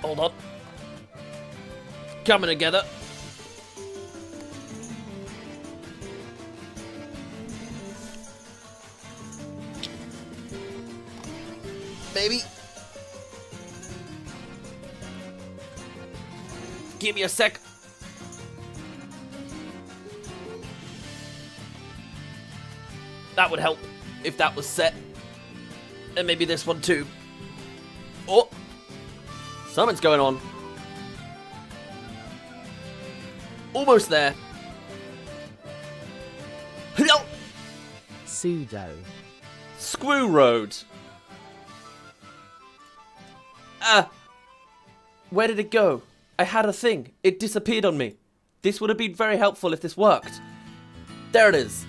Hold on. Coming together. Maybe. Give me a sec. That would help if that was set. And maybe this one too. Oh! Something's going on. Almost there. Pseudo. Screw road. Where did it go? I had a thing. It disappeared on me. This would have been very helpful if this worked. There it is.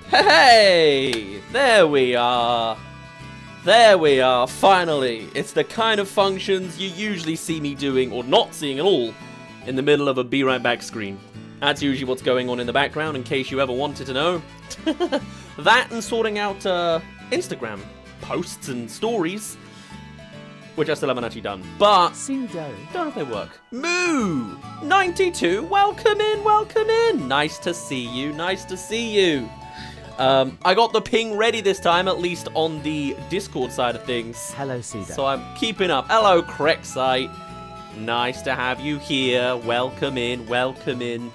Hey! There we are. There we are, finally. It's the kind of functions you usually see me doing, or not seeing at all, in the middle of a be right back screen. That's usually what's going on in the background, in case you ever wanted to know. That and sorting out Instagram posts and stories, which I still haven't actually done. But Pseudo. don't know if they work. Moo! 92, welcome in, welcome in. Nice to see you, nice to see you. I got the ping ready this time, at least on the Discord side of things. Hello, Pseudo. So I'm keeping up. Hello, Crexite. Nice to have you here. Welcome in, welcome in.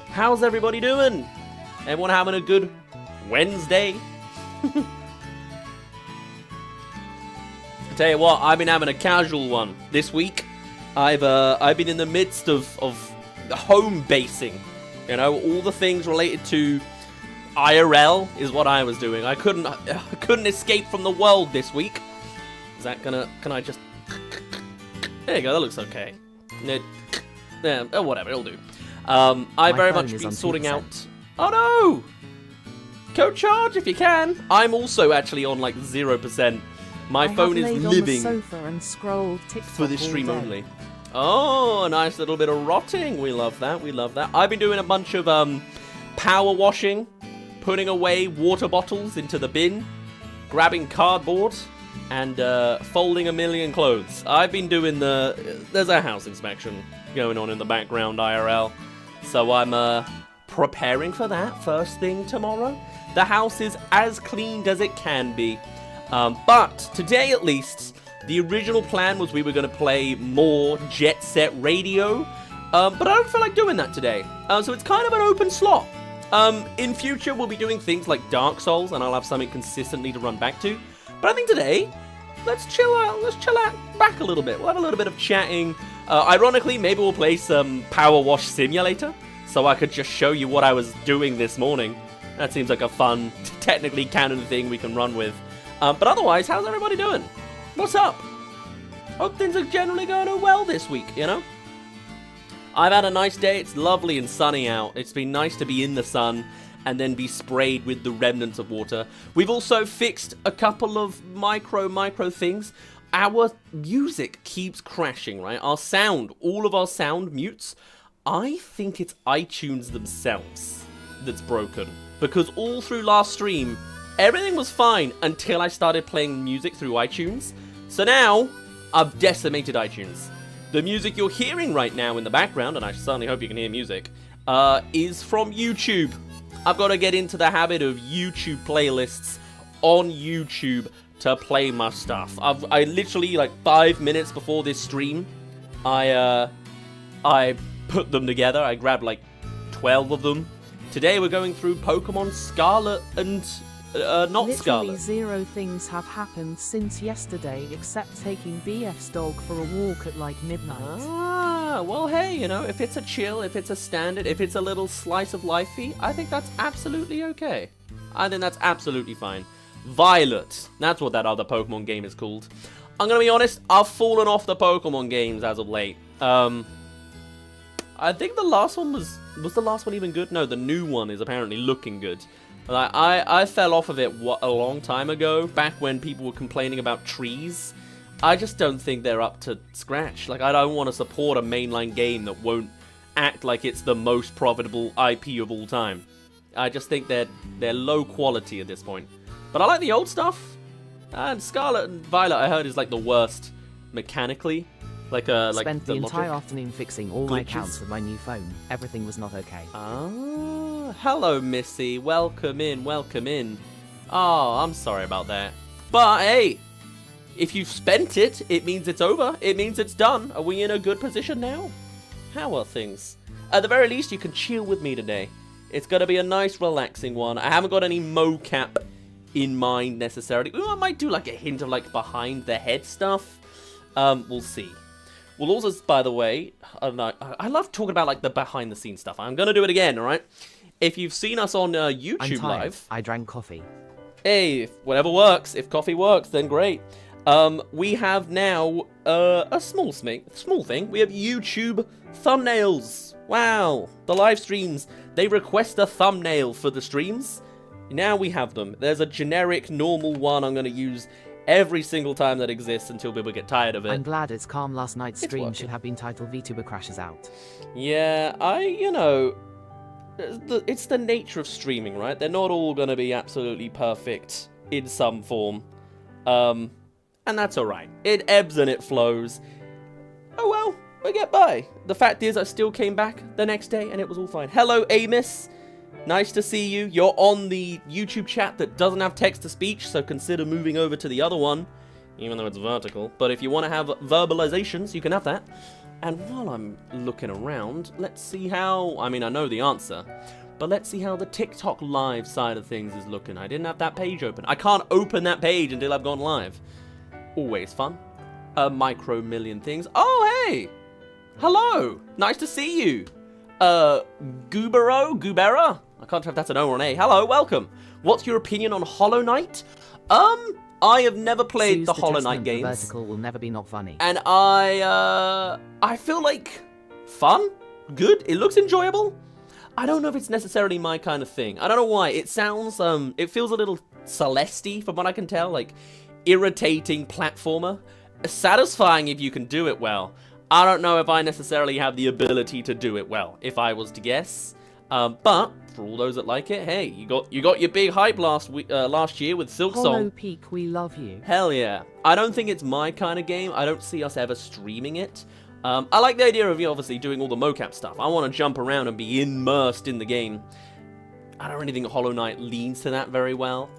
How's everybody doing? Everyone having a good Wednesday? I tell you what, I've been having a casual one this week. I've been in the midst of home basing. You know, all the things related to IRL is what I was doing. I couldn't escape from the world this week. Is that gonna? Can I just? There you go. That looks okay. Yeah, whatever. It'll do. I very much been sorting out. Oh no! Code charge if you can. I'm also actually on like 0%. My phone is living on the sofa and scrolled TikTok for this stream only. Oh, a nice little bit of rotting. We love that. We love that. I've been doing a bunch of power washing, putting away water bottles into the bin, grabbing cardboard, and folding a million clothes. I've been doing there's a house inspection going on in the background IRL. So I'm preparing for that first thing tomorrow. The house is as cleaned as it can be. But today at least, the original plan was we were going to play more Jet Set Radio. But I don't feel like doing that today. So it's kind of an open slot. In future, we'll be doing things like Dark Souls, and I'll have something consistently to run back to. But I think today, let's chill out back a little bit. We'll have a little bit of chatting. Ironically, maybe we'll play some Power Wash Simulator, so I could just show you what I was doing this morning. That seems like a fun, technically canon thing we can run with. But otherwise, how's everybody doing? What's up? Hope things are generally going well this week, you know? I've had a nice day. It's lovely and sunny out. It's been nice to be in the sun and then be sprayed with the remnants of water. We've also fixed a couple of micro things. Our music keeps crashing, right? Our sound, all of our sound mutes. I think it's iTunes themselves that's broken. Because all through last stream, everything was fine until I started playing music through iTunes. So now, I've decimated iTunes. The music you're hearing right now in the background, and I certainly hope you can hear music, is from YouTube. I've got to get into the habit of YouTube playlists on YouTube to play my stuff. I literally, like 5 minutes before this stream, I put them together. I grabbed like 12 of them. Today we're going through Pokemon Scarlet and not Scarlet. Literally 0 things have happened since yesterday except taking BF's dog for a walk at like midnight. Ah, well hey, you know, if it's a chill, if it's a standard, if it's a little slice of lifey, I think that's absolutely okay. I think that's absolutely fine. Violet, that's what that other Pokemon game is called. I'm gonna be honest, I've fallen off the Pokemon games as of late. I think the last one was the last one even good? No, the new one is apparently looking good. Like, I fell off of it a long time ago, back when people were complaining about trees. I just don't think they're up to scratch. Like, I don't want to support a mainline game that won't act like it's the most profitable IP of all time. I just think they're low quality at this point. But I like the old stuff. And Scarlet and Violet, I heard, is like the worst mechanically. Like Spent the logic entire afternoon fixing all my glitches. accounts with my new phone. Everything was not okay. Ah, hello, Missy. Welcome in, welcome in. Oh, I'm sorry about that. But hey, if you've spent it, it means it's over. It means it's done. Are we in a good position now? How are things? At the very least, you can chill with me today. It's going to be a nice, relaxing one. I haven't got any mocap in mind necessarily. Ooh, I might do like a hint of like behind the head stuff. We'll see. We'll also, by the way, I love talking about like the behind the scenes stuff. I'm gonna do it again, all right? If you've seen us on YouTube I'm tired. Live, I drank coffee. hey, if whatever works. If coffee works, then great. We have now a small thing. We have YouTube thumbnails. Wow, the live streams, they request a thumbnail for the streams. Now we have them. There's a generic, normal one I'm going to use every single time that exists until people get tired of it. I'm glad it's calm. Last night's It's stream working. should have been titled VTuber Crashes Out. Yeah, it's the nature of streaming, right? They're not all going to be absolutely perfect in some form. And that's alright. It ebbs and it flows. Oh well, we get by. The fact is, I still came back the next day and it was all fine. Hello, Amos. Nice to see you. You're on the YouTube chat that doesn't have text-to-speech, so consider moving over to the other one, even though it's vertical. But if you want to have verbalizations, you can have that. And while I'm looking around, let's see how... I mean, I know the answer, but let's see how the TikTok live side of things is looking. I didn't have that page open. I can't open that page until I've gone live. Always fun. A micro million things. Oh, hey! Hello! Nice to see you. Goobera? I can't tell if that's an O or an A. Hello, welcome. What's your opinion on Hollow Knight? I have never played Sue's the Hollow Knight detachment for games. Vertical will never be not funny. And I feel like fun, good. It looks enjoyable. I don't know if it's necessarily my kind of thing. I don't know why. It sounds, it feels a little Celeste-y from what I can tell. Like, irritating platformer. Satisfying if you can do it well. I don't know if I necessarily have the ability to do it well, if I was to guess. But for all those that like it, hey, you got your big hype last year with Silk Hollow Song. Peak, we love you. Hell yeah. I don't think it's my kind of game. I don't see us ever streaming it. I like the idea of you obviously doing all the mocap stuff. I want to jump around and be immersed in the game. I don't really think Hollow Knight leans to that very well.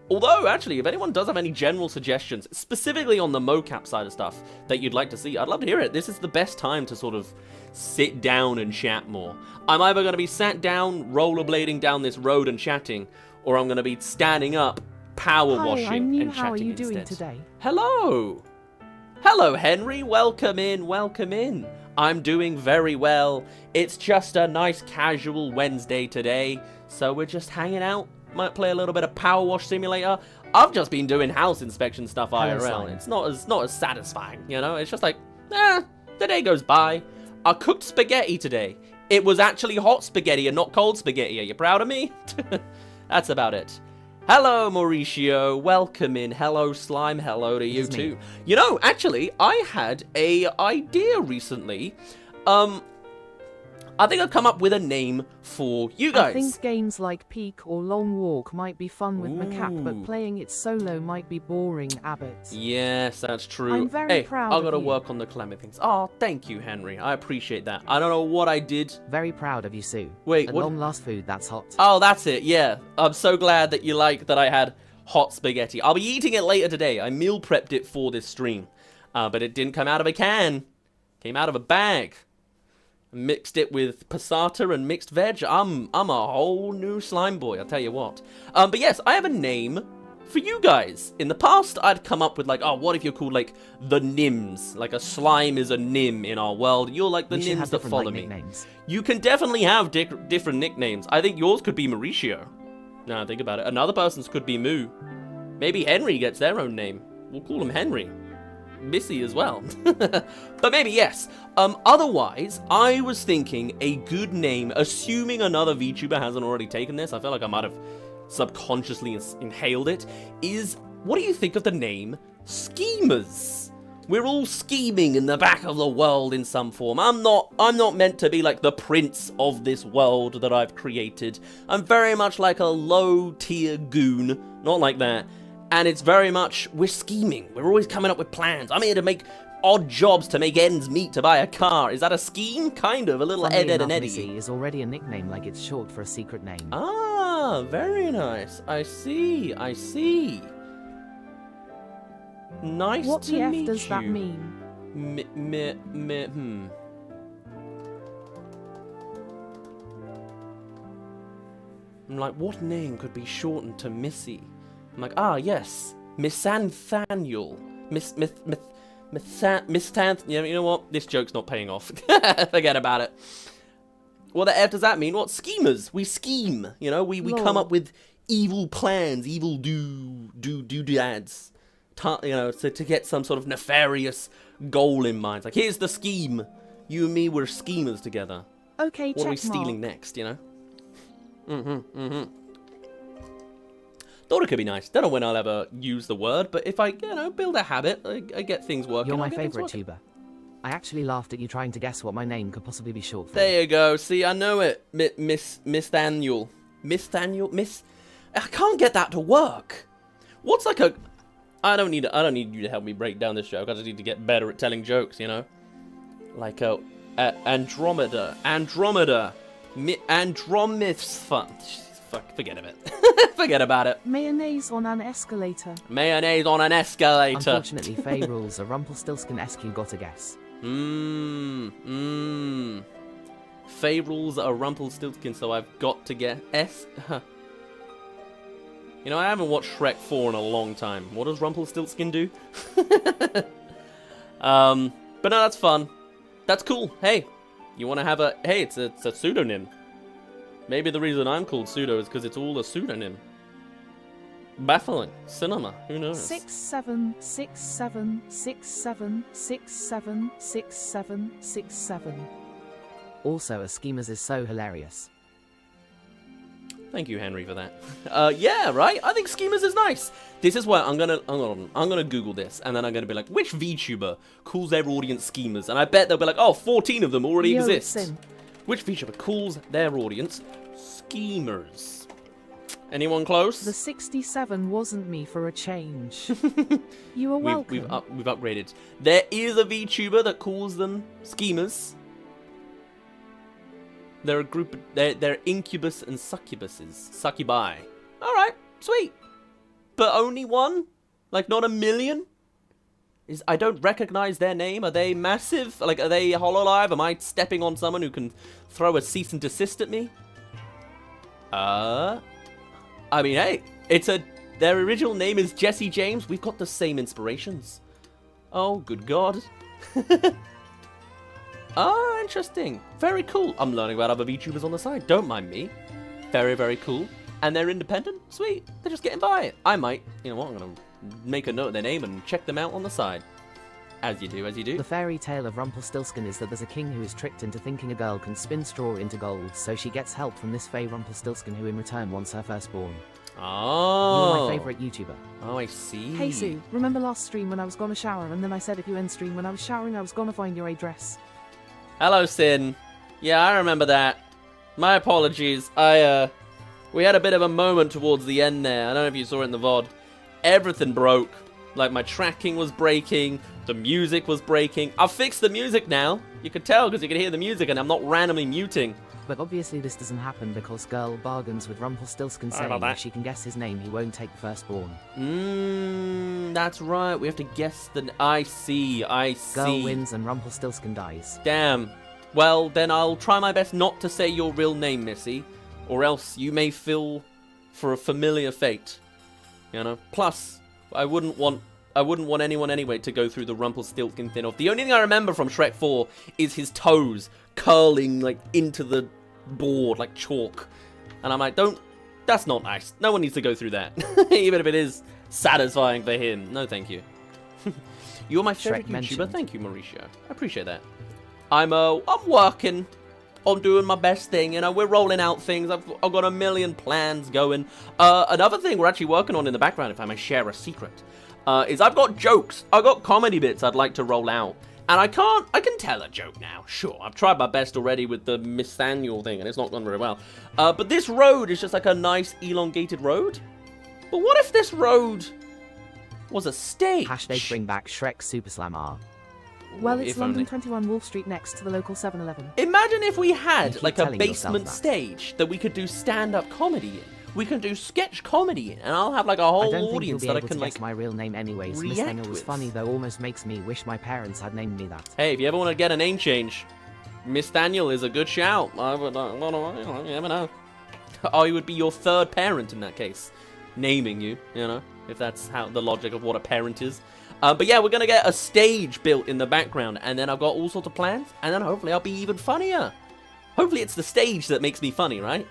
Although, actually, if anyone does have any general suggestions, specifically on the mocap side of stuff that you'd like to see, I'd love to hear it. This is the best time to sort of sit down and chat more. I'm either going to be sat down, rollerblading down this road and chatting, or I'm going to be standing up, power washing Hi, I'm new. and chatting How are you instead. doing today? Hello! Hello, Henry. Welcome in, welcome in. I'm doing very well. It's just a nice casual Wednesday today, so we're just hanging out. Might play a little bit of Power Wash Simulator. I've just been doing house inspection stuff Hello, IRL. Slime. It's not as satisfying, you know? It's just like, the day goes by. I cooked spaghetti today. It was actually hot spaghetti and not cold spaghetti. Are you proud of me? That's about it. Hello, Mauricio. Welcome in. Hello, Slime. Hello to you It's me. too. You know, actually, I had a idea recently. I think I've come up with a name for you guys. I think games like Peak or Long Walk might be fun with Macaque, Ooh. but playing it solo might be boring, Abbott. Yes, that's true. I'm very hey, proud I've of got to you. work on the climate things. Oh, thank you, Henry. I appreciate that. I don't know what I did. Very proud of you, Sue. Wait, At what? long last food, that's hot. Oh, that's it. Yeah, I'm so glad that you like that I had hot spaghetti. I'll be eating it later today. I meal prepped it for this stream, but it didn't come out of a can. Came out of a bag. Mixed it with passata and mixed veg. I'm a whole new slime boy, I'll tell you what. But yes, I have a name for you guys. In the past, I'd come up with like, oh, what if you're called like the Nims? Like a slime is a Nim in our world. You're like the We should Nims have that different, follow like, me. nicknames. You can definitely have different nicknames. I think yours could be Mauricio. Now think about it. Another person's could be Moo. Maybe Henry gets their own name. We'll call him Henry. Missy as well. But maybe yes. Otherwise, I was thinking a good name, assuming another VTuber hasn't already taken this, I feel like I might have subconsciously inhaled it, is, what do you think of the name Schemers? We're all scheming in the back of the world in some form. I'm not meant to be like the prince of this world that I've created. I'm very much like a low-tier goon. Not like that. And it's very much, we're scheming. We're always coming up with plans. I'm here to make odd jobs to make ends meet to buy a car. Is that a scheme? Kind of. A little Funnily Ed, Ed, and enough, Eddie. Missy is already a nickname, like it's short for a secret name. Ah, very nice. I see. I see. Nice What to the F meet does that you. mean? I'm like, what name could be shortened to Missy? I'm like, ah, yes, Miss Nathaniel. Miss yeah, you know what? This joke's not paying off. Forget about it. What the F does that mean? What? Schemers. We scheme. You know, we come up with evil plans, evil doodads. You know, so to get some sort of nefarious goal in mind. Like, here's the scheme. You and me, we're schemers together. Okay, What are we check mark. stealing next, you know? Thought it could be nice. Don't know when I'll ever use the word, but if I, you know, build a habit, I get things working. You're my I'll get things favorite working. tuber. I actually laughed at you trying to guess what my name could possibly be short for. There you go. See, I know it. Miss Daniel. Miss Daniel? I can't get that to work. What's like a... I don't need you to help me break down this joke. I just need to get better at telling jokes, you know? Like Andromeda. Andromith's fun. Fuck, forget of it. Forget about it. Mayonnaise on an escalator. Mayonnaise on an escalator. Unfortunately, Faye rules a Rumpelstiltskin-esque, gotta guess. Faye rules are Rumpelstiltskin, so I've got to get You know, I haven't watched Shrek 4 in a long time. What does Rumpelstiltskin do? But no, that's fun. That's cool. Hey, you want to have a... Hey, it's a pseudonym. Maybe the reason I'm called Pseudo is because it's all a pseudonym. Baffling. Cinema. Who knows? 676767676767. Also, a schemers is so hilarious. Thank you, Henry, for that. Yeah, right? I think schemers is nice. This is where I'm gonna Google this, and then I'm gonna be like, which VTuber calls their audience schemers? And I bet they'll be like, oh, 14 of them already exist. Which VTuber calls their audience schemers? Anyone close? The 67 wasn't me for a change. You are welcome. We've upgraded. There is a VTuber that calls them schemers. They're a group. They're incubus and succubuses. Succubi. All right, sweet. But only one? Like not a million? I don't recognize their name. Are they massive? Like, are they Hololive? Am I stepping on someone who can throw a cease and desist at me? I mean, hey, their original name is Jesse James. We've got the same inspirations. Oh, good God. Oh, interesting. Very cool. I'm learning about other VTubers on the side. Don't mind me. Very, very cool. And they're independent? Sweet. They're just getting by. I might, you know what, I'm going to make a note of their name and check them out on the side. As you do, as you do. The fairy tale of Rumpelstiltskin is that there's a king who is tricked into thinking a girl can spin straw into gold, so she gets help from this fey Rumpelstiltskin who in return wants her firstborn. Oh. You're my favourite YouTuber. Oh, I see. Hey Sue, remember last stream when I was gonna shower and then I said if you end stream when I was showering I was gonna find your address? Hello, Sin. Yeah, I remember that. My apologies. We had a bit of a moment towards the end there. I don't know if you saw it in the VOD. Everything broke. Like, my tracking was breaking. The music was breaking. I've fixed the music now. You can tell because you can hear the music and I'm not randomly muting. But obviously this doesn't happen because girl bargains with Rumpelstiltskin saying if she can guess his name, he won't take the firstborn. That's right. We have to guess the... I see. Girl wins and Rumpelstiltskin dies. Damn. Well, then I'll try my best not to say your real name, Missy. Or else you may feel for a familiar fate. You know? Plus, I wouldn't want anyone anyway to go through the Rumpelstiltskin thing off. The only thing I remember from Shrek 4 is his toes curling, like, into the board, like chalk. And I'm like, that's not nice. No one needs to go through that. Even if it is satisfying for him. No, thank you. You're my favorite YouTuber. Thank you, Mauricio. I appreciate that. I'm working on doing my best thing. You know, we're rolling out things. I've got a million plans going. Another thing we're actually working on in the background, if I may share a secret. is I've got jokes. I've got comedy bits I'd like to roll out. And I can tell a joke now, sure. I've tried my best already with the Nathaniel thing, and it's not gone very well. But this road is just like a nice elongated road. But what if this road was a stage? Hashtag bring back Shrek Super Slam R. Well, it's If London only. 21 Wolf Street next to the local 7-Eleven. Imagine if we had keep like a telling yourself basement that. stage that we could do stand-up comedy in. We can do sketch comedy in, and I'll have like a I whole don't think you'll audience be that I able can to like. guess my real name anyways. react Nathaniel was with. funny though, almost makes me wish my parents had named me that. Hey, if you ever want to get a name change, Miss Daniel is a good shout. I would, you never know. I would be your third parent in that case, naming you. You know, if that's how the logic of what a parent is. But yeah, we're gonna get a stage built in the background, and then I've got all sorts of plans, and then hopefully I'll be even funnier. Hopefully it's the stage that makes me funny, right?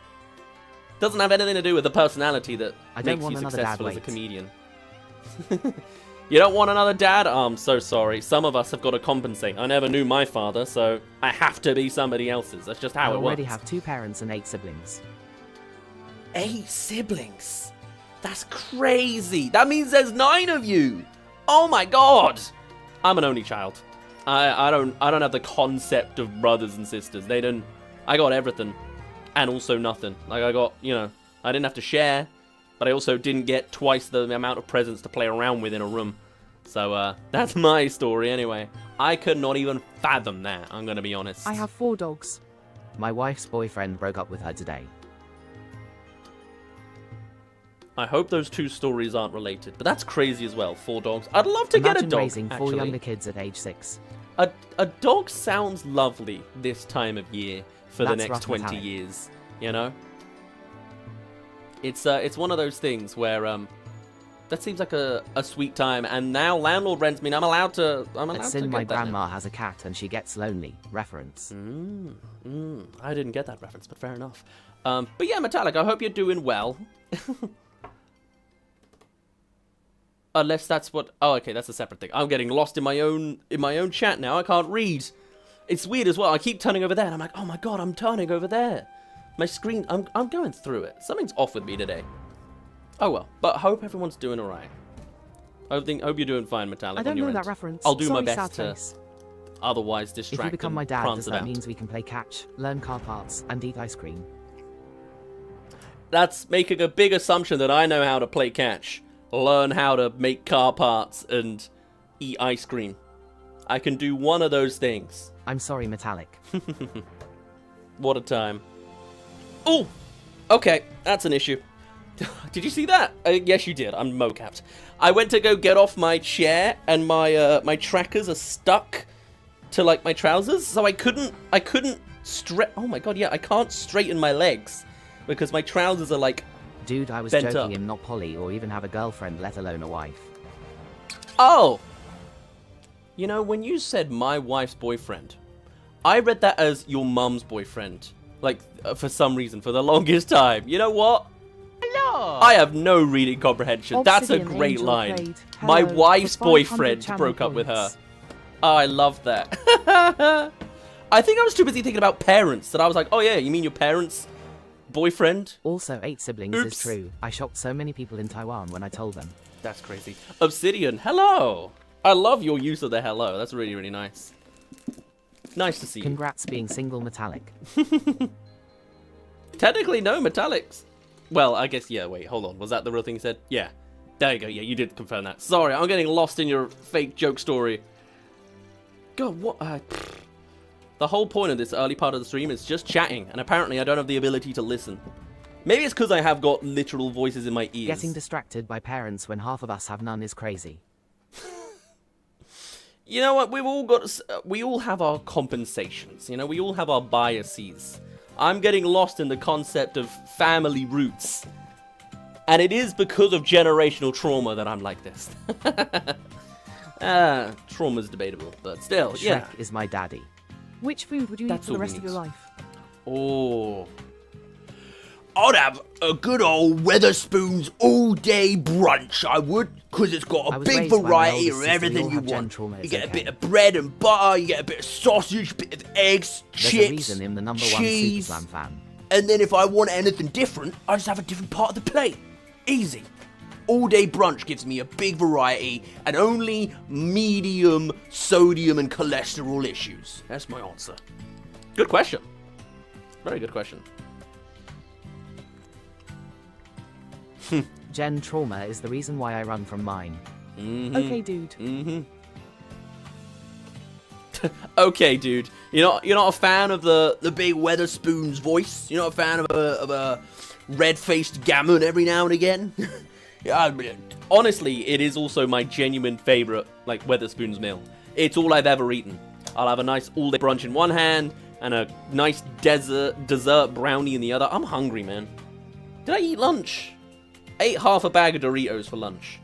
Doesn't have anything to do with the personality that I don't makes want you another successful dad as a weight. comedian. You don't want another dad? Oh, I'm so sorry. Some of us have got to compensate. I never knew my father, so I have to be somebody else's. That's just how I it already works. have 2 parents and 8 siblings. 8 siblings? That's crazy. That means there's 9 of you. Oh my god. I'm an only child. I don't have the concept of brothers and sisters. They don't. I got everything. And also nothing. Like I got, you know, I didn't have to share, but I also didn't get twice the amount of presents to play around with in a room. So that's my story anyway. I could not even fathom that, I'm gonna be honest. I have 4 dogs. My wife's boyfriend broke up with her today. I hope those 2 stories aren't related, but that's crazy as well. 4 dogs. I'd love to Imagine get a dog. raising 4 actually. younger kids at age 6. A dog sounds lovely this time of year for the That's next rough 20 metallic. years, you know? It's one of those things where that seems like a sweet time, and now landlord rents mean I'm allowed to At Sin, get my that now. grandma has a cat and she gets lonely. Reference. I didn't get that reference, but fair enough. But yeah, Metallic, I hope you're doing well. Unless that's what... Oh, okay, that's a separate thing. I'm getting lost in my own chat now. I can't read. It's weird as well. I keep turning over there, and I'm like, oh my god, I'm turning over there. My screen... I'm going through it. Something's off with me today. Oh well. But hope everyone's doing alright. Hope you're doing fine, Metallic. I don't on your know end. that reference. I'll do Sorry, my best sad to face. otherwise distract If you become and my dad, prance does that about. means we can play catch, learn car parts, and eat ice cream? That's making a big assumption that I know how to play catch, learn how to make car parts, and eat ice cream. I can do one of those things. I'm sorry, Metallic. What a time. Oh! Okay, that's an issue. Did you see that? Yes, you did. I'm mocapped. I went to go get off my chair, and my trackers are stuck to like my trousers, so I couldn't oh my god, yeah, I can't straighten my legs because my trousers are like... Dude, I was Bent joking, up. I'm not poly or even have a girlfriend, let alone a wife. Oh! You know, when you said my wife's boyfriend, I read that as your mum's boyfriend. Like, for some reason, for the longest time. You know what? Hello! I have no reading comprehension. That's a Obsidian great Angel line. played. My Hello, wife's for 500 boyfriend channel broke up with her. points. Oh, I love that. I think I was too busy thinking about parents that I was like, oh yeah, you mean your parents' boyfriend? Also, 8 siblings Oops. is true. I shocked so many people in Taiwan when I told them. That's crazy. Obsidian, hello. I love your use of the hello. That's really, really nice. Nice to see you. Congrats being single, Metallic. Technically, no, metallics. Well, I guess, yeah, wait, hold on. Was that the real thing you said? Yeah. There you go, yeah, you did confirm that. Sorry, I'm getting lost in your fake joke story. God, what? The whole point of this early part of the stream is just chatting, and apparently I don't have the ability to listen. Maybe it's because I have got literal voices in my ears. Getting distracted by parents when half of us have none is crazy. You know what? We all have our compensations. You know, we all have our biases. I'm getting lost in the concept of family roots. And it is because of generational trauma that I'm like this. Trauma's debatable, but still, Shrek yeah. is my daddy. Which food would you eat That's for the all we rest of your need. life? Oh. I'd have a good old Weatherspoons all-day brunch, I would, because it's got I a was big raised by my variety oldest of sister, we everything all you have gen want. trauma, You it's get a okay. bit of bread and butter, you get a bit of sausage, bit of eggs, There's chips, a reason I'm the number one cheese, Super Slam fan. and then if I want anything different, I just have a different part of the plate. Easy. all-day brunch gives me a big variety and only medium sodium and cholesterol issues. That's my answer. Good question. Very good question. Gen trauma is the reason why I run from mine. Okay, dude. Okay, dude. You're not a fan of the big Weatherspoon's voice? You're not a fan of a red-faced gammon every now and again? Yeah, honestly, it is also my genuine favorite, like, Weatherspoon's meal. It's all I've ever eaten. I'll have a nice all-day brunch in one hand and a nice dessert brownie in the other. I'm hungry, man. Did I eat lunch? I ate half a bag of Doritos for lunch.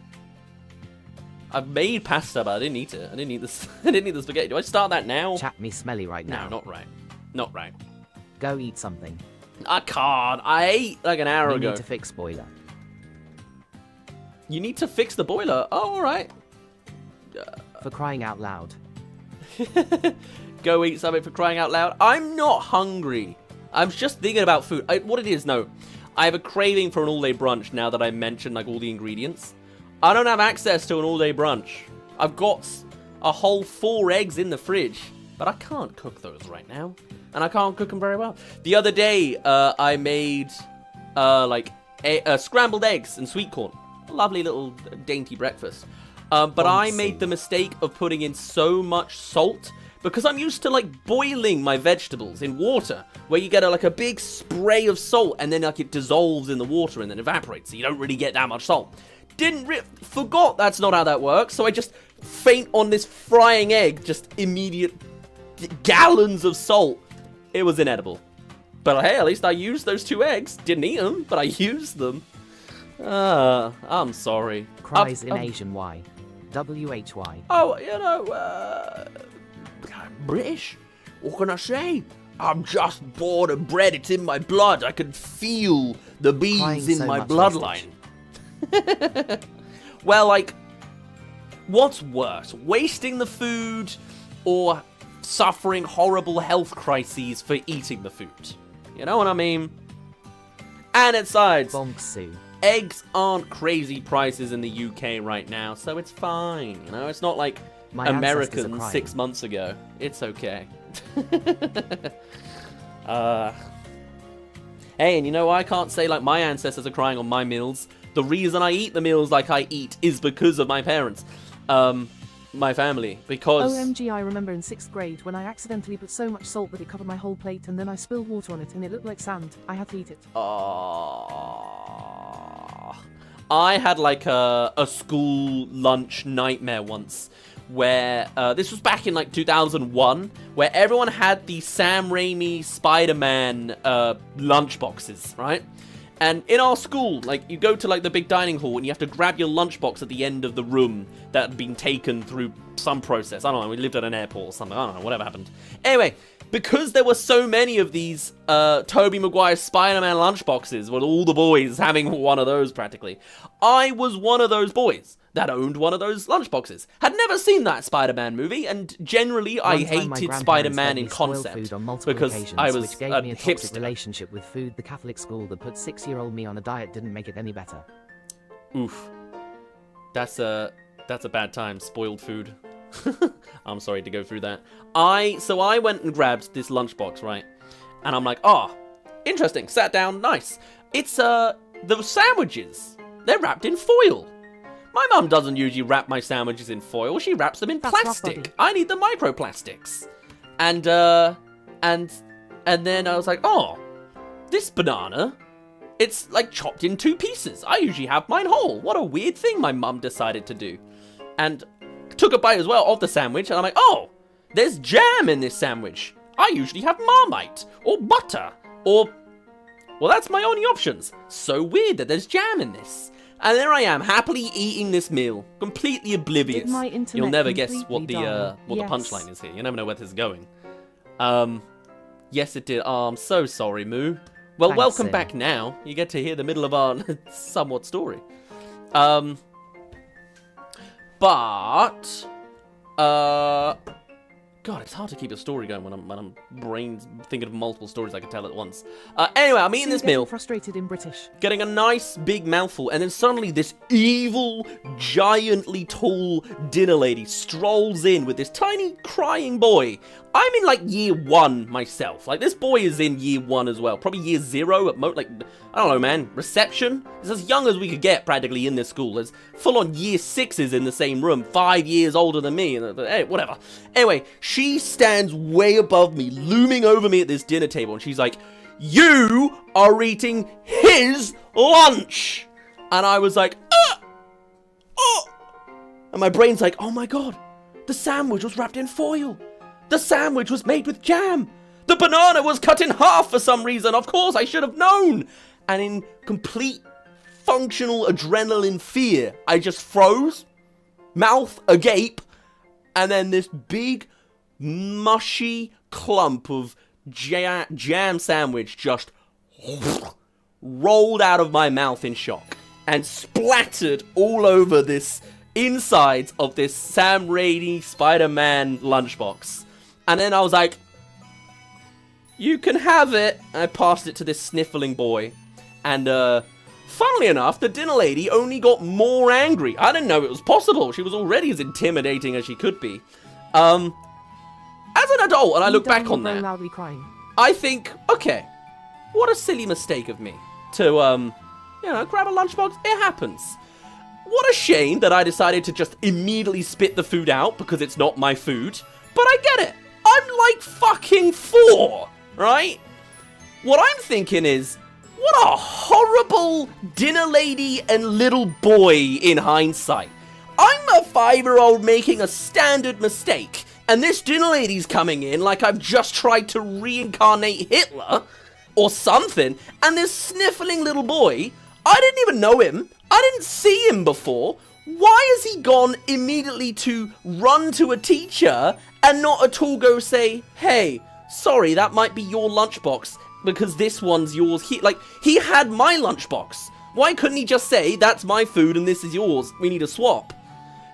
I've made pasta, but I didn't eat it. I didn't eat this. I didn't eat the spaghetti. Do I start that now? Chat me smelly right now. No, not right. Not right. Go eat something. I can't. I ate like an hour We ago. need to fix boiler. You need to fix the boiler. Oh, all right. For crying out loud. Go eat something for crying out loud. I'm not hungry. I'm just thinking about food. What it is, no. I have a craving for an all-day brunch now that I mentioned like all the ingredients. I don't have access to an all-day brunch. I've got a whole 4 eggs in the fridge, but I can't cook those right now. And I can't cook them very well. The other day, I made scrambled eggs and sweet corn. A lovely little dainty breakfast. But I made the mistake of putting in so much salt because I'm used to like boiling my vegetables in water where you get a big spray of salt and then like it dissolves in the water and then evaporates. So you don't really get that much salt. Forgot that's not how that works. So I just faint on this frying egg, just immediate gallons of salt. It was inedible. But hey, at least I used those 2 eggs. Didn't eat them, but I used them. I'm sorry. Cries in Asian Y. WHY. Oh, I'm British. What can I say? I'm just born and bred. It's in my blood. I can feel the bees Crying in so my much bloodline. Well, like, what's worse? Wasting the food or suffering horrible health crises for eating the food? You know what I mean? And it sides. Bonk Sue. Eggs aren't crazy prices in the UK right now, so it's fine. You know, it's not like My ancestors are American crying. 6 months ago. It's okay. Hey, and you know, I can't say like my ancestors are crying on my meals. The reason I eat the meals like I eat is because of my parents. My family, because... OMG, I remember in 6th grade when I accidentally put so much salt that it covered my whole plate and then I spilled water on it and it looked like sand. I had to eat it. I had like a school lunch nightmare once where this was back in like 2001 where everyone had the Sam Raimi Spider-Man lunch boxes, right? And in our school, like, you go to, like, the big dining hall and you have to grab your lunchbox at the end of the room that had been taken through some process. I don't know, we lived at an airport or something. I don't know, whatever happened. Anyway, because there were so many of these Tobey Maguire Spider-Man lunchboxes with all the boys having one of those practically, I was one of those boys that owned one of those lunchboxes. Had never seen that Spider-Man movie, and generally I hated Spider-Man in concept because I was which gave a me a toxic hipster. relationship with food. The Catholic school that put 6-year-old me on a diet didn't make it any better. Oof. That's a bad time. Spoiled food. I'm sorry to go through that. So I went and grabbed this lunchbox, right? And I'm like, oh, interesting. Sat down, nice. It's the sandwiches. They're wrapped in foil. My mum doesn't usually wrap my sandwiches in foil. She wraps them in That's rough, plastic. buddy. I need the microplastics. And then I was like, oh, this banana, it's like chopped in 2 pieces. I usually have mine whole. What a weird thing my mum decided to do. And took a bite as well of the sandwich, and I'm like, oh, there's jam in this sandwich. I usually have Marmite, or butter, or... Well, that's my only options. So weird that there's jam in this. And there I am, happily eating this meal, completely oblivious. Did my internet You'll never guess completely what die? the Yes. punchline is here. You never know where this is going. Yes, it did. Oh, I'm so sorry, Moo. Well, Thanks, welcome Sim. back now. You get to hear the middle of our somewhat story. But God, it's hard to keep a story going when I'm thinking of multiple stories I can tell at once. Anyway, I'm eating this meal, Frustrated in British. getting a nice big mouthful, and then suddenly this evil, giantly tall dinner lady strolls in with this tiny crying boy. I'm in like year 1 myself. Like, this boy is in year 1 as well, probably year 0 at most. Like, I don't know, man. Reception? It's as young as we could get practically in this school. There's full-on year 6s in the same room, 5 years older than me. And hey, whatever. Anyway, she stands way above me, looming over me at this dinner table, and she's like, "You are eating his lunch!" And I was like, oh! And my brain's like, oh my god, the sandwich was wrapped in foil. The sandwich was made with jam. The banana was cut in half for some reason. Of course, I should have known. And in complete functional adrenaline fear, I just froze, mouth agape, and then this big, mushy clump of jam sandwich just rolled out of my mouth in shock and splattered all over this insides of this Sam Raimi Spider-Man lunchbox. And then I was like, "You can have it." I passed it to this sniffling boy. And, funnily enough, the dinner lady only got more angry. I didn't know it was possible. She was already as intimidating as she could be. As an adult, and I look back on that, Loudly crying. I think, okay, what a silly mistake of me to, you know, grab a lunchbox. It happens. What a shame that I decided to just immediately spit the food out because it's not my food. But I get it. I'm like fucking 4, right? What I'm thinking is, what a horrible dinner lady and little boy in hindsight. I'm a 5-year-old making a standard mistake, and this dinner lady's coming in like I've just tried to reincarnate Hitler or something, and this sniffling little boy, I didn't even know him. I didn't see him before. Why has he gone immediately to run to a teacher and not at all go say, "Hey, sorry, that might be your lunchbox because this one's yours." He had my lunchbox. Why couldn't he just say, "That's my food and this is yours. We need a swap"?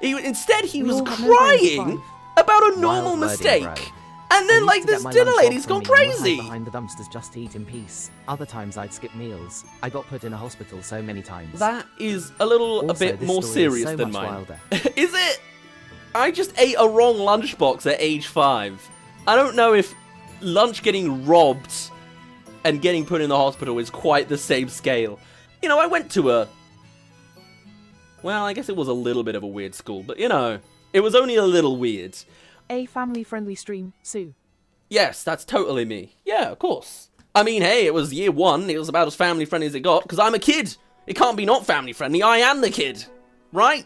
Instead, he was crying about a normal mistake. And then, like, this dinner lady's gone crazy. Behind the dumpsters just to eat in peace. Other times I'd skip meals. I got put in a hospital so many times. That is a bit more serious than mine. Is it? I just ate a wrong lunchbox at age 5. I don't know if lunch getting robbed and getting put in the hospital is quite the same scale. You know, I went to well, I guess it was a little bit of a weird school, but you know, it was only a little weird. A family-friendly stream, Sue. Yes, that's totally me. Yeah, of course. I mean, hey, it was year 1. It was about as family-friendly as it got, because I'm a kid. It can't be not family-friendly. I am the kid. Right?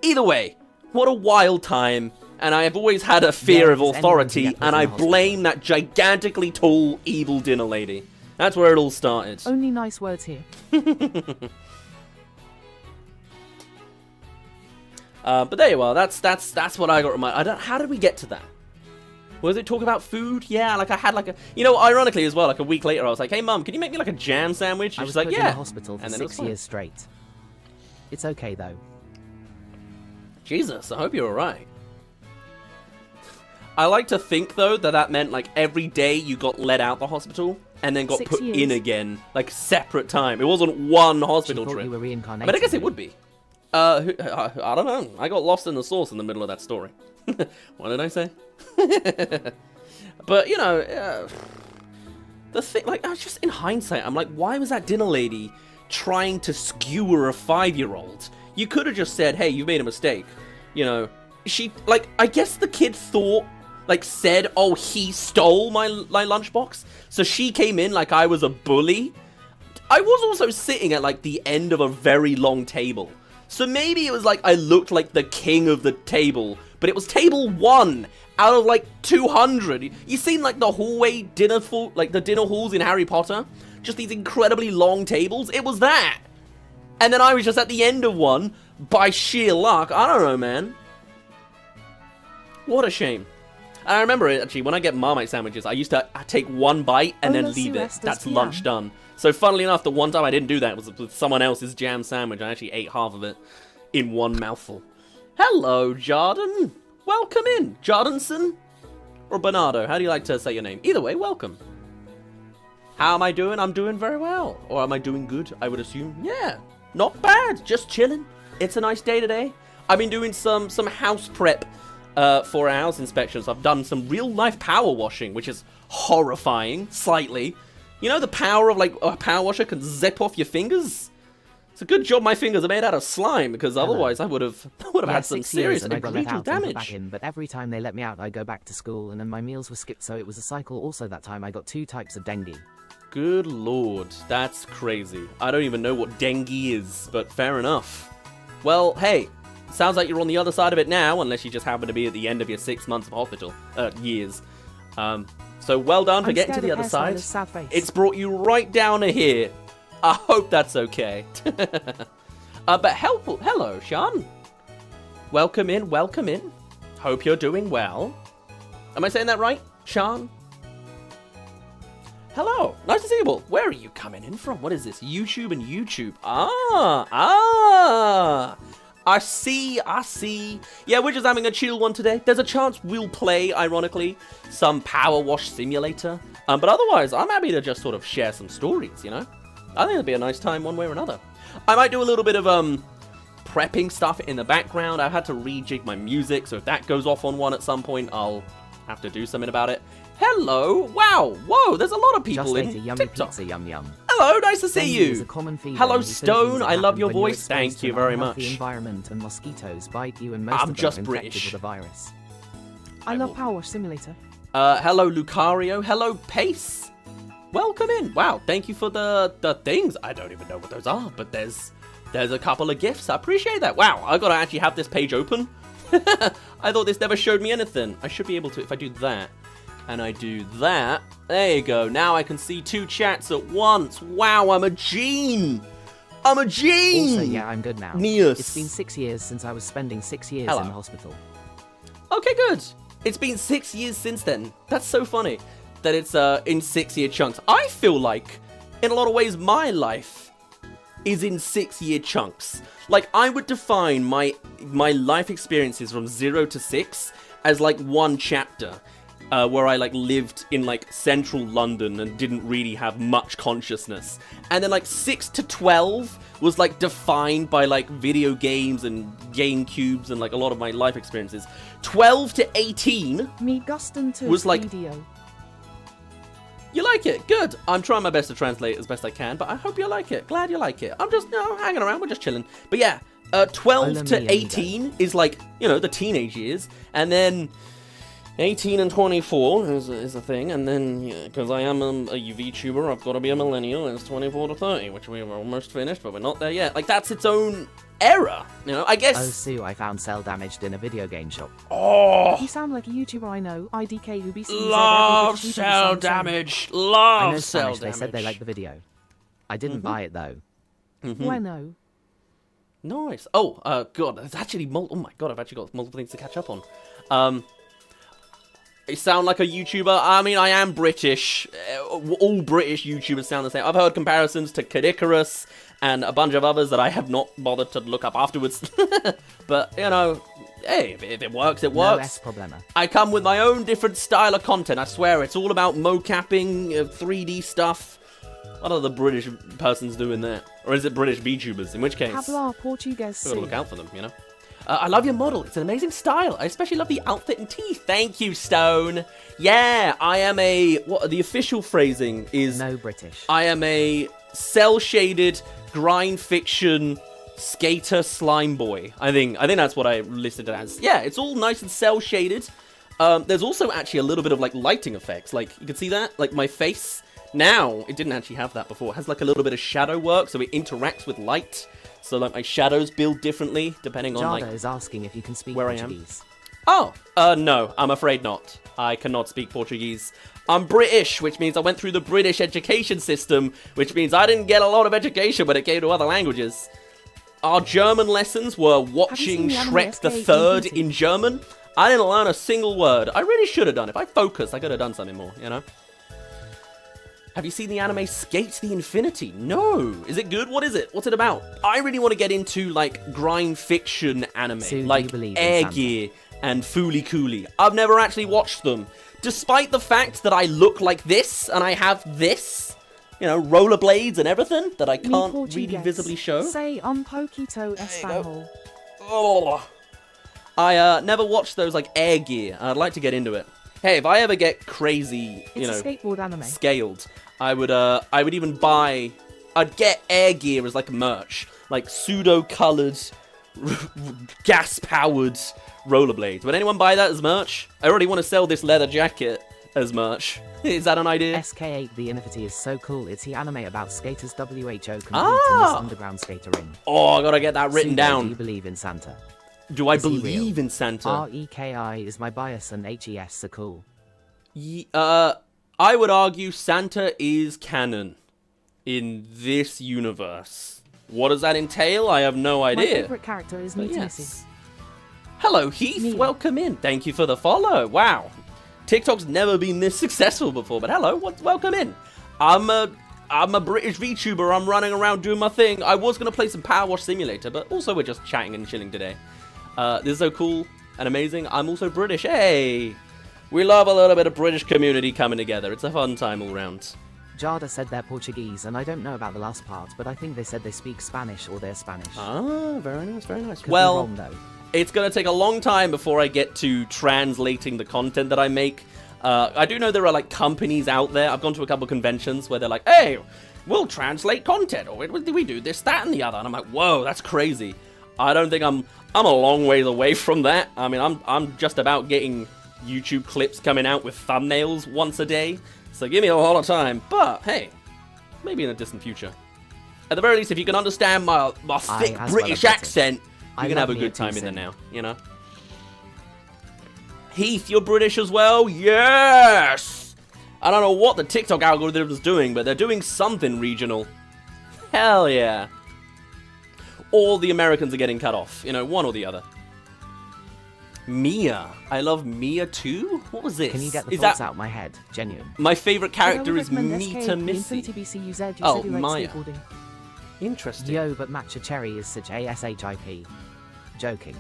Either way, what a wild time. And I have always had a fear of authority, and I blame that gigantically tall, evil dinner lady. That's where it all started. Only nice words here. But there you are. That's what I got reminded. How did we get to that? Was it talk about food? Yeah, like I had like a, you know, ironically as well, like a week later, I was like, "Hey, Mum, can you make me like a jam sandwich?" And she's like, "Yeah." I was put in the hospital for 6 years straight. It's okay though. Jesus, I hope you're alright. I like to think though that meant like every day you got let out the hospital and then got 6 put years. in again, like separate time. It wasn't one hospital trip. You were I reincarnated. mean, I guess it would be. I don't know. I got lost in the sauce in the middle of that story. What did I say? But, you know, the thing, like, I was just in hindsight, I'm like, why was that dinner lady trying to skewer a 5-year-old? You could have just said, "Hey, you made a mistake." You know, she, like, I guess the kid thought, like, said, "Oh, he stole my lunchbox." So she came in like I was a bully. I was also sitting at, like, the end of a very long table. So maybe it was like I looked like the king of the table, but it was table 1 out of like 200. You seen like the hallway dinner like the dinner halls in Harry Potter? Just these incredibly long tables? It was that. And then I was just at the end of one by sheer luck. I don't know, man. What a shame. And I remember it, actually, when I get Marmite sandwiches, I used to take one bite and then leave it. That's lunch done. So funnily enough, the one time I didn't do that was with someone else's jam sandwich. I actually ate half of it in one mouthful. Hello, Jordan. Welcome in, Jordanson. Or Bernardo? How do you like to say your name? Either way, welcome. How am I doing? I'm doing very well. Or am I doing good, I would assume? Yeah, not bad. Just chilling. It's a nice day today. I've been doing some house prep for our house inspections. I've done some real-life power washing, which is horrifying, slightly. You know the power of, like, a power washer can zip off your fingers? It's a good job my fingers are made out of slime, because otherwise I would have had some serious and egregious damage. Back in, but every time they let me out, I go back to school, and then my meals were skipped, so it was a cycle. Also, that time I got 2 types of dengue. Good lord, that's crazy. I don't even know what dengue is, but fair enough. Well, hey, sounds like you're on the other side of it now, unless you just happen to be at the end of your 6 months of hospital, years. So well done for getting to the other side. It's brought you right down to here. I hope that's okay. But hello, Sean. Welcome in, welcome in. Hope you're doing well. Am I saying that right, Sean? Hello, nice to see you all. Where are you coming in from? What is this? YouTube and YouTube. I see. Yeah, we're just having a chill one today. There's a chance we'll play, ironically, some Power Wash Simulator. But otherwise, I'm happy to just sort of share some stories, you know? I think it'll be a nice time one way or another. I might do a little bit of prepping stuff in the background. I've had to rejig my music, so if that goes off on one at some point, I'll have to do something about it. Hello! Wow! Whoa! There's a lot of people in TikTok. Pizza, yum yum. Hello! Nice to see you. Hello, Stone. I love your when voice. Thank you very much. The environment and mosquitoes bite you, and most I'm of just them are British. infected with a virus. I love Power Wash Simulator. Hello, Lucario. Hello, Pace. Welcome in. Wow, thank you for the things. I don't even know what those are, but there's a couple of gifts. I appreciate that. Wow, I gotta actually have this page open. I thought this never showed me anything. I should be able to if I do that. And I do that. There you go. Now I can see 2 chats at once. Wow, I'm a gene. I'm a gene. Also, yeah, I'm good now. Neus. It's been 6 years since I was spending 6 years in the hospital. Okay, good. It's been 6 years since then. That's so funny that it's in 6-year chunks. I feel like, in a lot of ways, my life is in 6-year chunks. Like, I would define my life experiences from 0 to 6 as like one chapter. Where I like lived in like central London and didn't really have much consciousness. And then like 6 to 12 was like defined by like video games and GameCubes and like a lot of my life experiences. 12 to 18 was like... video. You like it? Good. I'm trying my best to translate as best I can, but I hope you like it. Glad you like it. I'm just, hanging around. We're just chilling. But yeah, 12 to 18 is like, you know, the teenage years. And then... 18 and 24 is a thing, and then, because I am a VTuber, I've got to be a millennial, and it's 24 to 30, which we were almost finished, but we're not there yet. Like, that's its own era, you know, I guess... Oh, Sue, I found cell damaged in a video game shop. Oh! You sound like a YouTuber I know, IDK, who BC. Love cell damage! Love cell damage! They said they liked the video. I didn't buy it, though. Why no? Nice. Oh, God, there's actually oh my God, I've actually got multiple things to catch up on. I sound like a YouTuber. I mean, I am British. All British YouTubers sound the same. I've heard comparisons to Kadikarus and a bunch of others that I have not bothered to look up afterwards. But, you know, hey, if it works, it works. No problema. I come with my own different style of content. I swear, it's all about mocapping, 3D stuff. What are the British persons doing there? Or is it British VTubers? In which case, Habla Portuguese. we've got to look out for them, you know? I love your model. It's an amazing style. I especially love the outfit and teeth. Thank you, Stone. Yeah, I am what the official phrasing is... No British. I am a cel-shaded, grind fiction, skater slime boy. I think that's what I listed it as. Yeah, it's all nice and cel-shaded. There's also actually a little bit of, like, lighting effects. Like, you can see that? Like, my face. Now, it didn't actually have that before. It has, like, a little bit of shadow work, so it interacts with light. So, like, my shadows build differently, depending on, like... Jada is asking if you can speak where Portuguese. I am. Oh, no, I'm afraid not. I cannot speak Portuguese. I'm British, which means I went through the British education system, which means I didn't get a lot of education when it came to other languages. Our German lessons were watching Shrek the Third in German. I didn't learn a single word. I really should have done. If I focused, I could have done something more, you know? Have you seen the anime Skate the Infinity? No. Is it good? What is it? What's it about? I really want to get into, like, grind fiction anime. So like Air Gear, and Fooly Cooly. I've never actually watched them, despite the fact that I look like this and I have this, you know, rollerblades and everything that I can't really visibly show. Say un poquito español. Oh. I never watched those like Air Gear. I'd like to get into it. Hey, if I ever get crazy, you know, It's a skateboard anime. scaled, I would even buy. I'd get Air Gear as like merch, like pseudo-colored, gas-powered rollerblades. Would anyone buy that as merch? I already want to sell this leather jacket as merch. Is that an idea? SK8 the Infinity is so cool. It's the anime about skaters WHO compete in this underground skater ring. Oh, I gotta get that written Pseudo, down. Do you believe in Santa? Do I Is he believe real? in Santa? REKI is my bias and HES are cool. I would argue Santa is canon in this universe. What does that entail? I have no My idea. favorite character is But Meaty yes. Missy. Hello, Heath. Neil. Welcome in. Thank you for the follow. Wow. TikTok's never been this successful before, but hello. Welcome in. I'm a British VTuber. I'm running around doing my thing. I was going to play some Power Wash Simulator, but also we're just chatting and chilling today. This is so cool and amazing. I'm also British. Hey! We love a little bit of British community coming together. It's a fun time all round. Jada said they're Portuguese, and I don't know about the last part, but I think they said they speak Spanish or they're Spanish. Ah, very nice, very nice. Could be Well, wrong, though. it's going to take a long time before I get to translating the content that I make. I do know there are, like, companies out there. I've gone to a couple conventions where they're like, hey, we'll translate content, or we do this, that, and the other. And I'm like, whoa, that's crazy. I don't think I'm a long ways away from that. I mean, I'm just about getting YouTube clips coming out with thumbnails once a day. So give me a lot of time. But, hey, maybe in a distant future. At the very least, if you can understand my thick as well British am accent, I you can love have a me good a time in there Toosin. now, you know? Heath, you're British as well? Yes! I don't know what the TikTok algorithm is doing, but they're doing something regional. Hell yeah. All the Americans are getting cut off, you know, one or the other. Mia. I love Mia too? What was this? Can you get the Is thoughts that out my head? Genuine. my favorite character I would is recommend Mita SK8, Missy? Infinity BCUZ. You Oh, said you like Maya. skateboarding. Interesting. Yo, but Matcha Cherry is such ASHIP. Joking.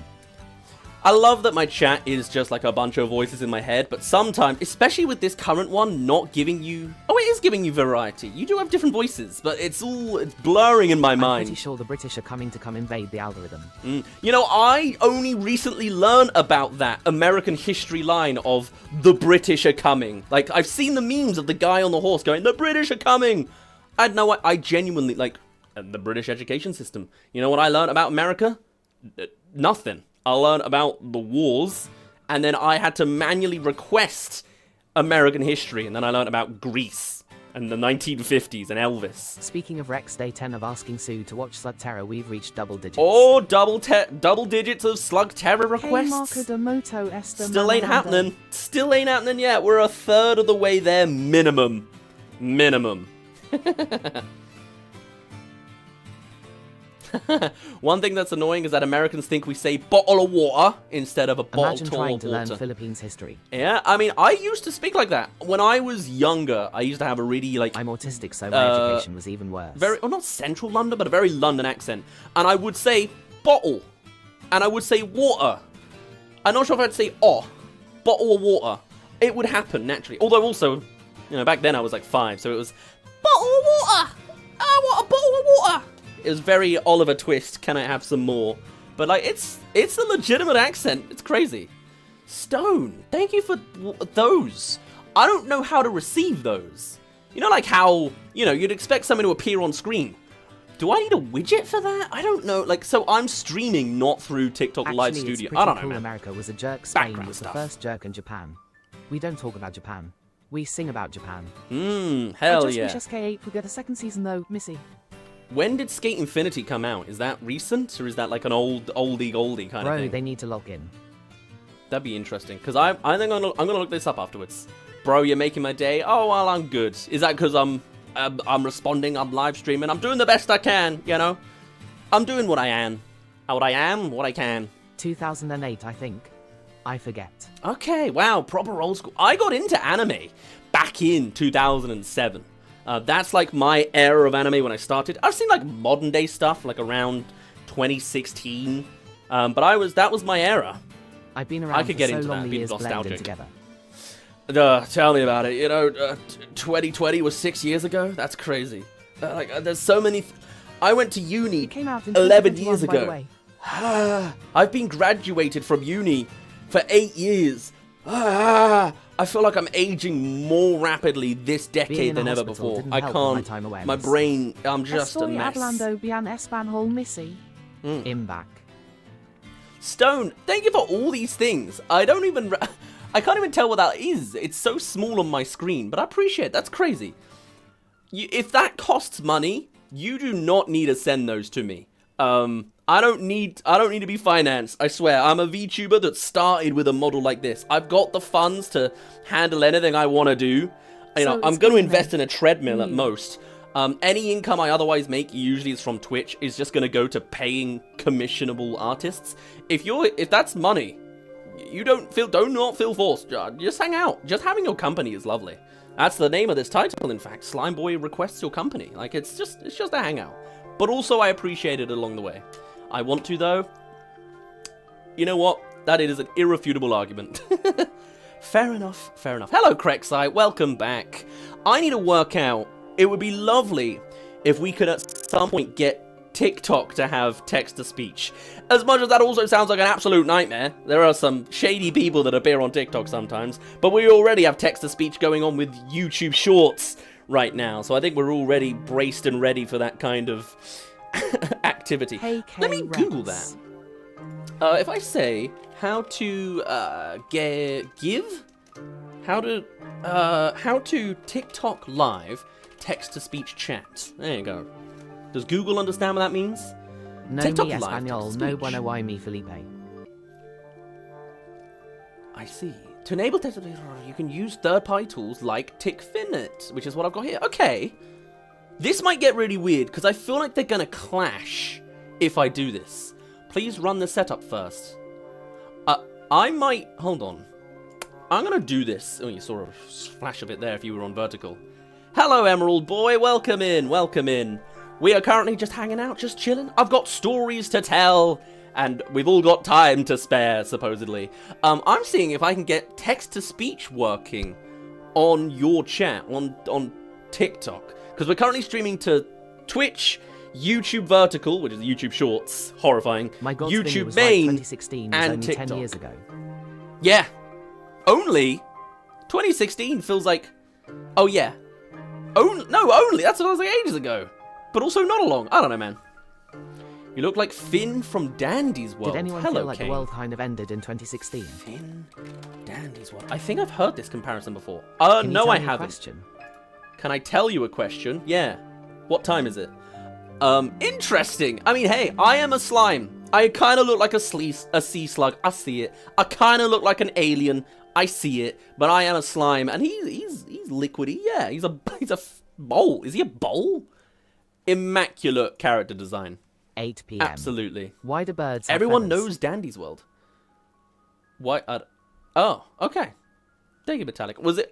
I love that my chat is just like a bunch of voices in my head, but sometimes, especially with this current one, not giving you... Oh, it is giving you variety. You do have different voices, but it's blurring in my I'm mind. pretty sure the British are coming to come invade the algorithm. You know, I only recently learned about that American history line of the British are coming. Like, I've seen the memes of the guy on the horse going, the British are coming. I genuinely, like, the British education system. You know what I learned about America? Nothing. I learned about the wars, and then I had to manually request American history, and then I learned about Greece and the 1950s and Elvis. Speaking of Rex, day 10 of asking Sue to watch Slug Terror, we've reached double digits. Oh, double digits of Slug Terror Hey, requests. Marco de Moto Esta Still ain't Mananda. happening. Still ain't happening yet. We're a third of the way there, minimum. Minimum. One thing that's annoying is that Americans think we say bottle of water instead of a bottle Imagine tall trying of to water. learn Philippines history. Yeah, I mean, I used to speak like that. When I was younger, I used to have a really, like, I'm autistic, so my education was even worse. not central London, but a very London accent. And I would say bottle. And I would say water. I'm not sure if I'd say bottle of water. It would happen naturally. Although also, you know, back then I was like 5, so it was bottle of water. I want a bottle of water. It was very Oliver Twist. Can I have some more? But like, it's a legitimate accent. It's crazy. Stone, thank you for those. I don't know how to receive those. You know, like how, you know, you'd expect someone to appear on screen. Do I need a widget for that? I don't know. Like, so I'm streaming not through TikTok Actually, Live it's Studio. pretty I don't know, cool man. America was a jerk. Spain Background was stuff. the first jerk in Japan. We don't talk about Japan. We sing about Japan. Hell I just yeah. wish SK8 would get a second season though, Missy. When did Skate Infinity come out? Is that recent, or is that like an oldie goldie kind of Bro, thing? they need to log in. That'd be interesting, because I think I'm gonna look this up afterwards. Bro, you're making my day. Oh well, I'm good. Is that because I'm responding? I'm live streaming. I'm doing the best I can. You know, I'm doing what I am. What I can. 2008, I think. I forget. Okay, wow, proper old school. I got into anime back in 2007. That's like my era of anime when I started. I've seen like modern day stuff like around 2016, but that was my era. I've been around could for get so into long that, the being years blending nostalgic. together. Tell me about it. You know, 2020 was 6 years ago. That's crazy. There's so many. I went to uni It came out in 11 2021, years by the ago. way. I've been graduated from uni for 8 years. I feel like I'm aging more rapidly this Being decade in than a ever hospital before. didn't I help with my can't. time awareness. My brain. I'm just a Estoy mess. hablando bien español, Missy. In back. Stone, thank you for all these things. I don't even. I can't even tell what that is. It's so small on my screen, but I appreciate it. That's crazy. If that costs money, you do not need to send those to me. I don't need to be financed. I swear, I'm a VTuber that started with a model like this. I've got the funds to handle anything I want to do. You know, So I'm it's going to coming invest then. in a treadmill at most. Any income I otherwise make, usually is from Twitch, is just going to go to paying commissionable artists. If that's money, you do not feel forced. Just hang out. Just having your company is lovely. That's the name of this title, in fact. Slime Boy requests your company. Like, it's just a hangout. But also, I appreciate it along the way. I want to, though. You know what? That is an irrefutable argument. Fair enough. Fair enough. Hello, Krexai. Welcome back. I need to work out. It would be lovely if we could at some point get TikTok to have text-to-speech. As much as that also sounds like an absolute nightmare, there are some shady people that appear on TikTok sometimes, but we already have text-to-speech going on with YouTube Shorts right now, so I think we're already braced and ready for that kind of activity. Hey, Let me Rex. Google that. If I say how to how to TikTok live text-to-speech chat. There you go. Does Google understand what that means? No TikTok mi live español, no text-to-speech. bueno y mi Felipe. I see. To enable text-to-speech, you can use third-party tools like TikFinit, which is what I've got here. Okay. This might get really weird, because I feel like they're going to clash if I do this. Please run the setup first. I might... Hold on. I'm going to do this. Oh, you saw a flash of it there if you were on vertical. Hello, Emerald Boy. Welcome in. Welcome in. We are currently just hanging out, just chilling. I've got stories to tell, and we've all got time to spare, supposedly. I'm seeing if I can get text-to-speech working on your chat, on TikTok. Because we're currently streaming to Twitch, YouTube Vertical, which is YouTube Shorts, horrifying, My God, YouTube was Main, like 2016 was and only TikTok. 10 years ago. Yeah. Only? 2016 feels like... Oh, yeah. Only. That's what I was like ages ago. But also not along. I don't know, man. You look like Finn from Dandy's World. Did anyone Hello, feel like Kane. the world kind of ended in 2016? Finn, Dandy's World. I think I've heard this comparison before. Can you No, tell I me a haven't. question? Can I tell you a question? Yeah. What time is it? Interesting. I mean, hey, I am a slime. I kind of look like a sea slug. I see it. I kind of look like an alien. I see it. But I am a slime, and he's liquidy. Yeah, he's a bowl. Is he a bowl? Immaculate character design. 8 p.m. Absolutely. Why do birds have Everyone feathers? knows Dandy's World. Why? Oh, okay. Thank you, Metallic. Was it?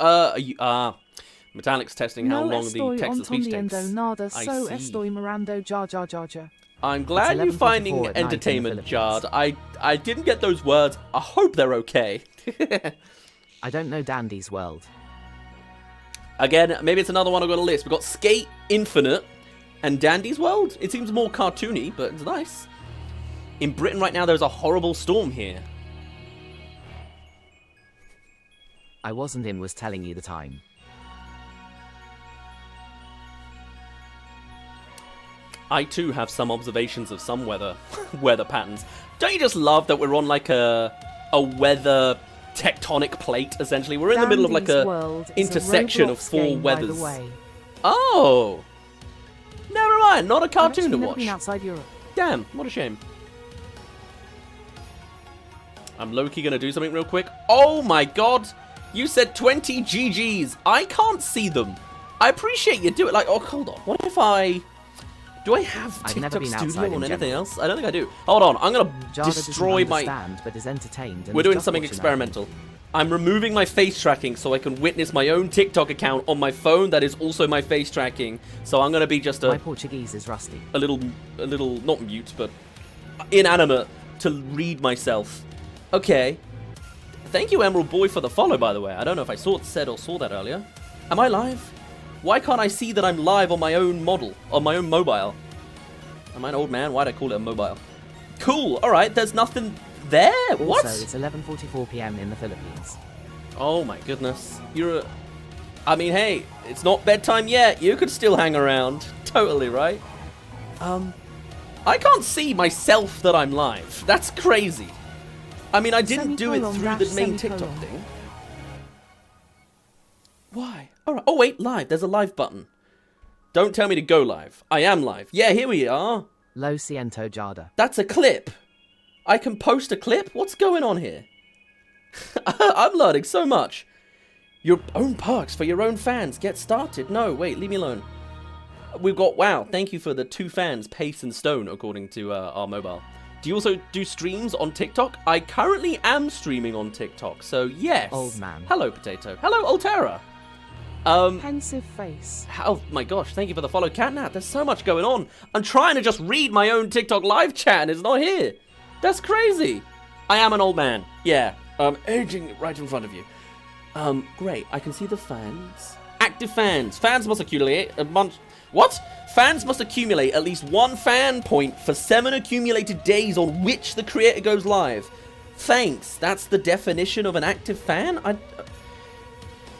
Metallic's testing how No long the estoy text-to-speech takes. entendiendo nada, I so see. estoy mirando jar jar jar jar. I'm glad you're 11:44 finding at night in the entertainment, Philippines. Jard. I didn't get those words. I hope they're okay. I don't know Dandy's World. Again, maybe it's another one I've got a list. We've got Skate Infinite and Dandy's World. It seems more cartoony, but it's nice. In Britain right now, there's a horrible storm here. I wasn't in was telling you the time. I too have some observations of some weather patterns. Don't you just love that we're on like a weather tectonic plate, essentially? We're in the middle of like Dandy's a World is intersection of Roblox four game, by the weathers. way. Oh! Never mind, not a I've cartoon actually to never watch. been outside Europe. Damn, what a shame. I'm low-key gonna do something real quick. Oh my god! You said 20 GGs. I can't see them. I appreciate you do it. Like, oh, hold on. What if I... Do I have I've never TikTok been outside Studio in on anything general. else? I don't think I do. Hold on, I'm gonna Jada destroy doesn't my... understand, but is entertained. And We're is doing just something watching experimental. I'm removing my face tracking so I can witness my own TikTok account on my phone that is also my face tracking. So I'm gonna be just My a Portuguese is rusty. little, not mute, but inanimate to read myself. Okay, Thank you, Emerald Boy, for the follow, by the way. I don't know if I saw that earlier. Am I live? Why can't I see that I'm live on my own model, on my own mobile? Am I an old man? Why'd I call it a mobile? Cool. All right. There's nothing there. What? Also, it's 11:44 p.m. in the Philippines. Oh my goodness. I mean, hey, it's not bedtime yet. You could still hang around. Totally, right? I can't see myself that I'm live. That's crazy. I mean, I didn't do it through the main TikTok thing. Why? All right. Oh, wait, live. There's a live button. Don't tell me to go live. I am live. Yeah, here we are. Lo siento, Jada. That's a clip. I can post a clip? What's going on here? I'm learning so much. Your own perks for your own fans. Get started. No, wait, leave me alone. We've got, wow, thank you for the 2 fans, Pace and Stone, according to our mobile. Do you also do streams on TikTok? I currently am streaming on TikTok, so yes. Old man. Hello, Potato. Hello, Altera. Pensive face. Oh my gosh, thank you for the follow, Catnap. There's so much going on. I'm trying to just read my own TikTok live chat and it's not here. That's crazy. I am an old man. Yeah. Aging right in front of you. Great. I can see the fans. Active fans. Fans must accumulate a bunch. What? Fans must accumulate at least 1 fan point for 7 accumulated days on which the creator goes live. Thanks. That's the definition of an active fan?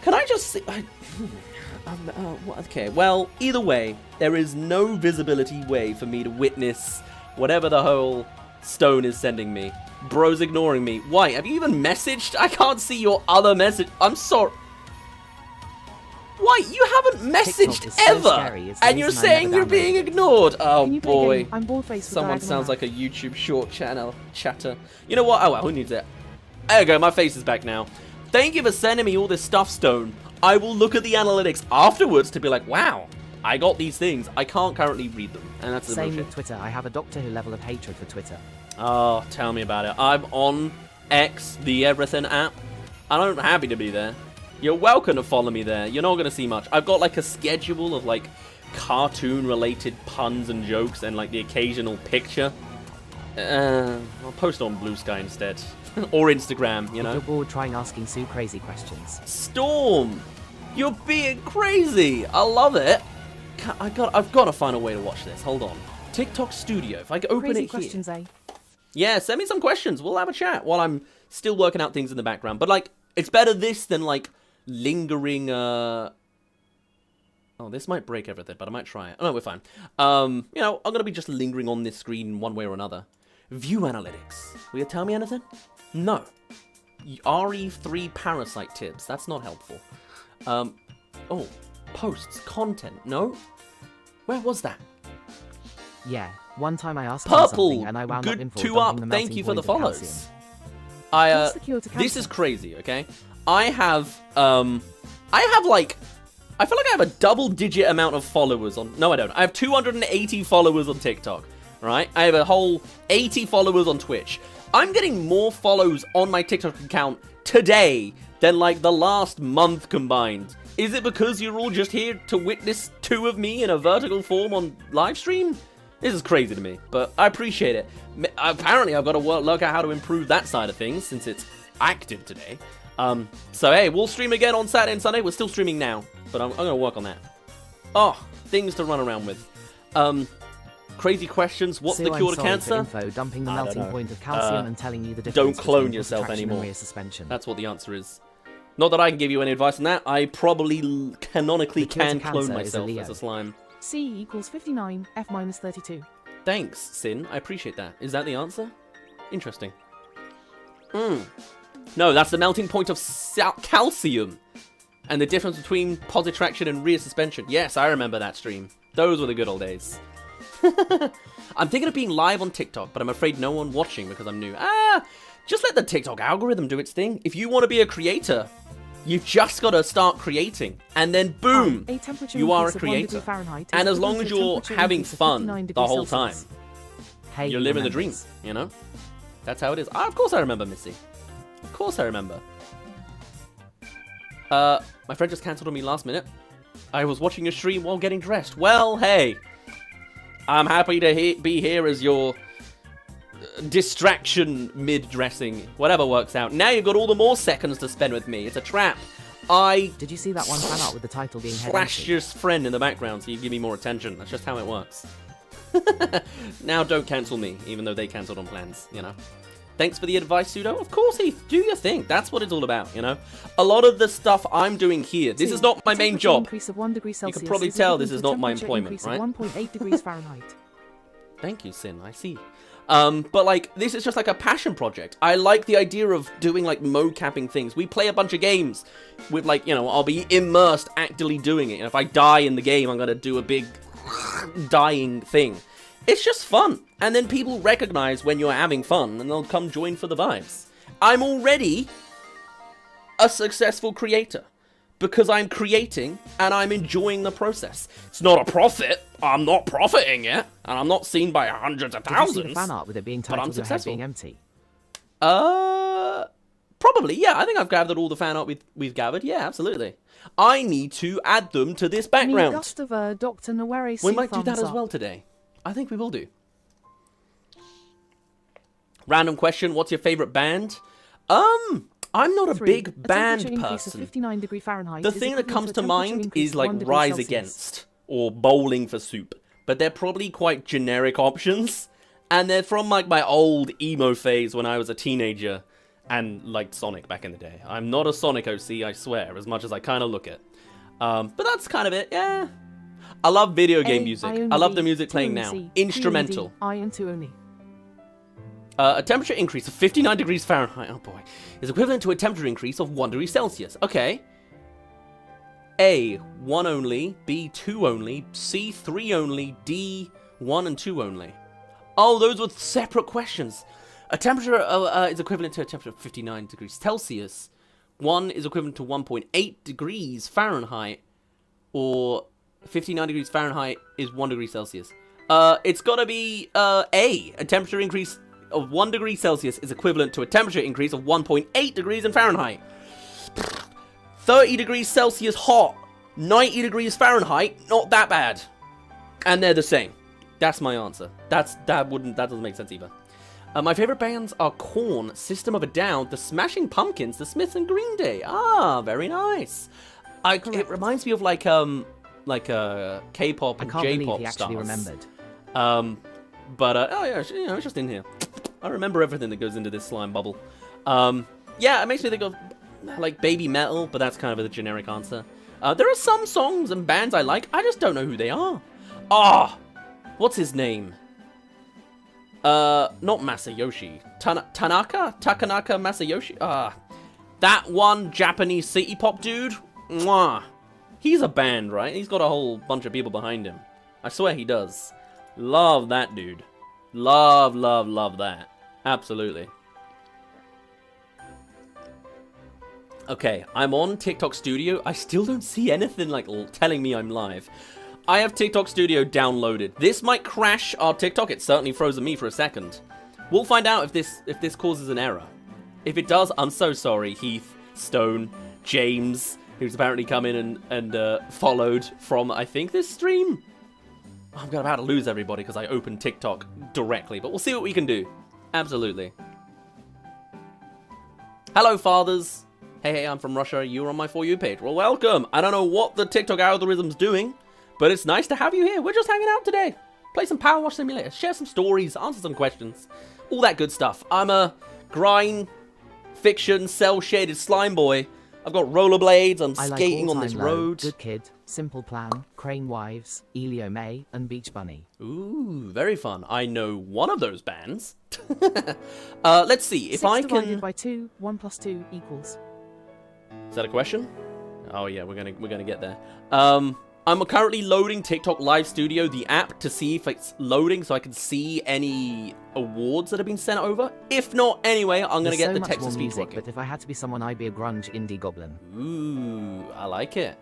Can I just see... okay, well, either way, there is no visibility way for me to witness whatever the whole Stone is sending me. Bro's ignoring me. Why? Have you even messaged? I can't see your other message. I'm sorry. Why? You haven't messaged ever! And you're saying you're being ignored! Oh boy. I'm bored-faced with Someone diagonal sounds map. like a YouTube short channel chatter. You know what? Oh well, who needs it? There we go, my face is back now. Thank you for sending me all this stuff, Stone. I will look at the analytics afterwards to be like, wow, I got these things. I can't currently read them. And that's the Same bullshit. with Twitter. I have a Doctor Who level of hatred for Twitter. Oh, tell me about it. I'm on X, the everything app. I'm happy to be there. You're welcome to follow me there. You're not going to see much. I've got like a schedule of like cartoon-related puns and jokes and like the occasional picture. I'll post on Blue Sky instead. Or Instagram, you know. If you're bored, trying asking Sue crazy questions. Storm! You're being crazy! I love it. I've got to find a way to watch this. Hold on. TikTok Studio. If I can open Crazy it questions, here. eh? Yeah, send me some questions. We'll have a chat while I'm still working out things in the background. But like, it's better this than like lingering. Oh, this might break everything, but I might try it. Oh no, we're fine. You know, I'm gonna be just lingering on this screen one way or another. View analytics. Will you tell me anything? No. RE3 parasite tips. That's not helpful. Oh, posts, content. No. Where was that? Yeah, one time I asked him Purple. something and I wound up Good in for 2 dumping up. the Thank melting you for the point of follows. calcium. What's the cure to This cancer? is crazy. Okay, I have like. I feel like I have a double-digit amount of followers on... No, I don't. I have 280 followers on TikTok, right? I have a whole 80 followers on Twitch. I'm getting more follows on my TikTok account today than, like, the last month combined. Is it because you're all just here to witness 2 of me in a vertical form on live stream? This is crazy to me, but I appreciate it. Apparently, I've got to work out how to improve that side of things since it's active today. So, hey, we'll stream again on Saturday and Sunday. We're still streaming now, but I'm going to work on that. Oh, things to run around with. Crazy questions. What's Sue, the cure I'm to sorry cancer? for info, dumping the I don't melting know. point of calcium and telling you the don't difference clone between yourself attraction and anymore. rear suspension. That's what the answer is. Not that I can give you any advice on that. I probably canonically The cure to can clone cancer is a myself Leo. as a slime. C equals 59, F minus 32. Thanks, Sin. I appreciate that. Is that the answer? Interesting. No, that's the melting point of calcium. And the difference between positive traction and rear suspension. Yes, I remember that stream. Those were the good old days. I'm thinking of being live on TikTok, but I'm afraid no one watching because I'm new. Just let the TikTok algorithm do its thing. If you want to be a creator, you've just got to start creating. And then boom, A temperature you are a increase of 1 degree creator. Fahrenheit is And as long equivalent as to a you're temperature having increase of fun 59 the degrees whole Celsius. time, Hey, you're he living the dream, remembers. you know? That's how it is. Of course I remember, Missy. Of course I remember. My friend just cancelled on me last minute. I was watching your stream while getting dressed. Well, hey. I'm happy to be here as your distraction mid-dressing. Whatever works out. Now you've got all the more seconds to spend with me. It's a trap. Did you see that one fan art with the title being head flash empty? your friend in the background so you give me more attention. That's just how it works. Now don't cancel me, even though they cancelled on plans, you know. Thanks for the advice, Pseudo. Of course, Heath. Do your thing. That's what it's all about, you know. A lot of the stuff I'm doing here, this is not my main job. Increase of 1 degree Celsius You can probably tell this is not my employment, right? 1.8 degrees Fahrenheit. Thank you, Sin. I see. But like, this is just like a passion project. I like the idea of doing like mocapping things. We play a bunch of games with like, you know, I'll be immersed actively doing it. And if I die in the game, I'm going to do a big dying thing. It's just fun. And then people recognize when you're having fun and they'll come join for the vibes. I'm already a successful creator because I'm creating and I'm enjoying the process. It's not a profit. I'm not profiting yet, and I'm not seen by hundreds of thousands. Did you see the fan art with it being titled Your Head Being Empty? Probably, yeah. I think I've gathered all the fan art we've gathered. Yeah, absolutely. I need to add them to this background. Dr. Nwere We might do that as well today. I think we will do. Random question, what's your favorite band? I'm not a big band person. 59 degree Fahrenheit The thing that comes to mind is like Rise Against or Bowling for Soup. But they're probably quite generic options. And they're from like my old emo phase when I was a teenager and liked Sonic back in the day. I'm not a Sonic OC, I swear, as much as I kind of look it. But that's kind of it, yeah. I love video game music. I love the music playing now. Instrumental. A temperature increase of 59 degrees Fahrenheit, oh boy, is equivalent to a temperature increase of 1 degree Celsius. Okay. A, 1 only. B, 2 only. C, 3 only. D, 1 and 2 only. Oh, those were separate questions. A temperature is equivalent to a temperature of 59 degrees Celsius. 1 is equivalent to 1.8 degrees Fahrenheit. Or 59 degrees Fahrenheit is 1 degree Celsius. It's gotta be A. A temperature increase of 1 degree Celsius is equivalent to a temperature increase of 1.8 degrees in Fahrenheit. 30 degrees Celsius hot, 90 degrees Fahrenheit, not that bad. And they're the same. That's my answer. That doesn't make sense either. My favorite bands are Korn, System of a Down, The Smashing Pumpkins, The Smiths, and Green Day. Ah, very nice. It reminds me of like K-pop and J-pop stars. I can't believe he actually remembered. Oh yeah, you know, it's just in here. I remember everything that goes into this slime bubble. Yeah, it makes me think of like Baby Metal, but that's kind of a generic answer. There are some songs and bands I like. I just don't know who they are. What's his name? Not Masayoshi. Takanaka Masayoshi? That one Japanese city pop dude? Mwah. He's a band, right? He's got a whole bunch of people behind him. I swear he does. Love that dude. Love that. Absolutely. Okay, I'm on TikTok Studio. I still don't see anything like telling me I'm live. I have TikTok Studio downloaded. This might crash our TikTok. It certainly froze me for a second. We'll find out if this causes an error. If it does, I'm so sorry, Heath, Stone, James, who's apparently come in and followed from, I think, this stream. I'm about to lose everybody because I opened TikTok directly, but we'll see what we can do. Absolutely. Hello, fathers. Hey, I'm from Russia. You're on my For You page. Well, welcome. I don't know what the TikTok algorithm's doing, but it's nice to have you here. We're just hanging out today. Play some Power Wash Simulator, share some stories, answer some questions. All that good stuff. I'm a grind, fiction, cel-shaded slime boy. I've got rollerblades, I'm skating on this road. Good Kid, Simple Plan, Crane Wives, Elio May, and Beach Bunny. Ooh, very fun. I know one of those bands. Let's see if I can. 6 divided by 2, 1 plus 2 equals. Is that a question? Oh yeah, we're gonna get there. I'm currently loading TikTok Live Studio, the app, to see if it's loading so I can see any awards that have been sent over. If not, anyway, I'm going to get the text-to-speech working. But if I had to be someone, I'd be a grunge indie goblin. Ooh, I like it.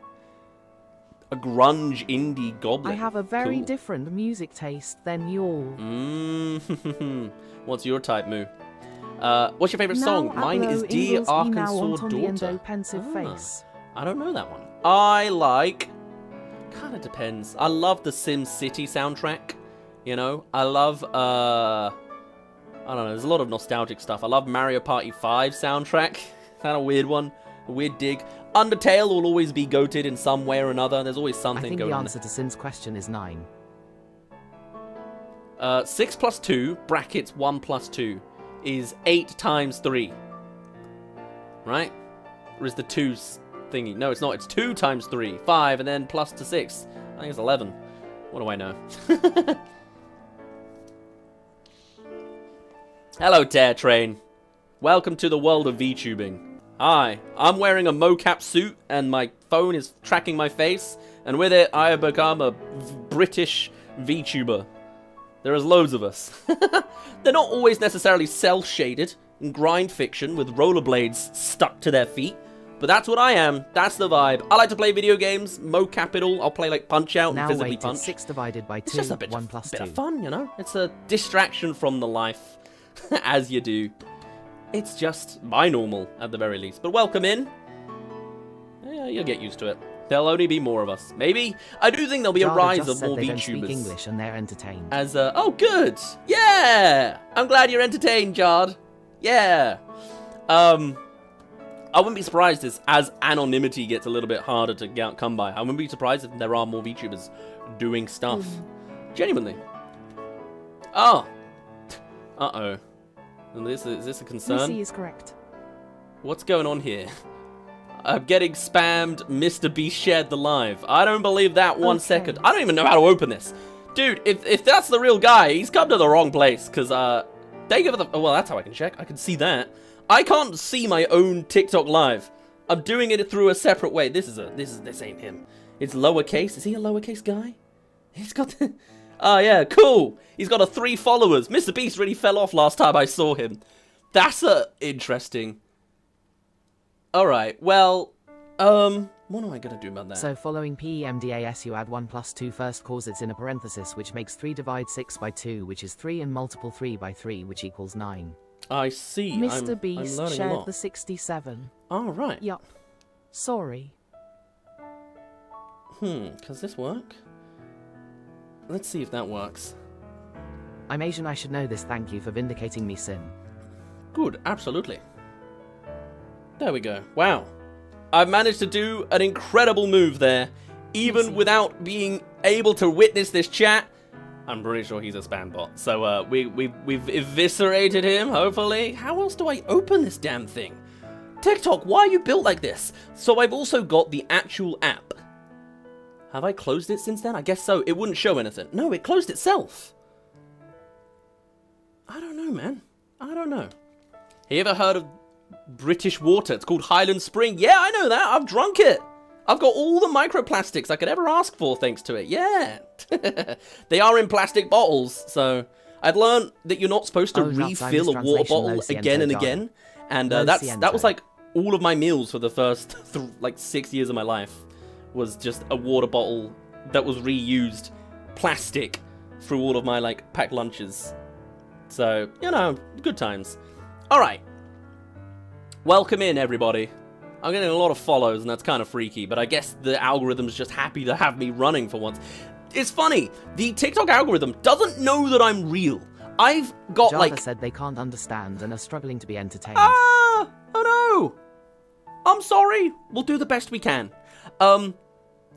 A grunge indie goblin. I have a very different music taste than yours. What's your type, Moo? What's your favorite song? Mine is Dear Arkansas Daughter. I don't know that one. I like... Kind of depends. I love the Sim City soundtrack. You know, I love I don't know, there's a lot of nostalgic stuff. I love Mario Party 5 soundtrack. Kind of weird one. A weird dig. Undertale will always be goated in some way or another. There's always something going on. I think the answer to Sin's question is 9. 6 plus 2, brackets 1 plus 2, is 8 times 3. Right? Or is the 2 thingy? No, it's not. It's 2 times 3. 5, and then plus to 6. I think it's 11. What do I know? Hello, Tear Train. Welcome to the world of VTubing. Hi, I'm wearing a mocap suit, and my phone is tracking my face, and with it, I have become a British VTuber. There is loads of us. They're not always necessarily cel-shaded in grind fiction with rollerblades stuck to their feet, but that's what I am. That's the vibe. I like to play video games, mocap it all. I'll play like Punch-Out and physically wait, punch. 6 divided by 2, It's just a bit, 1 plus bit 2. of fun, you know? It's a distraction from the life, as you do. It's just my normal, at the very least. But welcome in. Yeah, you'll get used to it. There'll only be more of us. Maybe. I do think there'll be a rise of more they don't speak VTubers. English and they're entertained. As oh, good. Yeah. I'm glad you're entertained, Jard. Yeah. I wouldn't be surprised as anonymity gets a little bit harder to come by. I wouldn't be surprised if there are more VTubers doing stuff. Genuinely. Oh. Uh-oh. Is this a concern? Lucy is correct. What's going on here? I'm getting spammed. Mr. Beast shared the live. I don't believe that 1 second. I don't even know how to open this. Dude, if that's the real guy, he's come to the wrong place. Because, they give it the... Oh, well, that's how I can check. I can see that. I can't see my own TikTok live. I'm doing it through a separate way. This ain't him. It's lowercase. Is he a lowercase guy? He's got... Oh, yeah, cool. He's got 3 followers. Mr. Beast really fell off last time I saw him. That's interesting. Alright, well, what am I going to do about that? So following PEMDAS you add 1 plus 2 first cause it's in a parenthesis which makes 3 divide 6 by 2 which is 3 and multiple 3 by 3 which equals 9. I see. Mr. Beast I'm shared the 67. Oh, right. Yup. Sorry. Does this work? Let's see if that works. I'm Asian, I should know this, thank you for vindicating me, Sin. Good, absolutely. There we go. Wow. I've managed to do an incredible move there, even without being able to witness this chat. I'm pretty sure he's a spam bot. So we've eviscerated him, hopefully. How else do I open this damn thing? TikTok, why are you built like this? So I've also got the actual app. Have I closed it since then? I guess so. It wouldn't show anything. No, it closed itself. I don't know, man. I don't know. You ever heard of British water? It's called Highland Spring. Yeah, I know that. I've drunk it. I've got all the microplastics I could ever ask for thanks to it. Yeah. They are in plastic bottles. So I'd learned that you're not supposed to refill a water bottle again and again. And that was like all of my meals for the first like 6 years of my life. Was just a water bottle that was reused plastic through all of my like packed lunches. So, you know, good times. Alright. Welcome in, everybody. I'm getting a lot of follows, and that's kind of freaky, but I guess the algorithm's just happy to have me running for once. It's funny, the TikTok algorithm doesn't know that I'm real. I've got Java said they can't understand and are struggling to be entertained. Ah! Oh no! I'm sorry. We'll do the best we can.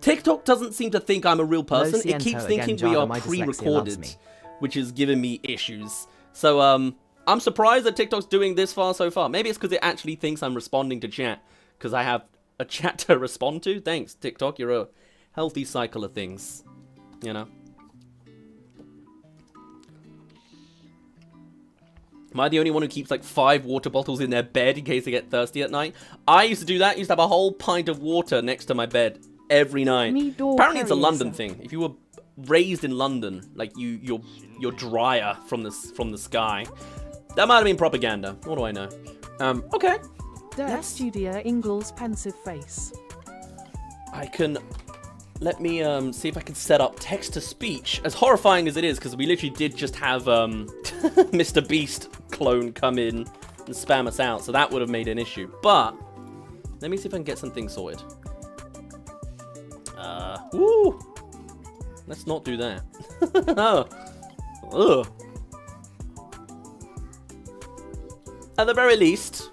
TikTok doesn't seem to think I'm a real person. It keeps thinking we are pre-recorded, which is giving me issues. So, I'm surprised that TikTok's doing this far so far. Maybe it's because it actually thinks I'm responding to chat, because I have a chat to respond to. Thanks, TikTok. You're a healthy cycle of things, you know? Am I the only one who keeps like 5 water bottles in their bed in case they get thirsty at night? I used to do that. I used to have a whole pint of water next to my bed every night. Apparently it's a London thing. If you were raised in London, like you're drier from the sky. That might have been propaganda. What do I know? Okay. Der Studia Ingles pensive face. I can... Let me see if I can set up text-to-speech. As horrifying as it is, because we literally did just have Mr. Beast clone come in and spam us out, so that would have made an issue. But, let me see if I can get something sorted. Woo! Let's not do that. Oh. Ugh. At the very least,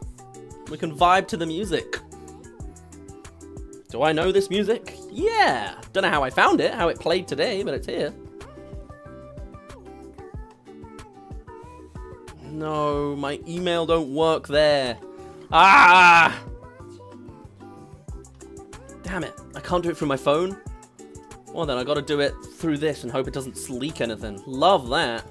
we can vibe to the music. Do I know this music? Yeah. Don't know how I found it, how it played today, but it's here. No, my email don't work there. Ah! Damn it. I can't do it through my phone. Well then, I gotta do it through this and hope it doesn't leak anything. Love that.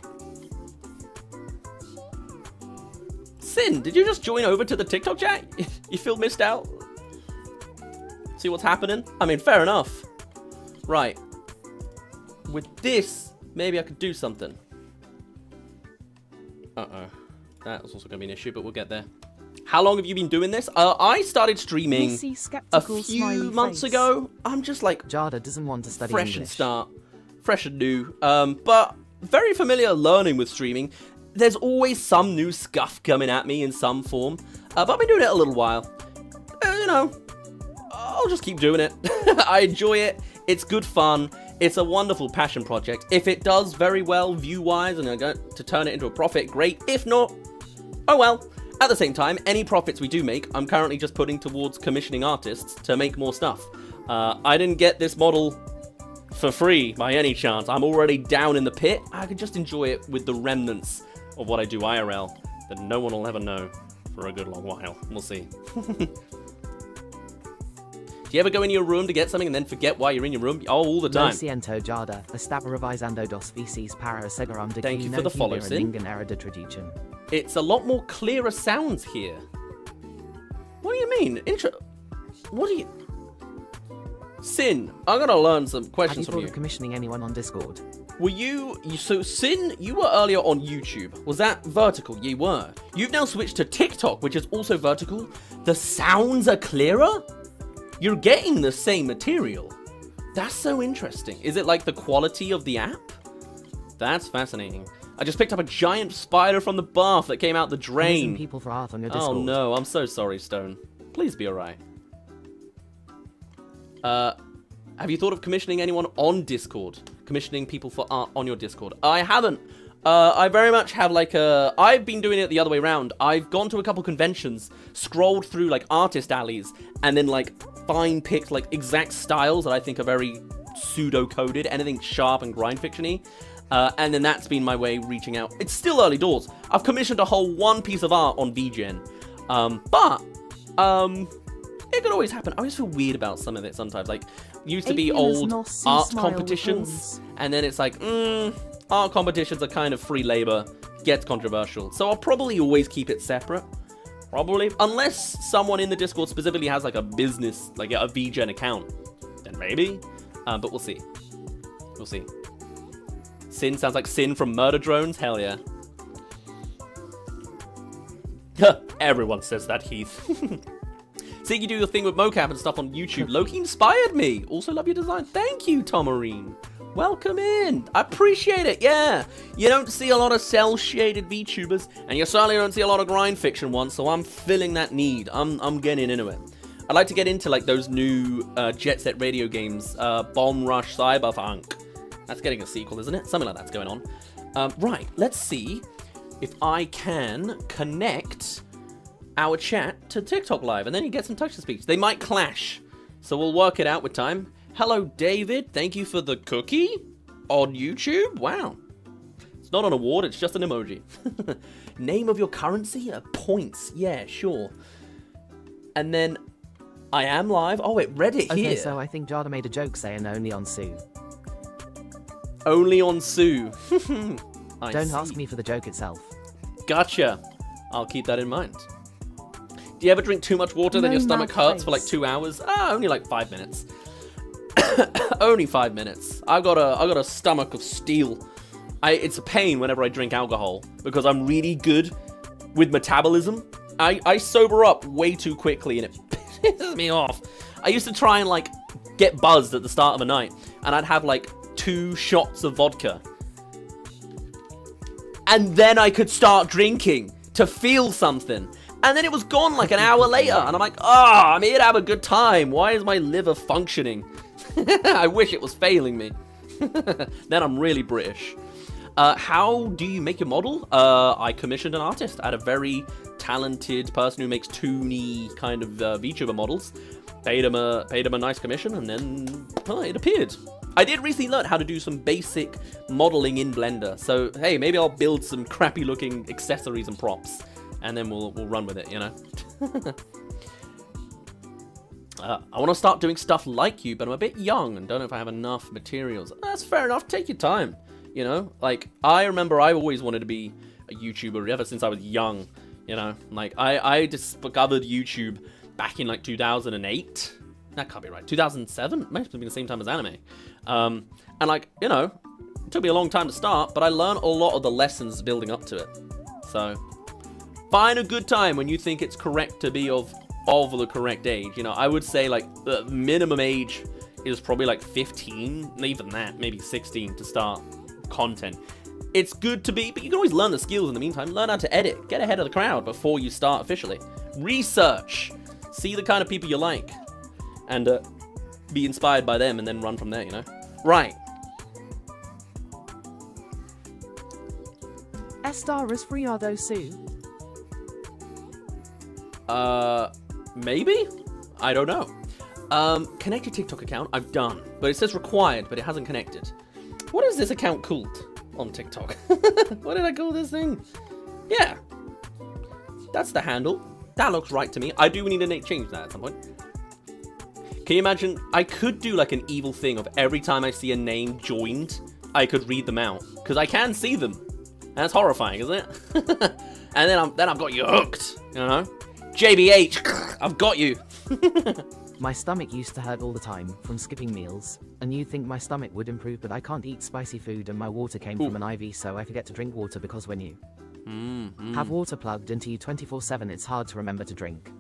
Sin, did you just join over to the TikTok chat? You feel missed out? See what's happening? I mean, fair enough. Right. With this, maybe I could do something. Uh-oh. That was also going to be an issue, but we'll get there. How long have you been doing this? I started streaming a few months ago. I'm just like... Jada doesn't want to study fresh English. And start. Fresh and new. But very familiar learning with streaming. There's always some new scuff coming at me in some form. But I've been doing it a little while. You know, I'll just keep doing it. I enjoy it. It's good fun. It's a wonderful passion project. If it does very well view-wise and I get to turn it into a profit, great. If not, oh well. At the same time, any profits we do make, I'm currently just putting towards commissioning artists to make more stuff. I didn't get this model for free by any chance. I'm already down in the pit. I could just enjoy it with the remnants of what I do IRL that no one will ever know for a good long while. We'll see. Do you ever go in your room to get something and then forget why you're in your room? Oh, all the time. Lo siento, Jada. Estaba revisando dos veces para asegurar de Thank que you no for the follow, hubiera Sin. ningún error de traducción. It's a lot more clearer sounds here. What do you mean? What do you... Sin, I'm gonna learn some Have you questions thought from you. of commissioning anyone on Discord? Were so Sin, you were earlier on YouTube. Was that vertical? You were. You've now switched to TikTok, which is also vertical. The sounds are clearer? You're getting the same material. That's so interesting. Is it like the quality of the app? That's fascinating. I just picked up a giant spider from the bath that came out the drain. Using people for art on your Discord. Oh no, I'm so sorry, Stone. Please be alright. Have you thought of commissioning anyone on Discord? Commissioning people for art on your Discord? I haven't. I very much have like I've been doing it the other way around. I've gone to a couple conventions, scrolled through like artist alleys, and then like fine-picked like exact styles that I think are very pseudo-coded, anything sharp and grind fiction-y. And then that's been my way reaching out. It's still early doors. I've commissioned a whole one piece of art on VGen. But it could always happen. I always feel weird about some of it sometimes. Like, used to be old art competitions, and then it's like, art competitions are kind of free labor, gets controversial. So I'll probably always keep it separate. Probably. Unless someone in the Discord specifically has like a business, like a VGen account, then maybe. But we'll see. We'll see. Sin sounds like Sin from Murder Drones? Hell yeah. Everyone says that, Heath. Seeing you do your thing with mocap and stuff on YouTube. Loki inspired me. Also love your design. Thank you, Tomarine. Welcome in. I appreciate it, yeah. You don't see a lot of cel-shaded VTubers, and you certainly don't see a lot of grind fiction ones, so I'm filling that need. I'm getting into it. I'd like to get into like those new Jet Set Radio games, Bomb Rush Cyberpunk. That's getting a sequel, isn't it? Something like that's going on. Right, let's see if I can connect our chat to TikTok Live, and then you get some text-to-speech. They might clash, so we'll work it out with time. Hello, David. Thank you for the cookie on YouTube. Wow. It's not an award, it's just an emoji. Name of your currency? Points. Yeah, sure. And then I am live. Oh, wait, Reddit here. Okay, so I think Jada made a joke saying only on Sue. Only on Sue. Don't ask me for the joke itself. Gotcha. I'll keep that in mind. Do you ever drink too much water, then your stomach hurts for like 2 hours? Only like 5 minutes. Only 5 minutes. I got a stomach of steel. It's a pain whenever I drink alcohol because I'm really good with metabolism. I sober up way too quickly and it pisses me off. I used to try and like get buzzed at the start of a night, and I'd have like 2 shots of vodka, and then I could start drinking to feel something. And then it was gone like an hour later, and I'm like, I'm here to have a good time. Why is my liver functioning? I wish it was failing me. Then I'm really British. How do you make your model? I commissioned an artist. I had a very talented person who makes toony kind of VTuber models. Paid him a nice commission, and then it appeared. I did recently learn how to do some basic modeling in Blender. So hey, maybe I'll build some crappy looking accessories and props, and then we'll run with it, you know. I want to start doing stuff like you, but I'm a bit young and don't know if I have enough materials. That's fair enough. Take your time. You know, like, I remember I always wanted to be a YouTuber ever since I was young, you know? Like, I discovered YouTube back in, like, 2008. That can't be right. 2007? Might have been the same time as anime. And, like, you know, it took me a long time to start, but I learned a lot of the lessons building up to it. So, find a good time when you think it's correct to be of the correct age. You know, I would say, like, the minimum age is probably, like, 15. Even that, maybe 16 to start content. It's good to be, but you can always learn the skills in the meantime. Learn how to edit. Get ahead of the crowd before you start officially. Research. See the kind of people you like. And be inspired by them and then run from there, you know? Right. Estaras friado su. Maybe? I don't know. Connect your TikTok account. I've done. But it says required, but it hasn't connected. What is this account called on TikTok? What did I call this thing? Yeah. That's the handle. That looks right to me. I do need to change that at some point. Can you imagine? I could do like an evil thing of every time I see a name joined, I could read them out. Because I can see them. And that's horrifying, isn't it? And then I've got you hooked. You know? JBH, I've got you. My stomach used to hurt all the time from skipping meals, and you'd think my stomach would improve, but I can't eat spicy food and my water came from an IV, so I forget to drink water because when you have water plugged into you 24/7, it's hard to remember to drink.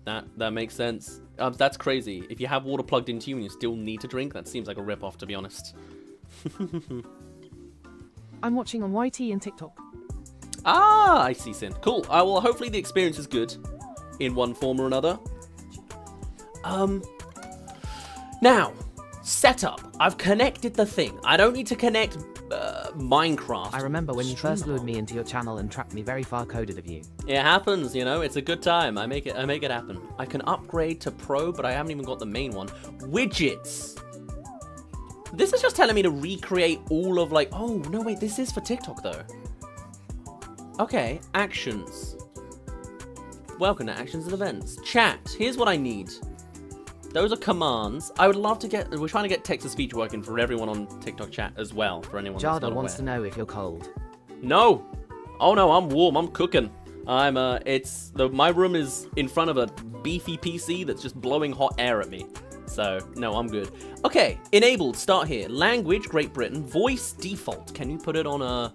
That makes sense. That's crazy. If you have water plugged into you and you still need to drink, that seems like a rip-off, to be honest. I'm watching on YT and TikTok. Ah, I see, Sin. Cool. Well, hopefully the experience is good in one form or another. Now, setup. I've connected the thing. I don't need to connect Minecraft. I remember when you first lured me into your channel and trapped me very far coded of you. It happens, you know. It's a good time. I make it happen. I can upgrade to Pro, but I haven't even got the main one. Widgets. This is just telling me to recreate all of like. Oh no, wait. This is for TikTok though. Okay, actions. Welcome to actions and events. Chat. Here's what I need. Those are commands. I would love to we're trying to get text-to-speech working for everyone on TikTok chat as well, for anyone that's not Jada aware. wants to know if you're cold. No. Oh no, I'm warm. I'm cooking. My room is in front of a beefy PC that's just blowing hot air at me. So, no, I'm good. Okay, enabled, start here. Language, Great Britain. Voice, default. Can you put it on a...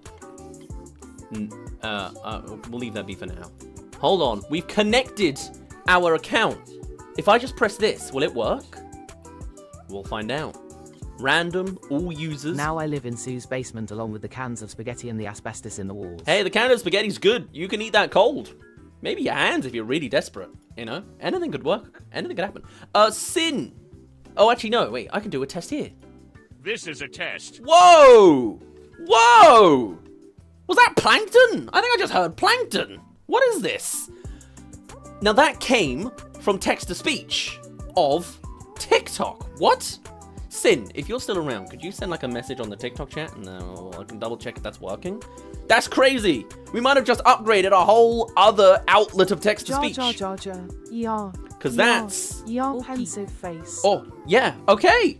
we'll leave that be for now. Hold on. We've connected our account. If I just press this, will it work? We'll find out. Random, all users. Now I live in Sue's basement along with the cans of spaghetti and the asbestos in the walls. Hey, the can of spaghetti's good. You can eat that cold. Maybe your hands if you're really desperate. You know? Anything could work. Anything could happen. Sin. Oh, actually, no. Wait, I can do a test here. This is a test. Whoa! Whoa! Was that plankton? I think I just heard plankton. What is this? Now that came from text-to-speech of TikTok. What? Sin, if you're still around, could you send like a message on the TikTok chat? No, I can double check if that's working. That's crazy. We might have just upgraded a whole other outlet of text-to-speech. Yeah. Because that's... Yeah, pensive face. Oh, yeah, okay.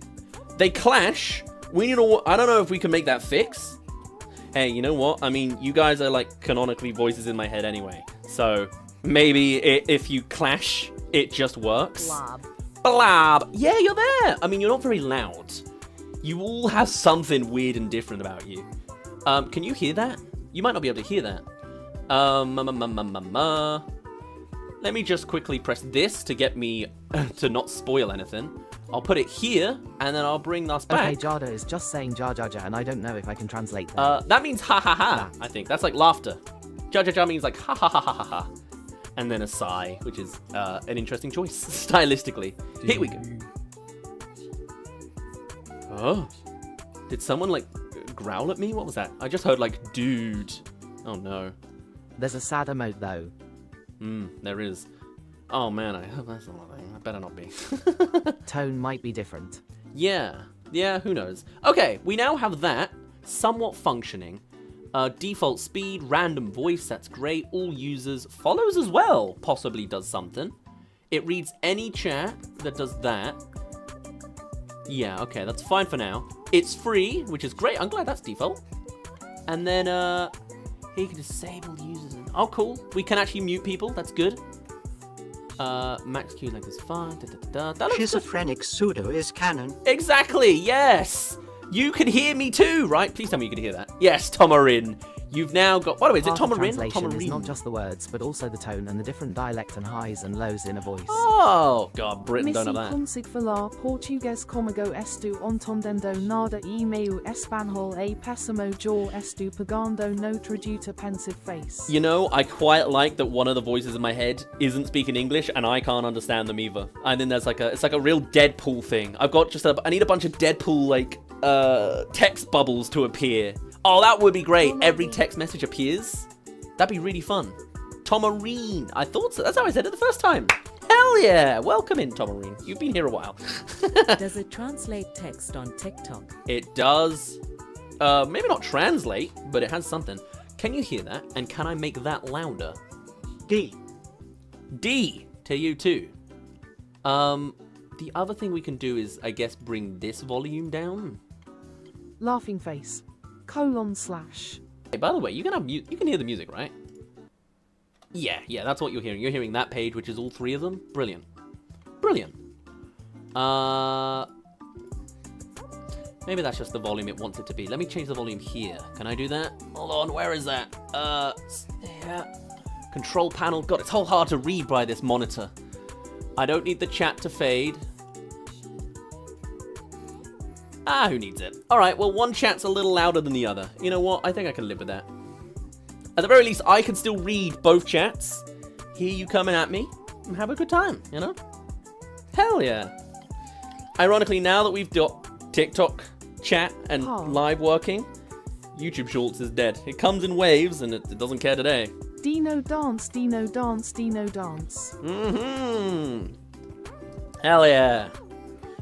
They clash. We need to... I don't know if we can make that fix. Hey, you know what? I mean, you guys are like canonically voices in my head anyway. So maybe if you clash, it just works. Blob. Blob. Yeah, you're there. I mean, you're not very loud. You all have something weird and different about you. Can you hear that? You might not be able to hear that. Let me just quickly press this to get me to not spoil anything. I'll put it here, and then I'll bring us back. Okay, Jada is just saying jar jar jar, and I don't know if I can translate that. That means ha ha ha, I think. That's like laughter. Jar jar jar means like ha ha ha ha ha ha. And then a sigh, which is an interesting choice, stylistically. Here we go. Oh. Did someone, like, wolf growl at me? What was that? I just heard like, dude. Oh no. There's a sad emote though. There is. Oh man, I hope that's not a thing. I better not be. Tone might be different. Yeah, who knows? Okay, we now have that somewhat functioning. Default speed, random voice, that's great. All users, follows as well, possibly does something. It reads any chat that does that. Yeah, okay, that's fine for now. It's free, which is great. I'm glad that's default. And then, here you can disable users. Oh, cool. We can actually mute people. That's good. Max Q like is fine. That looks Schizophrenic Pseudo is canon. Exactly, yes! You can hear me too, right? Please tell me you can hear that. Yes, Tomarin. You've now got... By the way, is it Part of Tomarin or translation is Tomarin? not just the words, but also the tone and the different dialect and highs and lows in a voice. Oh, God, Britain don't have that. Consigo falar português comigo estou entendendo nada e meio espanhol e péssimo jo estou pegando no tradutor pensive face. You know, I quite like that one of the voices in my head isn't speaking English and I can't understand them either. And then there's like it's like a real Deadpool thing. I've got just I need a bunch of Deadpool, like, text bubbles to appear. Oh, that would be great. Every text message appears. That'd be really fun. Tomarine. I thought so. That's how I said it the first time. Hell yeah. Welcome in, Tomarine. You've been here a while. Does it translate text on TikTok? It does. Maybe not translate, but it has something. Can you hear that? And can I make that louder? D. D to you too. The other thing we can do is, I guess, bring this volume down. Laughing face. /. Hey, by the way, you can hear the music, right? Yeah, that's what you're hearing. You're hearing that page, which is all three of them. Brilliant. Maybe that's just the volume it wants it to be. Let me change the volume here. Can I do that? Hold on, where is that? Yeah. Control panel. God, it's so hard to read by this monitor. I don't need the chat to fade. Who needs it? Alright, well, one chat's a little louder than the other. You know what? I think I can live with that. At the very least, I can still read both chats, hear you coming at me, and have a good time, you know? Hell yeah. Ironically, now that we've got TikTok chat and live working, YouTube Shorts is dead. It comes in waves, and it doesn't care today. Dino dance, Dino dance, Dino dance. Hell yeah.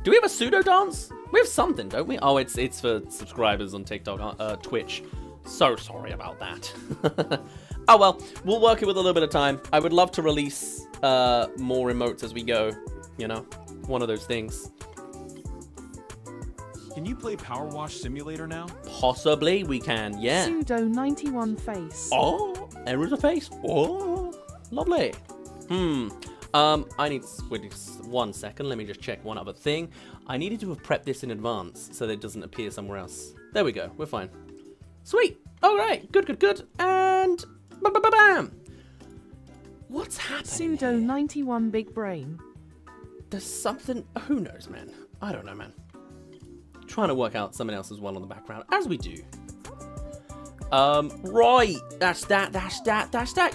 Do we have a pseudo dance? We have something, don't we? Oh, it's for subscribers on TikTok, Twitch. So sorry about that. Oh well, we'll work it with a little bit of time. I would love to release more emotes as we go. You know, one of those things. Can you play Power Wash Simulator now? Possibly, we can. Yeah. Pseudo 91 face. Oh, there is a face. Oh, lovely. I need wait 1 second. Let me just check one other thing. I needed to have prepped this in advance so that it doesn't appear somewhere else. There we go. We're fine. Sweet. All right. Good. And bam. What's happening? Pseudo 91 big brain. There's something. Who knows, man? I don't know, man. Trying to work out something else as well in the background, as we do. Right. That's that.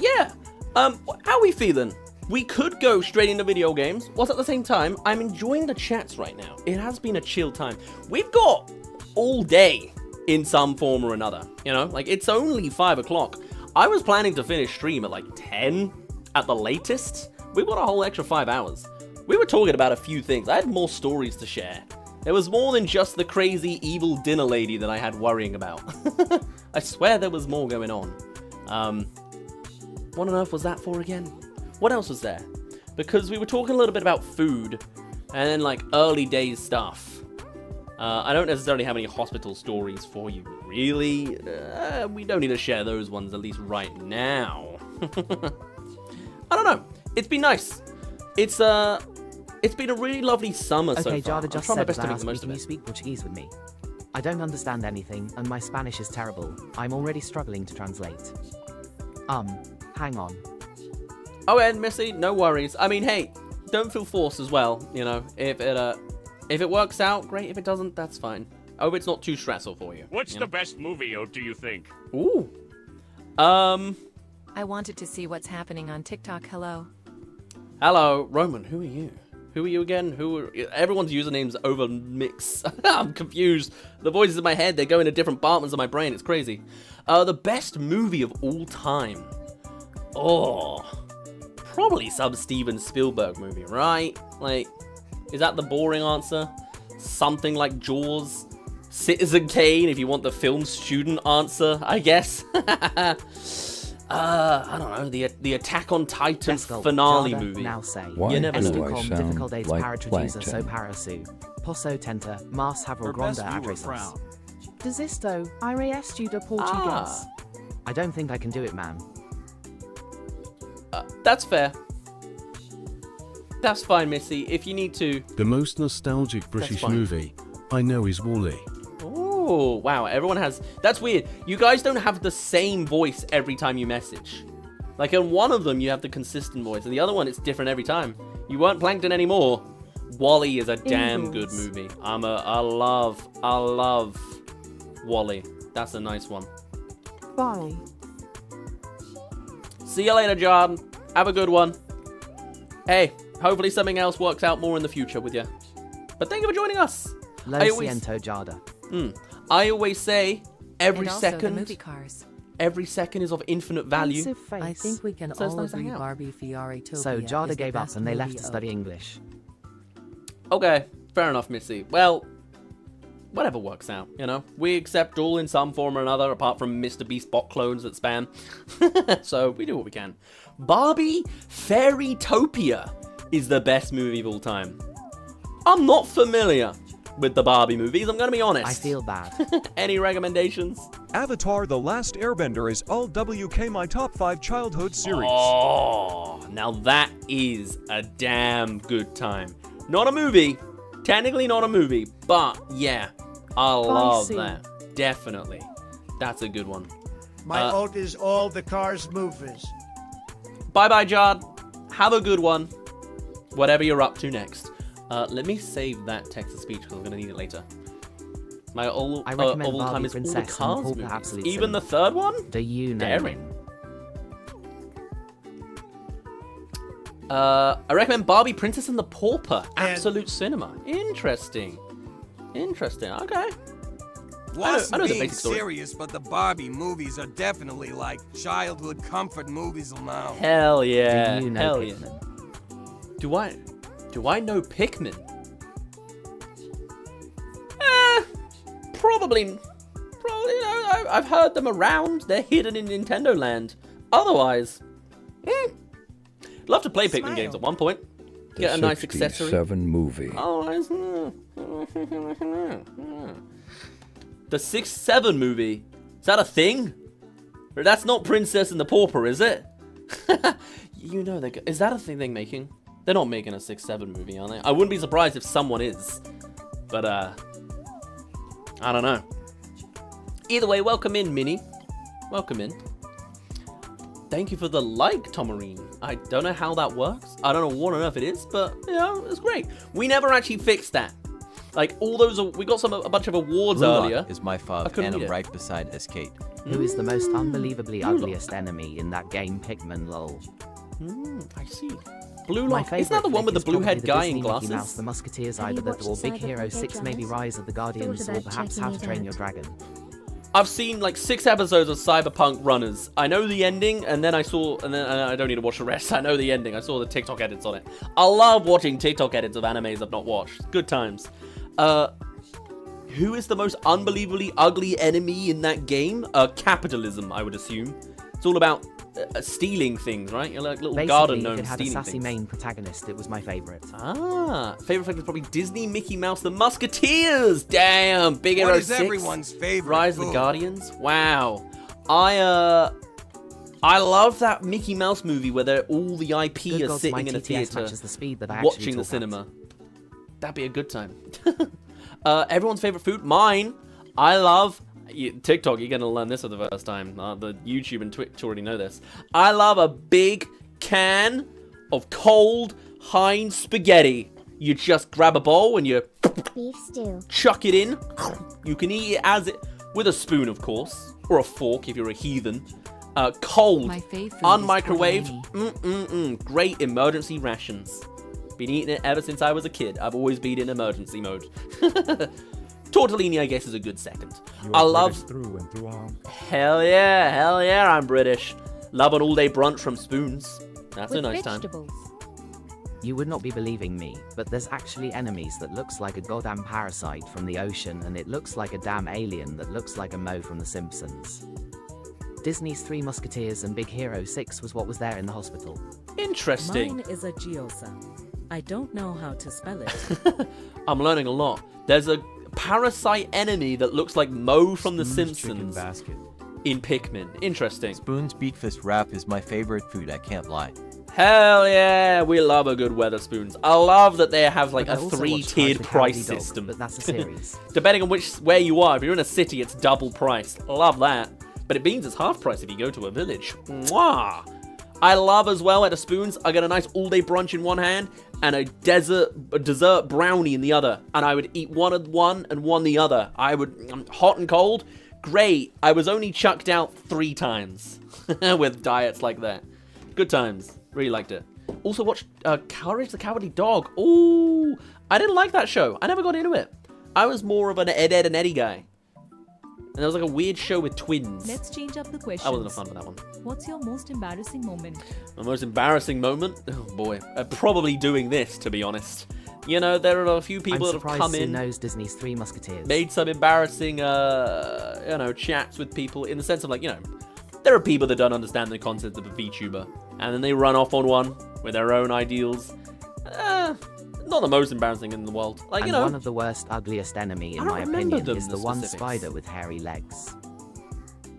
Yeah. How are we feeling? We could go straight into video games, whilst at the same time, I'm enjoying the chats right now. It has been a chill time. We've got all day in some form or another, you know? Like, it's only 5 o'clock. I was planning to finish stream at like 10 at the latest. We've got a whole extra 5 hours. We were talking about a few things. I had more stories to share. There was more than just the crazy evil dinner lady that I had worrying about. I swear there was more going on. What on earth was that for again? What else was there? Because we were talking a little bit about food and then like early days stuff. I don't necessarily have any hospital stories for you, really. We don't need to share those ones, at least right now. I don't know. It's been nice. It's been a really lovely summer so far. Okay, Jada I'm just trying my said best that to I make the most asked, can of you it. speak Portuguese with me? I don't understand anything, and my Spanish is terrible. I'm already struggling to translate. Hang on. Oh, and Missy, no worries. I mean, hey, don't feel forced as well. You know, if it works out, great. If it doesn't, that's fine. I hope it's not too stressful for you. What's the best movie, do you think? Ooh. I wanted to see what's happening on TikTok. Hello. Hello, Roman. Who are you? Who are you again? Everyone's usernames over mix. I'm confused. The voices in my head, they go into different compartments of my brain. It's crazy. The best movie of all time. Oh, probably some Steven Spielberg movie, right? Like, is that the boring answer? Something like Jaws? Citizen Kane, if you want the film student answer, I guess. I don't know, the Attack on Titan finale movie. Now say, Why You never do know. I difficult sound aids like paratraducer so plankton? parasu. Posso tenta, mas Her havro best granda viewer adresos. frown. Desisto, ire estuda Portuguese. I don't think I can do it, man. That's fair. That's fine, Missy. If you need to. The most nostalgic British fine. movie I know is Wall-E. Oh, wow. Everyone has... That's weird. You guys don't have the same voice every time you message. Like, in one of them, you have the consistent voice. And the other one, it's different every time. You weren't Plankton anymore. Wall-E is a damn good movie. I love Wall-E. That's a nice one. Bye. See you later, John. Have a good one. Hey, hopefully something else works out more in the future with you. But thank you for joining us. Lo I always- siento Jada. I always say every And also the second movie cars. is of infinite value. Pensive face. I think we can So it's all nice to hang agree out. Barbie Fiore Topia So is Jada the gave up best and they left movie to of- study English. Okay, fair enough, Missy. Well, whatever works out, you know? We accept all in some form or another, apart from Mr. Beast bot clones that spam. So, we do what we can. Barbie Fairytopia is the best movie of all time. I'm not familiar with the Barbie movies, I'm gonna be honest. I feel bad. Any recommendations? Avatar The Last Airbender is all WK my top 5 childhood series. Oh, now that is a damn good time. Not a movie, technically not a movie, but yeah, I love Spicy. that. Definitely. That's a good one. My vote is all the Cars movies. Bye-bye, John. Have a good one. Whatever you're up to next. Let me save that text-to-speech because I'm going to need it later. My all I of recommend all time Barbie is all the Princess and Cars Paul for movies. Absolute Even the Cinema. third one? Do you know Daring. him? I recommend Barbie Princess and the Pauper. Absolute Cinema. Interesting. Interesting. Okay. Wasn't I know the being basic story. serious, but the Barbie movies are definitely like childhood comfort movies now. Hell yeah. Do you know Hell yeah. Pikmin? Do I know Pikmin? Probably. You know, I've heard them around. They're hidden in Nintendo Land. Otherwise, love to play Pikmin games at one point. The Get a nice accessory. 67 movie. Otherwise, the 67 movie. Is that a thing? That's not Princess and the Pauper, is it? You know they. Is that a thing they're making? They're not making a 67 movie, are they? I wouldn't be surprised if someone is. But I don't know. Either way, welcome in, Minnie. Welcome in. Thank you for the like, Tomarine. I don't know how that works. I don't know what on earth it is, but yeah, it's great. We never actually fixed that. Like all those, we got a bunch of awards earlier. is my I fav, couldn't and I'm read it. right beside Escape. Who is the most unbelievably Blue ugliest enemy in that game, Pikmin lol? I see. Blue My Lock. favorite Isn't that the one with the is blue probably head the guy Disney in Mickey glasses? Mouse, the Musketeers, Have either you that watched or Big Cyberpunk Hero 6, maybe Edgerunners? Rise of the Guardians, Thought or about perhaps checking How to it Train out. Your Dragon. I've seen like 6 episodes of Cyberpunk Runners. I know the ending, and then I don't need to watch the rest. I know the ending. I saw the TikTok edits on it. I love watching TikTok edits of animes I've not watched. Good times. Who is the most unbelievably ugly enemy in that game? Capitalism, I would assume. It's all about stealing things, right? You're like little garden Basically, if gnomes it had a stealing sassy things. main protagonist, it was my favorite. Favorite fact is probably Disney, Mickey Mouse, the Musketeers. Damn, Big Hero What is 6. everyone's favorite Rise of the food? Guardians. Wow. I love that Mickey Mouse movie where all the IP Good are gods, sitting my in a TTS theater matches the speed that I actually watching the talk at. cinema. That'd be a good time. Everyone's favorite food? Mine. I love TikTok. You're gonna learn this for the first time. The YouTube and Twitch already know this. I love a big can of cold Heinz spaghetti. You just grab a bowl and you Beef stew. chuck it in. You can eat it with a spoon, of course, or a fork if you're a heathen. Cold, My favorite unmicrowaved. Great emergency rations. Been eating it ever since I was a kid. I've always been in emergency mode. Tortellini, I guess, is a good second. I love... through and through. Hell yeah, I'm British. Love an all-day brunch from Spoons. That's a nice time. You would not be believing me, but there's actually enemies that looks like a goddamn parasite from the ocean, and it looks like a damn alien that looks like a Mo from The Simpsons. Disney's Three Musketeers and Big Hero 6 was what was there in the hospital. Interesting. Mine is a Gyoza. I don't know how to spell it. I'm learning a lot. There's a parasite enemy that looks like Mo from The Simpsons basket. in Pikmin. Interesting. Spoon's Beakfist wrap is my favorite food, I can't lie. Hell yeah, we love a good Weatherspoons. I love that they have like But a I also watched 3-tiered Cowardly price Dog, system. but that's a series. Depending on where you are. If you're in a city, it's double price. Love that. But it means it's half price if you go to a village. Mwah! I love as well at a Spoons, I get a nice all-day brunch in one hand and a dessert brownie in the other. And I would eat one and one the other. I would, hot and cold, great. I was only chucked out 3 times with diets like that. Good times. Really liked it. Also watched Courage the Cowardly Dog. Ooh, I didn't like that show. I never got into it. I was more of an Ed, and Eddie guy. And there was like a weird show with twins. Let's change up the questions. I wasn't a fan of that one. What's your most embarrassing moment? My most embarrassing moment? Oh boy. Probably doing this, to be honest. You know, there are a few people that have come in. Sue knows Disney's Three Musketeers. Made some embarrassing, chats with people in the sense of like, there are people that don't understand the concept of a VTuber. And then they run off on one with their own ideals. Not the most embarrassing in the world. Like, and one of the worst, ugliest enemy, in my opinion, is the one spider with hairy legs.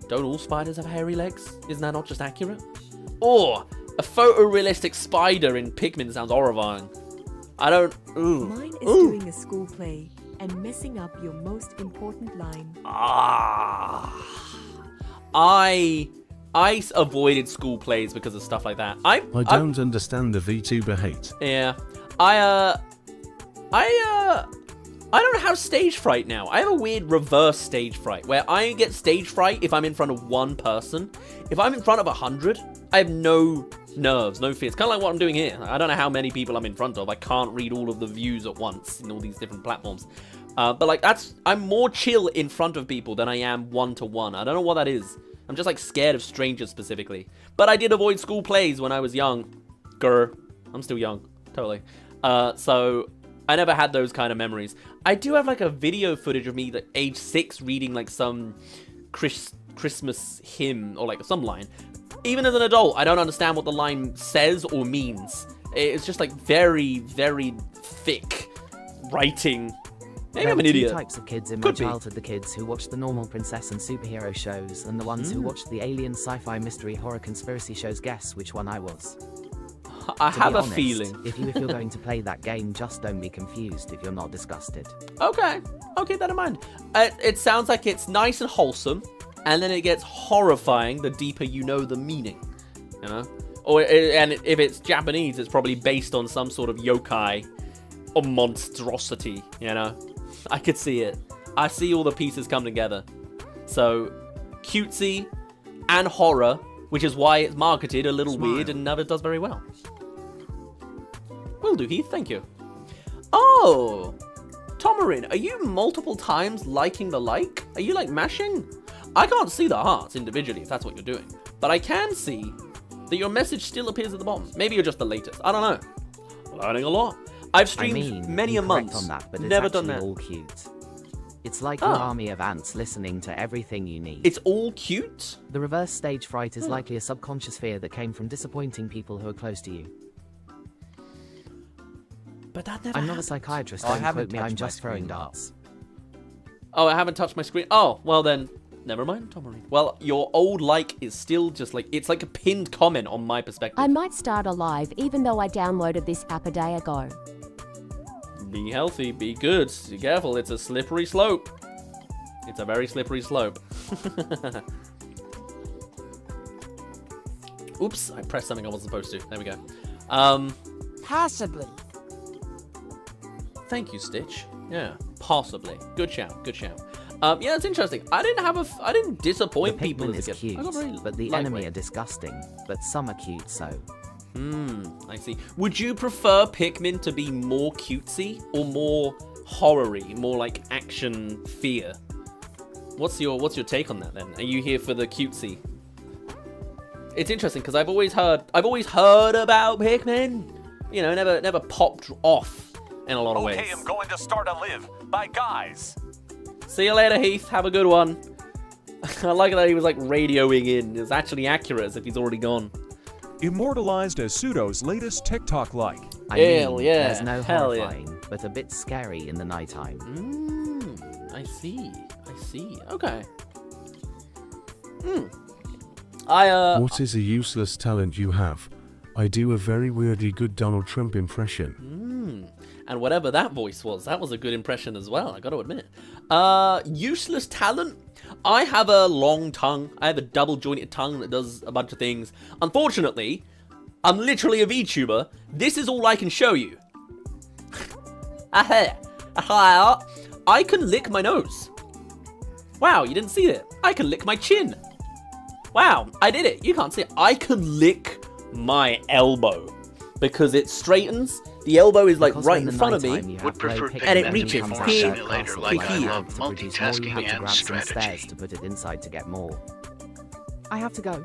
Don't all spiders have hairy legs? Isn't that not just accurate? Or a photorealistic spider in Pikmin sounds horrifying. I don't... Ooh. Mine is doing a school play and messing up your most important line. I avoided school plays because of stuff like that. I don't understand the VTuber hate. Yeah. I don't have stage fright now. I have a weird reverse stage fright where I get stage fright if I'm in front of one person. If I'm in front of 100, I have no nerves, no fears. Kind of like what I'm doing here. I don't know how many people I'm in front of. I can't read all of the views at once in all these different platforms. But like I'm more chill in front of people than I am one-to-one. I don't know what that is. I'm just like scared of strangers specifically. But I did avoid school plays when I was young. I'm still young. Totally. So I never had those kind of memories. I do have like a video footage of me at age 6 reading like some Christmas hymn or like some line. Even as an adult, I don't understand what the line says or means. It's just like very, very thick writing. Maybe I'm an idiot. There were 2 types of kids in my childhood: the kids who watched the normal princess and superhero shows, and the ones who watched the alien sci-fi mystery horror conspiracy shows. Guess which one I was? I have a feeling. If you're going to play that game, just don't be confused if you're not disgusted. Okay, I'll keep that in mind. It sounds like it's nice and wholesome, and then it gets horrifying the deeper you know the meaning, and if it's Japanese, it's probably based on some sort of yokai or monstrosity, I could see it. I see all the pieces come together. So, cutesy and horror, which is why it's marketed a little weird and never does very well. Will do, Heath. Thank you. Oh, Tomarin, are you multiple times liking the like? Are you like mashing? I can't see the hearts individually if that's what you're doing, but I can see that your message still appears at the bottom. Maybe you're just the latest. I don't know. Learning a lot. I've streamed many a month. On that, but it's never done that. All cute. It's like your army of ants listening to everything you need. It's all cute? The reverse stage fright is likely a subconscious fear that came from disappointing people who are close to you. But that never I'm not a psychiatrist, don't quote me, I'm just throwing darts. Oh, I haven't touched my screen. Oh, well then, never mind, Tomarine. Well, your old like is still just like, it's like a pinned comment on my perspective. I might start a live even though I downloaded this app a day ago. Be healthy, be good, be careful, it's a slippery slope. It's a very slippery slope. Oops, I pressed something I wasn't supposed to. There we go. Possibly. Thank you, Stitch. Yeah, possibly. Good shout, good shout. Yeah, it's interesting. I didn't disappoint people as a kid. Cute, but the enemy are disgusting, but some are cute, so... I see. Would you prefer Pikmin to be more cutesy or more horror-y, more like action fear? What's your take on that then? Are you here for the cutesy? It's interesting because I've always heard about Pikmin. You know, never popped off in a lot of ways. Okay, I'm going to start a live. Bye, guys. See you later, Heath. Have a good one. I like that he was like radioing in. It's actually accurate as if he's already gone. Immortalized as Pseudo's latest TikTok like. Hell yeah. There's no horrifying, but a bit scary in the nighttime. I see. Okay. What is a useless talent you have? I do a very weirdly good Donald Trump impression. And whatever that voice was, that was a good impression as well, I gotta admit. Useless talent? I have a long tongue. I have a double jointed tongue that does a bunch of things. Unfortunately, I'm literally a VTuber. This is all I can show you. I can lick my nose. Wow, you didn't see it. I can lick my chin. Wow, I did it. You can't see it. I can lick my elbow because it straightens. The elbow is like right in front of me, Would prefer and it reaches here. simulator like I love multitasking and Grab some strategy. stairs to put it inside to get more. I have to go.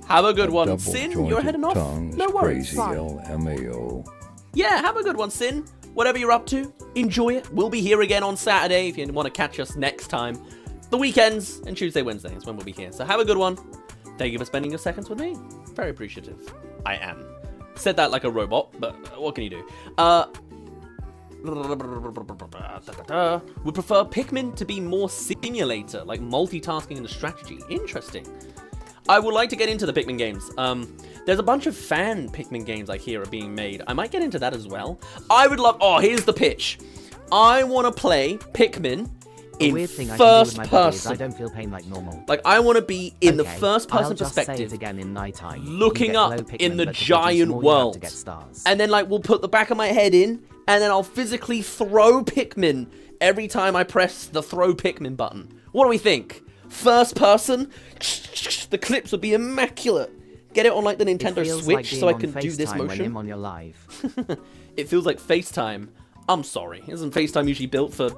Have a good one, Sin. You're heading off. No worries. LMAO. Yeah, have a good one, Sin. Whatever you're up to, enjoy it. We'll be here again on Saturday if you want to catch us next time. The weekends and Tuesday, Wednesday is when we'll be here. So have a good one. Thank you for spending your seconds with me. Very appreciative. I am. Said that like a robot, but what can you do? Would prefer Pikmin to be more simulator, like multitasking and strategy. Interesting. I would like to get into the Pikmin games. There's a bunch of fan Pikmin games I hear are being made. I might get into that as well. I would love... Oh, here's the pitch. I want to play Pikmin in weird thing first I can do with my body is person. I don't feel pain like normal. Like, I want to be in the Okay, first person I'll just perspective. say it again in nighttime. Looking You get up glow Pikmin, in the but to produce giant more, you have world. to get stars. And then, like, we'll put the back of my head in, and then I'll physically throw Pikmin every time I press the throw Pikmin button. What do we think? First person? The clips would be immaculate. Get it on, like, the Nintendo It feels Switch like so being I can on do this FaceTime when motion. I'm on your live. It feels like FaceTime. I'm sorry. Isn't FaceTime usually built for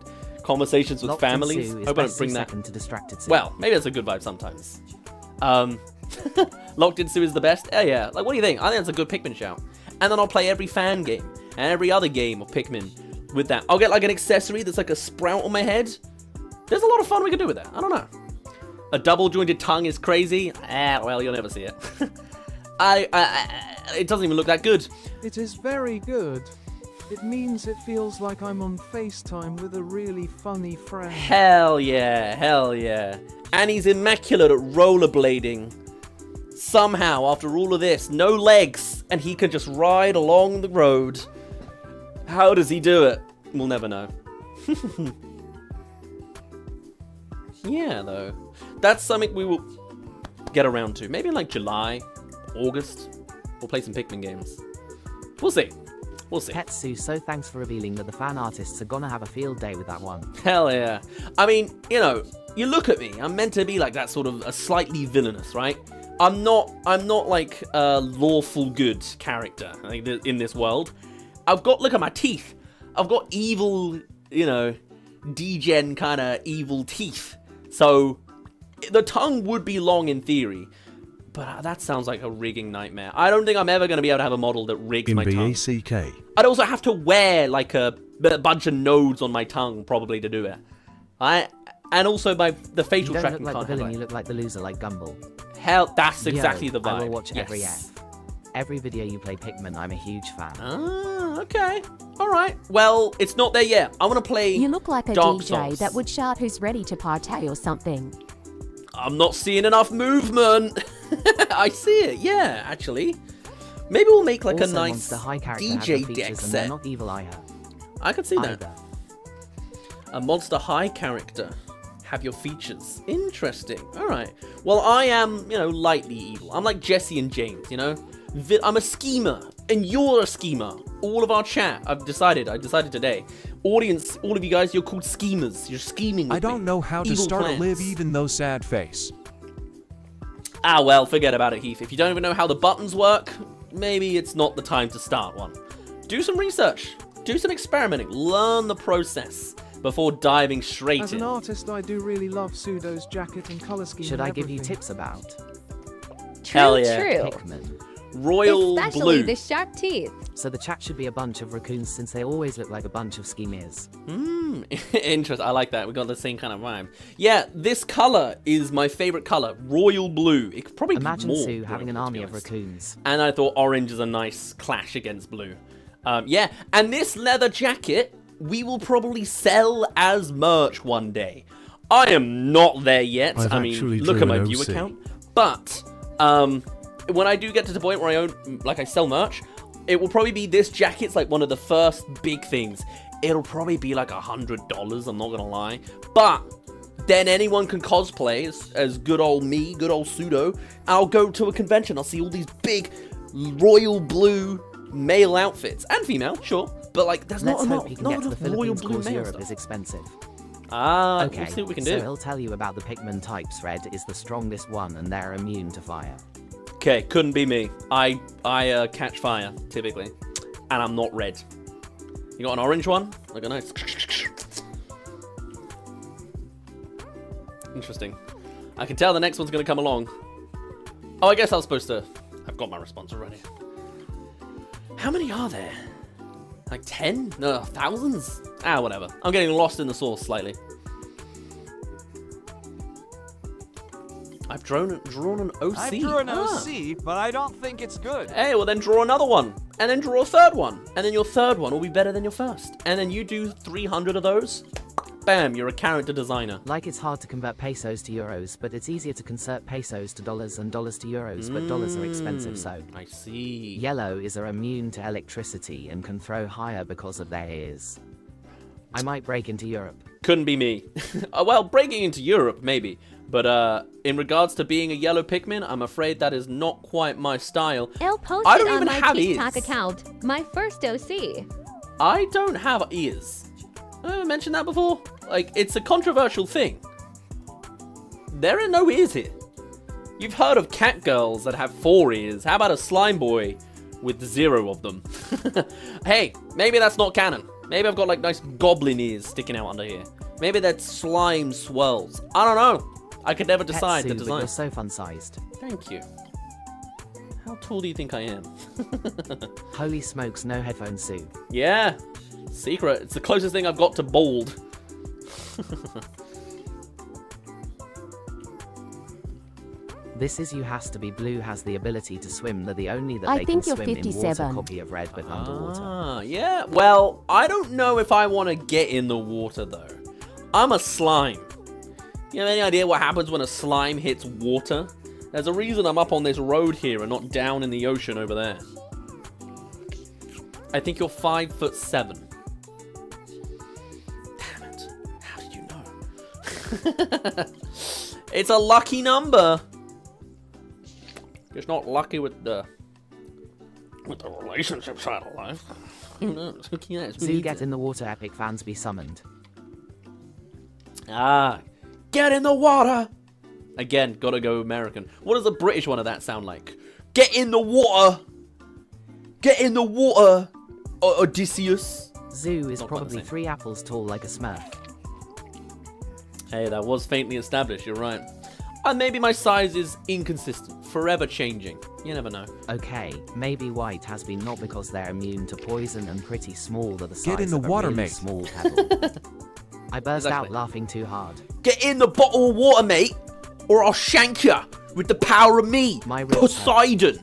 conversations with Locked in families? Sue is Hope I don't best bring Sue that. second to distracted Sue. Well, maybe that's a good vibe sometimes. Locked in Sue is the best. Oh yeah. Like, what do you think? I think that's a good Pikmin shout. And then I'll play every fan game and every other game of Pikmin with that. I'll get like an accessory that's like a sprout on my head. There's a lot of fun we can do with that. I don't know. A double jointed tongue is crazy. Well, you'll never see it. It doesn't even look that good. It is very good. It means it feels like I'm on FaceTime with a really funny friend. Hell yeah, hell yeah. And he's immaculate at rollerblading. Somehow, after all of this, no legs, and he can just ride along the road. How does he do it? We'll never know. Yeah, though. That's something we will get around to. Maybe in like July, August, we'll play some Pikmin games. We'll see. We'll see. Pet Sue, so thanks for revealing that the fan artists are gonna have a field day with that one. Hell yeah. I mean, you know, you look at me, I'm meant to be like that sort of a slightly villainous, right? I'm not like a lawful good character in this world. Look at my teeth. I've got evil, you know, degen kind of evil teeth. So the tongue would be long in theory, but that sounds like a rigging nightmare. I don't think I'm ever going to be able to have a model that rigs my tongue. BACK. I'd also have to wear like a bunch of nodes on my tongue probably to do it. And also the facial You don't tracking look like the can't villain, have you look like the loser like Gumball. Hell, that's exactly Yo, the vibe. I will watch every Yes. F. Every video you play Pikmin, I'm a huge fan. Ah, okay. Alright. Well, it's not there yet. I want to play You look like a Dark DJ Souls. that would shout who's ready to party or something. I'm not seeing enough movement. I see it, yeah, actually. Maybe we'll make like Also, a nice Monster High character has DJ the deck features and they're set. not evil either. I could see that. Either. A Monster High character. Have your features. Interesting. Alright. Well, I am, you know, lightly evil. I'm like Jesse and James, you know? I'm a schemer. And you're a schemer. All of our chat, I decided today. Audience, all of you guys, you're called schemers. You're scheming with I don't me. know how to Evil start plans. a live even though sad face. Ah, well, forget about it, Heath. If you don't even know how the buttons work, maybe it's not the time to start one. Do some research. Do some experimenting. Learn the process before diving straight As in. an artist, I do really love Pseudo's jacket and color scheme. Should and I give you everything. tips about? Hell yeah. Pikmin. Royal Especially blue. the sharp teeth. So the chat should be a bunch of raccoons since they always look like a bunch of schemers. Interesting. I like that. We got the same kind of vibe. Yeah, this color is my favorite color. Royal blue. It could probably Imagine be more Sue having an royal, to army be of honest. raccoons. And I thought orange is a nice clash against blue. Yeah, and this leather jacket, we will probably sell as merch one day. I am not there yet. I've I mean, actually look at my drew an view OC. account. But, when I do get to the point where I own, like I sell merch, it will probably be this jacket's like one of the first big things. It'll probably be like $100, I'm not gonna lie. But then anyone can cosplay as good old me, good old Pseudo. I'll go to a convention, I'll see all these big royal blue male outfits. And female, sure. But like, there's Let's not hope you enough, can not get to the enough royal Philippines blue cause male Europe stuff. is expensive. Ah, Okay, we'll see what we can so do. he'll tell you about the Pikmin types. Red is the strongest one and they're immune to fire. Okay, couldn't be me. I catch fire, typically. And I'm not red. You got an orange one? Look at nice. Interesting. I can tell the next one's going to come along. Oh, I guess I was supposed to... I've got my response already. How many are there? Like 10? No, thousands? Ah, whatever. I'm getting lost in the sauce slightly. I've drawn an OC. I drew an OC, but I don't think it's good. Hey, well then draw another one. And then draw a third one. And then your third one will be better than your first. And then you do 300 of those. Bam, you're a character designer. Like it's hard to convert pesos to euros, but it's easier to convert pesos to dollars and dollars to euros, but dollars are expensive, so. I see. Yellow are immune to electricity and can throw higher because of their ears. I might break into Europe. Couldn't be me. Well, breaking into Europe, maybe. But in regards to being a yellow Pikmin, I'm afraid that is not quite my style. I'll post I it don't on even my have TikTok ears. account. My first OC. I don't have ears. I mentioned that before. Like, it's a controversial thing. There are no ears here. You've heard of cat girls that have 4 ears. How about a slime boy with 0 of them? Hey, maybe that's not canon. Maybe I've got like nice goblin ears sticking out under here. Maybe that's slime swirls. I don't know. I could never decide the Petsu, but design. you're so fun-sized. Thank you. How tall do you think I am? Holy smokes, no headphones, Sue. Yeah. Secret. It's the closest thing I've got to bald. This is you has to be blue has the ability to swim. They're the only that I they think can you're swim in water 57. copy of red but underwater. Ah, yeah. Well, I don't know if I want to get in the water, though. I'm a slime. You have any idea what happens when a slime hits water? There's a reason I'm up on this road here and not down in the ocean over there. I think you're 5'7". Damn it. How did you know? It's a lucky number. Just not lucky with the relationship side of life. Who knows? Who cares? Who Zoo needs get it? in the water, epic fans be summoned. Ah, get in the water. Again, gotta go American. What does the British one of that sound like? Get in the water. Get in the water, Odysseus. Zoo is Not quite the probably same. 3 apples tall like a smurf. Hey, that was faintly established, you're right. And maybe my size is inconsistent, forever changing. You never know. Okay, maybe white has been not because they're immune to poison and pretty small. They're the size Get in the of a water, really mate. small pebble. I burst out Exactly. laughing too hard. Get in the bottle of water, mate, or I'll shank ya with the power of me, My real Poseidon.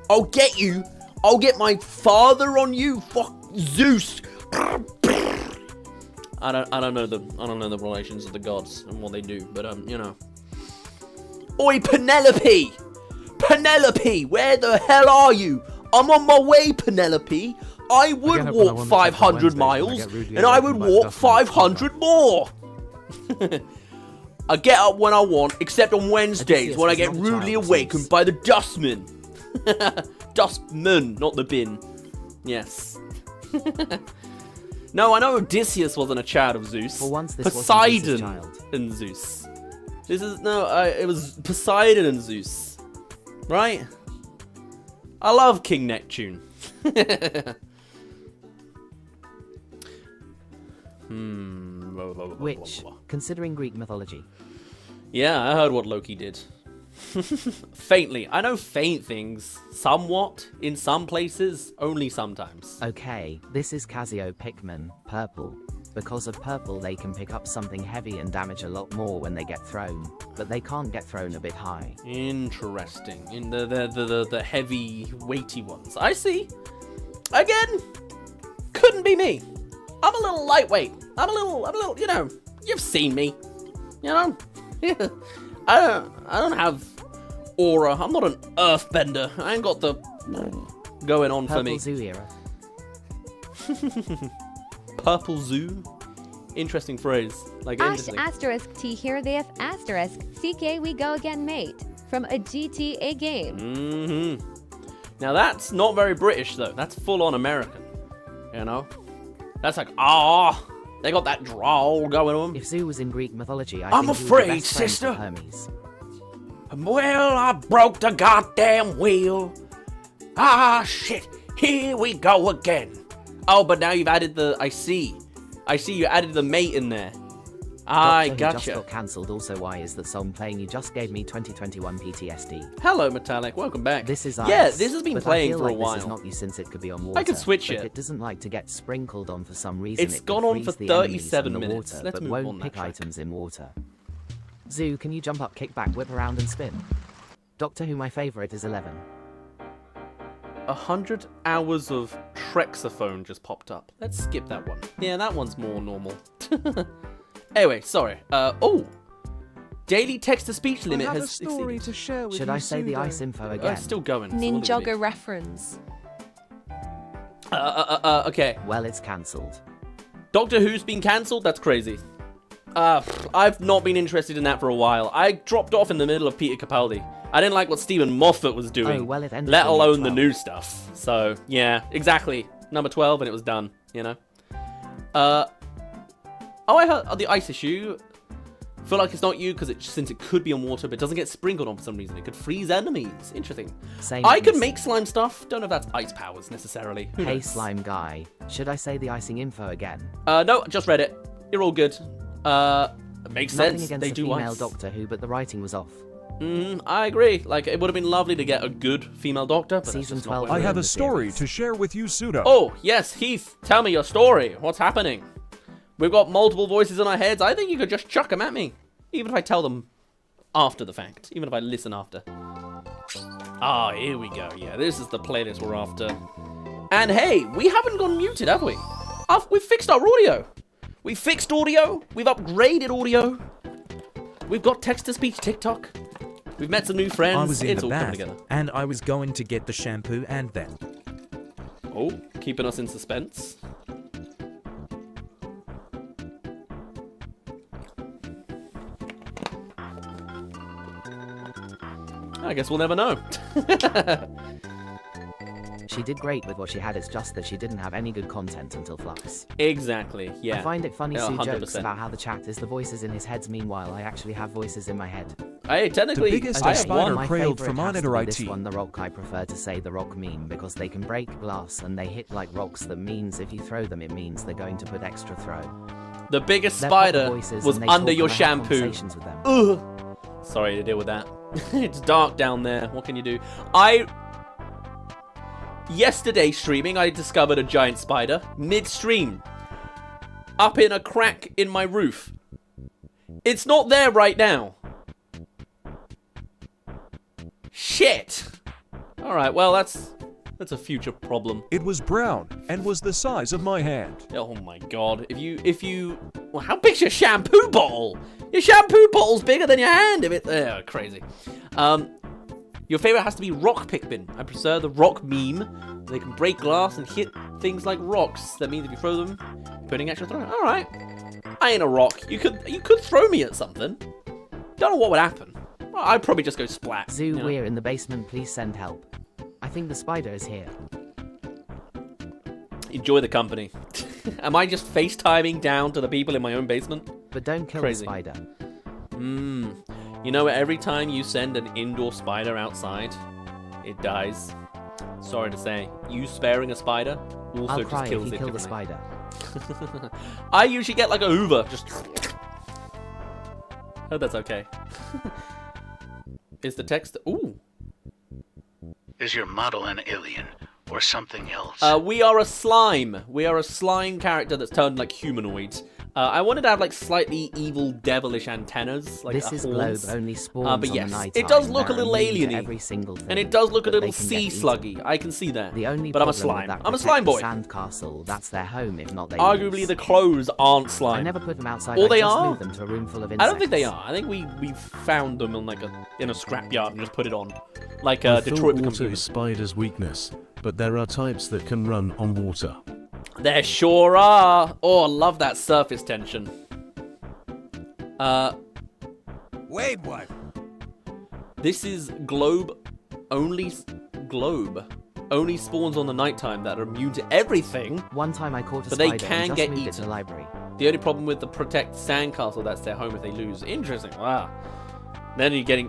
I'll get you. I'll get my father on you. Fuck Zeus. I don't know the relations of the gods and what they do, but you know. Oi, Penelope! Penelope, where the hell are you? I'm on my way, Penelope. I would up when I walk want to check 500 Wednesdays, miles, and I get rudely and I would awakened by walk Duffman. 500 more. I get up when I want, except on Wednesdays Odysseus when I was get not a rudely child, awakened Zeus. by the dustman. Dustman, not the bin. Yes. No, I know Odysseus wasn't a child of Zeus. For once, this wasn't Zeus's Poseidon child. and Zeus. It was Poseidon and Zeus, right? I love King Neptune. Which, considering Greek mythology. Yeah, I heard what Loki did. Faintly. I know faint things, somewhat, in some places, only sometimes. Okay, this is Casio Pikmin, purple. Because of purple they can pick up something heavy and damage a lot more when they get thrown, but they can't get thrown a bit high. Interesting. In the heavy, weighty ones. I see. Again, couldn't be me. I'm a little lightweight. I'm a little, you know, you've seen me. You know? I don't have aura. I'm not an earthbender. I ain't got the going on Purple for me. Zoo era. Purple Zoo? Interesting phrase. Like interesting. Asterisk T here they have asterisk CK we go again mate from a GTA game. Now that's not very British though. That's full on American. You know? That's like, they got that drawl going on. If Zoo was in Greek mythology, I'm afraid, sister. Well, I broke the goddamn wheel. Ah, shit. Here we go again. Oh, but now you've added the... I see you added the mate in there. I gotcha. Just got cancelled. Also, why is that song playing? You just gave me 2021 PTSD. Hello, Metallic. Welcome back. This is yeah, ice, this has been but playing I feel for a like while. This is not you since it could be on water. I could switch it. It doesn't like to get sprinkled on for some reason. It's gone on for 37 minutes. Water, Let's but move won't on that pick track. items in water. Zoo, can you jump up, kick back, whip around, and spin? Doctor Who, my favourite, is 11. 100 hours of Trexophone just popped up. Let's skip that one. Yeah, that one's more normal. Anyway, sorry. Daily text-to-speech limit I have has a story to share with Should you, I say the Pseudo? ice info again? Still going. Ninjago reference. Okay. Well, it's cancelled. Doctor Who's been cancelled? That's crazy. I've not been interested in that for a while. I dropped off in the middle of Peter Capaldi. I didn't like what Stephen Moffat was doing, Oh, well, it ended let on alone number the 12. new stuff. So, yeah, exactly. Number 12 and it was done, you know? I heard the ice issue. Feel like it's not you because since it could be on water, but it doesn't get sprinkled on for some reason. It could freeze enemies. Interesting. I could make slime stuff. Don't know if that's ice powers necessarily. Who Hey, knows? slime guy. Should I say the icing info again? No, just read it. You're all good. It makes Nothing sense. against They the do female ice. Doctor Who, but the writing was off. I agree. Like, it would have been lovely to get a good female doctor, but Season that's just not 12 what I it have a is. story to share with you, Pseudo. Oh, yes, Heath, tell me your story. What's happening? We've got multiple voices in our heads. I think you could just chuck them at me. Even if I tell them after the fact. Even if I listen after. Ah, here we go. Yeah, this is the playlist we're after. And hey, we haven't gone muted, have we? We've fixed our audio. We fixed audio. We've upgraded audio. We've got text-to-speech TikTok. We've met some new friends. I was in it's the all bath, coming together. and I was going to get the shampoo and then... Oh, keeping us in suspense. I guess we'll never know. She did great with what she had, it's just that she didn't have any good content until Flux. Exactly, yeah. I find it funny Yeah, Sue 100%. jokes about how the chat is the voices in his heads, meanwhile I actually have voices in my head. Hey, technically, The biggest I have spider one. cradled Favorite from has to Monitor be this IT. one, The Rock. I prefer to say The Rock meme because they can break glass and they hit like rocks. That means if you throw them, it means they're going to put extra throw. The biggest They're proper spider voices was and they under talk your and I have shampoo. conversations with them. Ugh. Sorry to deal with that. It's dark down there. What can you do? Yesterday streaming, I discovered a giant spider mid-stream. Up in a crack in my roof. It's not there right now. Shit. Alright, well, that's a future problem. It was brown and was the size of my hand. Oh my god. If you well, how big's your shampoo bottle? Your shampoo bottle's bigger than your hand if it crazy. Your favorite has to be rock Pikmin. I prefer the rock meme. They can break glass and hit things like rocks. That means if you throw them, putting extra throw. Alright. I ain't a rock. You could throw me at something. Don't know what would happen. Well, I'd probably just go splat. Zoo, you know? we're in the basement, please send help. I think the spider is here. Enjoy the company. Am I just FaceTiming down to the people in my own basement? But don't kill Crazy. the spider. You know, every time you send an indoor spider outside, it dies. Sorry to say, you sparing a spider also I'll just cry kills if you it kill the differently. spider. I usually get like a Hoover, just. Oh, that's okay. Is the text? Ooh. Is your model an alien or something else? We are a slime. We are a slime character that's turned like humanoid. I wanted to have like slightly evil, devilish antennas, like This is horns. globe only spawns But on yes, the night it does time. look a They're little immune to alien-y. every single thing, And it does look a but little they can sea get sluggy. I can see that. The only but I'm a problem with slime. that I'm a slime boy. Sandcastle, that's their home. If not, they Arguably, lose. the clothes aren't slime. I never put them outside. Or I they just are. moved them to a room full of I insects. don't think they are. I think we found them in like in a scrapyard and just put it on, like I Detroit thought Become water Human. is spider's weakness, but there are types that can run on water. There sure are. Oh, I love that surface tension. Wait, what? This is globe only spawns on the nighttime that are immune to everything. One time I caught a but spider they can and just get moved it eaten. to the library. The only problem with the protect sandcastle, that's their home if they lose. Interesting. Wow. Then you're getting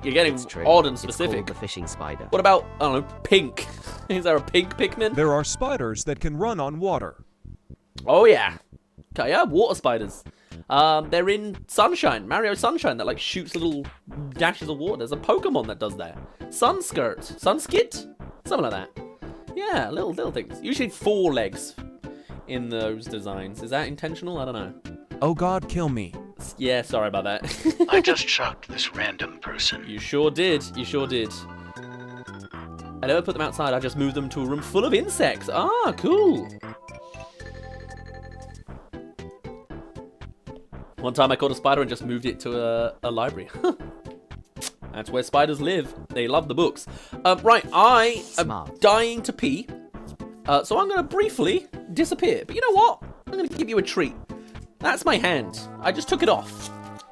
odd and specific. It's called the fishing spider. What about, I don't know, pink? Is there a pink Pikmin? There are spiders that can run on water. Oh yeah. Okay, yeah, water spiders. They're in Sunshine, Mario Sunshine, that like shoots little dashes of water. There's a Pokemon that does that. Sunskit, something like that. Yeah, little things. Usually 4 legs in those designs. Is that intentional? I don't know. Oh God, kill me. Yeah, sorry about that. I just shocked this random person. You sure did. You sure did. I never put them outside. I just moved them to a room full of insects. Ah, cool. One time I caught a spider and just moved it to a library. That's where spiders live. They love the books. Right, I am dying to pee. So I'm going to briefly disappear. But you know what? I'm going to give you a treat. That's my hand. I just took it off.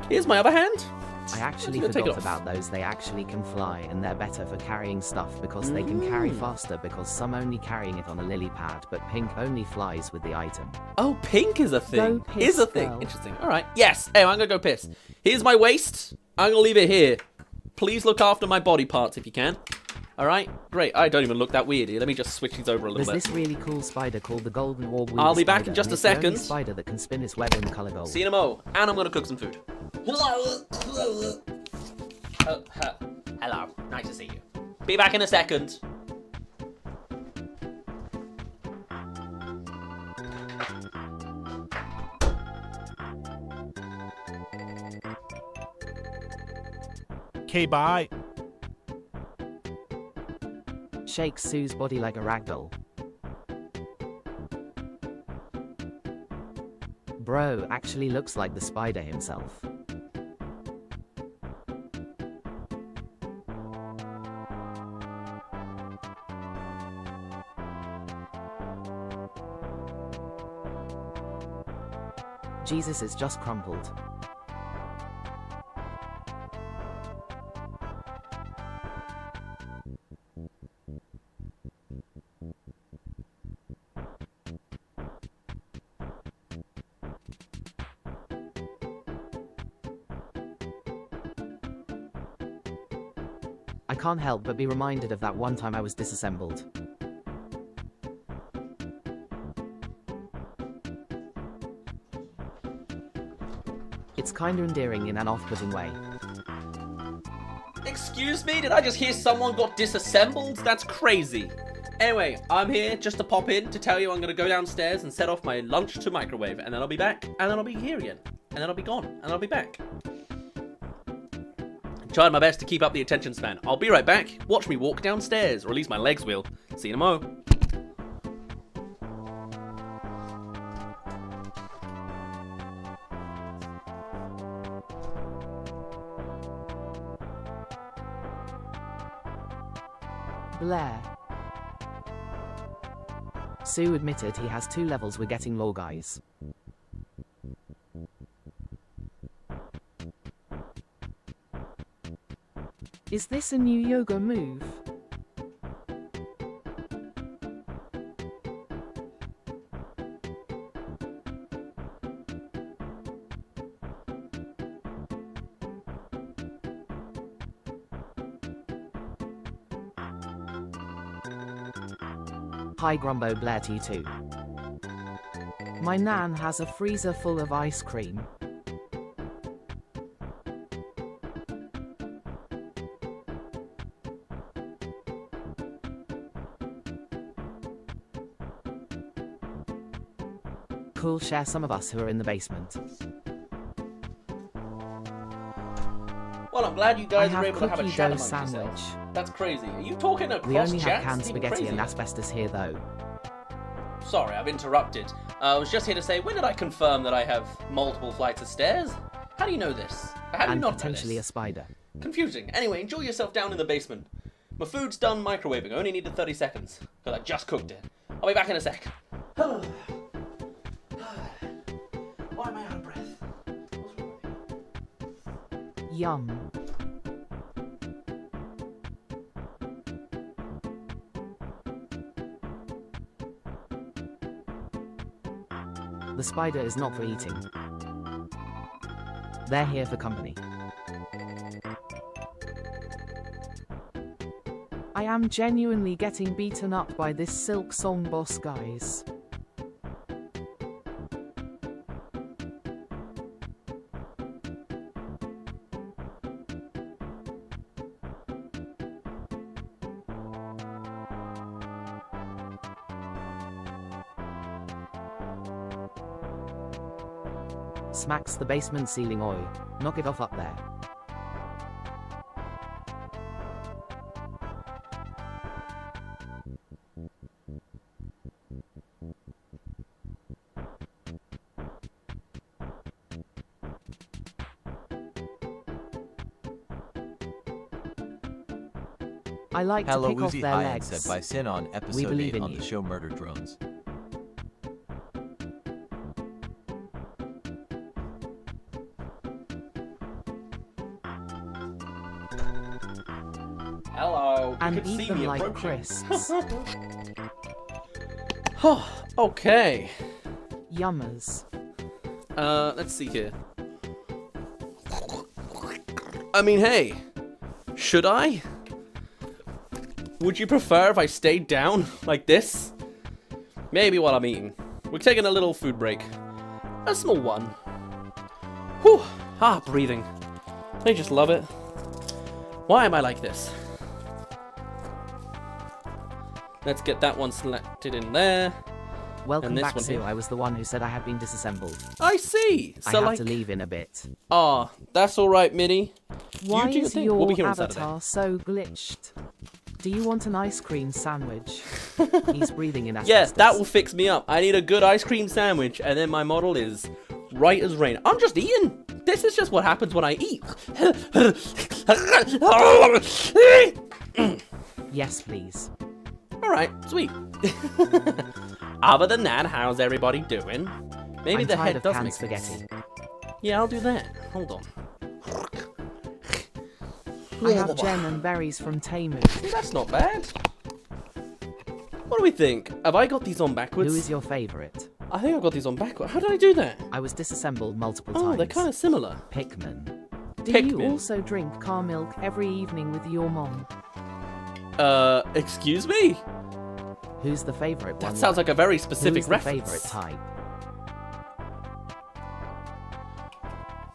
Here's my other hand. I actually forgot about those. They actually can fly, and they're better for carrying stuff because they can carry faster because some only carrying it on a lily pad, but pink only flies with the item. Oh, pink is a thing. Go piss, Is a thing. girl. Interesting. All right. Yes. Anyway, I'm going to go piss. Here's my waist. I'm going to leave it here. Please look after my body parts if you can. All right. Great. I don't even look that weird here. Let me just switch these over a little There's bit. this really cool spider called the golden orb weed I'll be back spider, in just and a it's the only second. spider that can spin its web in color gold. See you in a mo. And I'm going to cook some food. Hello. Nice to see you. Be back in a second. Okay, bye. Shakes Sue's body like a ragdoll. Bro actually looks like the spider himself. Jesus is just crumpled. I can't help but be reminded of that one time I was disassembled. It's kinda endearing in an off-putting way. Excuse me? Did I just hear someone got disassembled? That's crazy. Anyway, I'm here just to pop in to tell you I'm going to go downstairs and set off my lunch to microwave. And then I'll be back. And then I'll be here again. And then I'll be gone. And I'll be back. Tried my best to keep up the attention span. I'll be right back. Watch me walk downstairs. Or at least my legs will. See you in a mo. Blair. Sue admitted he has 2 levels. We're getting low, guys. Is this a new yoga move? Hi Grumbo Blair to you too. My nan has a freezer full of ice cream. Cool, share some of us who are in the basement. Well, I'm glad you guys are able to have a cookie chat dough amongst sandwich. yourselves. That's crazy. Are you talking across We only chat? have canned It's even spaghetti and crazier. asbestos here though. Sorry, I've interrupted. I was just here to say, when did I confirm that I have multiple flights of stairs? How do you know this? How do you And not potentially know a this? spider. Confusing. Anyway, enjoy yourself down in the basement. My food's done microwaving. I only needed 30 seconds, because I just cooked it. I'll be back in a sec. Why am I out of breath? Yum. The spider is not for eating. They're here for company. I am genuinely getting beaten up by this Silk Song boss, guys. Smacks the basement ceiling oi. Knock it off up there. I like Hello, to pick off Uzi their Hi legs. said by Sin on We episode believe 8 in on you. the show Murder Drones. Hello. And you can eat see them me like approaching. crisps. Okay. Yummers. Let's see here. I mean, hey, should I? Would you prefer if I stayed down like this? Maybe while I'm eating. We're taking a little food break. A small one. Whew. Breathing. I just love it. Why am I like this? Let's get that one selected in there. Welcome and this back, one Sue. here. I was the one who said I had been disassembled. I see. I So have like, to leave in a bit. that's all right, Minnie. Why you do your is thing. your We'll be here on Saturday. avatar so glitched? Do you want an ice cream sandwich? He's breathing in asbestos. Yes, that will fix me up. I need a good ice cream sandwich, and then my model is right as rain. I'm just eating. This is just what happens when I eat. Yes, please. All right, sweet. Other than that, how's everybody doing? Maybe I'm the tired head of does canned make sense. spaghetti. Yeah, I'll do that. Hold on. I have Jen and berries from Tamu. That's not bad. What do we think? Have I got these on backwards? Who is your favourite? I think I've got these on backwards. How did I do that? I was disassembled multiple Oh, times. they're kind of similar. Pikmin. Do you also drink car milk every evening with your mom? Excuse me? Who's the favourite one? That sounds like a very specific Who's reference. the favourite type?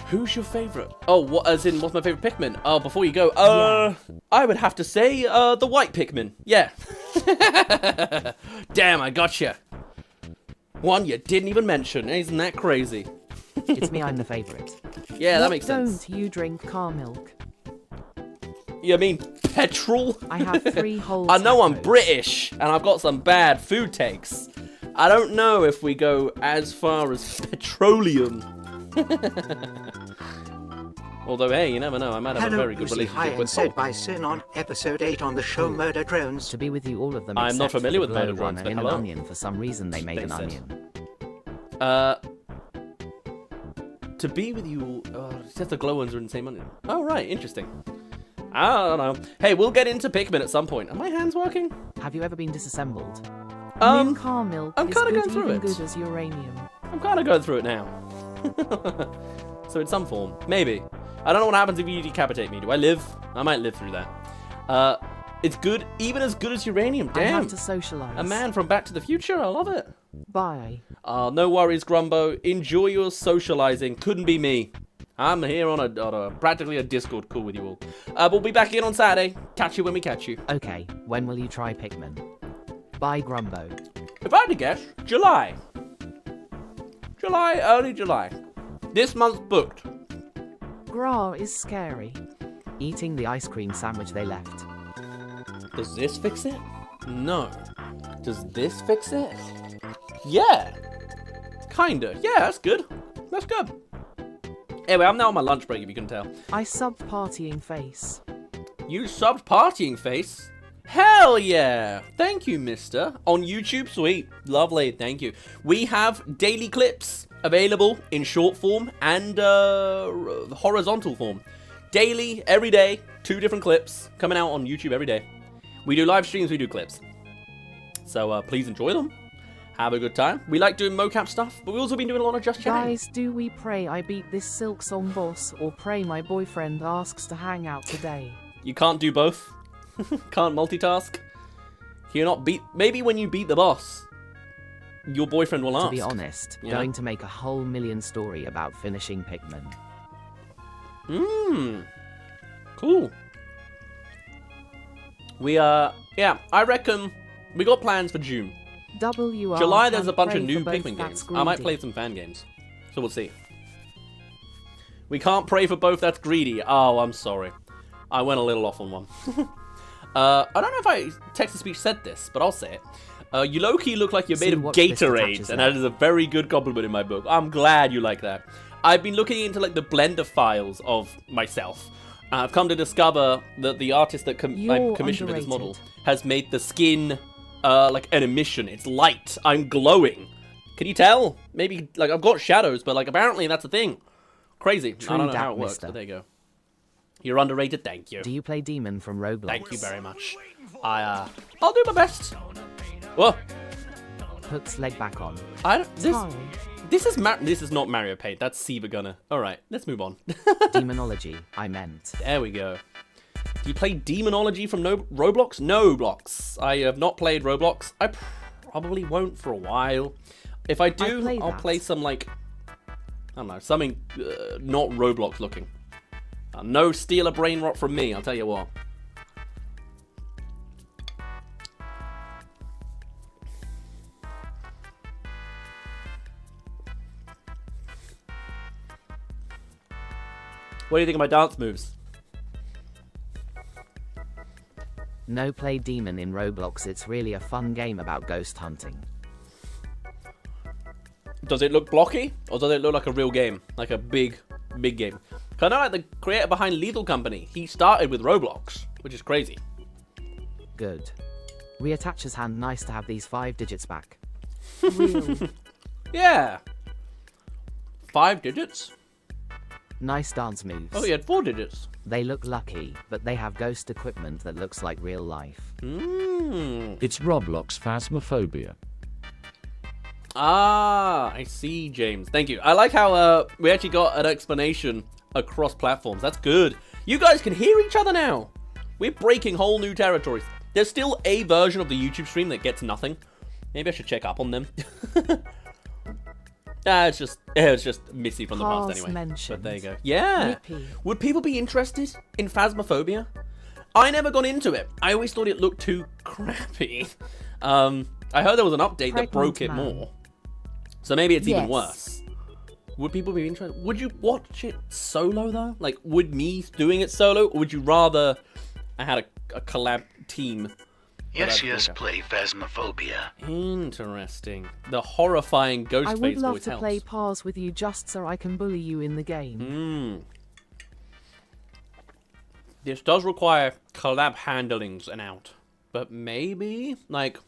Who's your favourite? Oh, what? As in, what's my favourite Pikmin? Oh, before you go, I would have to say, the white Pikmin. Yeah. Damn, I gotcha. One you didn't even mention. Isn't that crazy? It's me, I'm the favourite. Yeah, that What makes sense. Don't you drink car milk? You mean petrol? I have 3 whole I know I'm tacos. British, and I've got some bad food takes. I don't know if we go as far as petroleum. Although, hey, you never know. I might have a very good relationship with said by Sin on episode 8 on the show Murder Drones. To be with you, all of them. I'm not except familiar the with Murder glow one Drones, and but in hello. an onion. For some reason, they made They an said. onion. To be with you, just the glow ones are in the same onion. Oh, right, interesting. I don't know. Hey, we'll get into Pikmin at some point. Are my hands working? Have you ever been disassembled? Min car milk I'm is kinda good, going through even it. good as uranium. I'm kind of going through it now. So in some form. Maybe. I don't know what happens if you decapitate me. Do I live? I might live through that. It's good, even as good as uranium. I Damn. have to socialize. A man from Back to the Future. I love it. Bye. No worries, Grumbo. Enjoy your socializing. Couldn't be me. I'm here on a practically a Discord call with you all. We'll be back in on Saturday. Catch you when we catch you. Okay, when will you try Pikmin? Bye, Grumbo. If I had to guess, July. Early July. This month's booked. Gra is scary. Eating the ice cream sandwich they left. Does this fix it? No. Does this fix it? Yeah. Kinda. Yeah, that's good. That's good. Anyway, I'm now on my lunch break, if you can tell. I subbed partying face. You subbed partying face? Hell yeah! Thank you, mister. On YouTube? Sweet. Lovely. Thank you. We have daily clips available in short form and horizontal form. Daily, every day, 2 different clips coming out on YouTube every day. We do live streams, we do clips. So please enjoy them. Have a good time. We like doing mocap stuff, but we've also been doing a lot of just chatting. Guys, do we pray I beat this Silk Song boss or pray my boyfriend asks to hang out today? You can't do both. Can't multitask. You're not beat. Maybe when you beat the boss, your boyfriend will ask. To be honest, going to make a whole million story about finishing Pikmin. Cool. We yeah, I reckon we got plans for June. July, there's a bunch of new Pikmin games. I might play some fan games, so we'll see. We can't pray for both. That's greedy. Oh, I'm sorry. I went a little off on one. I don't know if text-to-speech said this, but I'll say it. You low-key look like you're made of Gatorade, and that is a very good compliment in my book. I'm glad you like that. I've been looking into like the Blender files of myself. I've come to discover that the artist that I commissioned for this model has made the skin like an emission. It's light. I'm glowing. Can you tell? Maybe like I've got shadows, but like apparently that's a thing. Crazy. I don't know how it works, but there you go. You're underrated, thank you. Do you play Demon from Roblox? Thank you very much. I'll do my best. Whoa. Puts leg back on. This is not Mario Paint. That's Siva Gunner. All right, let's move on. Demonology, I meant. There we go. Do you play Demonology from Roblox? No blocks. I have not played Roblox. I probably won't for a while. If I do, I'll play some like I don't know, something not Roblox looking. No steal a brain rot from me, I'll tell you what. What do you think of my dance moves? No, play Demon in Roblox. It's really a fun game about ghost hunting. Does it look blocky? Or does it look like a real game? Like a big game? Because I know like the creator behind Lethal Company, he started with Roblox, which is crazy. Good. Reattach his hand. Nice to have these 5 digits back. Real. Yeah. 5 digits? Nice dance moves. Oh, he had 4 digits. They look lucky, but they have ghost equipment that looks like real life. It's Roblox Phasmophobia. Ah, I see, James. Thank you. I like how we actually got an explanation across platforms. That's good. You guys can hear each other now. We're breaking whole new territories. There's still a version of the YouTube stream that gets nothing. Maybe I should check up on them. It's just Missy from the past anyway. Mentioned. But there you go. Yeah. Nippy. Would people be interested in Phasmophobia? I never got into it. I always thought it looked too crappy. I heard there was an update that broke it more. So maybe it's even worse. Would people be interested? Would you watch it solo though? Like, would me doing it solo, or would you rather I had a collab team? Yes, play Phasmophobia. Interesting. The horrifying ghost face voice helps. I would love to play Pars with you just so I can bully you in the game. This does require collab handlings and out. But maybe, like,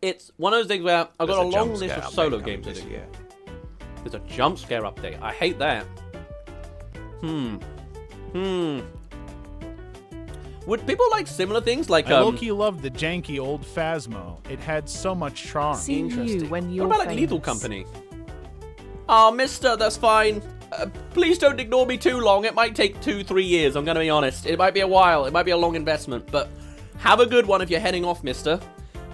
it's one of those things where I've got a long list of solo games to do. There's a jump scare update. I hate that. Would people like similar things like I low-key loved the janky old Phasmo. It had so much charm. See you when you're What about like Lethal Company? Oh, mister, that's fine. Please don't ignore me too long. It might take 2-3 years, I'm going to be honest. It might be a while. It might be a long investment. But have a good one if you're heading off, mister.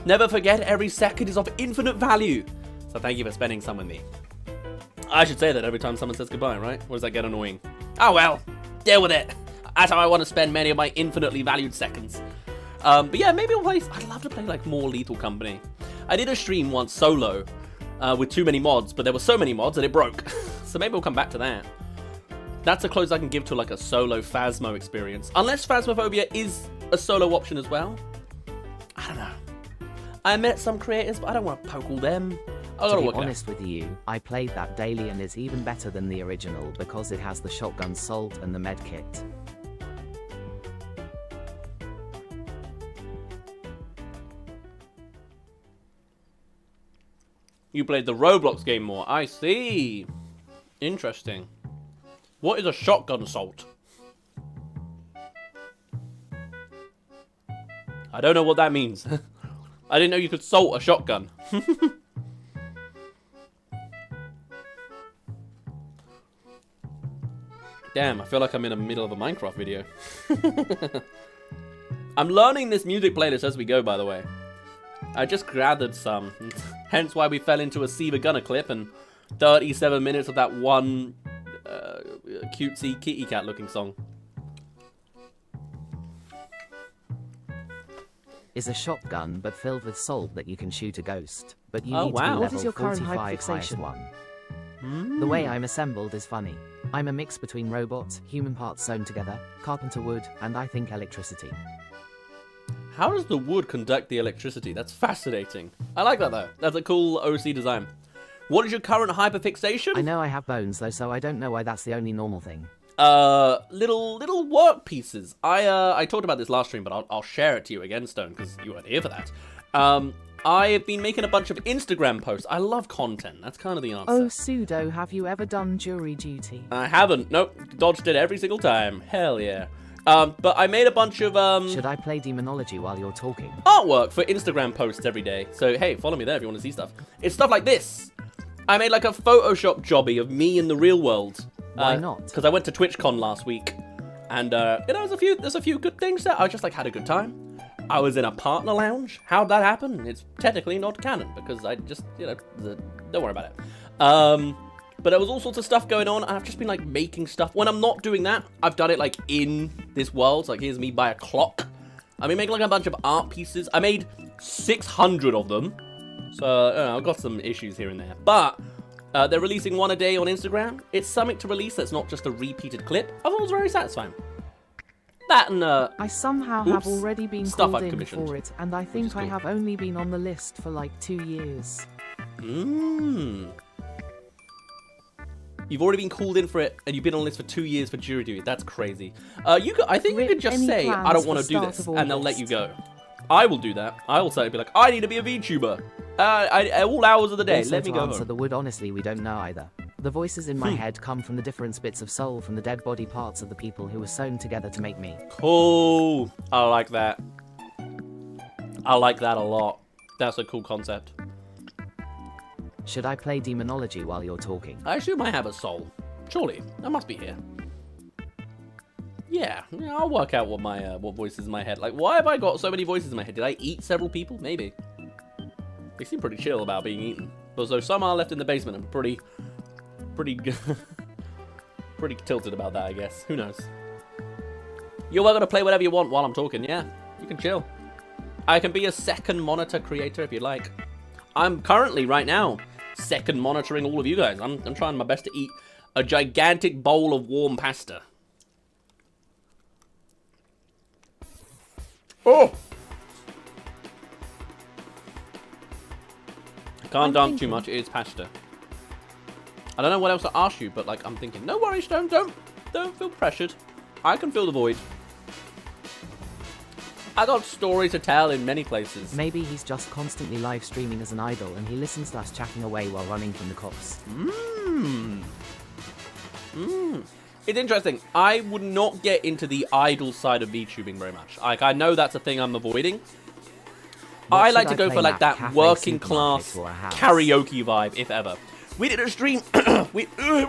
Never forget, every second is of infinite value. So thank you for spending some with me. I should say that every time someone says goodbye, right? Or does that get annoying? Oh well, deal with it. That's how I want to spend many of my infinitely valued seconds. But yeah, maybe we'll play... I'd love to play like more Lethal Company. I did a stream once solo with too many mods, but there were so many mods that it broke. So maybe we'll come back to that. That's the closest I can give to like a solo Phasmo experience. Unless Phasmophobia is a solo option as well. I don't know. I met some creators, but I don't want to poke all them. To be honest with you, I played that daily and it's even better than the original because it has the shotgun salt and the med kit. You played the Roblox game more. I see. Interesting. What is a shotgun assault? I don't know what that means. I didn't know you could salt a shotgun. Damn, I feel like I'm in the middle of a Minecraft video. I'm learning this music playlist as we go, by the way. I just gathered some. Hence why we fell into a Siva Gunner clip and 37 minutes of that one cutesy kitty cat looking song. Is a shotgun but filled with salt that you can shoot a ghost. But you Oh, need wow. to be What level is your current 45 hyperfixation? highest one. The way I'm assembled is funny. I'm a mix between robot, human parts sewn together, carpenter wood, and I think electricity. How does the wood conduct the electricity? That's fascinating. I like that though. That's a cool OC design. What is your current hyperfixation? I know I have bones though, so I don't know why that's the only normal thing. Little work pieces. I talked about this last stream, but I'll share it to you again, Stone, because you weren't here for that. I've been making a bunch of Instagram posts. I love content. That's kind of the answer. Oh, Pseudo, have you ever done jury duty? I haven't. Nope. Dodged it every single time. Hell yeah. But I made a bunch of Should I play Demonology while you're talking? artwork for Instagram posts every day. So hey, follow me there if you want to see stuff. It's stuff like this. I made like a Photoshop jobby of me in the real world. Why not? Because I went to TwitchCon last week, and you know, there's a few good things there. I just like had a good time. I was in a partner lounge. How'd that happen? It's technically not canon because I just, you know, don't worry about it. But there was all sorts of stuff going on, and I've just been like making stuff. When I'm not doing that, I've done it like in this world. So, like here's me by a clock. I've been making like a bunch of art pieces. I made 600 of them. So, you know, I've got some issues here and there. But they're releasing one a day on Instagram. It's something to release that's not just a repeated clip. I thought it was very satisfying. That and I somehow have already been stuff called I've in commissioned, for it, and I think I have only been on the list for like 2 years. You've already been called in for it, and you've been on the list for 2 years for jury duty. That's crazy. I think you could just say, I don't want to do this, and they'll let you go. I will do that. I will say, be like, I need to be a VTuber. All hours of the day. Also, Let me to go answer home. the wood, honestly, we don't know either. The voices in my head come from the different bits of soul from the dead body parts of the people who were sewn together to make me. Cool. I like that. I like that a lot. That's a cool concept. Should I play Demonology while you're talking? I assume I have a soul. Surely. I must be here. Yeah, I'll work out what my what voice is in my head. Like, why have I got so many voices in my head? Did I eat several people? Maybe. They seem pretty chill about being eaten. Although some are left in the basement and pretty tilted about that, I guess. Who knows? You're welcome to play whatever you want while I'm talking, yeah. You can chill. I can be a second monitor creator if you like. I'm currently, right now, second monitoring all of you guys. I'm trying my best to eat a gigantic bowl of warm pasta. Oh! I can't dance too much, it is pasta. I don't know what else to ask you, but like, I'm thinking, no worries, don't feel pressured. I can fill the void. I got stories to tell in many places. Maybe he's just constantly live streaming as an idol and he listens to us chatting away while running from the cops. It's interesting. I would not get into the idol side of VTubing very much. Like, I know that's a thing I'm avoiding. I like to go for like that working class karaoke vibe, if ever. We did a stream. we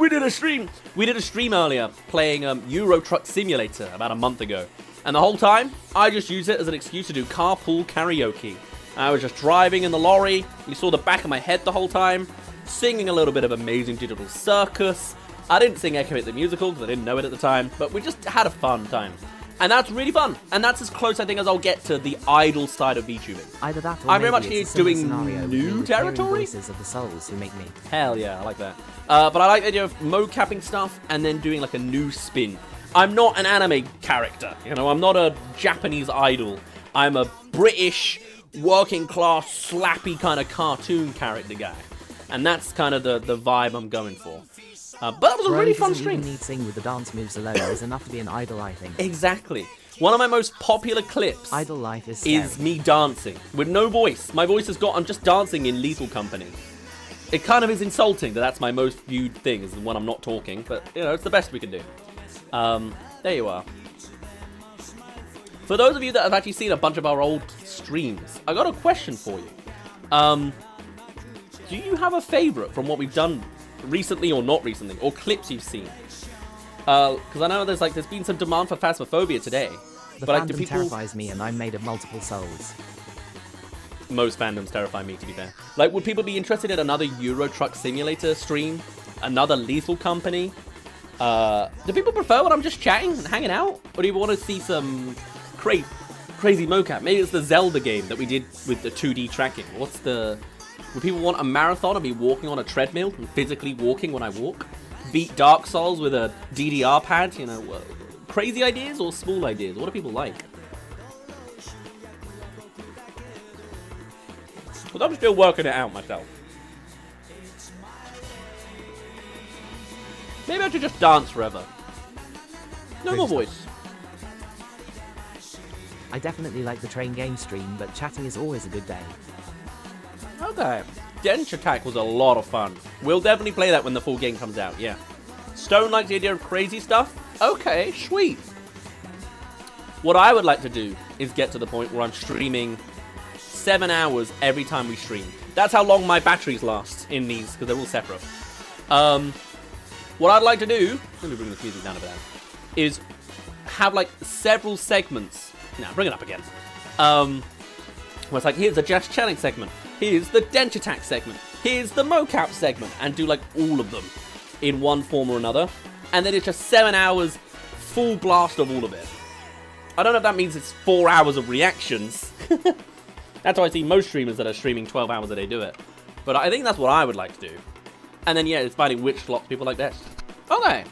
did a stream. We did a stream earlier playing Euro Truck Simulator about a month ago. And the whole time, I just used it as an excuse to do carpool karaoke. I was just driving in the lorry. You saw the back of my head the whole time. Singing a little bit of Amazing Digital Circus. I didn't sing Echo It the Musical because I didn't know it at the time. But we just had a fun time. And that's really fun. And that's as close, I think, as I'll get to the idle side of VTubing. Either that or I'm very much maybe here it's a similar doing scenario with new me territory. Voices of the souls who make me. Hell yeah, I like that. But I like the idea of mocapping stuff and then doing like a new spin. I'm not an anime character, you know, I'm not a Japanese idol. I'm a British, working class, slappy kind of cartoon character guy. And that's kind of the vibe I'm going for. But that was a really fun stream. Need sing with the dance moves alone is enough to be an idol, I think. Exactly. One of my most popular clips idol life is me dancing with no voice. My voice has got, I'm just dancing in Lethal Company. It kind of is insulting that that's my most viewed thing, is when I'm not talking, but you know, it's the best we can do. There you are. For those of you that have actually seen a bunch of our old streams, I got a question for you. Do you have a favorite from what we've done recently or not recently, or clips you've seen? Because I know there's been some demand for Phasmophobia today. The but fandom do people... terrifies me, and I'm made of multiple souls. Most fandoms terrify me, to be fair. Like, would people be interested in another Euro Truck Simulator stream? Another Lethal Company? Do people prefer when I'm just chatting and hanging out? Or do you want to see some crazy mocap? Maybe it's the Zelda game that we did with the 2D tracking. Would people want a marathon of me walking on a treadmill and physically walking when I walk? Beat Dark Souls with a DDR pad? You know, crazy ideas or small ideas? What do people like? Because I'm still working it out myself. Maybe I should just dance forever. No more voice. I definitely like the train game stream, but chatting is always a good day. Okay. Dench Attack was a lot of fun. We'll definitely play that when the full game comes out, yeah. Stone likes the idea of crazy stuff? Okay, sweet. What I would like to do is get to the point where I'm streaming 7 hours every time we stream. That's how long my batteries last in these, because they're all separate. What I'd like to do, let me bring this music down a bit, is have like several segments. Now, bring it up again. Where it's like, here's the Just Chatting segment. Here's the Dench Attack segment. Here's the mocap segment. And do like all of them in one form or another. And then it's just 7 hours full blast of all of it. I don't know if that means it's 4 hours of reactions. That's how I see most streamers that are streaming 12 hours a day do it. But I think that's what I would like to do. And then, yeah, it's finding which slots people like best. Okay.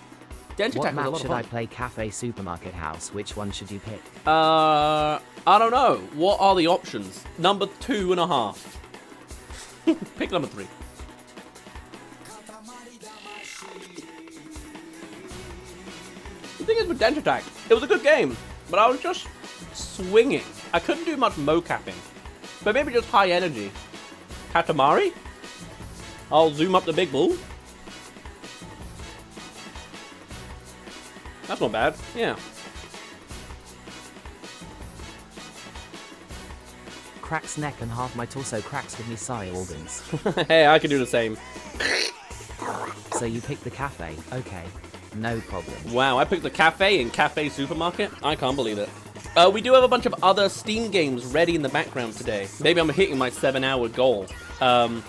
Dench Attack was a lot of fun. What map should I play? Cafe, Supermarket, House? Which one should you pick? I don't know. What are the options? Number 2.5. Pick number 3. The thing is with Dench Attack, it was a good game, but I was just swinging. I couldn't do much mocapping, but maybe just high energy. Katamari? I'll zoom up the big bull. That's not bad, yeah. Cracks neck and half my torso cracks with me sigh organs. Hey, I can do the same. So you picked the cafe, okay. No problem. Wow, I picked the cafe in Cafe Supermarket? I can't believe it. We do have a bunch of other Steam games ready in the background today. Maybe I'm hitting my 7-hour goal. I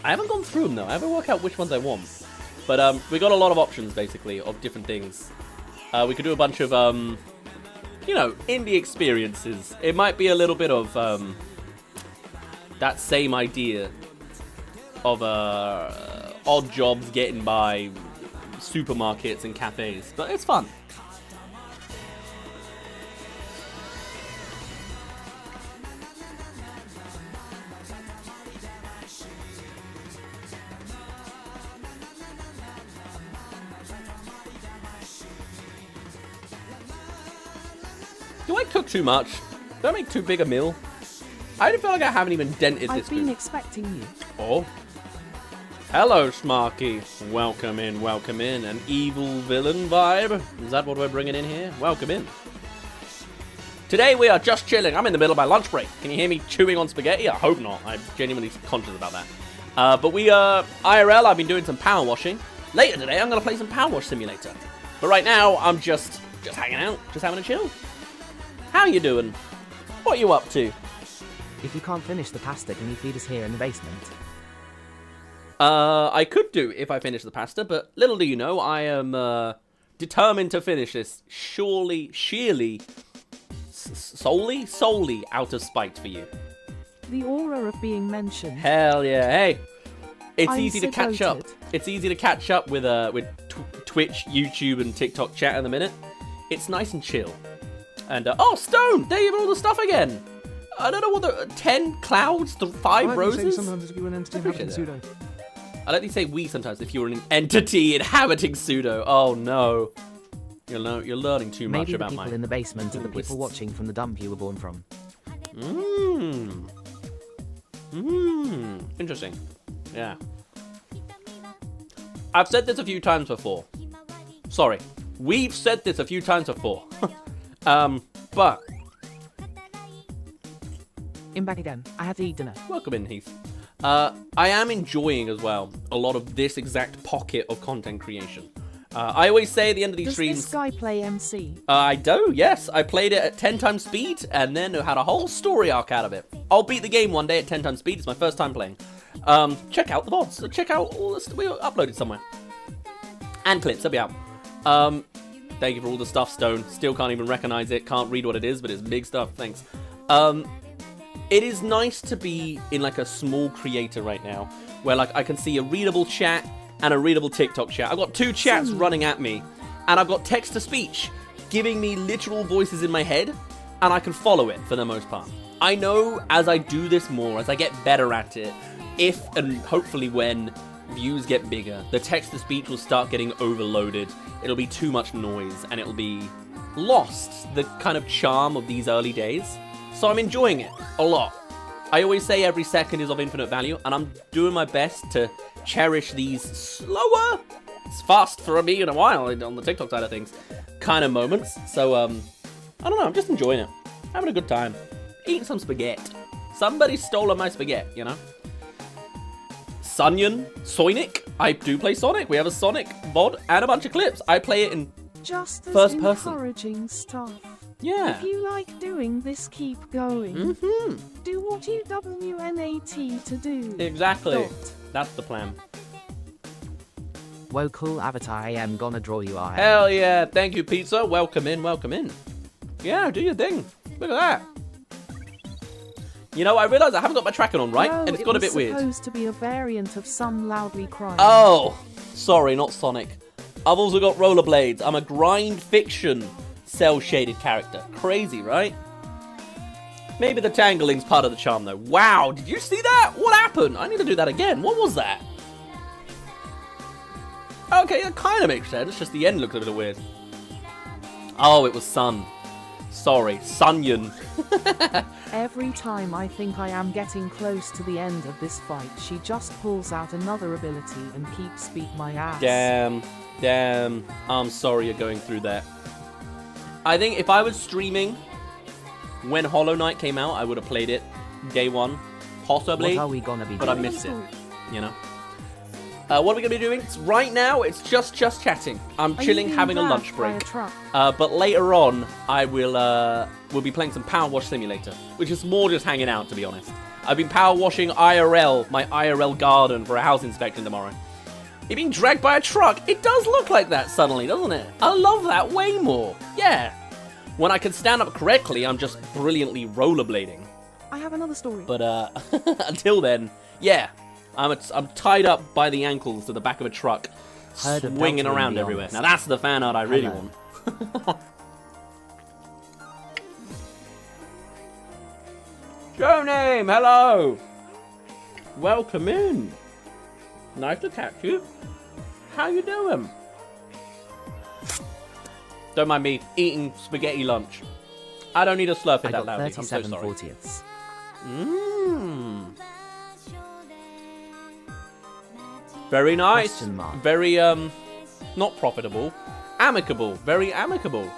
haven't gone through them though. I haven't worked out which ones I want. But we got a lot of options basically of different things. We could do a bunch of, you know, indie experiences. It might be a little bit of that same idea of odd jobs getting by supermarkets and cafes, but it's fun. Do I cook too much? Do I make too big a meal? I feel like I haven't even dented this I've been food. expecting you. Oh. Hello, Smarky. Welcome in, welcome in. An evil villain vibe? Is that what we're bringing in here? Welcome in. Today we are just chilling. I'm in the middle of my lunch break. Can you hear me chewing on spaghetti? I hope not. I'm genuinely conscious about that. But we, IRL, I've been doing some power washing. Later today, I'm going to play some Power Wash Simulator. But right now, I'm just hanging out, just having a chill. How you doing? What are you up to? If you can't finish the pasta, can you feed us here in the basement? I could do if I finish the pasta, but little do you know, I am determined to finish this. Sheerly, solely out of spite for you. The aura of being mentioned. Hell yeah! Hey, it's I'm easy to catch up. sedated. It's easy to catch up with Twitch, YouTube, and TikTok chat in the minute. It's nice and chill. And oh, Stone, there you have all the stuff again. I don't know what the 10 clouds, 5 roses. Sometimes if you an entity appreciate inhabiting that. Pseudo. I like to say we sometimes if you're an entity inhabiting Pseudo. Oh no. You're learning too much Maybe the about people my in the basement are the linguists. people watching from the dump you were born from. Interesting. Yeah. I've said this a few times before. Sorry. We've said this a few times before. But In back again. I had to eat dinner. welcome in, Heath. I am enjoying as well a lot of this exact pocket of content creation. I always say at the end of these Does streams... this guy play MC? I do, yes. I played it at 10 times speed and then had a whole story arc out of it. I'll beat the game one day at 10 times speed. It's my first time playing. Check out the VODs. Check out all this. We uploaded somewhere. And clips. They'll be out. Thank you for all the stuff, Stone. Still can't even recognize it. Can't read what it is, but it's big stuff. Thanks. It is nice to be in like a small creator right now where like I can see a readable chat and a readable TikTok chat. I've got 2 chats running at me and I've got text to speech giving me literal voices in my head and I can follow it for the most part. I know as I do this more, as I get better at it, if and hopefully when views get bigger, the text to speech will start getting overloaded. It'll be too much noise and it'll be lost the kind of charm of these early days. So I'm enjoying it a lot. I always say every second is of infinite value, and I'm doing my best to cherish these slower, it's fast for me in a while on the TikTok side of things, kind of moments. So, I don't know, I'm just enjoying it. Having a good time. Eating some spaghetti. Somebody stole my spaghetti, you know? Sonic. I do play Sonic. We have a Sonic VOD and a bunch of clips. I play it in Just as first person. encouraging stuff. Yeah. If you like doing this, keep going. Do what you WNAT to do. Exactly. Dot. That's the plan. Whoa, cool avatar, I am gonna draw you eye. Hell yeah. Thank you, Pizza. Welcome in, welcome in. Yeah, do your thing. Look at that. You know, I realised I haven't got my tracking on, right? No, And it's got a bit weird. It was supposed to be a variant of Some Loudly Crying. Oh, sorry, not Sonic. I've also got rollerblades. I'm a grind fiction cell-shaded character. Crazy, right? Maybe the tangling's part of the charm, though. Wow, did you see that? What happened? I need to do that again. What was that? Okay, that kind of makes sense. Just the end looks a little weird. Oh, it was Sun. Sorry, Sunyon. Every time I think I am getting close to the end of this fight, she just pulls out another ability and keeps beat my ass. Damn. I'm sorry you're going through that. I think if I was streaming when Hollow Knight came out, I would have played it day one, possibly. What are we gonna be but I doing? missed it, you know. What are we gonna be doing? Right now, it's just chatting. I'm chilling, having a lunch break. But later on, I will be playing some Power Wash Simulator, which is more just hanging out, to be honest. I've been power washing IRL, my IRL garden, for a house inspection tomorrow. You're being dragged by a truck. It does look like that suddenly, doesn't it? I love that way more. Yeah. When I can stand up correctly, I'm just brilliantly rollerblading. I have another story. But until then, yeah. I'm tied up by the ankles to the back of a truck, swinging around everywhere. Now that's the fan art I really want. Show name, hello. Welcome in. Nice to catch you. How you doing? Don't mind me eating spaghetti lunch. I don't need to slurp it that loudly. I'm so sorry. 40ths. Very nice. Question mark. Very not profitable. Amicable. Very amicable.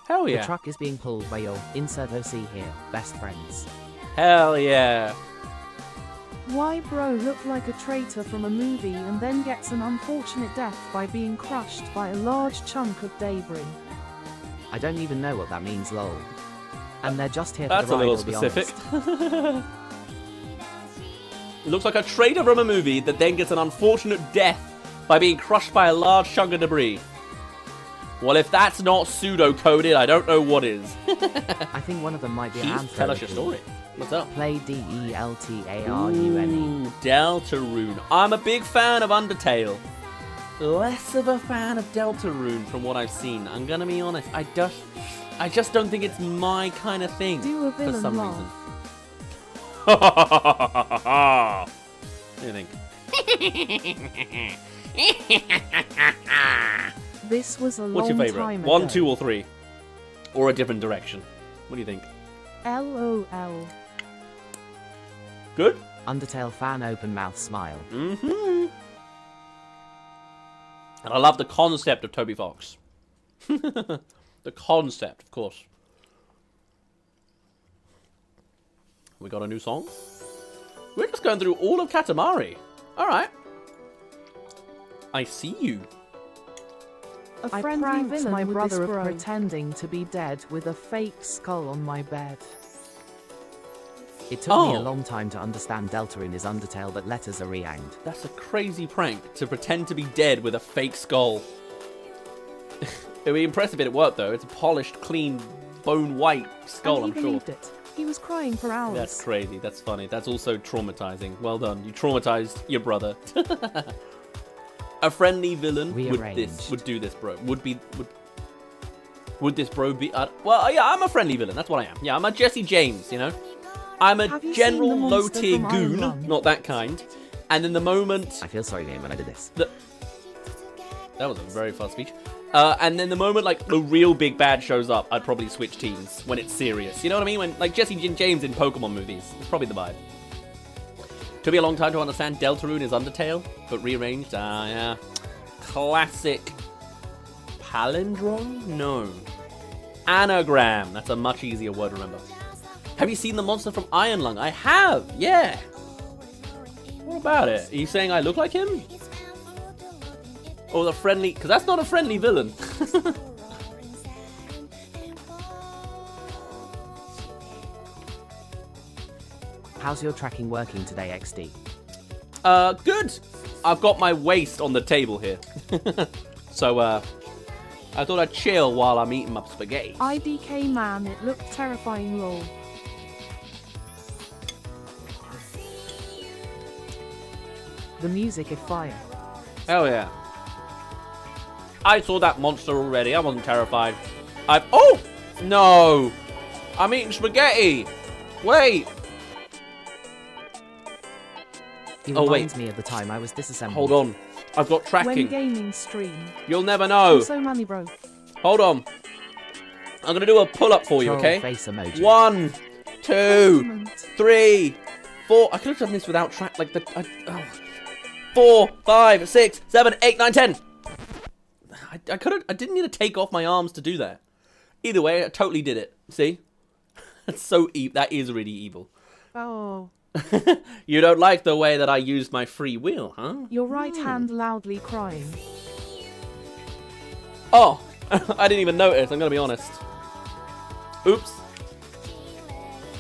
Hell yeah. The truck is being pulled by your insert OC here, best friends. Hell yeah. Why bro look like a traitor from a movie and then gets an unfortunate death by being crushed by a large chunk of debris? I don't even know what that means, lol. And they're just here for That's the a ride, little I'll be specific. honest. Looks like a traitor from a movie that then gets an unfortunate death by being crushed by a large chunk of debris. Well, if that's not pseudo-coded, I don't know what is. I think one of them might be Keith, an tell us your story. What's up? Play Deltarune. Ooh, Deltarune. I'm a big fan of Undertale. Less of a fan of Deltarune from what I've seen. I'm gonna be honest. I just don't think it's my kind of thing. Do a villain for some laugh. reason. What do you think? This was a What's long your favorite? time 1, ago. 2, or 3? Or a different direction? What do you think? LOL. Good? Undertale fan open mouth smile. Mm-hmm. And I love the concept of Toby Fox. The concept, of course. We got a new song? We're just going through all of Katamari. Alright. I see you. A friendly villain my brother of pretending to be dead with a fake skull on my bed. It took me a long time to understand Deltarune is Undertale, but letters are reanged. That's a crazy prank, to pretend to be dead with a fake skull. It'd be impressive if it worked, though. It's a polished, clean, bone-white skull, and he I'm sure. believed it. He was crying for hours. That's crazy. That's funny. That's also traumatizing. Well done. You traumatized your brother. A friendly villain would do this, bro. Would this bro be? Well, yeah, I'm a friendly villain. That's what I am. Yeah, I'm a Jesse James. You know, I'm a general low-tier goon, not that kind. And in the moment, I feel sorry, Liam, when I did this. That was a very fast speech. And then the moment like the real big bad shows up, I'd probably switch teams when it's serious. You know what I mean? When like Jesse James in Pokemon movies, it's probably the vibe. Took me a long time to understand Deltarune is Undertale, but rearranged. Yeah. Classic. Palindrome? No. Anagram. That's a much easier word to remember. Have you seen the monster from Iron Lung? I have. Yeah. What about it? Are you saying I look like him? Or the friendly? Because that's not a friendly villain. How's your tracking working today, XD? Good. I've got my waist on the table here. So, I thought I'd chill while I'm eating my spaghetti. IDK man, it looked terrifying, lol. The music is fire. Hell yeah. I saw that monster already. I wasn't terrified. Oh! No! I'm eating spaghetti! Wait! It Oh, reminds wait. me of the time I was disassembled. Hold on. I've got When tracking. gaming stream. You'll never know. So money, bro. Hold on. I'm gonna do a pull-up for you, Troll okay? face emoji. 1, 2, 3, 4. I could have done this without track, like the... 4, 5, 6, 7, 8, 9, 10. I didn't need to take off my arms to do that. Either way, I totally did it. See? That's so evil. That is really evil. Oh. You don't like the way that I used my free will, huh? Your right hand loudly crying. Oh, I didn't even notice, I'm gonna be honest. Oops.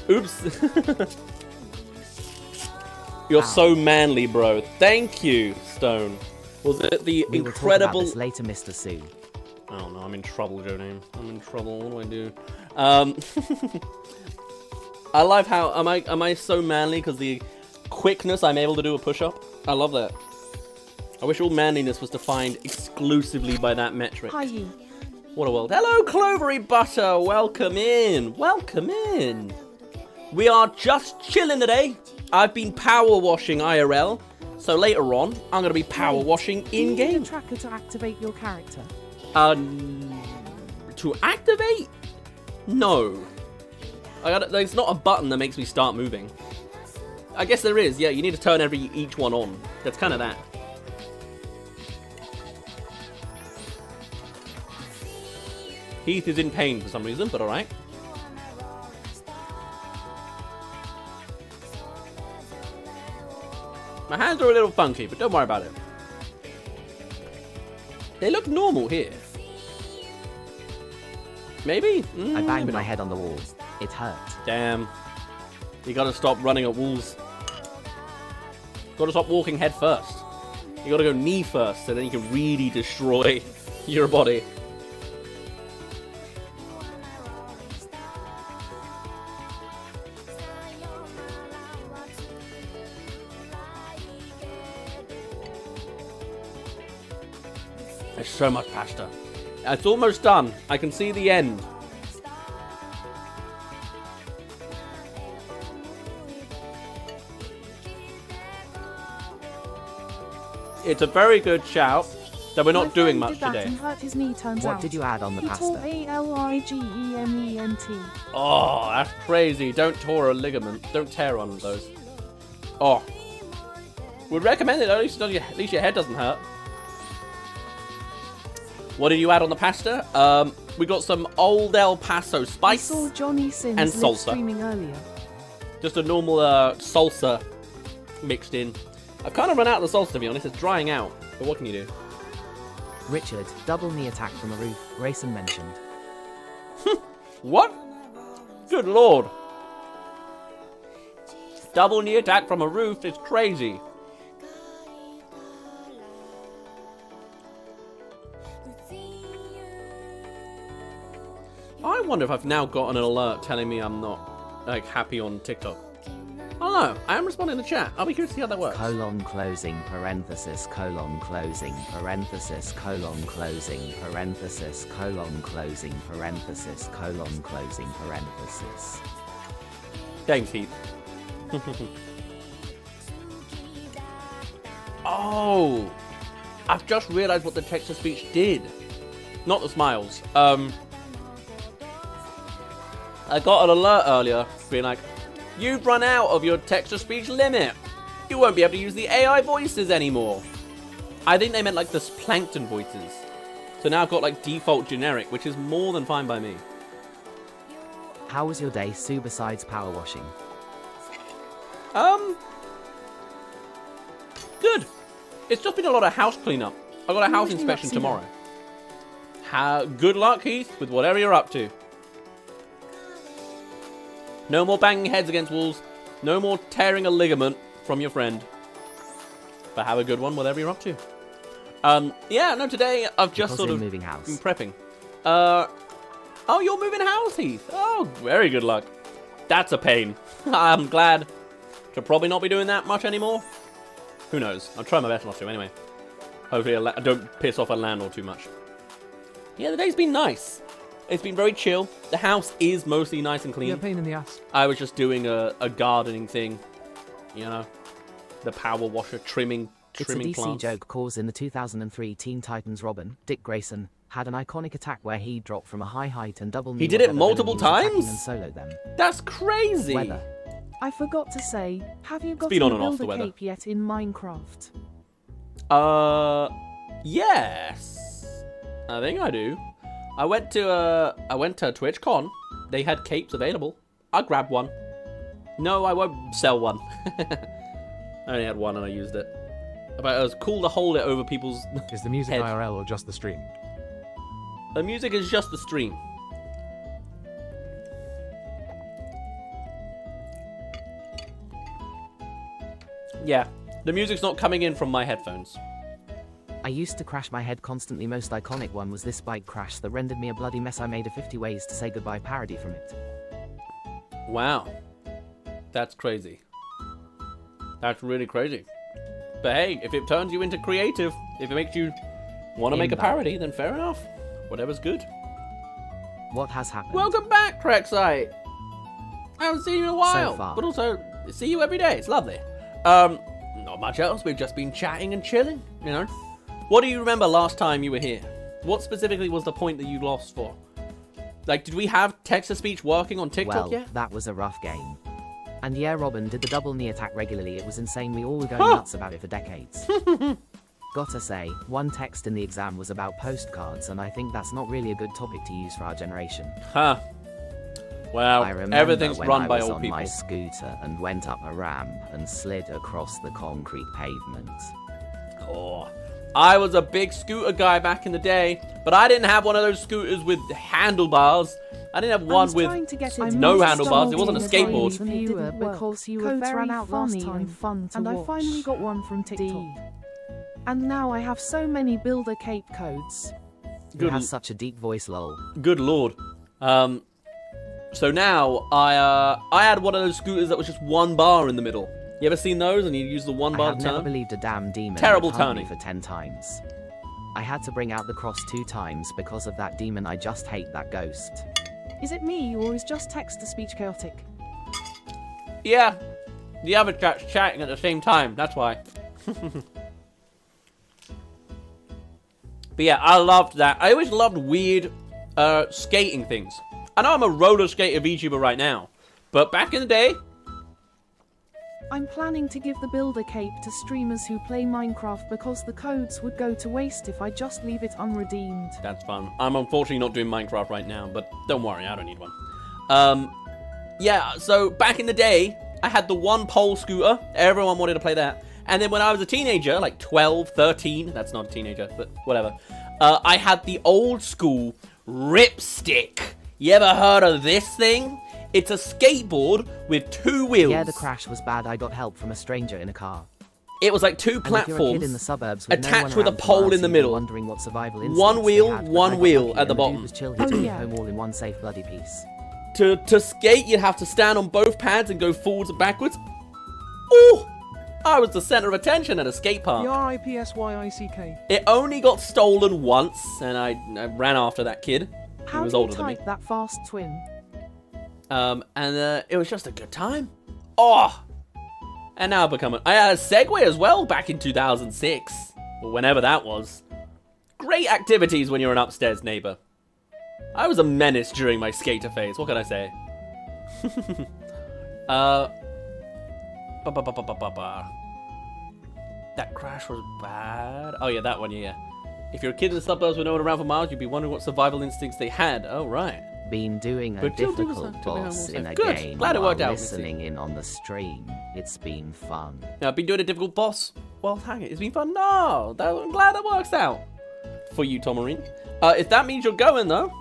Oops. You're so manly, bro. Thank you, Stone. Was it the We incredible... will talk about this later, Mr. Sue. Oh no, I'm in trouble, Joe Name. I'm in trouble. What do I do? I love how am I so manly because the quickness I'm able to do a push-up. I love that. I wish all manliness was defined exclusively by that metric. Hi. What a world. Hello, Clovery Butter. Welcome in. Welcome in. We are just chilling today. I've been power washing IRL. So later on, I'm going to be power washing in-game. Do you need a tracker to activate your character? To activate? No. There's not a button that makes me start moving. I guess there is. Yeah, you need to turn each one on. That's kind of that. Heath is in pain for some reason, but alright. My hands are a little funky, but don't worry about it. They look normal here. Maybe? I banged my head on the wall. It hurt. Damn. You gotta stop running at walls. Gotta stop walking head first. You gotta go knee first, so then you can really destroy your body. There's so much pasta. It's almost done. I can see the end. It's a very good shout that we're not doing much today. And hurt his knee, turns What out. did you add on the He tore pasta? ALIGEMENT. Oh, that's crazy. Don't tear a ligament. Don't tear one of those. Oh. Would recommend it. At least your head doesn't hurt. What did you add on the pasta? We got some Old El Paso I spice saw Johnny Sins and live salsa. streaming earlier. Just a normal salsa mixed in. I've kind of run out of the salsa, to be honest. It's drying out. But what can you do? Richard, double knee attack from a roof, Grayson mentioned. What? Good lord. Double knee attack from a roof is crazy. I wonder if I've now got an alert telling me I'm not, like, happy on TikTok. I don't know. I am responding to chat. I'll be curious to see how that works. Colon closing, parenthesis, colon closing, parenthesis, colon closing, parenthesis, colon closing, parenthesis, colon closing, parenthesis. Thanks, Heath. Oh! I've just realised what the text-to-speech did. Not the smiles. I got an alert earlier being like, you've run out of your text-to-speech limit. You won't be able to use the AI voices anymore. I think they meant like the plankton voices. So now I've got like default generic, which is more than fine by me. How was your day, Sue, besides power washing? Good. It's just been a lot of house cleanup. I've got a house inspection tomorrow. Good luck, Heath, with whatever you're up to. No more banging heads against walls. No more tearing a ligament from your friend. But have a good one, whatever you're up to. Yeah, no, today I've just sort of moving house. been prepping. Oh, you're moving house, Heath. Oh, very good luck. That's a pain. I'm glad to probably not be doing that much anymore. Who knows? I'll try my best not to anyway. Hopefully I don't piss off a landlord too much. Yeah, the day's been nice. It's been very chill. The house is mostly nice and clean. Yeah, pain in the ass. I was just doing a gardening thing. You know, the power washer trimming It's a DC plants. joke cause in the 2003 Teen Titans Robin, Dick Grayson, had an iconic attack where he dropped from a high height and double knee. He did it whatever multiple villain he was times? attacking And soloed them. That's crazy. Weather. I forgot to say, have you got been on a and off, the builder weather. cape yet in Minecraft? Yes. I think I do. I went to TwitchCon. They had capes available. I grabbed one. No, I won't sell one. I only had one and I used it. But it was cool to hold it over people's Is the music head. IRL or just the stream? The music is just the stream. Yeah, the music's not coming in from my headphones. I used to crash my head constantly. Most iconic one was this bike crash that rendered me a bloody mess. I made a 50 Ways to Say Goodbye parody from it. Wow. That's crazy. That's really crazy. But hey, if it turns you into creative, if it makes you want to make a parody, then fair enough. Whatever's good. What has happened? Welcome back, Crexite. I haven't seen you in a while, far. but also see you every day. It's lovely. Not much else. We've just been chatting and chilling, you know. What do you remember last time you were here? What specifically was the point that you lost for? Like, did we have text-to-speech working on TikTok Well, yet? that was a rough game. And yeah, Robin did the double knee attack regularly. It was insane. We all were going Huh. nuts about it for decades. Gotta say, one text in the exam was about postcards, and I think that's not really a good topic to use for our generation. Huh. Wow, I remember everything's when run I by was old on people. my scooter and went up a ramp and slid across the concrete pavement. Oh, I was a big scooter guy back in the day, but I didn't have one of those scooters with handlebars. I didn't have one with no handlebars. It wasn't a skateboard. Because you were very funny and fun to watch. I finally got one from TikTok. And now I have so many builder cape codes. You have such a deep voice, lol. Good lord. So now I had one of those scooters that was just one bar in the middle. You ever seen those? And you use the one bar to turn? I never believed a damn demon Terrible would hunt me turning. for 10 times. I had to bring out the cross 2 times because of that demon. I just hate that ghost. Is it me, or is just text-to-speech chaotic? Yeah, the other chat's chatting at the same time. That's why. But yeah, I loved that. I always loved weird skating things. I know I'm a roller skater VTuber right now, but back in the day... I'm planning to give the builder cape to streamers who play Minecraft because the codes would go to waste if I just leave it unredeemed. That's fun. I'm unfortunately not doing Minecraft right now, but don't worry, I don't need one. Yeah, so back in the day, I had the one pole scooter. Everyone wanted to play that. And then when I was a teenager, like 12, 13, that's not a teenager, but whatever, I had the old school ripstick. You ever heard of this thing? It's a skateboard with 2 wheels. Yeah, the crash was bad. I got help from a stranger in a car. It was like 2 And if you're a kid platforms in the suburbs with attached no with a one around to pole in ask the you, middle. wondering what survival One instincts they wheel, had, but one I got wheel lucky at the and the bottom. dude was chill. He took me home all in one safe bloody piece. To skate, you'd have to stand on both pads and go forwards and backwards. Ooh! I was the center of attention at a skate park. Ripsyick. It only got stolen once, and I ran after that kid. How He was do you older than me. type that fast twin? And it was just a good time. Oh! And now I've become I had a Segway as well back in 2006. Or whenever that was. Great activities when you're an upstairs neighbor. I was a menace during my skater phase. What can I say? That crash was bad. Oh yeah, that one, yeah. If you're a kid in the suburbs with no one around for miles, you'd be wondering what survival instincts they had. Oh, right. Been doing a But you'll do difficult something boss in a Good. game Glad it while worked out. listening in on the stream. It's been fun. Now, I've been doing a difficult boss. Well, hang it. It's been fun. No, I'm glad that works out for you, Tomarine. If that means you're going, though,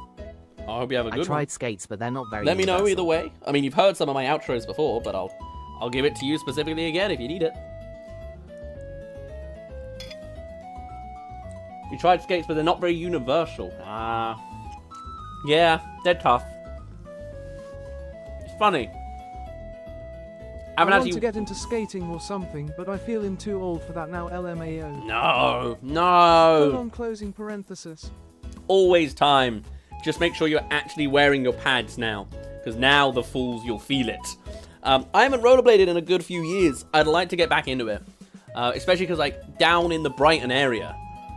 I hope you have a good I tried one. skates, but they're not very Let me know universal. either way. I mean, you've heard some of my outros before, but I'll give it to you specifically again if you need it. You tried skates, but they're not very universal. Yeah, they're tough. It's funny. I want to get into skating or something, but I feel I'm too old for that now, LMAO. No. Hold on, closing parenthesis. Always time. Just make sure you're actually wearing your pads now, because now the fools, you'll feel it. I haven't rollerbladed in a good few years. I'd like to get back into it, especially because like down in the Brighton area,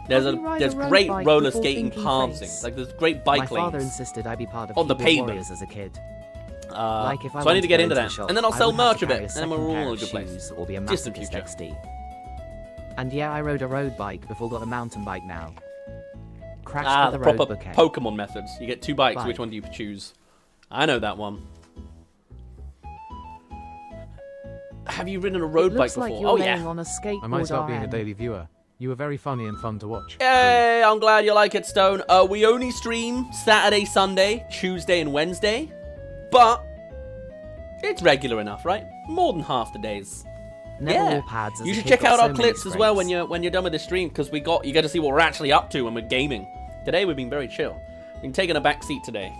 there's great roller skating paths. Like there's great bike My lanes. father insisted I be part of on the keyboard pavement. warriors as a kid. Like if so I want need to get go into the that, shop, and then I'll I sell would have merch to of it, carry and then we're all second in a pair good of place. shoes Or be a Distant masochist future. XD. And yeah, I rode a road bike before got a mountain bike now. Crashed The with a road proper bouquet. Pokemon methods. You get 2 bikes. Bike. Which one do you choose? I know that one. Have you ridden a road bike before? Like you're Oh laying yeah. on a skateboard. I might start being a Ryan. daily viewer. You were very funny and fun to watch. Yay! I'm glad you like it, Stone. We only stream Saturday, Sunday, Tuesday, and Wednesday, but it's regular enough, right? More than half the days. Never yeah. wore pads as You a should kid, check got out so our many clips as well scrapes. when you're done with the stream, because you get to see what we're actually up to when we're gaming. Today we've been very chill. We've been taking a back seat today.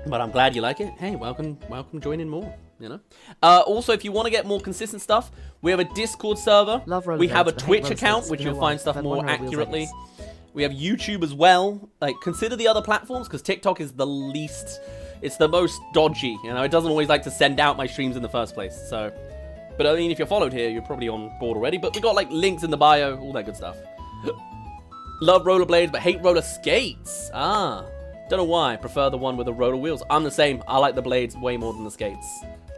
But I'm glad you like it. Hey, welcome, join in more, you know? Also, if you want to get more consistent stuff, we have a Discord server. We have a rollerblades, but hate Twitch roller account, skates. which You know you'll what? find stuff That more one road wheels accurately. ace. We have YouTube as well. Like, consider the other platforms, because TikTok is the least... It's the most dodgy, you know? It doesn't always like to send out my streams in the first place, so... But, I mean, if you're followed here, you're probably on board already. But we got, like, links in the bio, all that good stuff. Love rollerblades, but hate roller skates. Don't know why. Prefer the one with the roller wheels. I'm the same. I like the blades way more than the skates.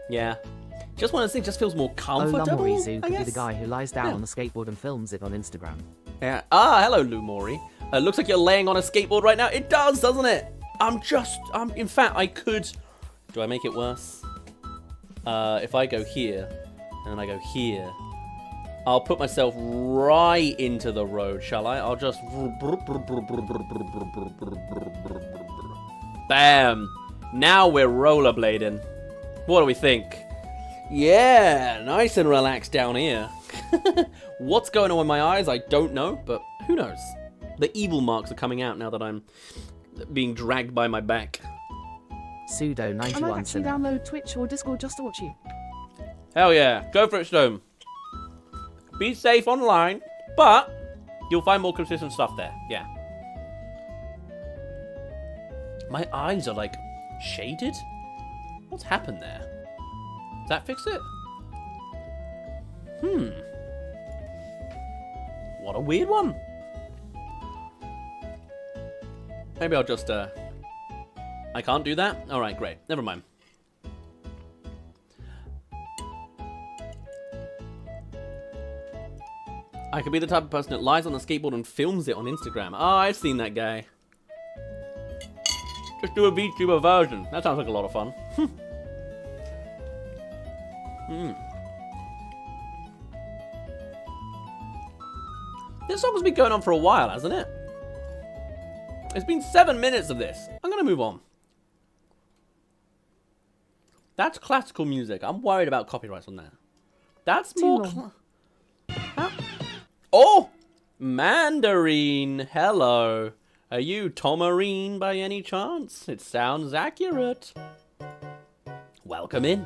Yeah. Just one of those things just feels more comfortable, Lamorizu I could be the guess. guy who lies down on the skateboard and films it on Instagram. Yeah. Hello, Lou Mori. Looks like you're laying on a skateboard right now. It does, doesn't it? in fact, I could... Do I make it worse? If I go here, and I go here, I'll put myself right into the road, shall I? I'll just... Bam! Now we're rollerblading. What do we think? Yeah, nice and relaxed down here. What's going on with my eyes? I don't know, but who knows? The evil marks are coming out now that I'm being dragged by my back. Pseudo I might 91 actually download Twitch or Discord just to watch you. Hell yeah, go for it, Stone. Be safe online, but you'll find more consistent stuff there. Yeah. My eyes are like shaded. What's happened there? Does that fix it? What a weird one. Maybe I'll just, I can't do that? Alright, great. Never mind. I could be the type of person that lies on a skateboard and films it on Instagram. Oh, I've seen that guy. Just do a VTuber version. That sounds like a lot of fun. This song's been going on for a while, hasn't it? It's been 7 minutes of this. I'm gonna move on. That's classical music. I'm worried about copyrights on that. That's more... Oh! Mandarin. Hello. Are you Tomarine by any chance? It sounds accurate. Welcome in.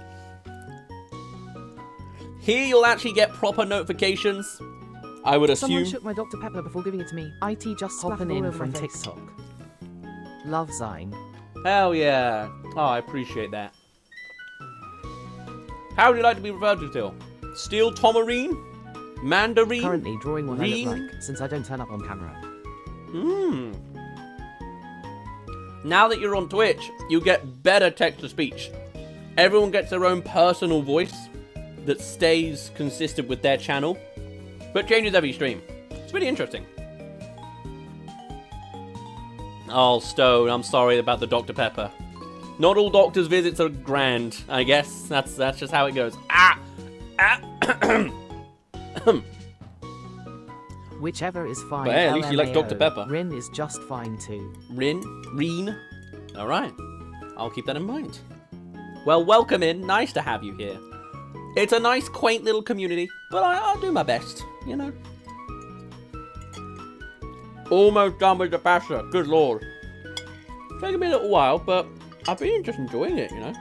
Here you'll actually get proper notifications. I would assume. Someone shook my Dr. Pepper before giving it to me. IT just Hopping splattered all in over from my face. TikTok. Love Zine. Hell yeah. Oh, I appreciate that. How would you like to be referred to still? Steel Tomarine? Mandarin? Currently drawing what I look like, since I don't turn up on camera. Now that you're on Twitch, you get better text-to-speech. Everyone gets their own personal voice that stays consistent with their channel, but changes every stream. It's really interesting. Oh, Stone, I'm sorry about the Dr. Pepper. Not all doctor's visits are grand, I guess. That's just how it goes. Whichever is fine. But hey, at least you like Dr. Pepper. Rin is just fine too. Reen. Alright. I'll keep that in mind. Well, welcome in. Nice to have you here. It's a nice, quaint little community, but I'll do my best, you know. Almost done with the pasta. Good lord. Taking me a little while, but I've been just enjoying it, you know.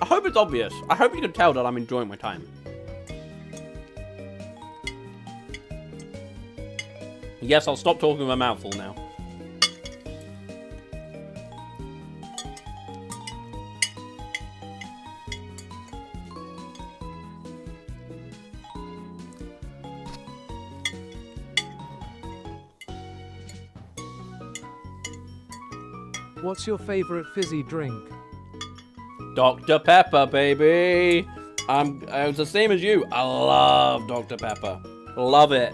I hope it's obvious. I hope you can tell that I'm enjoying my time. Yes, I'll stop talking with my mouth full now. What's your favorite fizzy drink? Dr. Pepper, baby. It's the same as you. I love Dr. Pepper. Love it.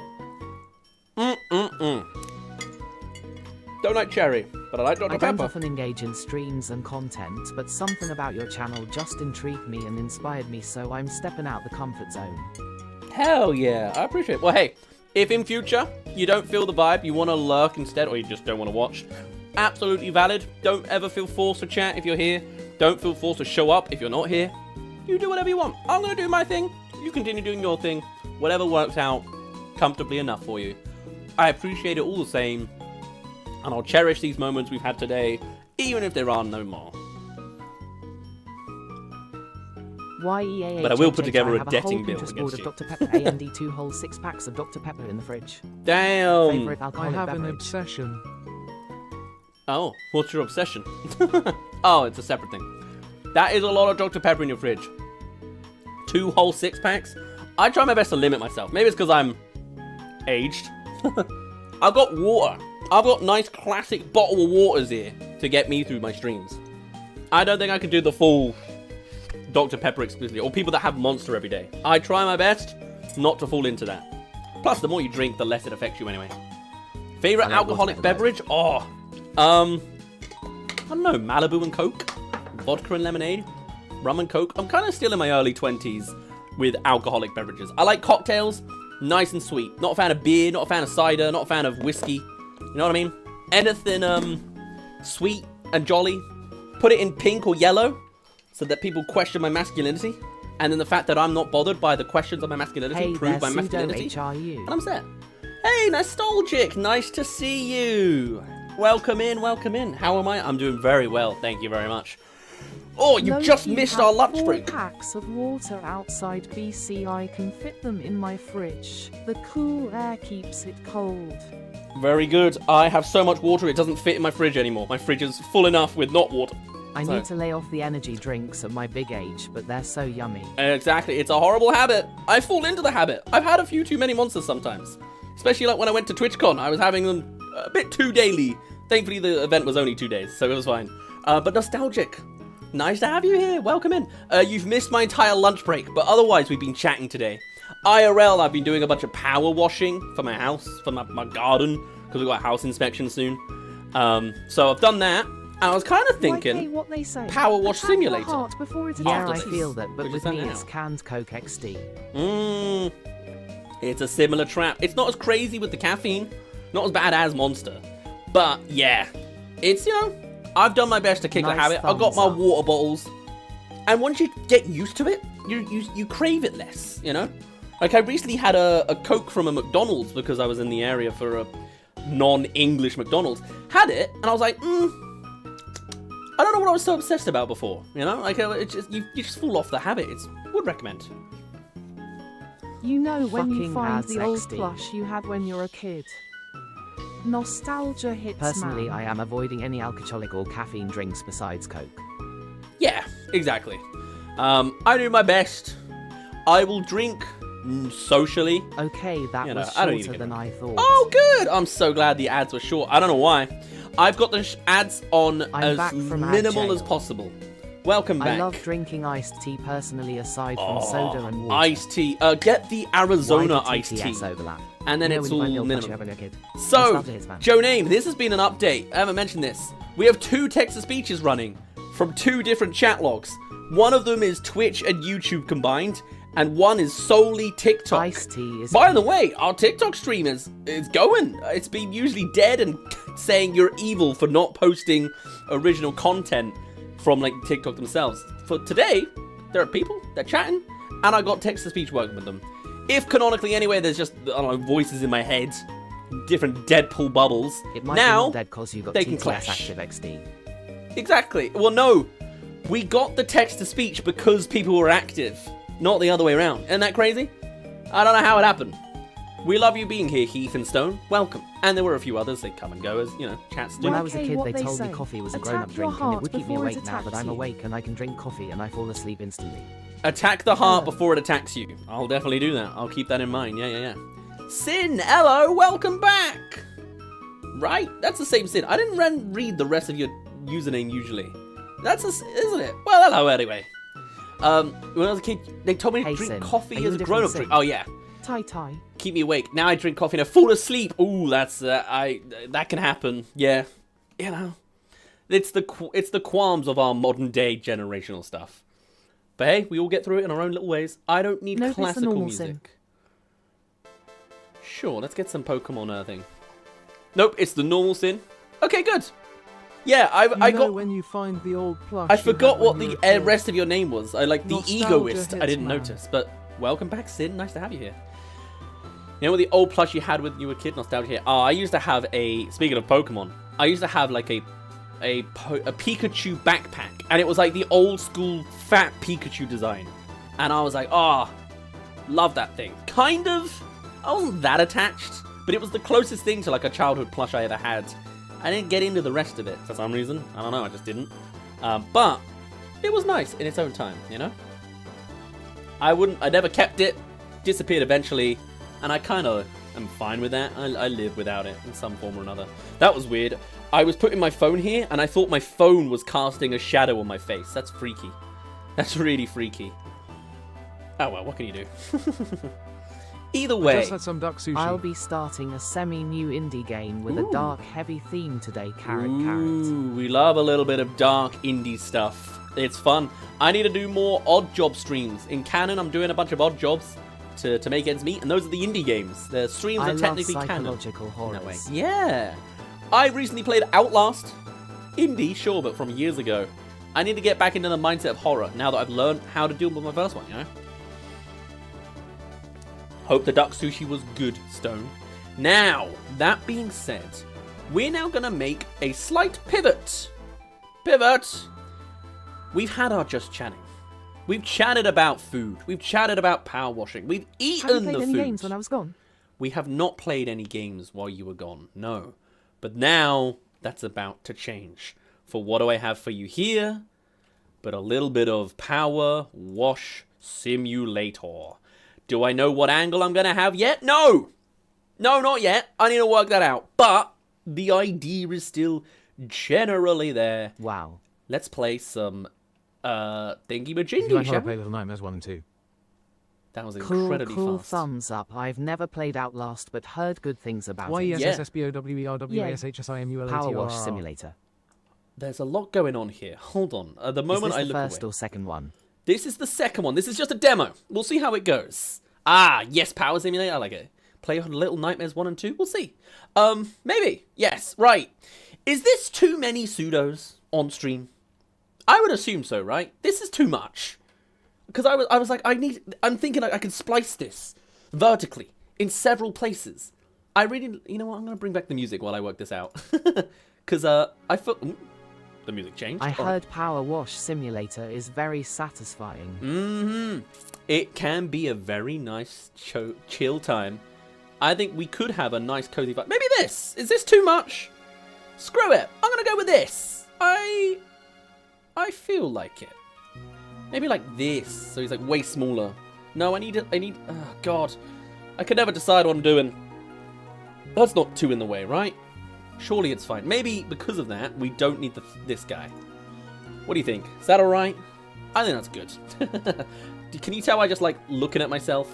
Don't like cherry, but I like Dr. I Pepper. don't often engage in streams and content, but something about your channel just intrigued me and inspired me, so I'm stepping out the comfort zone. Hell yeah, I appreciate it. Well, hey, if in future you don't feel the vibe, you want to lurk instead, or you just don't want to watch, absolutely valid. Don't ever feel forced to chat if you're here. Don't feel forced to show up if you're not here. You do whatever you want. I'm going to do my thing. You continue doing your thing. Whatever works out comfortably enough for you. I appreciate it all the same, and I'll cherish these moments we've had today, even if there are no more. But I will put together a debting bill against you. Dr. Pepper AMD 2 whole 6 packs of Dr. Pepper in the fridge. Damn! Favorite I alcoholic have beverage. an obsession. Oh, what's your obsession? Oh, it's a separate thing. That is a lot of Dr. Pepper in your fridge. 2 whole 6 packs? I try my best to limit myself. Maybe it's because I'm aged. I've got water. I've got nice classic bottle of waters here to get me through my streams. I don't think I could do the full Dr. Pepper exclusively, or people that have Monster every day. I try my best not to fall into that. Plus, the more you drink, the less it affects you anyway. Favorite alcoholic beverage? Oh, don't know, Malibu and Coke, vodka and lemonade, rum and Coke. I'm kind of still in my early 20s with alcoholic beverages. I like cocktails, nice and sweet. Not a fan of beer, not a fan of cider, not a fan of whiskey. You know what I mean? Anything sweet and jolly. Put it in pink or yellow so that people question my masculinity. And then the fact that I'm not bothered by the questions of my masculinity prove my masculinity. And I'm set. Hey, Nostalgic, nice to see you. Welcome in, welcome in. How am I? I'm doing very well, thank you very much. Oh, you just missed our lunch break. 4 packs of water outside BC. I can fit them in my fridge. The cool air keeps it cold. Very good. I have so much water it doesn't fit in my fridge anymore. My fridge is full enough with not water. I need to lay off the energy drinks at my big age, but they're so yummy. Exactly. It's a horrible habit. I fall into the habit. I've had a few too many monsters sometimes. Especially like when I went to TwitchCon. I was having them a bit too daily. Thankfully, the event was only 2 days, so it was fine. But Nostalgic, nice to have you here. Welcome in. You've missed my entire lunch break, but otherwise we've been chatting today. IRL, I've been doing a bunch of power washing for my house, for my garden, because we've got a house inspection soon. So I've done that, and I was kind of thinking, what they say. Power wash simulator. Yeah, I feel that, but with me it's canned Coke XD. It's a similar trap. It's not as crazy with the caffeine, not as bad as Monster, but yeah, it's, you know, I've done my best to kick the habit. I've got my water bottles, and once you get used to it, you crave it less, you know? Like, I recently had a Coke from a McDonald's because I was in the area for a non-English McDonald's. Had it, and I was like, I don't know what I was so obsessed about before, you know? Like, it's just, you just fall off the habit. Would recommend. You know when you Fucking find adds the old XD. plush you had when you're a kid. Nostalgia hits, Personally, man. I am avoiding any alcoholic or caffeine drinks besides Coke. Yeah, exactly. I do my best. I will drink socially. Okay, that You know, was I don't shorter even- than I thought. Oh, good! I'm so glad the ads were short. I don't know why. I've got the ads on I'm back as from ad minimal jail. as possible. Welcome back. I love drinking iced tea personally, aside from soda and water. Iced tea. Get the Arizona Wider iced tea. TTS overlap. And then You know it's when you all find the old minimal. plush you have when you're a kid. So, Nostalgia hits, man. Joe Name, this has been an update. I haven't mentioned this. We have 2 text-to-speeches running from 2 different chat logs. One of them is Twitch and YouTube combined, and one is solely TikTok. Iced tea is... By the way, our TikTok stream is going. It's been usually dead and saying you're evil for not posting original content from like TikTok themselves. For today, there are people, they're chatting, and I got text-to-speech working with them. If canonically anyway, there's just, I don't know, voices in my head, different Deadpool bubbles. It might now, be not dead because you got they can TTS clash. active XD. Exactly. Well, no. We got the text-to-speech because people were active, not the other way around. Isn't that crazy? I don't know how it happened. We love you being here, Heath and Stone. Welcome. And there were a few others. They come and go as, you know, chats do. When I was a kid, what they they told me say. coffee was a Attack grown-up your drink, and it heart would keep me before it awake now that attacks I'm you. awake and I can drink coffee and I fall asleep instantly. Attack the heart before it attacks you. I'll definitely do that. I'll keep that in mind. Yeah. Sin, hello, welcome back. Right? That's the same Sin. I didn't read the rest of your username usually. Isn't it? Well, hello anyway. When I was a kid, they told me to drink Sin, coffee are you as a a different grown-up Sin? drink. Oh yeah. Tie. Keep me awake. Now I drink coffee and I fall asleep. Ooh, that's that can happen. Yeah, you know, it's the qualms of our modern day generational stuff. But hey, we all get through it in our own little ways. I don't need No, it's the classical normal music. Sin. Sure, let's get some Pokemon thing. Nope, it's the normal Sin. Okay, good. Yeah, I You know got. when you find the old plush I you forgot had when what you the were a kid. rest of your name was. I like the Nostalgia egoist. I hits, didn't man. notice, but welcome back, Sin. Nice to have you here. You know what the old plush you had when you were a kid? Nostalgia here. Oh, I used to have speaking of Pokemon, I used to have like a Pikachu backpack, and it was like the old school fat Pikachu design, and I was like, oh, love that thing. Kind of. I wasn't that attached, but it was the closest thing to like a childhood plush I ever had. I didn't get into the rest of it for some reason. I don't know, I just didn't. But it was nice in its own time, you know? I never kept it, disappeared eventually, and I kind of am fine with that. I live without it in some form or another. That was weird. I was putting my phone here, and I thought my phone was casting a shadow on my face. That's freaky. That's really freaky. Oh well, what can you do? Either I way. just had some duck sushi. I'll be starting a semi-new indie game with a dark, heavy theme today. Carrot. Ooh, we love a little bit of dark indie stuff. It's fun. I need to do more odd job streams. In canon, I'm doing a bunch of odd jobs to make ends meet, and those are the indie games. The streams I are technically love canon. psychological horrors. Yeah. I recently played Outlast. Indie, sure, but from years ago. I need to get back into the mindset of horror now that I've learned how to deal with my first one, you know? Hope the duck sushi was good, Stone. Now, that being said, we're now going to make a slight pivot. Pivot! We've had our just chatting. We've chatted about food. We've chatted about power washing. We've eaten Have you played the any food. games when I was gone? We have not played any games while you were gone, no. But now, that's about to change. For what do I have for you here? But a little bit of Power Wash Simulator. Do I know what angle I'm going to have yet? No! No, not yet. I need to work that out. But the idea is still generally there. Wow. Let's play some thingy If you majingy, like how shall to play we? Little Nightmares 1 and 2. That was Cool, incredibly cool fast. thumbs up. I've never played Outlast, but heard good things about it. YESSSBOWERWASHSIMULATOR. Power Wash Simulator. There's a lot going on here. Hold on. The moment Is I this the look first away. or second one? This is the second one. This is just a demo. We'll see how it goes. Ah, yes, Power Simulator. I like it. Play on Little Nightmares 1 and 2. We'll see. Maybe. Yes, right. Is this too many pseudos on stream? I would assume so, right? This is too much. Because I was like, I'm thinking I can splice this vertically in several places. I really, you know what? I'm going to bring back the music while I work this out. Because I felt... The music changed. I All heard Power Wash Simulator is very satisfying. Mm-hmm. It can be a very nice chill time. I think we could have a nice cozy vibe. Maybe this. Is this too much? Screw it. I'm going to go with this. I feel like it. Maybe like this. So he's like way smaller. No, I need... Oh, God. I can never decide what I'm doing. That's not too in the way, right? Surely it's fine. Maybe because of that, we don't need this guy. What do you think? Is that alright? I think that's good. Can you tell I just like looking at myself?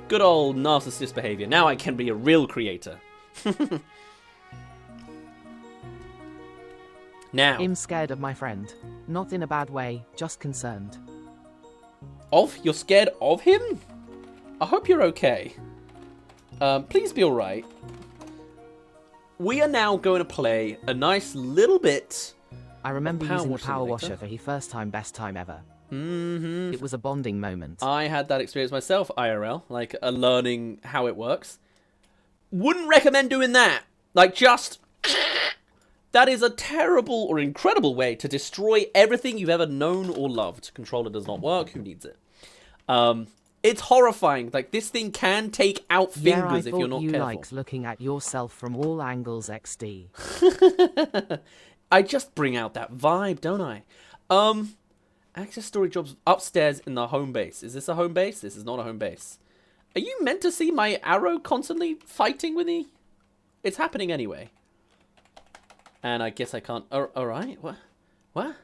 Good old narcissist behavior. Now I can be a real creator. Now. I'm scared of my friend. Not in a bad way, just concerned. You're scared of him? I hope you're okay. Please be alright. We are now going to play a nice little bit. I remember using the Power Simulator. Washer for his first time, best time ever. Mm-hmm. It was a bonding moment. I had that experience myself, IRL, like learning how it works. Wouldn't recommend doing that. Like just... That is a terrible or incredible way to destroy everything you've ever known or loved. Controller does not work. Who needs it? It's horrifying. Like, this thing can take out fingers if you're not you careful. liked looking at yourself from all angles XD. I just bring out that vibe, don't I? Access storage jobs upstairs in the home base. Is this a home base? This is not a home base. Are you meant to see my arrow constantly fighting with me? It's happening anyway. And I guess I can't... Alright, what? What?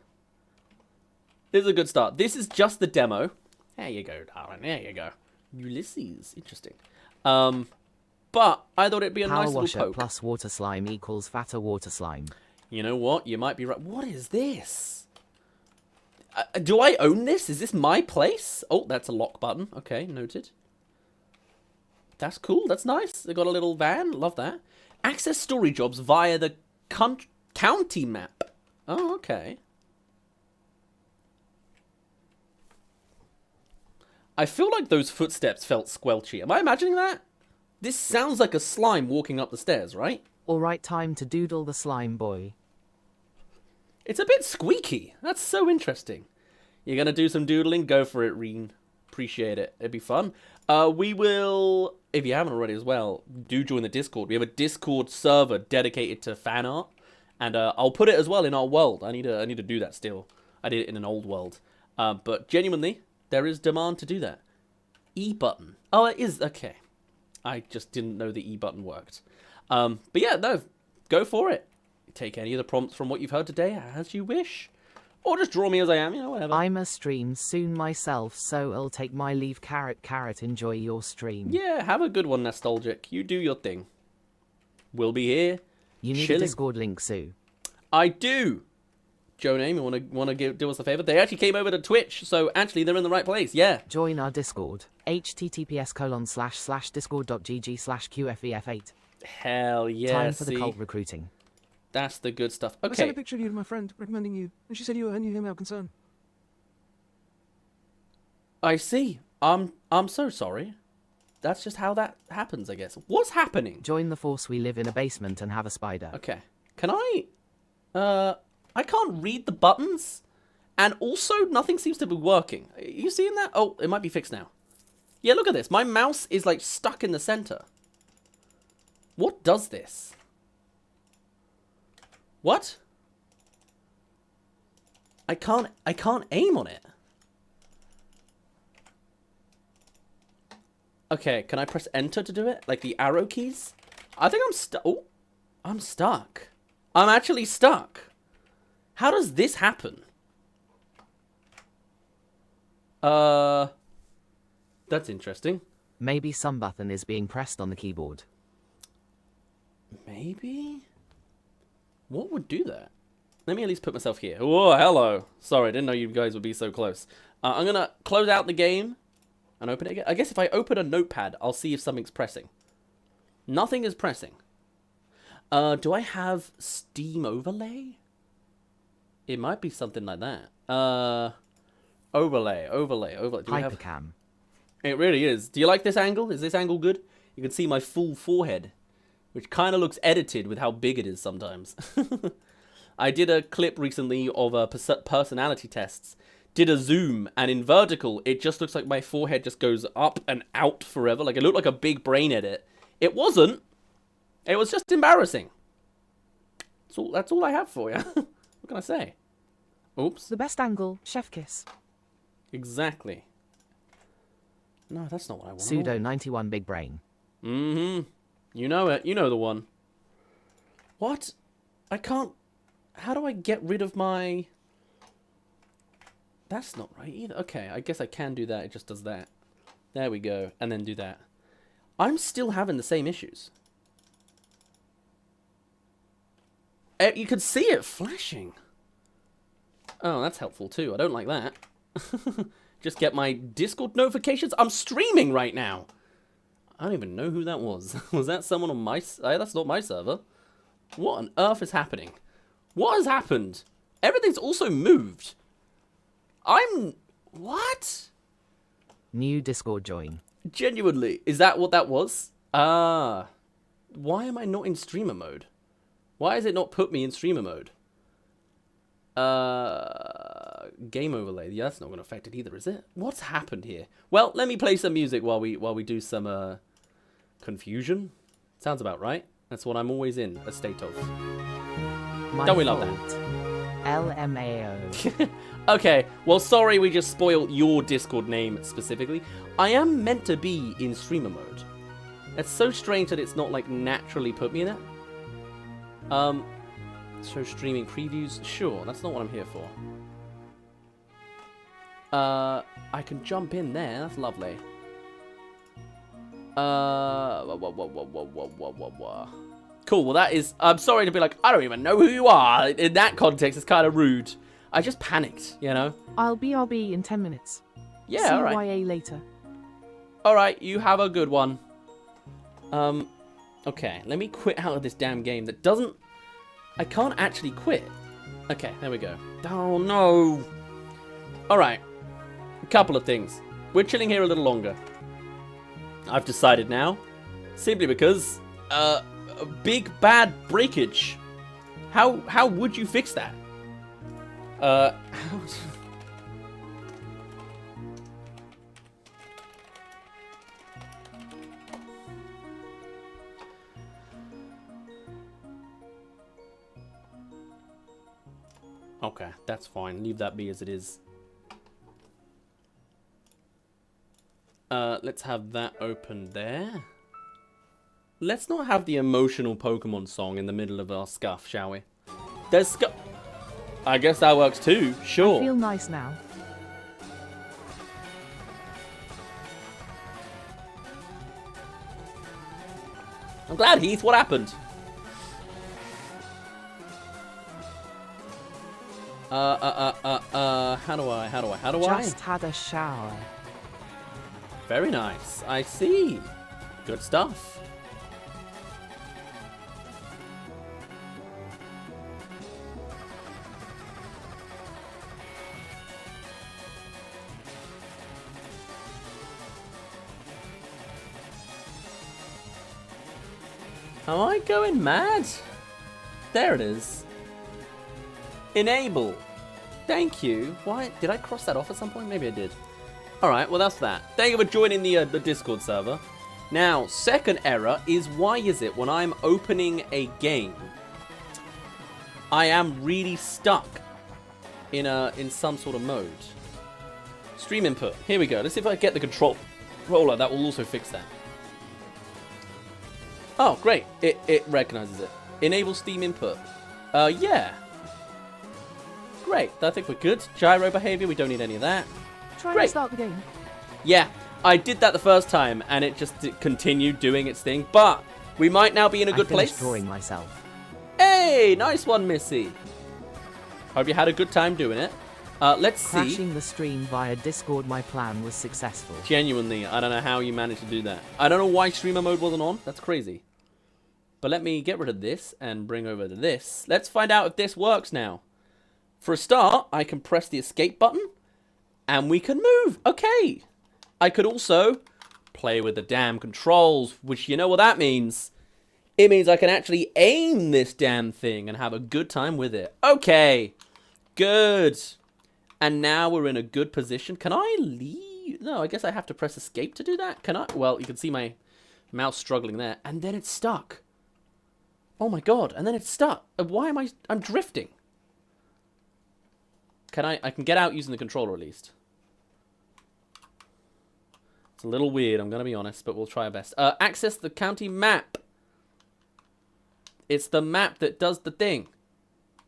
This is a good start. This is just the demo. There you go, darling. There you go. Ulysses. Interesting. But I thought it'd be a Power nice Washer little poke. plus water slime equals fatter water slime. You know what? You might be right. What is this? Do I own this? Is this my place? Oh, that's a lock button. Okay, noted. That's cool. That's nice. They got a little van. Love that. Access story jobs via the county map. Oh, okay. I feel like those footsteps felt squelchy. Am I imagining that? This sounds like a slime walking up the stairs, right? Alright, time to doodle the slime boy. It's a bit squeaky. That's so interesting. You're going to do some doodling? Go for it, Reen. Appreciate it. It'd be fun. We will, if you haven't already as well, do join the Discord. We have a Discord server dedicated to fan art. And I'll put it as well in our world. I need to do that still. I did it in an old world. But genuinely, there is demand to do that. E button. Oh, it is. Okay. I just didn't know the E button worked. But yeah, no. Go for it. Take any of the prompts from what you've heard today as you wish. Or just draw me as I am, you know, whatever. I'm a stream soon myself, so I'll take my leave. Carrot. Enjoy your stream. Yeah, have a good one, Nostalgic. You do your thing. We'll be here. You need chilling. a Discord link, Sue. I do. Joe Name, you wanna do us a favor? They actually came over to Twitch, so actually they're in the right place. Yeah. Join our Discord. https://discord.gg/qfef8. Hell yeah. Time for the cult recruiting. That's the good stuff. I sent a Okay. picture of you to my friend, recommending you, and she said you were him out concern. I see. I'm so sorry. That's just how that happens, I guess. What's happening? Join the force. We live in a basement and have a spider. Okay. Can I can't read the buttons, and also nothing seems to be working. Are you seeing that? Oh, it might be fixed now. Yeah, look at this. My mouse is like stuck in the center. What does this? What? I can't aim on it. Okay, can I press enter to do it? Like the arrow keys? I think I'm stuck. Oh, I'm stuck. I'm actually stuck. How does this happen? That's interesting. Maybe some button is being pressed on the keyboard. Maybe? What would do that? Let me at least put myself here. Oh, hello. Sorry, I didn't know you guys would be so close. I'm going to close out the game and open it again. I guess if I open a notepad, I'll see if something's pressing. Nothing is pressing. Do I have Steam overlay? It might be something like that. Overlay. Do we have... Hypercam. It really is. Do you like this angle? Is this angle good? You can see my full forehead, which kind of looks edited with how big it is sometimes. I did a clip recently of personality tests. Did a zoom, and in vertical, it just looks like my forehead just goes up and out forever. Like, it looked like a big brain edit. It wasn't. It was just embarrassing. That's all I have for you. What can I say? Oops. The best angle, chef kiss. Exactly. No, that's not what I want. Pseudo 91 big brain. Mm-hmm. You know it. You know the one. What? I can't... How do I get rid of my... That's not right either. Okay, I guess I can do that. It just does that. There we go. And then do that. I'm still having the same issues. You can see it flashing. Oh, that's helpful too. I don't like that. Just get my Discord notifications. I'm streaming right now. I don't even know who that was. Was that someone on my... that's not my server. What on earth is happening? What has happened? Everything's also moved. What? New Discord join. Genuinely. Is that what that was? Why am I not in streamer mode? Why has it not put me in streamer mode? Game overlay. Yeah, that's not going to affect it either, is it? What's happened here? Well, let me play some music while we do some confusion. Sounds about right. That's what I'm always in a state of. Don't we love that? LMAO. Okay, well, sorry we just spoiled your Discord name specifically. I am meant to be in streamer mode. It's so strange that it's not, like, naturally put me in it. Show streaming previews. Sure, that's not what I'm here for. I can jump in there. That's lovely. Cool, well that is... I'm sorry to be like, I don't even know who you are. In that context, it's kind of rude. I just panicked, you know? I'll BRB in 10 minutes. Yeah, alright. CYA later. Alright, you have a good one. Okay, let me quit out of this damn game that doesn't... I can't actually quit. Okay, there we go. Oh, no. Alright. A couple of things. We're chilling here a little longer. I've decided now. Simply because... big bad breakage. How would you fix that? Okay, that's fine. Leave that be as it is. Let's have that open there. Let's not have the emotional Pokemon song in the middle of our scuff, shall we? There's I guess that works too. Sure. I feel nice now. I'm glad, Heath. What happened? How do I? Just had a shower. Very nice. I see. Good stuff. Am I going mad? There it is. Enable. Thank you. Why? Did I cross that off at some point? Maybe I did. Alright, well that's that. Thank you for joining the Discord server. Now, second error is why is it when I'm opening a game, I am really stuck in some sort of mode. Stream input. Here we go. Let's see if I get the controller. That will also fix that. Oh, great. It recognizes it. Enable Steam input. Yeah. Great. I think we're good. Gyro behavior. We don't need any of that. Try to start the game. Yeah. I did that the first time, and it just continued doing its thing. But we might now be in a good place. Drawing myself. Hey, nice one, Missy. Hope you had a good time doing it. Let's see. Crashing the stream via Discord, my plan was successful. Genuinely, I don't know how you managed to do that. I don't know why streamer mode wasn't on. That's crazy. But let me get rid of this and bring over to this. Let's find out if this works now. For a start, I can press the escape button and we can move. Okay. I could also play with the damn controls, which you know what that means. It means I can actually aim this damn thing and have a good time with it. Okay. Good. And now we're in a good position. Can I leave? No, I guess I have to press escape to do that. Can I? Well, you can see my mouse struggling there. And then it's stuck. Oh my god. And then it's stuck. Why am I'm drifting. Can I can get out using the controller at least. It's a little weird, I'm going to be honest, but we'll try our best. Access the county map. It's the map that does the thing.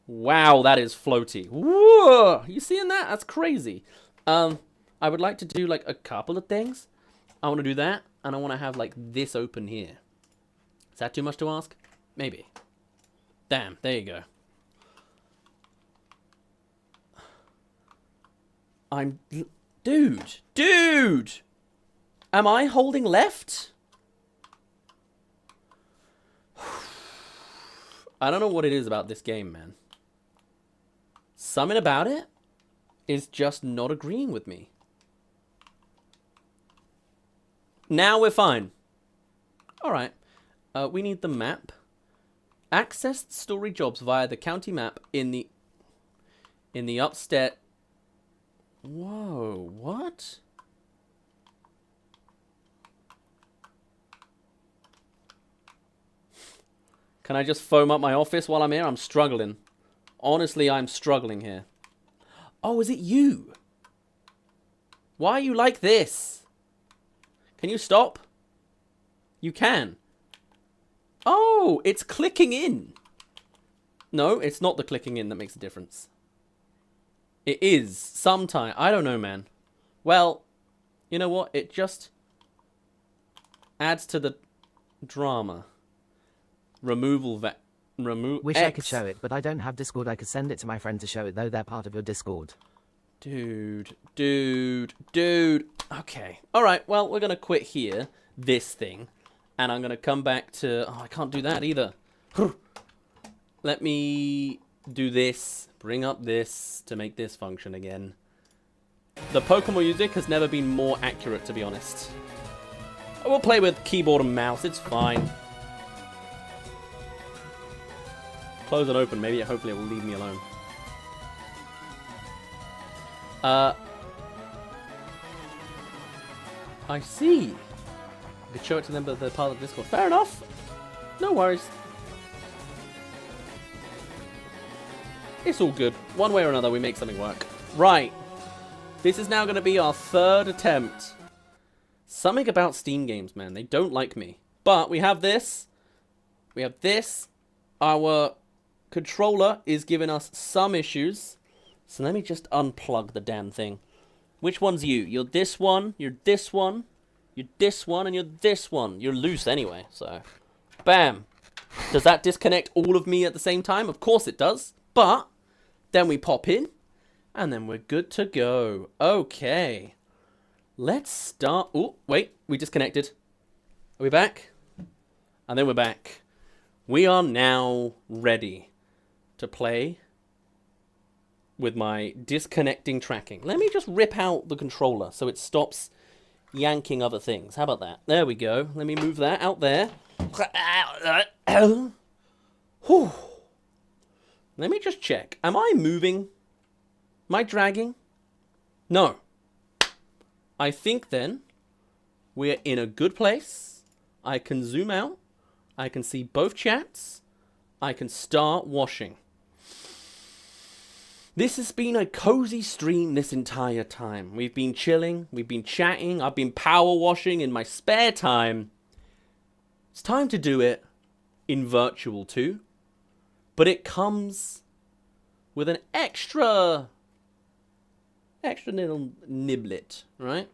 Wow, that is floaty. Whoa! You seeing that? That's crazy. I would like to do like a couple of things. I want to do that, and I want to have like this open here. Is that too much to ask? Maybe. Damn, there you go. Dude! Am I holding left? I don't know what it is about this game, man. Something about it is just not agreeing with me. Now we're fine. Alright. We need the map. Access story jobs via the county map in the upstairs. Whoa, what? Can I just foam up my office while I'm here? I'm struggling. Honestly, I'm struggling here. Oh, is it you? Why are you like this? Can you stop? You can. Oh, it's clicking in. No, it's not the clicking in that makes a difference. It is. Sometime. I don't know, man. Well, you know what? It just adds to the drama. Removal Wish I could show it, but I don't have Discord. I could send it to my friend to show it, though they're part of your Discord. Dude. Okay. Alright, well, we're going to quit here. This thing. And I'm going to come back to... Oh, I can't do that either. Let me do this. Bring up this to make this function again. The Pokemon music has never been more accurate, to be honest. I will play with keyboard and mouse. It's fine. Close and open. Maybe, hopefully it will leave me alone. I see. I could show it to them, but they're part of Discord. Fair enough. No worries. It's all good. One way or another, we make something work. Right. This is now going to be our third attempt. Something about Steam games, man. They don't like me. But we have this. We have this. Our controller is giving us some issues. So let me just unplug the damn thing. Which one's you? You're this one, you're this one, you're this one, and you're this one. You're loose anyway, so... Bam! Does that disconnect all of me at the same time? Of course it does. But, then we pop in, and then we're good to go. Okay. Let's start... Oh, wait, we disconnected. Are we back? And then we're back. We are now ready to play with my disconnecting tracking. Let me just rip out the controller so it stops yanking other things. How about that? There we go. Let me move that out there. Whew. Let me just check. Am I moving? Am I dragging? No. I think then we're in a good place. I can zoom out. I can see both chats. I can start washing. This has been a cozy stream this entire time. We've been chilling. We've been chatting. I've been power washing in my spare time. It's time to do it in virtual too. But it comes with an extra little niblet, right?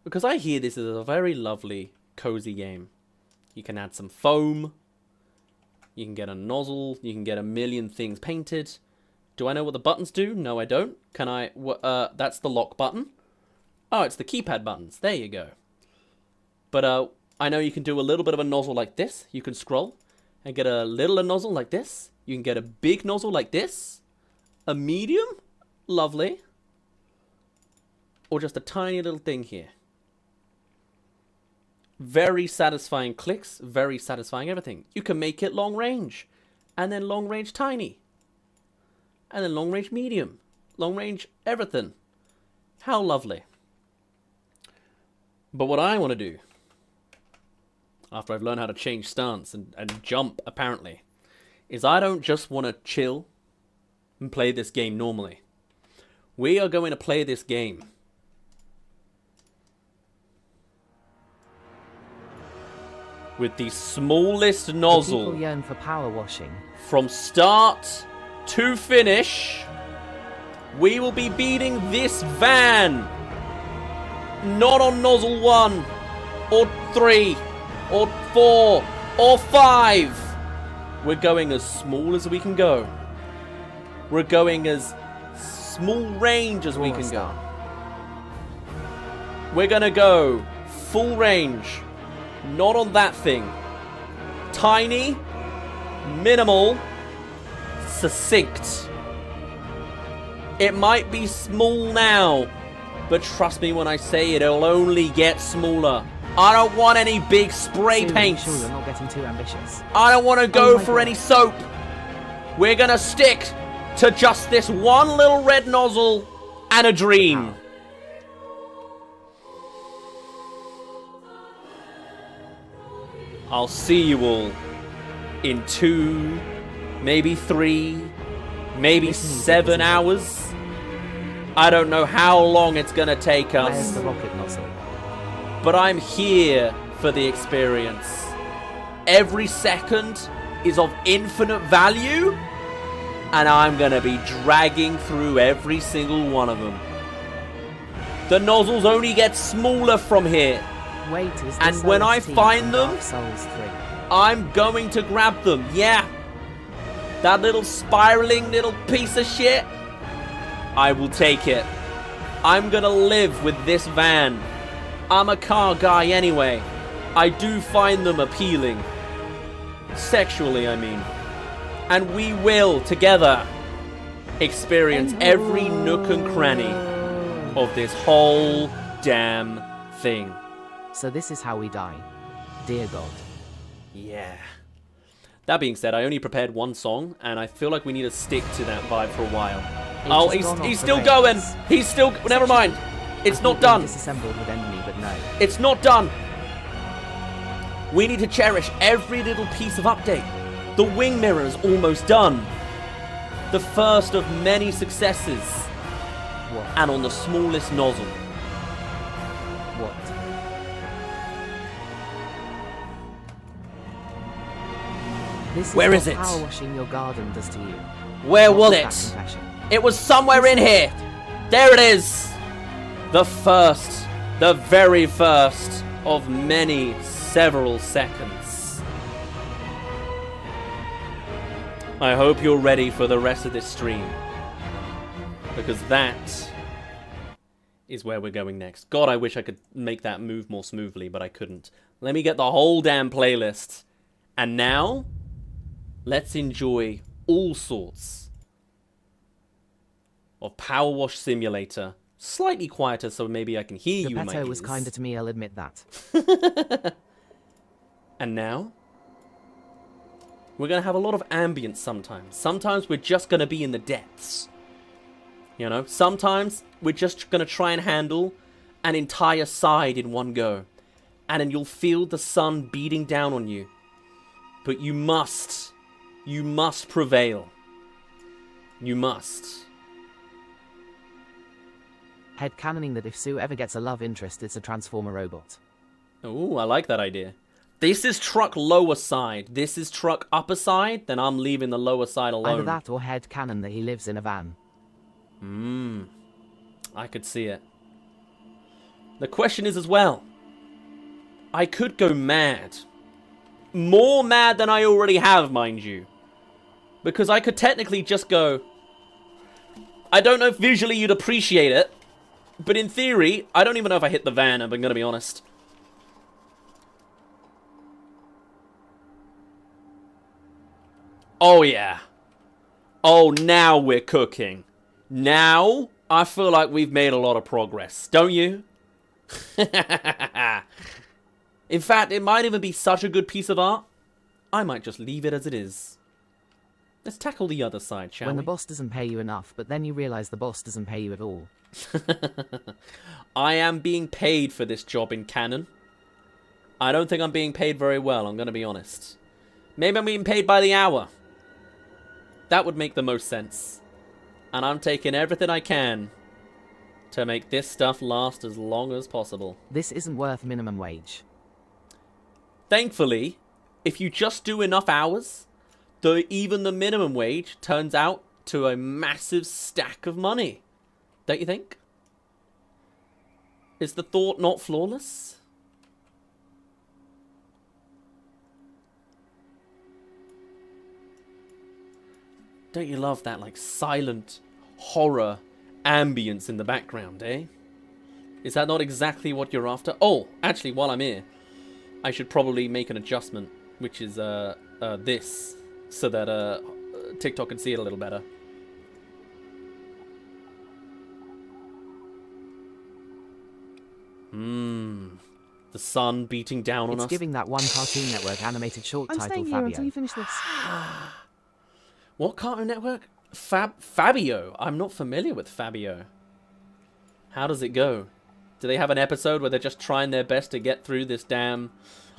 Because I hear this is a very lovely, cozy game. You can add some foam. You can get a nozzle. You can get a million things painted. Do I know what the buttons do? No, I don't. Can I... that's the lock button. Oh, it's the keypad buttons. There you go. But I know you can do a little bit of a nozzle like this. You can scroll and get a little nozzle like this. You can get a big nozzle like this. A medium. Lovely. Or just a tiny little thing here. Very satisfying clicks, very satisfying everything. You can make it long range, and then long range tiny, and then long range medium, long range everything. How lovely. But what I want to do, after I've learned how to change stance and jump apparently, is I don't just want to chill and play this game normally. We are going to play this game with the smallest nozzle. People yearn for power washing. From start to finish, we will be beating this van. Not on nozzle 1, or 3, or 4, or 5. We're going as small as we can go. We're going as small range as we can go. We're gonna go full range. Not on that thing. Tiny, minimal, succinct. It might be small now, but trust me when I say it'll only get smaller. I don't want any big spray paints. Sure, you're not getting too ambitious. I don't want to go for any soap. We're gonna stick to just this one little red nozzle and a dream. I'll see you all in 2, maybe 3, maybe 7 hours. I don't know how long it's gonna take us. Where's the rocket nozzle? But I'm here for the experience. Every second is of infinite value, and I'm gonna be dragging through every single one of them. The nozzles only get smaller from here. Wait, is and this when I OST find them, Dark Souls 3? I'm going to grab them. Yeah. That little spiraling little piece of shit, I will take it. I'm gonna live with this van. I'm a car guy anyway. I do find them appealing. Sexually, I mean. And we will, together, experience every nook and cranny of this whole damn thing. So this is how we die. Dear God. Yeah. That being said, I only prepared one song, and I feel like we need to stick to that vibe for a while. Oh, he's still going. He's still... Never mind. It's not done. Disassembled with enemy, but no. It's not done. We need to cherish every little piece of update. The wing mirror is almost done. The first of many successes. What? And on the smallest nozzle. What? This is Where what is it? power washing your garden does to you. Where Not was with it? that confession. It was somewhere in here. There it is. The first, the very first of many, several seconds. I hope you're ready for the rest of this stream, because that is where we're going next. God, I wish I could make that move more smoothly, but I couldn't. Let me get the whole damn playlist. And now, let's enjoy all sorts of Power Wash Simulator. Slightly quieter, so maybe I can hear you in my Geppetto ears. was kinder to me, I'll admit that. And now, we're going to have a lot of ambience sometimes. Sometimes we're just going to be in the depths. You know, sometimes we're just going to try and handle an entire side in one go. And then you'll feel the sun beating down on you. But you must prevail. You must. Headcanoning that if Sue ever gets a love interest, it's a Transformer robot. Oh, I like that idea. This is truck lower side. This is truck upper side. Then I'm leaving the lower side alone. Either that or headcanon that he lives in a van. I could see it. The question is as well, I could go mad. More mad than I already have, mind you. Because I could technically just go... I don't know if visually you'd appreciate it, but in theory, I don't even know if I hit the van, I'm going to be honest. Oh yeah. Oh, now we're cooking. Now, I feel like we've made a lot of progress, don't you? In fact, it might even be such a good piece of art, I might just leave it as it is. Let's tackle the other side, shall we? When the boss doesn't pay you enough, but then you realize the boss doesn't pay you at all. I am being paid for this job in canon. I don't think I'm being paid very well, I'm going to be honest. Maybe I'm being paid by the hour. That would make the most sense. And I'm taking everything I can to make this stuff last as long as possible. This isn't worth minimum wage. Thankfully, if you just do enough hours, even the minimum wage turns out to a massive stack of money. Don't you think? Is the thought not flawless? Don't you love that, like, silent horror ambience in the background, eh? Is that not exactly what you're after? Oh, actually, while I'm here, I should probably make an adjustment, which is this, so that TikTok can see it a little better. The sun beating down on us. It's giving that one Cartoon Network animated short I'm titled staying here Fabio. until you finish this. What Cartoon Network? Fabio. I'm not familiar with Fabio. How does it go? Do they have an episode where they're just trying their best to get through this damn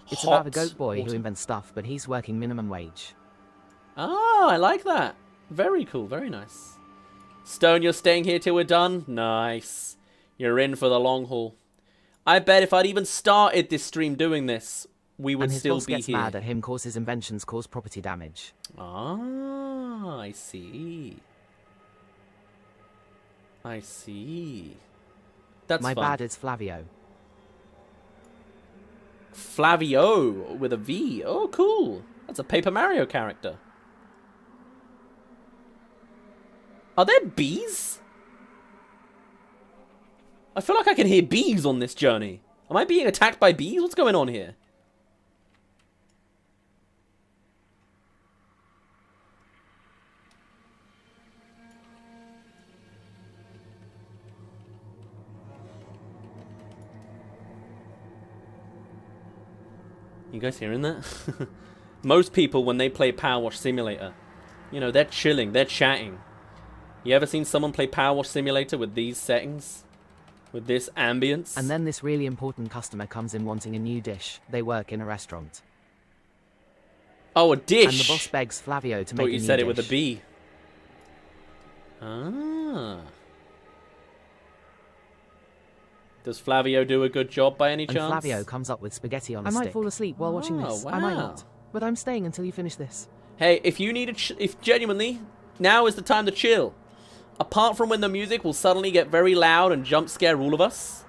It's hot about a goat boy water? who invents stuff, but he's working minimum wage. Ah, I like that. Very cool. Very nice. Stone, you're staying here till we're done? Nice. You're in for the long haul. I bet if I'd even started this stream doing this, we would and his still boss be gets here. mad at him cause his inventions cause property damage. Ah, I see. I see. That's My fun. bad, it's Flavio. Flavio with a V. Oh, cool. That's a Paper Mario character. Are there bees? I feel like I can hear bees on this journey. Am I being attacked by bees? What's going on here? You guys hearing that? Most people, when they play Power Wash Simulator, you know, they're chilling, they're chatting. You ever seen someone play Power Wash Simulator with these settings? With this ambience? And then this really important customer comes in wanting a new dish. They work in a restaurant. Oh, a dish! And the boss begs Flavio to make a new dish. Thought you said it with a B. Ah. Does Flavio do a good job by any chance? And Flavio comes up with spaghetti on a I stick. might fall asleep while watching Oh, this. I might wow. not. But I'm staying until you finish this. Hey, if you need if genuinely, now is the time to chill. Apart from when the music will suddenly get very loud and jump scare all of us.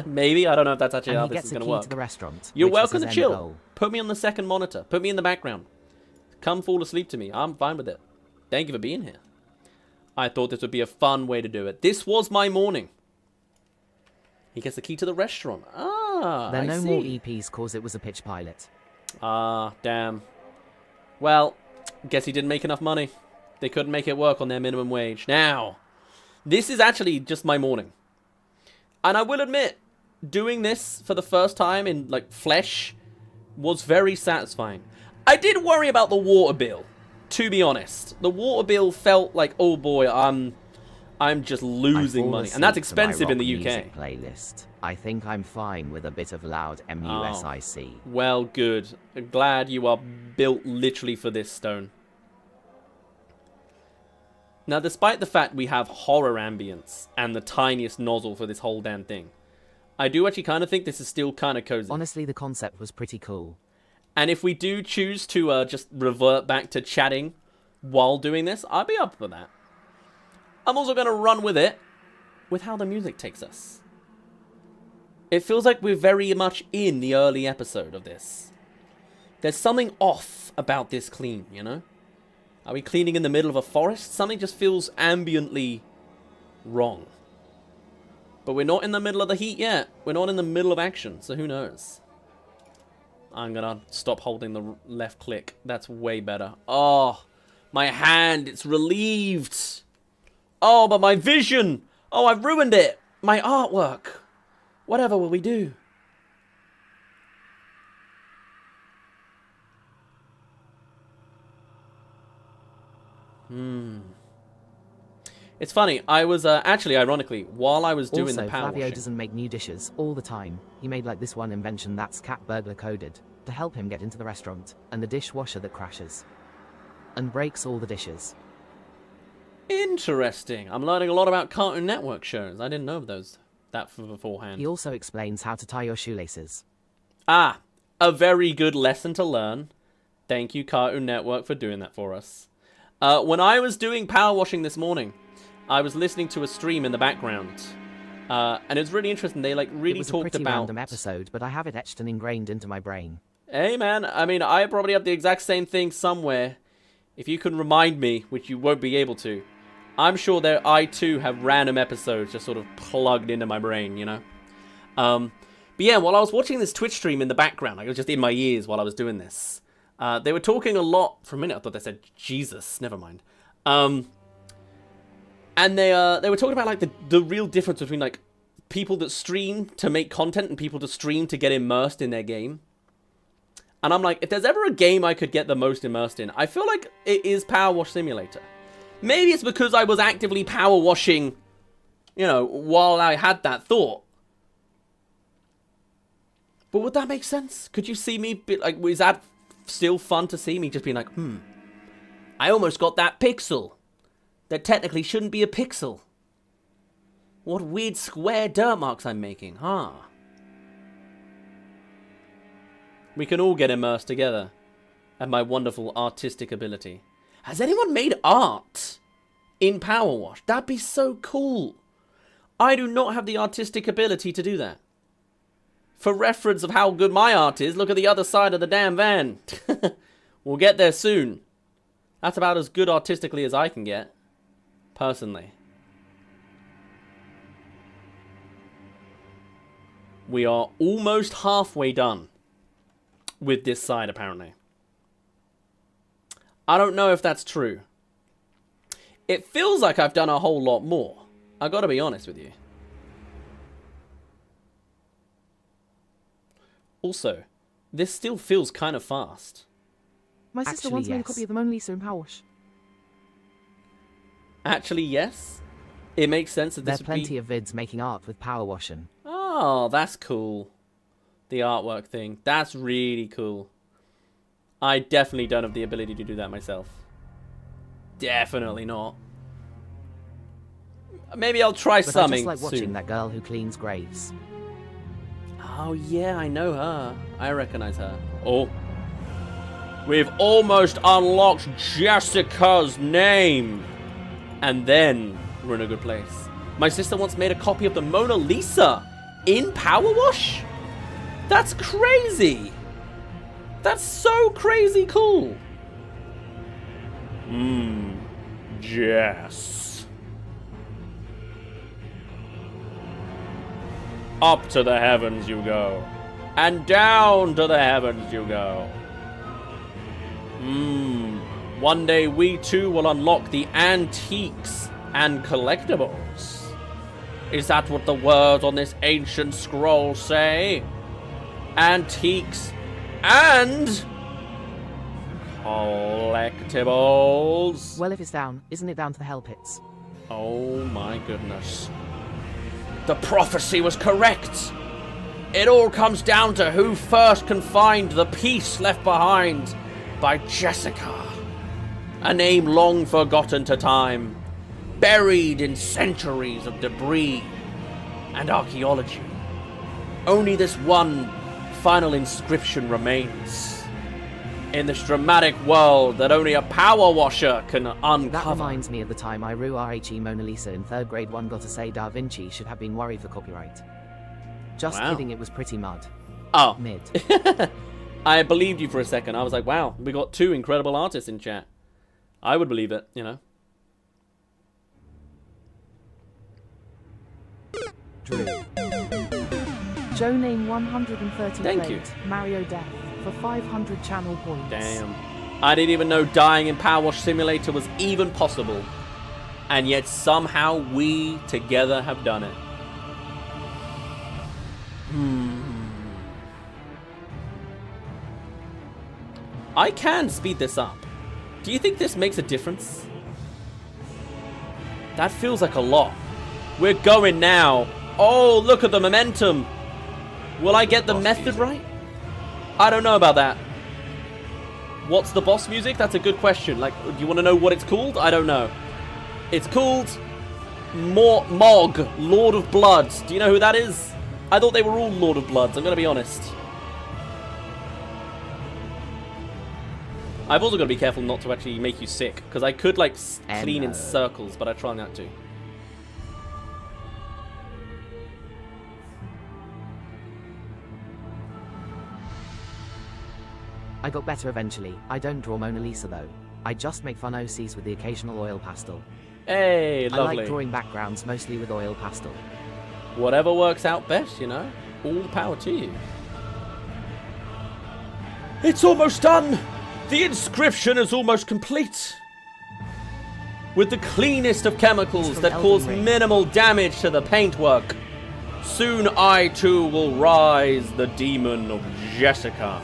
Maybe, I don't know if that's actually how this is going to work. To the restaurant, You're welcome to chill. Put me on the second monitor. Put me in the background. Come fall asleep to me. I'm fine with it. Thank you for being here. I thought this would be a fun way to do it. This was my morning. He gets the key to the restaurant. Ah, There are no more EPs cause it was a pitch pilot. Ah, damn. Well, guess he didn't make enough money. They couldn't make it work on their minimum wage. Now, this is actually just my morning. And I will admit, doing this for the first time in, like, flesh was very satisfying. I did worry about the water bill, to be honest. The water bill felt like, oh boy, I'm just losing money. And that's expensive in the UK. Playlist. I think I'm fine with a bit of loud music. Well, good. Glad you are built literally for this, Stone. Now, despite the fact we have horror ambience and the tiniest nozzle for this whole damn thing, I do actually kind of think this is still kind of cozy. Honestly, the concept was pretty cool. And if we do choose to just revert back to chatting while doing this, I'll be up for that. I'm also going to run with it, with how the music takes us. It feels like we're very much in the early episode of this. There's something off about this clean, you know? Are we cleaning in the middle of a forest? Something just feels ambiently wrong. But we're not in the middle of the heat yet. We're not in the middle of action, so who knows? I'm gonna stop holding the left click. That's way better. Oh, my hand, it's relieved. Oh, but my vision. Oh, I've ruined it. My artwork. Whatever will we do? It's funny, I was, actually, ironically, while I was doing the power Flavio washing... doesn't make new dishes all the time. He made like this one invention that's cat burglar coded, to help him get into the restaurant, and the dishwasher that crashes. And breaks all the dishes. Interesting. I'm learning a lot about Cartoon Network shows. I didn't know of that beforehand. He also explains how to tie your shoelaces. Ah, a very good lesson to learn. Thank you, Cartoon Network, for doing that for us. When I was doing power washing this morning, I was listening to a stream in the background, and it's really interesting. They like really talked about. It was a pretty random episode, but I have it etched and ingrained into my brain. Hey man, I mean, I probably have the exact same thing somewhere. If you can remind me, which you won't be able to, I'm sure that I too have random episodes just sort of plugged into my brain, you know. But yeah, while I was watching this Twitch stream in the background, like it was just in my ears while I was doing this. They were talking a lot. For a minute, I thought they said Jesus. Never mind. And they were talking about like the real difference between like people that stream to make content and people that stream to get immersed in their game. And I'm like, if there's ever a game I could get the most immersed in, I feel like it is Power Wash Simulator. Maybe it's because I was actively power washing, you know, while I had that thought. But would that make sense? Could you see me be like, is that still fun to see me just being like, I almost got that pixel. That technically shouldn't be a pixel. What weird square dirt marks I'm making, huh? We can all get immersed together at my wonderful artistic ability. Has anyone made art in Power Wash? That'd be so cool. I do not have the artistic ability to do that. For reference of how good my art is, look at the other side of the damn van. We'll get there soon. That's about as good artistically as I can get. Personally. We are almost halfway done with this side, apparently. I don't know if that's true. It feels like I've done a whole lot more. I gotta be honest with you. Also, this still feels kind of fast. My sister once made a copy of the Mona Lisa in Power Wash. Actually, yes. It makes sense that this There are plenty of vids making art with power washing. Oh, that's cool. The artwork thing. That's really cool. I definitely don't have the ability to do that myself. Definitely not. Maybe I'll try something I just like watching soon. that girl who cleans graves. Oh yeah, I know her. I recognize her. Oh. We've almost unlocked Jessica's name. And then we're in a good place. My sister once made a copy of the Mona Lisa in Power Wash? That's crazy. That's so crazy cool. Jess. Up to the heavens you go. And down to the heavens you go. One day we too will unlock the antiques and collectibles. Is that what the words on this ancient scroll say? Antiques and collectibles. Well, if it's down, isn't it down to the hell pits? Oh my goodness. The prophecy was correct. It all comes down to who first can find the piece left behind by Jessica. A name long forgotten to time, buried in centuries of debris and archaeology. Only this one final inscription remains in this dramatic world that only a power washer can uncover. That reminds me of the time I Rue RHE Mona Lisa in 3rd grade 1 got to say Da Vinci should have been worried for copyright. Just kidding, it was pretty mud. Oh. Mid. I believed you for a second. I was like, wow, we got 2 incredible artists in chat. I would believe it, you know. Drew. Joe name 130 Thank played you. Mario Death for 500 channel points. Damn. I didn't even know dying in Power Wash Simulator was even possible. And yet somehow we together have done it. I can speed this up. Do you think this makes a difference? That feels like a lot. We're going now. Oh, look at the momentum. Will I get the method right? I don't know about that. What's the boss music? That's a good question. Like, do you want to know what it's called? I don't know. It's called Mog, Lord of Blood. Do you know who that is? I thought they were all Lord of Bloods, I'm going to be honest. I've also got to be careful not to actually make you sick, because I could, like, clean in circles, but I try not to. I got better eventually. I don't draw Mona Lisa though. I just make fun OCs with the occasional oil pastel. Hey, lovely. I like drawing backgrounds mostly with oil pastel. Whatever works out best, you know. All the power to you. It's almost done! The inscription is almost complete. With the cleanest of chemicals that cause minimal damage to the paintwork. Soon I too will rise the demon of Jessica.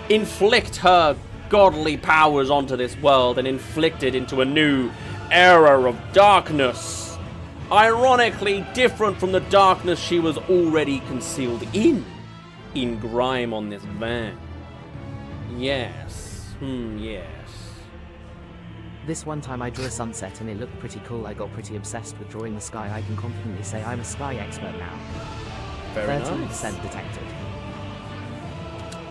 Inflict her godly powers onto this world and inflict it into a new era of darkness. Ironically different from the darkness she was already concealed in grime on this van. Yes. Yes. This one time I drew a sunset and it looked pretty cool. I got pretty obsessed with drawing the sky. I can confidently say I'm a sky expert now. Very 13% nice. detected.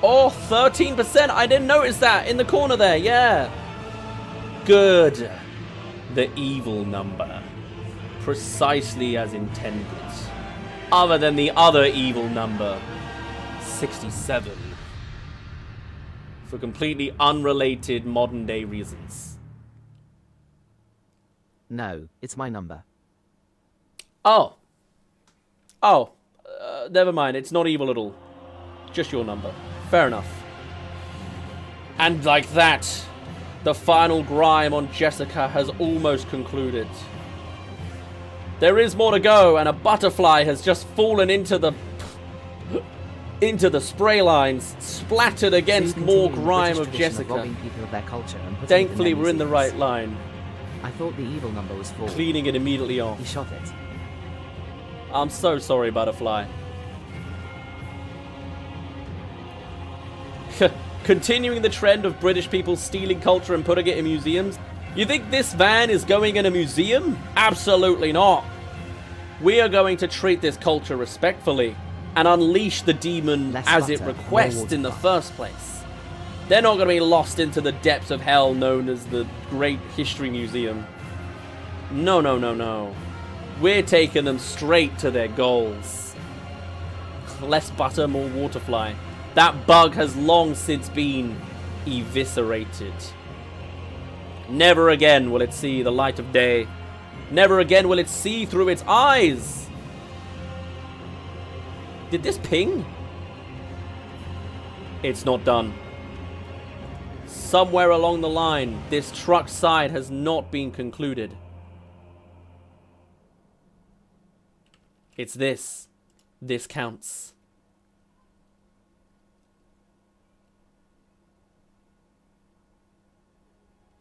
Oh, 13%! I didn't notice that in the corner there, yeah. Good. The evil number. Precisely as intended. Other than the other evil number, 67. For completely unrelated modern day reasons. No, it's my number. Oh. Oh. Never mind, it's not evil at all. Just your number. Fair enough. And like that, the final grime on Jessica has almost concluded. There is more to go, and a butterfly has just fallen into the spray lines, splattered against more grime of Jessica. Thankfully, we're in the right line. I thought the evil number was 4. Cleaning it immediately off. He shot it. I'm so sorry, butterfly. Continuing the trend of British people stealing culture and putting it in museums. You think this van is going in a museum? Absolutely not. We are going to treat this culture respectfully and unleash the demon as it requests in the first place. They're not going to be lost into the depths of hell known as the Great History Museum. No, no, no, no. We're taking them straight to their goals. Less butter, more waterfly. That bug has long since been eviscerated. Never again will it see the light of day. Never again will it see through its eyes. Did this ping? It's not done. Somewhere along the line, this truck side has not been concluded. It's this. This counts.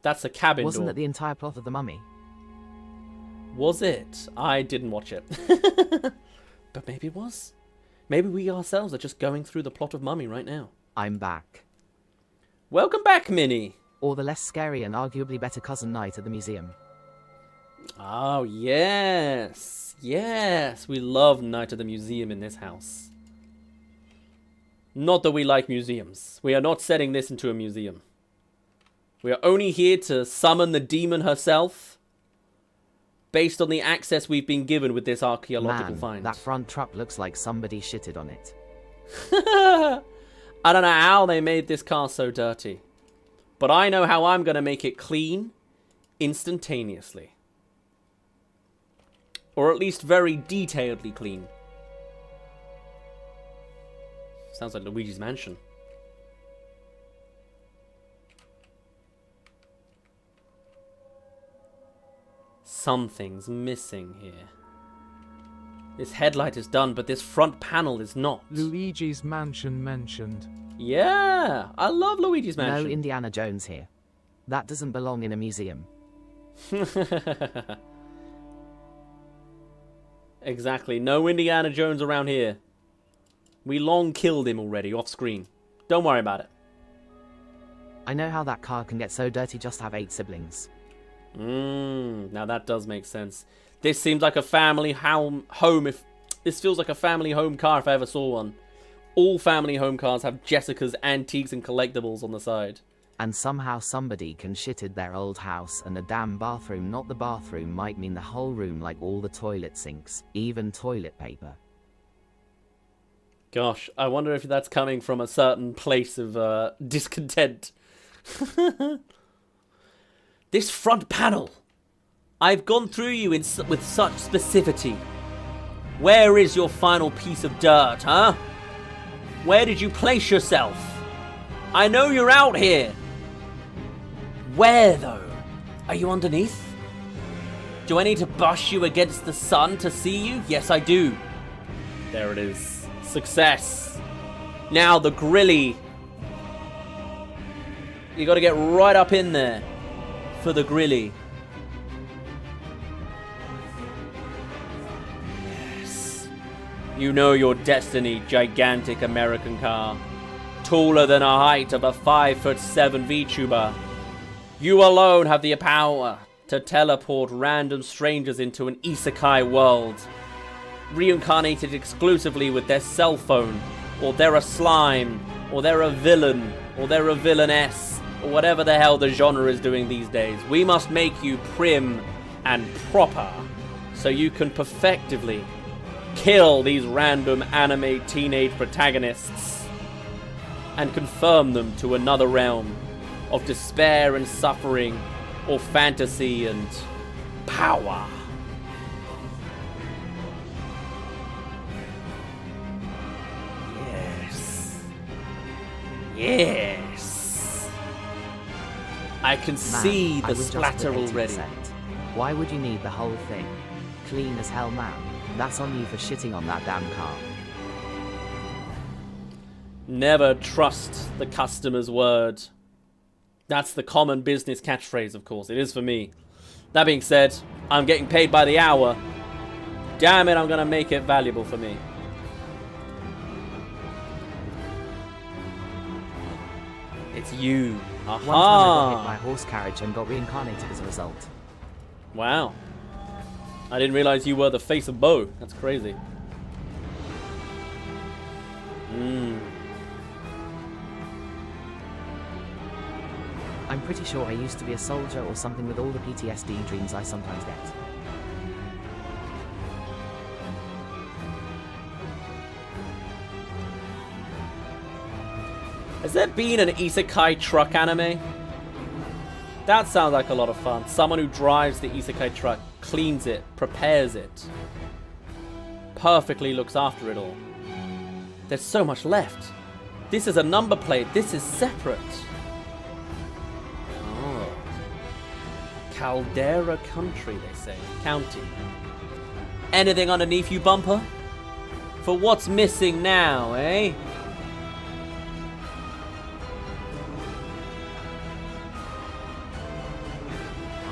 That's a cabin door. Wasn't that the entire plot of The Mummy? Was it? I didn't watch it. But maybe it was. Maybe we ourselves are just going through the plot of Mummy right now. I'm back. Welcome back, Minnie. Or the less scary and arguably better cousin Night at the museum. Oh, yes. Yes. We love Night at the Museum in this house. Not that we like museums. We are not setting this into a museum. We are only here to summon the demon herself, based on the access we've been given with this archaeological find. That front truck looks like somebody shitted on it. I don't know how they made this car so dirty, but I know how I'm going to make it clean instantaneously. Or at least very detailedly clean. Sounds like Luigi's Mansion. Something's missing here. This headlight is done, but this front panel is not. Luigi's Mansion mentioned. Yeah, I love Luigi's Mansion. No Indiana Jones here. That doesn't belong in a museum. Exactly. No Indiana Jones around here. We long killed him already off screen. Don't worry about it. I know how that car can get so dirty just to have 8 siblings. Now that does make sense. This seems like a family home. This feels like a family home car if I ever saw one. All family home cars have Jessica's Antiques and Collectibles on the side. And somehow somebody can shitted their old house, and a damn bathroom, not the bathroom, might mean the whole room, like all the toilet sinks, even toilet paper. Gosh, I wonder if that's coming from a certain place of discontent. This front panel. I've gone through you with such specificity. Where is your final piece of dirt, huh? Where did you place yourself? I know you're out here. Where, though? Are you underneath? Do I need to brush you against the sun to see you? Yes, I do. There it is. Success. Now the grilly. You gotta get right up in there for the grilly. Yes. You know your destiny, gigantic American car. Taller than a height of a 5'7" VTuber. You alone have the power to teleport random strangers into an isekai world. Reincarnated exclusively with their cell phone, or they're a slime, or they're a villain, or they're a villainess, or whatever the hell the genre is doing these days. We must make you prim and proper, so you can perfectively kill these random anime teenage protagonists and confirm them to another realm of despair and suffering, or fantasy and power. Yes. I can see the splatter already. Why would you need the whole thing? Clean as hell, man. That's on you for shitting on that damn car. Never trust the customer's word. That's the common business catchphrase, of course. It is for me. That being said, I'm getting paid by the hour. Damn it, I'm gonna make it valuable for me. It's you. Aha! One time I got hit by a horse carriage and got reincarnated as a result. Wow. I didn't realize you were the face of Bo. That's crazy. I'm pretty sure I used to be a soldier or something with all the PTSD dreams I sometimes get. Has there been an isekai truck anime? That sounds like a lot of fun. Someone who drives the isekai truck, cleans it, prepares it, perfectly looks after it all. There's so much left. This is a number plate. This is separate. Oh. Caldera Country, they say. County. Anything underneath you, Bumper? For what's missing now, eh?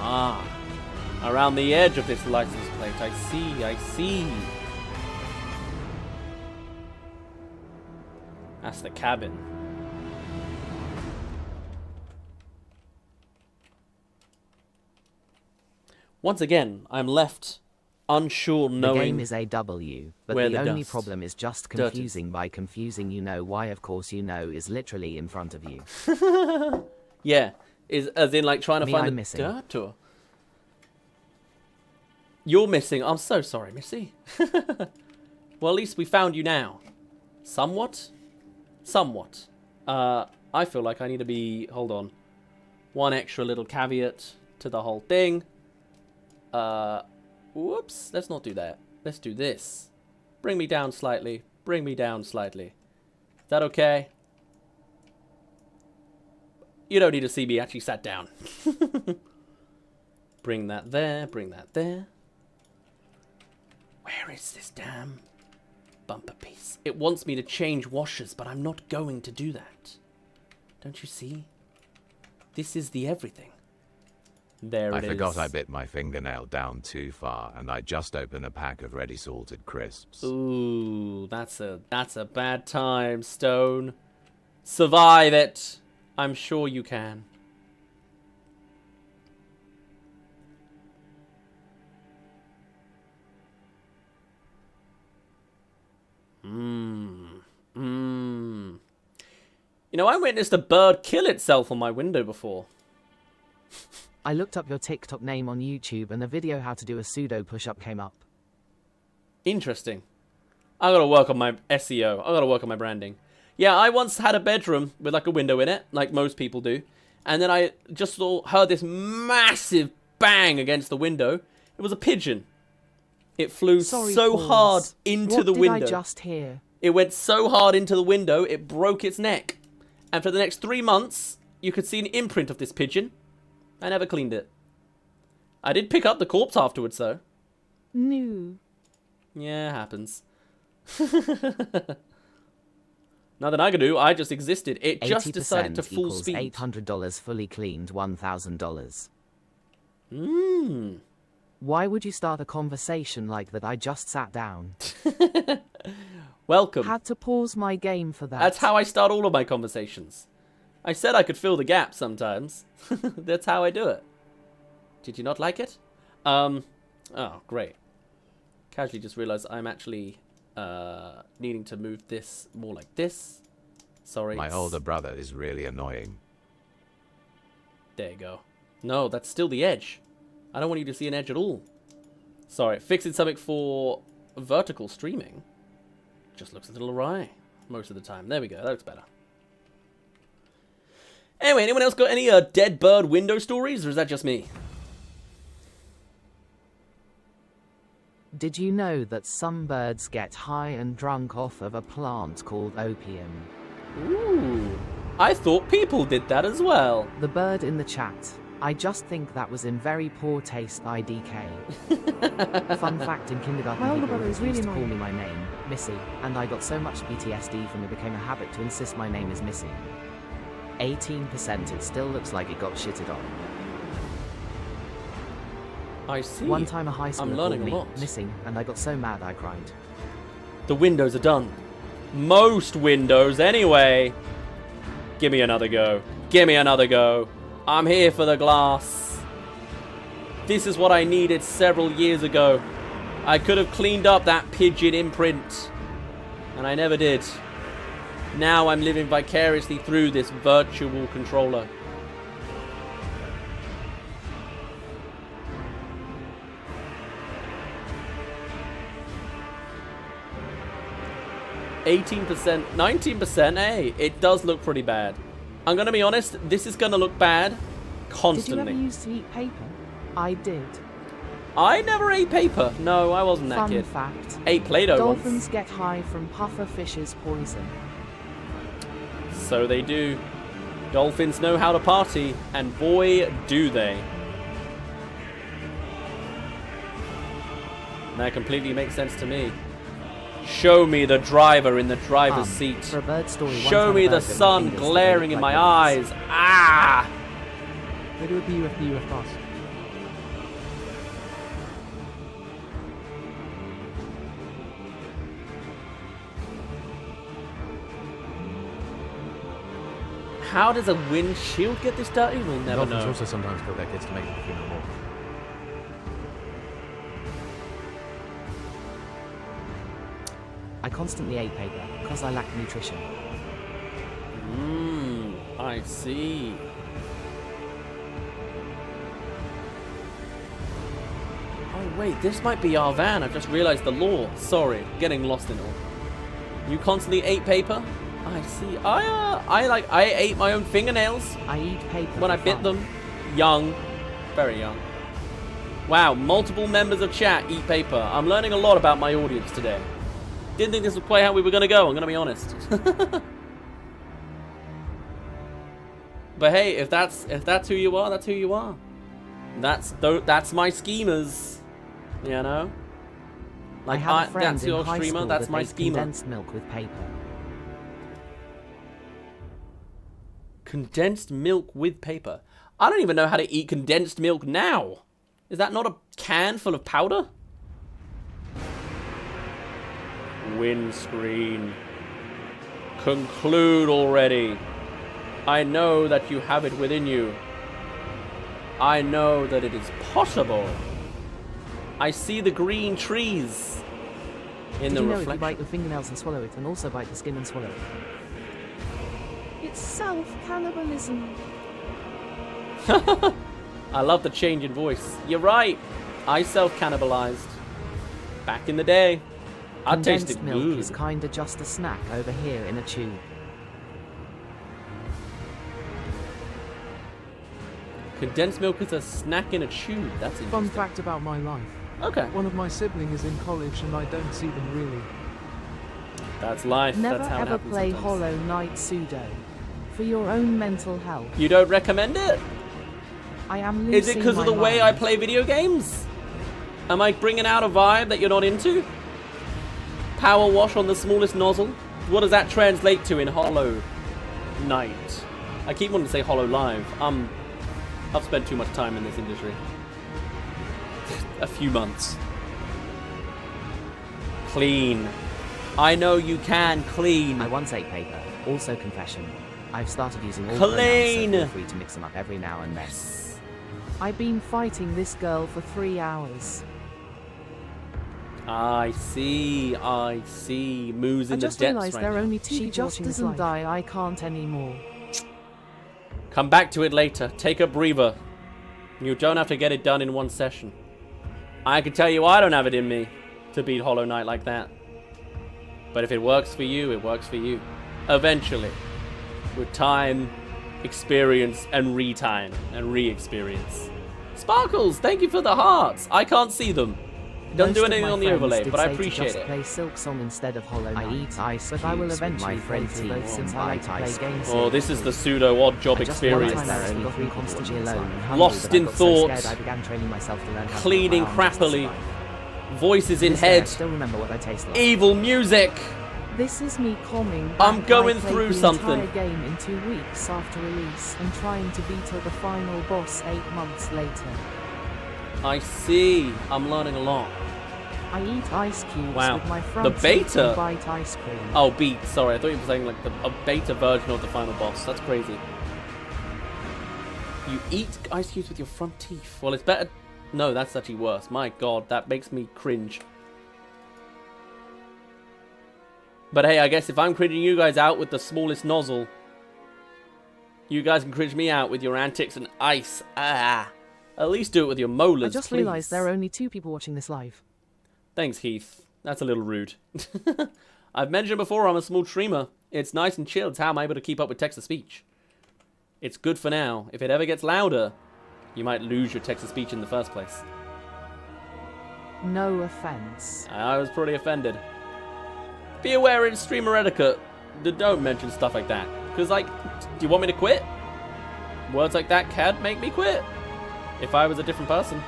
Ah, around the edge of this license plate. I see, I see. That's the cabin. Once again, I'm left unsure knowing. The game is AW, but where the only dust problem is just dirt is. confusing by confusing you know why of course you know is literally in front of you. Yeah, is as in like trying to find I'm the missing. dirt or... You're missing. I'm so sorry, Missy. Well, at least we found you now. Somewhat? Somewhat. I feel like I need to be... Hold on. One extra little caveat to the whole thing. Whoops. Let's not do that. Let's do this. Bring me down slightly. Bring me down slightly. Is that okay? You don't need to see me actually sat down. Bring that there. Bring that there. Where is this damn bumper piece? It wants me to change washers, but I'm not going to do that. Don't you see? This is the everything. There it is. I forgot I bit my fingernail down too far, and I just opened a pack of ready salted crisps. Ooh, that's a bad time, Stone. Survive it. I'm sure you can. You know, I witnessed a bird kill itself on my window before. I looked up your TikTok name on YouTube and a video how to do a pseudo push-up came up. Interesting. I gotta work on my SEO. I gotta work on my branding. Yeah, I once had a bedroom with like a window in it, like most people do. And then I just heard this massive bang against the window. It was a pigeon. It flew so hard into the window. What did I just hear? It went so hard into the window, it broke its neck. And for the next 3 months, you could see an imprint of this pigeon. I never cleaned it. I did pick up the corpse afterwards, though. No. Yeah, happens. Nothing I could do. I just existed. It just decided to full speed. $800 fully cleaned $1,000. Why would you start a conversation like that? I just sat down. Welcome. Had to pause my game for that. That's how I start all of my conversations. I said I could fill the gap sometimes. That's how I do it. Did you not like it? Oh, great. Casually just realized I'm actually needing to move this more like this. Sorry. My older brother is really annoying. There you go. No, that's still the edge. I don't want you to see an edge at all. Sorry, fixing something for vertical streaming. Just looks a little awry most of the time. There we go, that looks better. Anyway, anyone else got any dead bird window stories, or is that just me? Did you know that some birds get high and drunk off of a plant called opium? Ooh, I thought people did that as well. The bird in the chat. I just think that was in very poor taste, IDK. Fun fact, in kindergarten people used to call me my name, Missy, and I got so much PTSD from it became a habit to insist my name is Missy. 18%, it still looks like it got shitted on. I see. One time a high schooler I'm learning called a me lot. missing, and I got so mad I cried. The windows are done. Most windows, anyway. Give me another go. Give me another go. I'm here for the glass. This is what I needed several years ago. I could have cleaned up that pigeon imprint. And I never did. Now I'm living vicariously through this virtual controller. 18%, 19%, hey, it does look pretty bad. I'm gonna be honest, this is gonna look bad constantly. Did you ever used to eat paper? I did. I never ate paper. No, I wasn't that kid. Fun fact. Ate Play-Doh Dolphins once. get high from puffer fish's poison. So they do. Dolphins know how to party, and boy, do they. That completely makes sense to me. Show me the driver in the driver's seat. For a bird story, Show me the sun glaring in my eyes. Ah! They do it the UF pass. How does a windshield get this dirty? We'll never Dolphins know. also sometimes kill their kids to make them feel no more. I constantly ate paper because I lack nutrition. I see. Oh wait, this might be our van. I've just realized the law. Sorry, getting lost in all. You constantly ate paper? I see. I ate my own fingernails. I eat paper when I bit them. Young. Very young. Wow, multiple members of chat eat paper. I'm learning a lot about my audience today. Didn't think this would play how we were going to go, I'm going to be honest. But hey, if that's who you are, that's who you are. That's my schemers. You know? Like, I had a friend that's in your high streamer, school that's that my ate schemer. condensed milk with paper. Condensed milk with paper. I don't even know how to eat condensed milk now. Is that not a can full of powder? Windscreen. Conclude already. I know that you have it within you. I know that it is possible. I see the green trees in the Did you know reflection. if you bite your fingernails and swallow it, and also bite the skin and swallow it? It's self-cannibalism. I love the change in voice. You're right. I self-cannibalized. Back in the day. I Condensed tasted milk good. is kinda just a snack over here in a tube. Condensed milk is a snack in a tube. That's interesting. Fun fact about my life. Okay. One of my siblings is in college and I don't see them really. That's life. Never That's how it ever happens play sometimes. Hollow Knight Pseudo. For your own mental health. You don't recommend it? I am losing Is it because of the my way I mind. play video games? Am I bringing out a vibe that you're not into? Power wash on the smallest nozzle? What does that translate to in Hollow Knight? I keep wanting to say Hollow Live. I've spent too much time in this industry. A few months. Clean. I know you can clean. I once ate paper. Also confession. I've started using all Clean. pronouns, so feel free to mix them up every now and then. I've been fighting this girl for 3 hours. I see. Moves I in the just depths realised right there are now. only two She people just watching this doesn't live. Die, I can't anymore. Come back to it later. Take a breather. You don't have to get it done in one session. I can tell you I don't have it in me to beat Hollow Knight like that. But if it works for you, it works for you. Eventually. With time, experience, and re-time, and re-experience. Sparkles, thank you for the hearts. I can't see them. Doesn't do Most of anything my on the friends overlay, did but I say to appreciate just it. play Silk Song instead of Hollow Knight. I eat ice But I will cubes with eventually my friend play through T both since and I like to bite play ice games. Oh, this is the pseudo odd job I just experience. realised there are only three constantly alone and hungry Lost that I in got so thought. scared I began training myself to learn how to Cleaning put my arms to crappily. survive. Voices in This day I head. still remember what I taste like. Evil music. This is me calming. I'm back. going I played through the something. entire game in 2 weeks after release and trying to beat the final boss 8 months later. I see. I'm learning a lot. I eat ice cubes Wow. with my front The teeth beta? and bite ice cream. Oh, beat. Sorry, I thought you were saying like a beta version of the final boss. That's crazy. You eat ice cubes with your front teeth. Well, it's better. No, that's actually worse. My God, that makes me cringe. But hey, I guess if I'm cringing you guys out with the smallest nozzle, you guys can cringe me out with your antics and ice. Ah. At least do it with your molars, I just please. realised there are only 2 people watching this live. Thanks, Heath. That's a little rude. I've mentioned before I'm a small streamer. It's nice and chill. It's how I'm able to keep up with text-to-speech. It's good for now. If it ever gets louder, you might lose your text-to-speech in the first place. No offense. I was pretty offended. Be aware in streamer etiquette, don't mention stuff like that. Because, like, do you want me to quit? Words like that can make me quit. If I was a different person.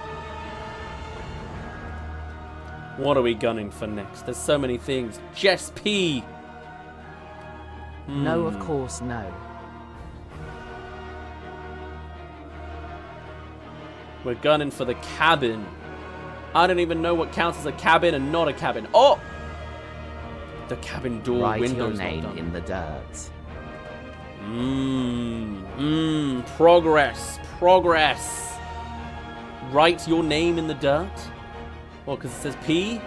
What are we gunning for next? There's so many things. Jess P. No, of course, no. We're gunning for the cabin. I don't even know what counts as a cabin and not a cabin. Oh! The cabin door Write windows your name not done. in the dirt. Progress. Progress. Write your name in the dirt? Well, because it says P?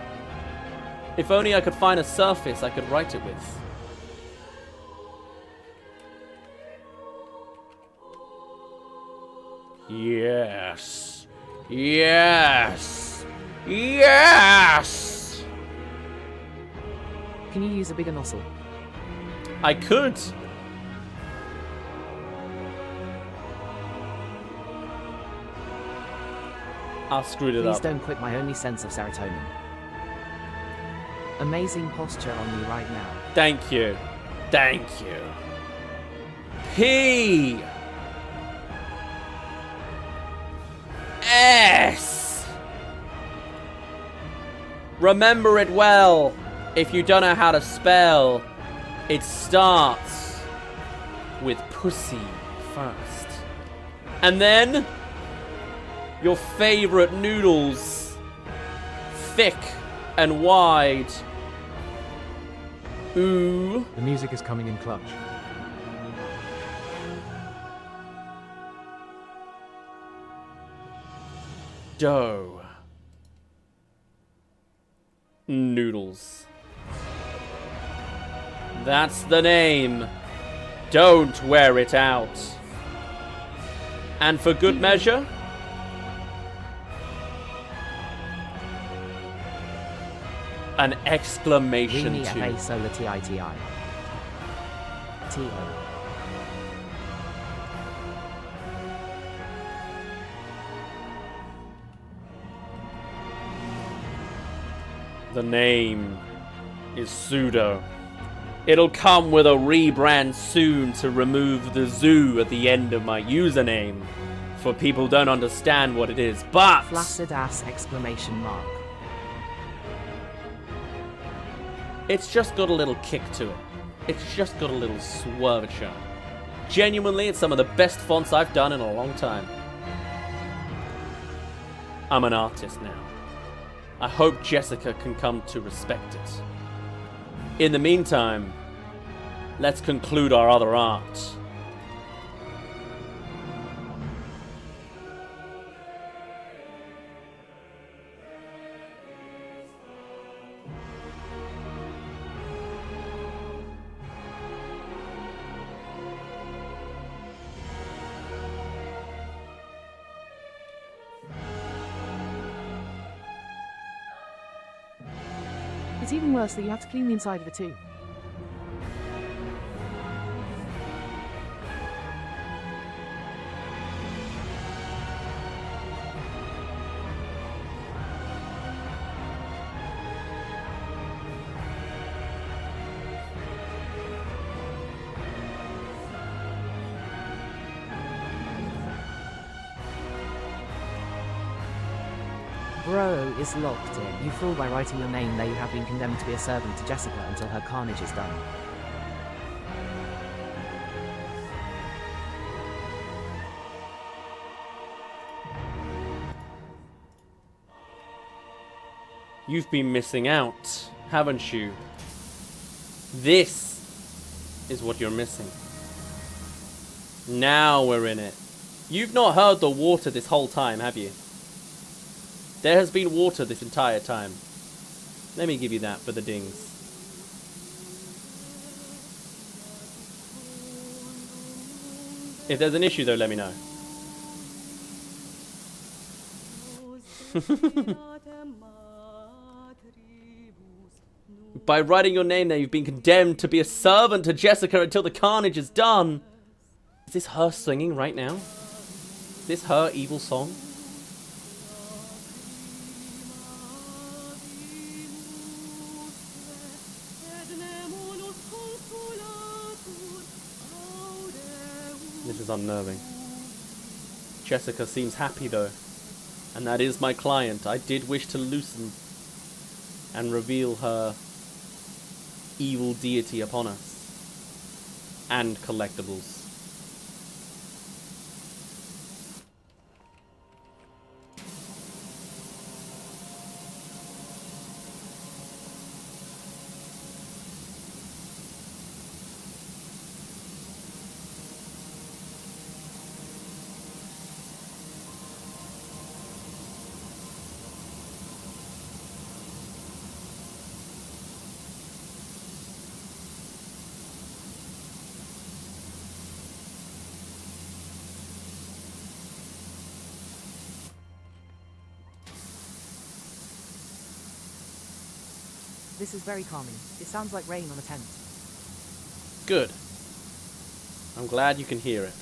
If only I could find a surface I could write it with. Yes. Yes. Yes! Can you use a bigger nozzle? I could. I screwed it Please up. don't quit my only sense of serotonin. Amazing posture on you right now. Thank you. Thank you. P. S. Remember it well. If you don't know how to spell, it starts with pussy first. And then your favorite noodles, thick and wide. Ooh. The music is coming in clutch. Dough. Noodles. That's the name. Don't wear it out. And for good measure, an exclamation Rini too. F.A. Solar T-I-T-I. T-O. The name is Pseudo. It'll come with a rebrand soon to remove the zoo at the end of my username. For people don't understand what it is, but... Flaccid ass exclamation mark. It's just got a little kick to it. It's just got a little swervature. Genuinely, it's some of the best fonts I've done in a long time. I'm an artist now. I hope Jessica can come to respect it. In the meantime, let's conclude our other art. It's even worse that you have to clean the inside of it too. Bro is locked in. You fool by writing your name there. You have been condemned to be a servant to Jessica until her carnage is done. You've been missing out, haven't you? This is what you're missing. Now we're in it. You've not heard the water this whole time, have you? There has been water this entire time. Let me give you that for the dings. If there's an issue though, let me know. By writing your name there, you've been condemned to be a servant to Jessica until the carnage is done. Is this her singing right now? Is this her evil song? This is unnerving. Jessica seems happy though. And that is my client. I did wish to loosen and reveal her evil deity upon us. And collectibles. This is very calming. It sounds like rain on a tent. Good. I'm glad you can hear it.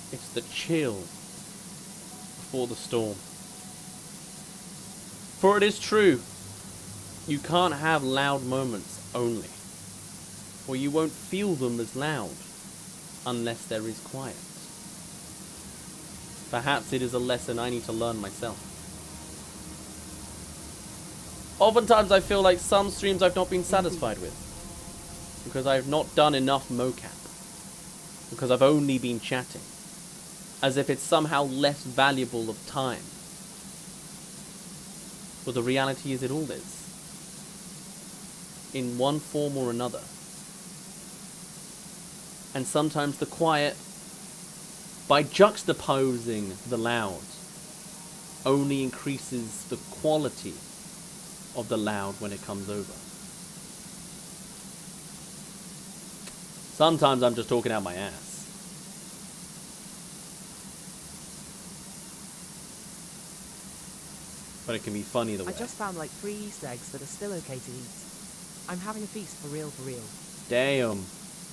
It's the chill before the storm. For it is true, you can't have loud moments only, or you won't feel them as loud unless there is quiet. Perhaps it is a lesson I need to learn myself. Oftentimes I feel like some streams I've not been satisfied with, because I've not done enough mocap, because I've only been chatting. As if it's somehow less valuable of time. But the reality is it all is. In one form or another. And sometimes the quiet, by juxtaposing the loud, only increases the quality of the loud when it comes over. Sometimes I'm just talking out my ass. But it can be fun either way. I just found like 3 Easter eggs that are still okay to eat. I'm having a feast for real, for real. Damn.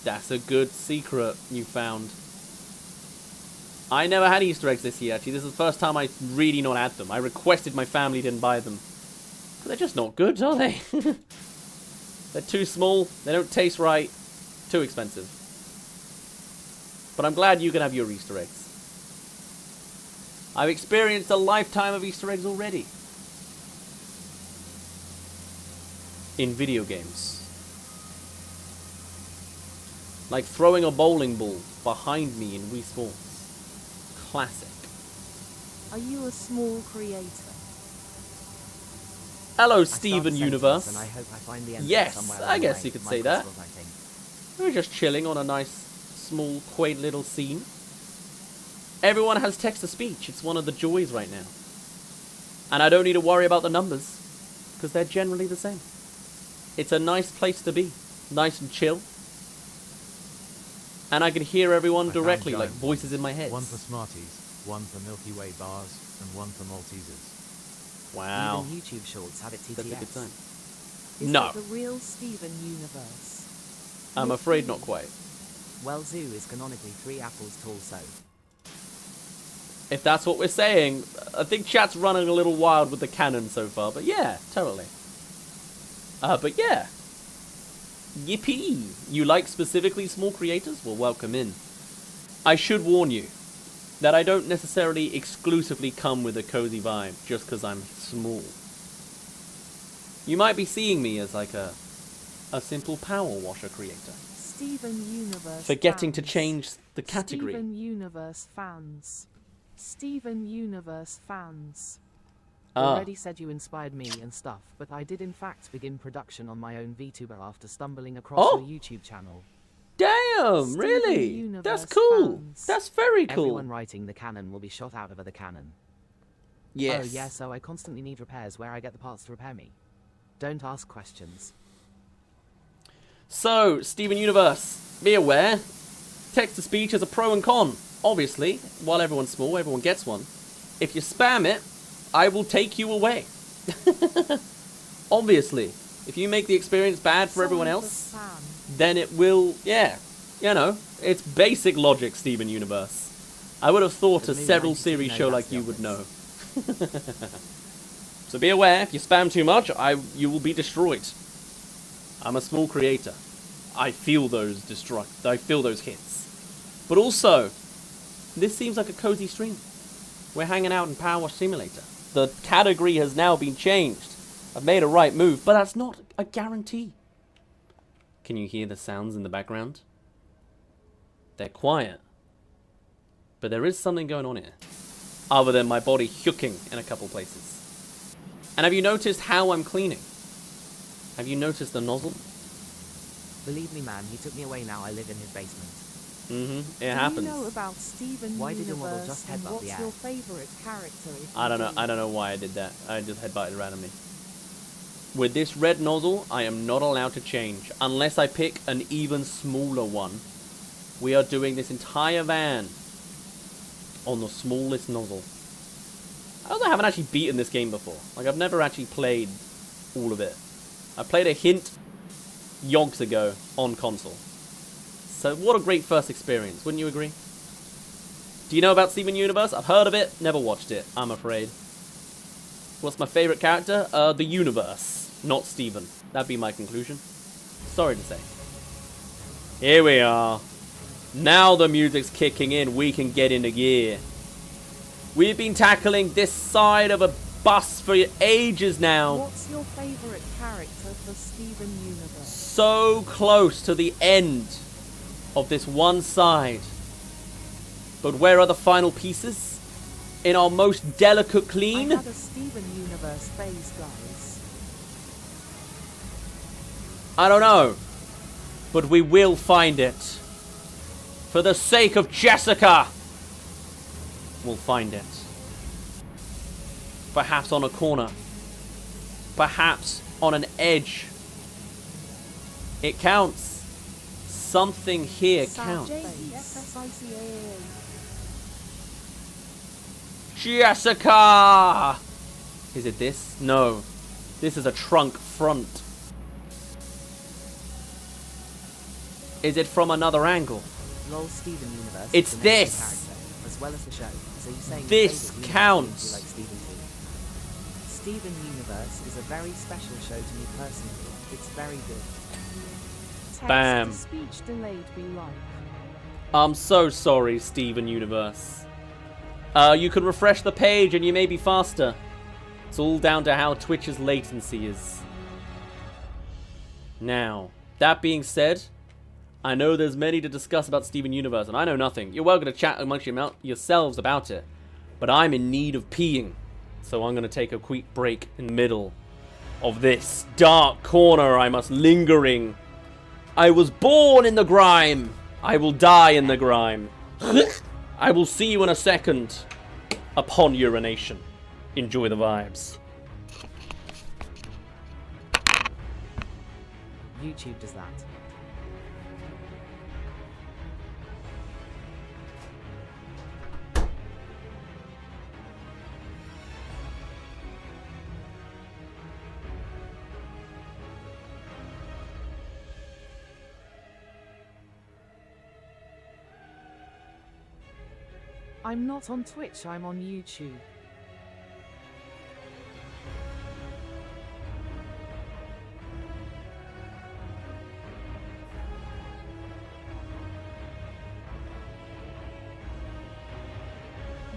That's a good secret you found. I never had Easter eggs this year, actually. This is the first time I really not had them. I requested my family didn't buy them. But they're just not good, are they? They're too small. They don't taste right. Too expensive. But I'm glad you can have your Easter eggs. I've experienced a lifetime of Easter eggs already. In video games. Like throwing a bowling ball behind me in Wii Sports. Classic. Are you a small creator? Hello, Steven Universe. And I hope I find the Yes, I guess you could say that. We're just chilling on a nice, small, quaint little scene. Everyone has text-to-speech. It's one of the joys right now. And I don't need to worry about the numbers, because they're generally the same. It's a nice place to be. Nice and chill. And I can hear everyone directly, like voices in my head. One for Smarties, one for Milky Way bars, and one for Maltesers. Wow. Even YouTube Shorts have it TTS. That's a good sign. Is No. it the real Steven universe? I'm afraid not quite. Well, Zoo is canonically 3 apples tall, so... If that's what we're saying, I think chat's running a little wild with the canon so far, but yeah, totally. But yeah. Yippee! You like specifically small creators? Well, welcome in. I should warn you that I don't necessarily exclusively come with a cozy vibe just because I'm small. You might be seeing me as like a simple power washer creator. Steven Universe Forgetting fans. to change the category. Steven Universe fans. Steven Universe fans. Already said you inspired me and stuff, but I did in fact begin production on my own VTuber after stumbling across your YouTube channel. Damn, really? That's cool. That's very cool. Everyone writing the canon will be shot out of the canon. Yes. Oh yeah, so I constantly need repairs where I get the parts to repair me. Don't ask questions. So, Steven Universe, be aware. Text-to-speech has a pro and con. Obviously, while everyone's small, everyone gets one. If you spam it, I will take you away. Obviously. If you make the experience bad for everyone else, then it will, yeah. You know, it's basic logic, Steven Universe. I would have thought a several series show like you would know. So be aware, if you spam too much, you will be destroyed. I'm a small creator. I feel those hits. But also, this seems like a cozy stream. We're hanging out in Power Wash Simulator. The category has now been changed. I've made a right move, but that's not a guarantee. Can you hear the sounds in the background? They're quiet. But there is something going on here. Other than my body hooking in a couple places. And have you noticed how I'm cleaning? Have you noticed the nozzle? Believe me, man, he took me away. Now I live in his basement. It happens. Do you know about Steven Why did your model Universe just and headbutt what's the your ass? favorite character? I don't know why I did that. I just headbutted randomly. With this red nozzle, I am not allowed to change. Unless I pick an even smaller one. We are doing this entire van on the smallest nozzle. I also haven't actually beaten this game before. Like, I've never actually played all of it. I played a hint yonks ago on console. So what a great first experience, wouldn't you agree? Do you know about Steven Universe? I've heard of it, never watched it, I'm afraid. What's my favorite character? The Universe, not Steven. That'd be my conclusion. Sorry to say. Here we are. Now the music's kicking in, we can get into gear. We've been tackling this side of a bus for ages now. What's your favorite character for Steven Universe? So close to the end of this one side. But where are the final pieces? In our most delicate clean? I had a Steven Universe phase, guys. I don't know. But we will find it. For the sake of Jessica, we'll find it. Perhaps on a corner. Perhaps on an edge. It counts. Something here counts. Jessica! Is it this? No. This is a trunk front. Is it from another angle? LOL Steven Universe. It's is the this. character, as well as the show. So you're saying This your favorite counts. Universe is like Steven too. Steven Universe is a very special show to me personally. It's very good. Bam. Text-to-speech delayed be like. I'm so sorry, Steven Universe. You can refresh the page and you may be faster. It's all down to how Twitch's latency is. Now, that being said, I know there's many to discuss about Steven Universe, and I know nothing. You're welcome to chat amongst yourselves about it. But I'm in need of peeing. So I'm going to take a quick break in the middle of this dark corner I must lingering. I was born in the grime. I will die in the grime. I will see you in a second upon urination. Enjoy the vibes. YouTube does that. I'm not on Twitch, I'm on YouTube.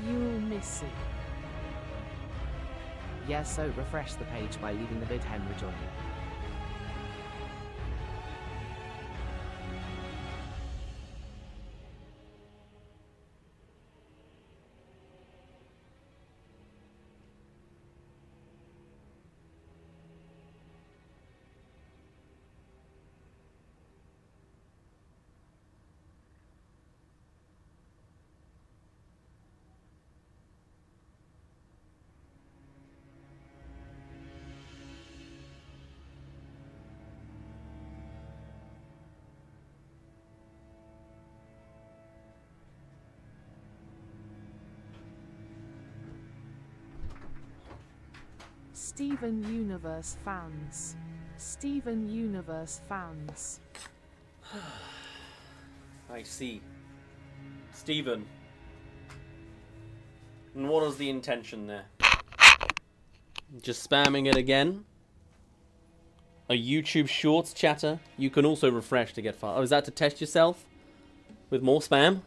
You'll miss it. Yeah, so refresh the page by leaving the vid hen rejoin. Steven Universe fans. Steven Universe fans. I see. Steven. And what is the intention there? Just spamming it again? A YouTube Shorts chatter? You can also refresh to get far. Oh, is that to test yourself? With more spam?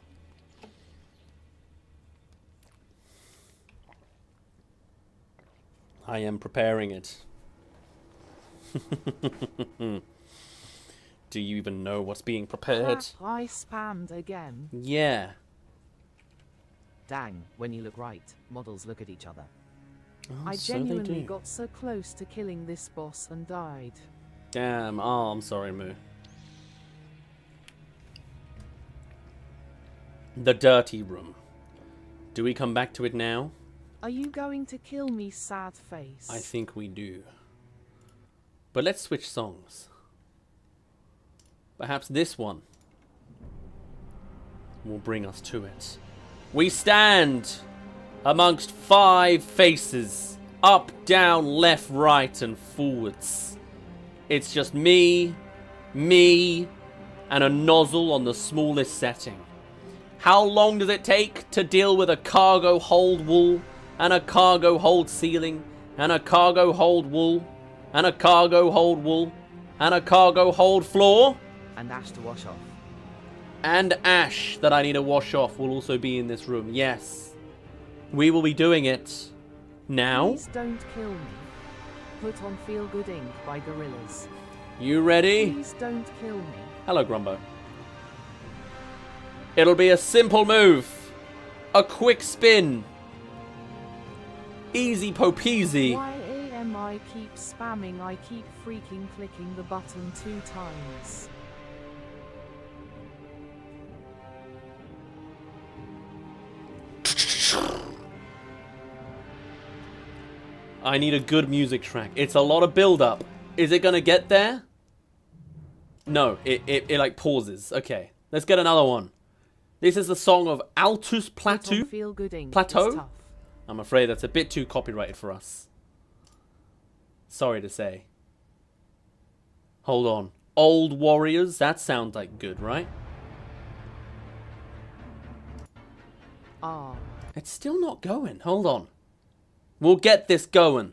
I am preparing it. Do you even know what's being prepared? I spammed again. Yeah. Dang, when you look right, models look at each other. Oh, I so they genuinely do. got so close to killing this boss and died. Damn. Oh, I'm sorry, Moo. The dirty room. Do we come back to it now? Are you going to kill me, sad face? I think we do. But let's switch songs. Perhaps this one will bring us to it. We stand amongst 5 faces. Up, down, left, right, and forwards. It's just me, and a nozzle on the smallest setting. How long does it take to deal with a cargo hold wall, and a cargo hold ceiling, and a cargo hold wall, and a cargo hold wall, and a cargo hold floor? And ash to wash off. And ash that I need to wash off will also be in this room. Yes. We will be doing it now. Please don't kill me. Put on Feel Good Inc. by Gorillaz. You ready? Please don't kill me. Hello, Grumbo. It'll be a simple move. A quick spin. Easy po-peasy. Why am I keep spamming? I keep freaking clicking the button 2 times. I need a good music track. It's a lot of build-up. Is it gonna get there? No, it like pauses. Okay, let's get another one. This is the song of Altus Plateau. Feel Good Inc. Plateau? I'm afraid that's a bit too copyrighted for us. Sorry to say. Hold on. Old Warriors? That sounds like good, right? Ah. It's still not going. Hold on. We'll get this going.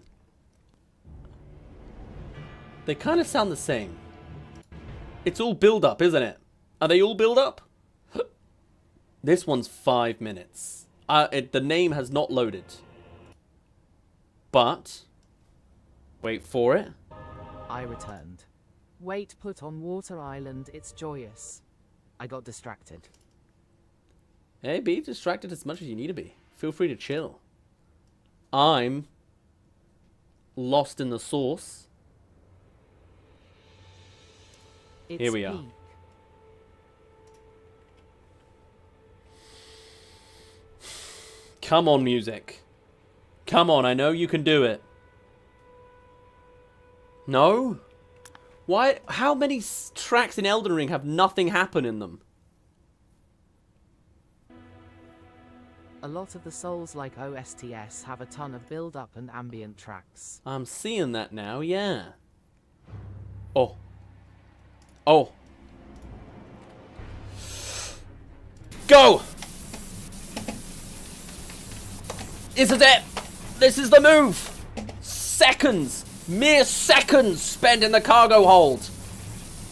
They kind of sound the same. It's all build-up, isn't it? Are they all build-up? This one's 5 minutes. The name has not loaded. But... wait for it. I returned. Wait, put on Water Island, it's joyous. I got distracted. Hey, be distracted as much as you need to be. Feel free to chill. I'm lost in the sauce. Here we are. Come on, music. Come on, I know you can do it. No? Why? How many tracks in Elden Ring have nothing happen in them? A lot of the Souls-like OSTs have a ton of build-up and ambient tracks. I'm seeing that now, yeah. Oh. Oh. Go! This is it! This is the move! Seconds! Mere seconds spent in the cargo hold!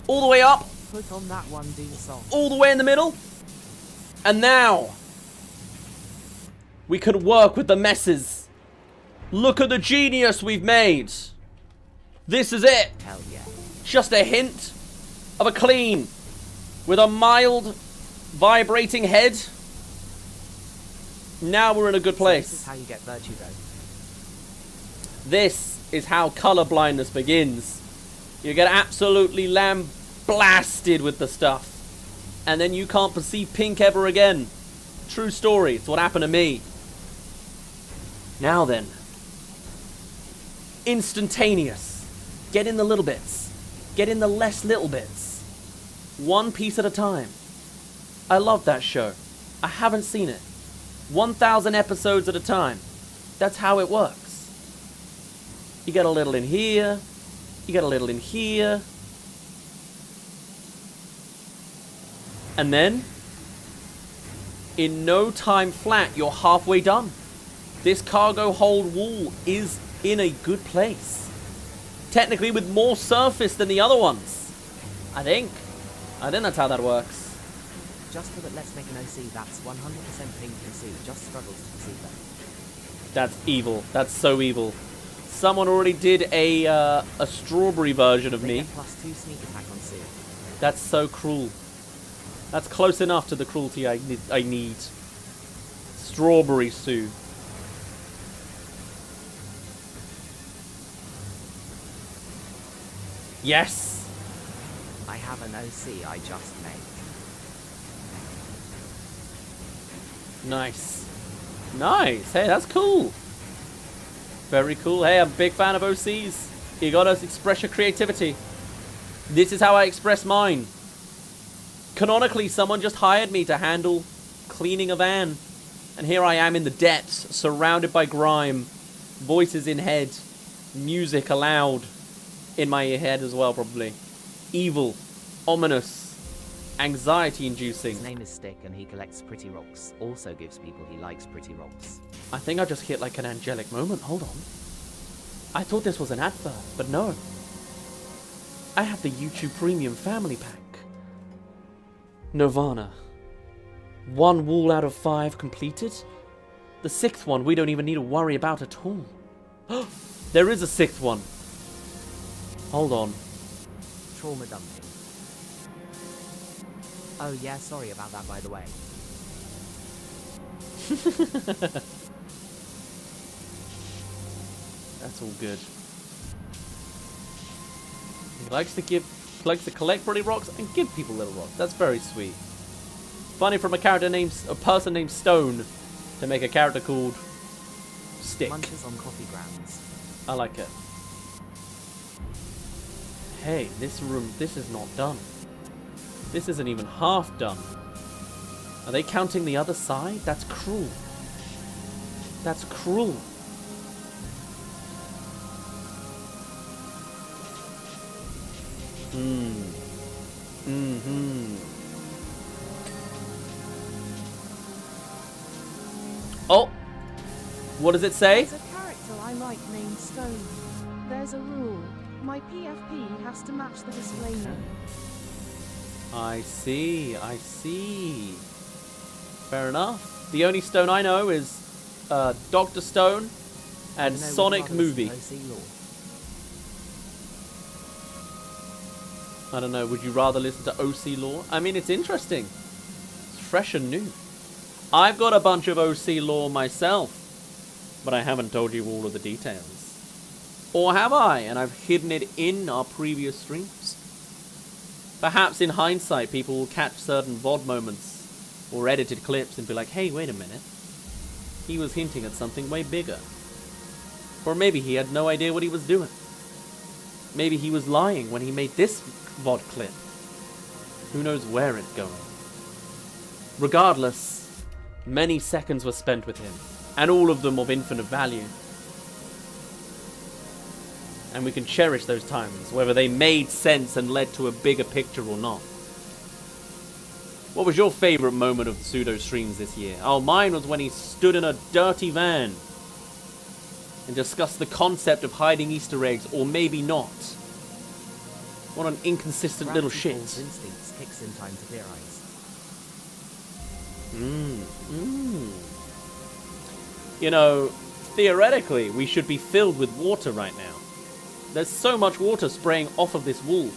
All the way up. Put on that one, do the song. All the way in the middle. And now... we can work with the messes. Look at the genius we've made. This is it. Hell yeah. Just a hint of a clean with a mild vibrating head. Now we're in a good place. So this is how you get virtue though. This is how color blindness begins. You get absolutely lambasted with the stuff. And then you can't perceive pink ever again. True story. It's what happened to me. Now then. Instantaneous. Get in the little bits. Get in the less little bits. One piece at a time. I love that show. I haven't seen it. 1,000 episodes at a time. That's how it works. You get a little in here. You get a little in here. And then, in no time flat, you're halfway done. This cargo hold wall is in a good place. Technically with more surface than the other ones. I think that's how that works. Just for that, let's make an OC that's 100% pink and see, just struggles to perceive that. That's evil. That's so evil. Someone already did a strawberry version of me. +2 sneak attack on Sue. That's so cruel. That's close enough to the cruelty I need. Strawberry Sue. Yes! I have an OC I just made. Nice. Nice. Hey, that's cool. Very cool. Hey, I'm a big fan of OCs. You gotta express your creativity. This is how I express mine. Canonically, someone just hired me to handle cleaning a van. And here I am in the depths, surrounded by grime. Voices in head. Music aloud. In my head as well, probably. Evil. Ominous. Anxiety-inducing. His name is Stick and he collects pretty rocks. Also gives people he likes pretty rocks. I think I just hit like an angelic moment. Hold on. I thought this was an advert, but no. I have the YouTube Premium Family Pack. Nirvana. 1 wall out of 5 completed. The 6th one we don't even need to worry about at all. There is a 6th one. Hold on. Trauma dumping. Oh yeah, sorry about that by the way. That's all good. He likes to collect pretty rocks and give people little rocks. That's very sweet. Funny from a person named Stone to make a character called Stick. Munches on coffee grounds. I like it. Hey, this is not done. This isn't even half done. Are they counting the other side? That's cruel. That's cruel. Oh! What does it say? There's a character I like named Stone. There's a rule. My PFP has to match the display name. I see, I see. Fair enough. The only Stone I know is Dr. Stone and Sonic Movie. I don't know, would you rather listen to OC lore? I mean, it's interesting. It's fresh and new. I've got a bunch of OC lore myself, but I haven't told you all of the details. Or have I? And I've hidden it in our previous streams. Perhaps in hindsight, people will catch certain VOD moments or edited clips and be like, hey, wait a minute. He was hinting at something way bigger. Or maybe he had no idea what he was doing. Maybe he was lying when he made this VOD clip. Who knows where it's going. Regardless, many seconds were spent with him, and all of them of infinite value. And we can cherish those times, whether they made sense and led to a bigger picture or not. What was your favorite moment of the Pseudo streams this year? Oh, mine was when he stood in a dirty van and discussed the concept of hiding Easter eggs, or maybe not. What an inconsistent little shit. Instincts kicks in time to theorize. You know, theoretically, we should be filled with water right now. There's so much water spraying off of this wall.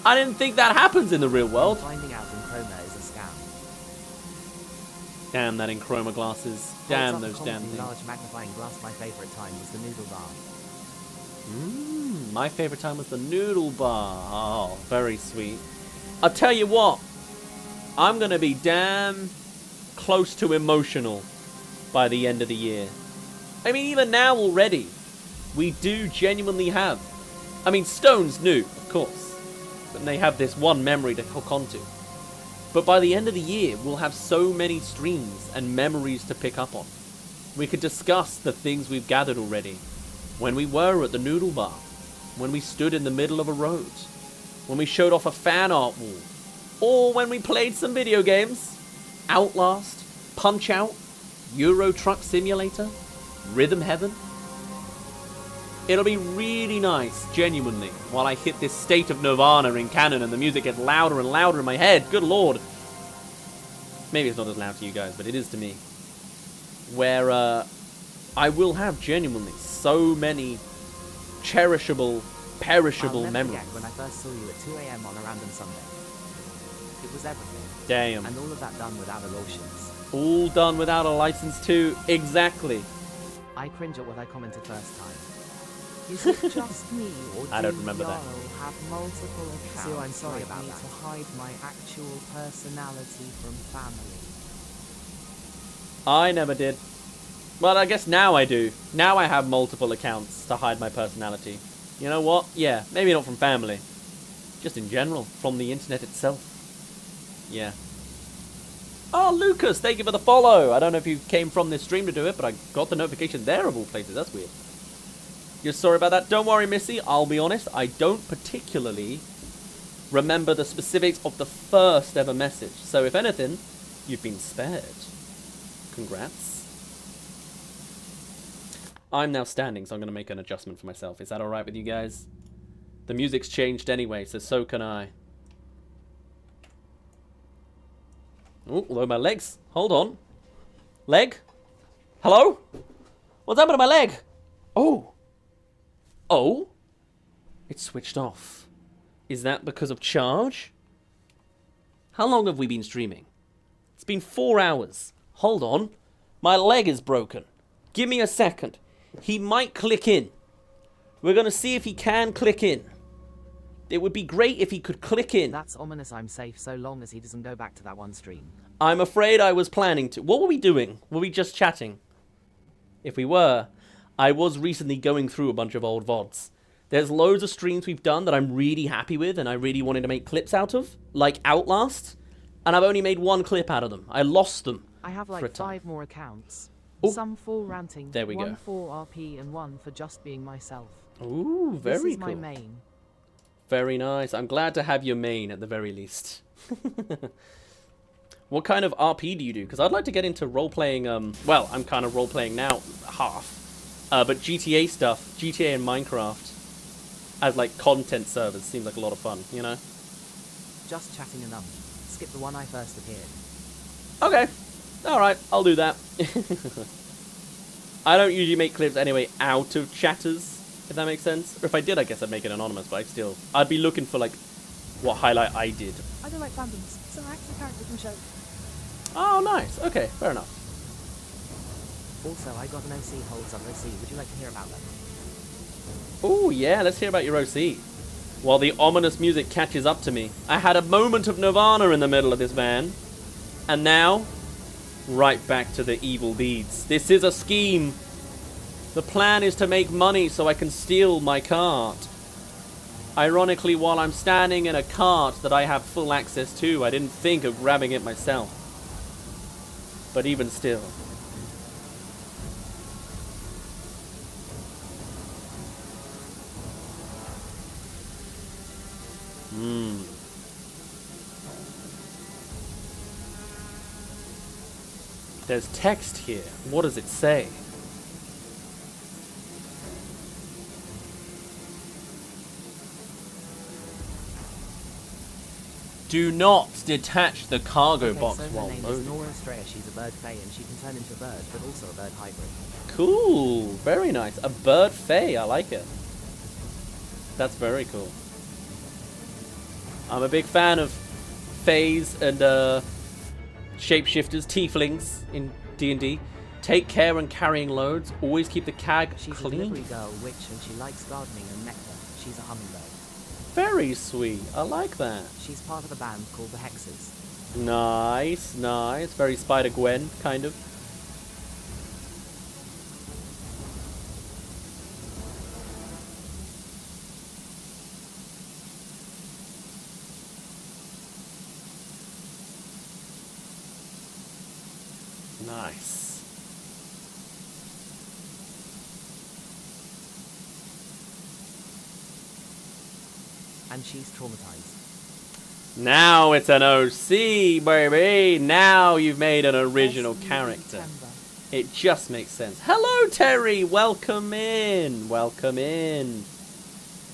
I didn't think that happens in the real world. Finding out Enchroma is a scam. Damn that Enchroma glasses. Damn those damn things. Large magnifying glass. My favorite time was the noodle bar. My favorite time was the noodle bar. Oh, very sweet. I'll tell you what. I'm going to be damn close to emotional by the end of the year. I mean, even now already, we do genuinely have... I mean, Stone's new, of course. But they have this one memory to hook onto. But by the end of the year, we'll have so many streams and memories to pick up on. We could discuss the things we've gathered already. when we were at the noodle bar, when we stood in the middle of a road, when we showed off a fan art wall, or when we played some video games. Outlast, Punch-Out, Euro Truck Simulator, Rhythm Heaven. It'll be really nice, genuinely, while I hit this state of nirvana in canon and the music gets louder and louder in my head. Good lord. Maybe it's not as loud to you guys, but it is to me. Where I will have genuinely so many cherishable, perishable I'll never memories. forget when I first saw you at 2 a.m. on a random Sunday. It was everything. Damn. And all of that done without a license. All done without a license too. Exactly. I cringe at what I commented first time. Is it just me, or I don't remember that. y'all have multiple accounts? So I'm sorry about me that. to hide my actual personality from family. I never did. Well, I guess now I do. Now I have multiple accounts to hide my personality. You know what? Yeah, maybe not from family. Just in general, from the internet itself. Yeah. Oh, Lucas, thank you for the follow. I don't know if you came from this stream to do it, but I got the notification there of all places. That's weird. You're sorry about that. Don't worry, Missy. I'll be honest. I don't particularly remember the specifics of the first ever message. So if anything, you've been spared. Congrats. I'm now standing, so I'm going to make an adjustment for myself. Is that alright with you guys? The music's changed anyway, so can I. Oh, although my legs. Hold on. Leg? Hello? What's happened to my leg? Oh. Oh? It's switched off. Is that because of charge? How long have we been streaming? It's been 4 hours. Hold on. My leg is broken. Give me a second. He might click in. We're going to see if he can click in. It would be great if he could click in. That's ominous. I'm safe so long as he doesn't go back to that one stream. I'm afraid I was planning to. What were we doing? Were we just chatting? If we were, I was recently going through a bunch of old VODs. There's loads of streams we've done that I'm really happy with and I really wanted to make clips out of, like Outlast, and I've only made one clip out of them. I lost them. I have for a like time. 5 more accounts. Ooh. Some for ranting, There we one go. for RP, and one for just being myself. Ooh, very This is cool. my main. Very nice. I'm glad to have your main at the very least. What kind of RP do you do? Because I'd like to get into role-playing, well, I'm kind of role-playing now, half. But GTA stuff, GTA and Minecraft, as like content servers, seems like a lot of fun, you know? Just chatting enough. Skip the one I first appeared. Okay. Alright, I'll do that. I don't usually make clips anyway out of chatters, if that makes sense. Or if I did, I guess I'd make it anonymous, but I'd be looking for, like, what highlight I did. I don't like fandoms, so I act the character from show. Oh, nice. Okay, fair enough. Also, I got an OC holds on OC. Would you like to hear about them? Oh, yeah, let's hear about your OC. While the ominous music catches up to me, I had a moment of nirvana in the middle of this van. And now, right back to the evil deeds. This is a scheme. The plan is to make money so I can steal my cart. Ironically, while I'm standing in a cart that I have full access to, I didn't think of grabbing it myself. But even still. There's text here. What does it say? Do not detach the cargo box so her while name is loading. Nora Estrella. She's a bird fae and she can turn into a bird, but also a bird hybrid. Cool. Very nice. A bird fae. I like it. That's very cool. I'm a big fan of faes and shapeshifters, tieflings in D&D. Take care when carrying loads. Always keep the cag She's clean. a delivery girl, witch, and she likes gardening and nectar. She's a hummingbird. Very sweet. I like that. She's part of a band called the Hexes. Nice, nice. Very Spider-Gwen, kind of. Nice. And she's traumatized. Now it's an OC, baby. Now you've made an original character. It just makes sense. Hello, Terry. Welcome in. Welcome in.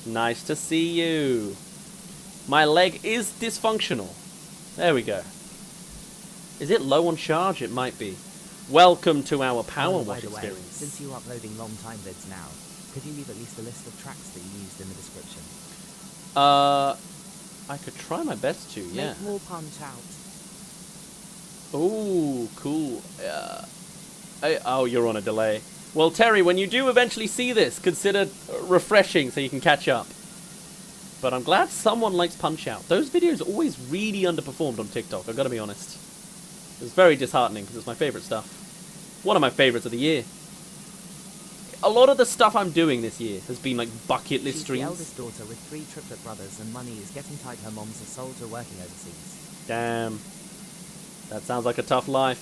Nice to see you. My leg is dysfunctional. There we go. Is it low on charge? It might be. Welcome to our Power Wash experience. Since you're uploading long time vids now, could you leave at least a list of tracks that you used in the description? I could try my best to, yeah. Make more punch out. Oh, cool. Oh, you're on a delay. Well, Terry, when you do eventually see this, consider refreshing so you can catch up. But I'm glad someone likes Punch Out. Those videos always really underperformed on TikTok, I've got to be honest. It was very disheartening because it's my favorite stuff. One of my favorites of the year. A lot of the stuff I'm doing this year has been like bucket list streams. She's the eldest daughter with 3 triplet brothers, and money is getting tight. Her mom's a soldier working overseas. Damn. That sounds like a tough life.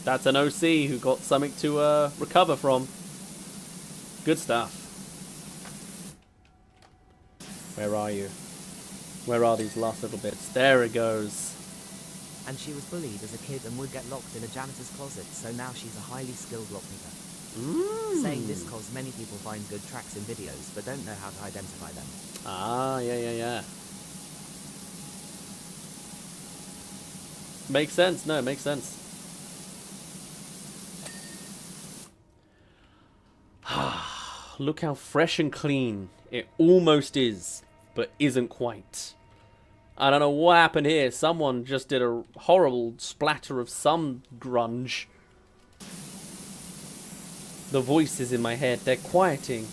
That's an OC who got something to recover from. Good stuff. Where are you? Where are these last little bits? There it goes. And she was bullied as a kid and would get locked in a janitor's closet, so now she's a highly skilled lockpicker. Saying this cause many people find good tracks in videos, but don't know how to identify them. Ah, yeah. Makes sense. No, it makes sense. Look how fresh and clean it almost is, but isn't quite. I don't know what happened here. Someone just did a horrible splatter of some grunge. The voices in my head, they're quieting,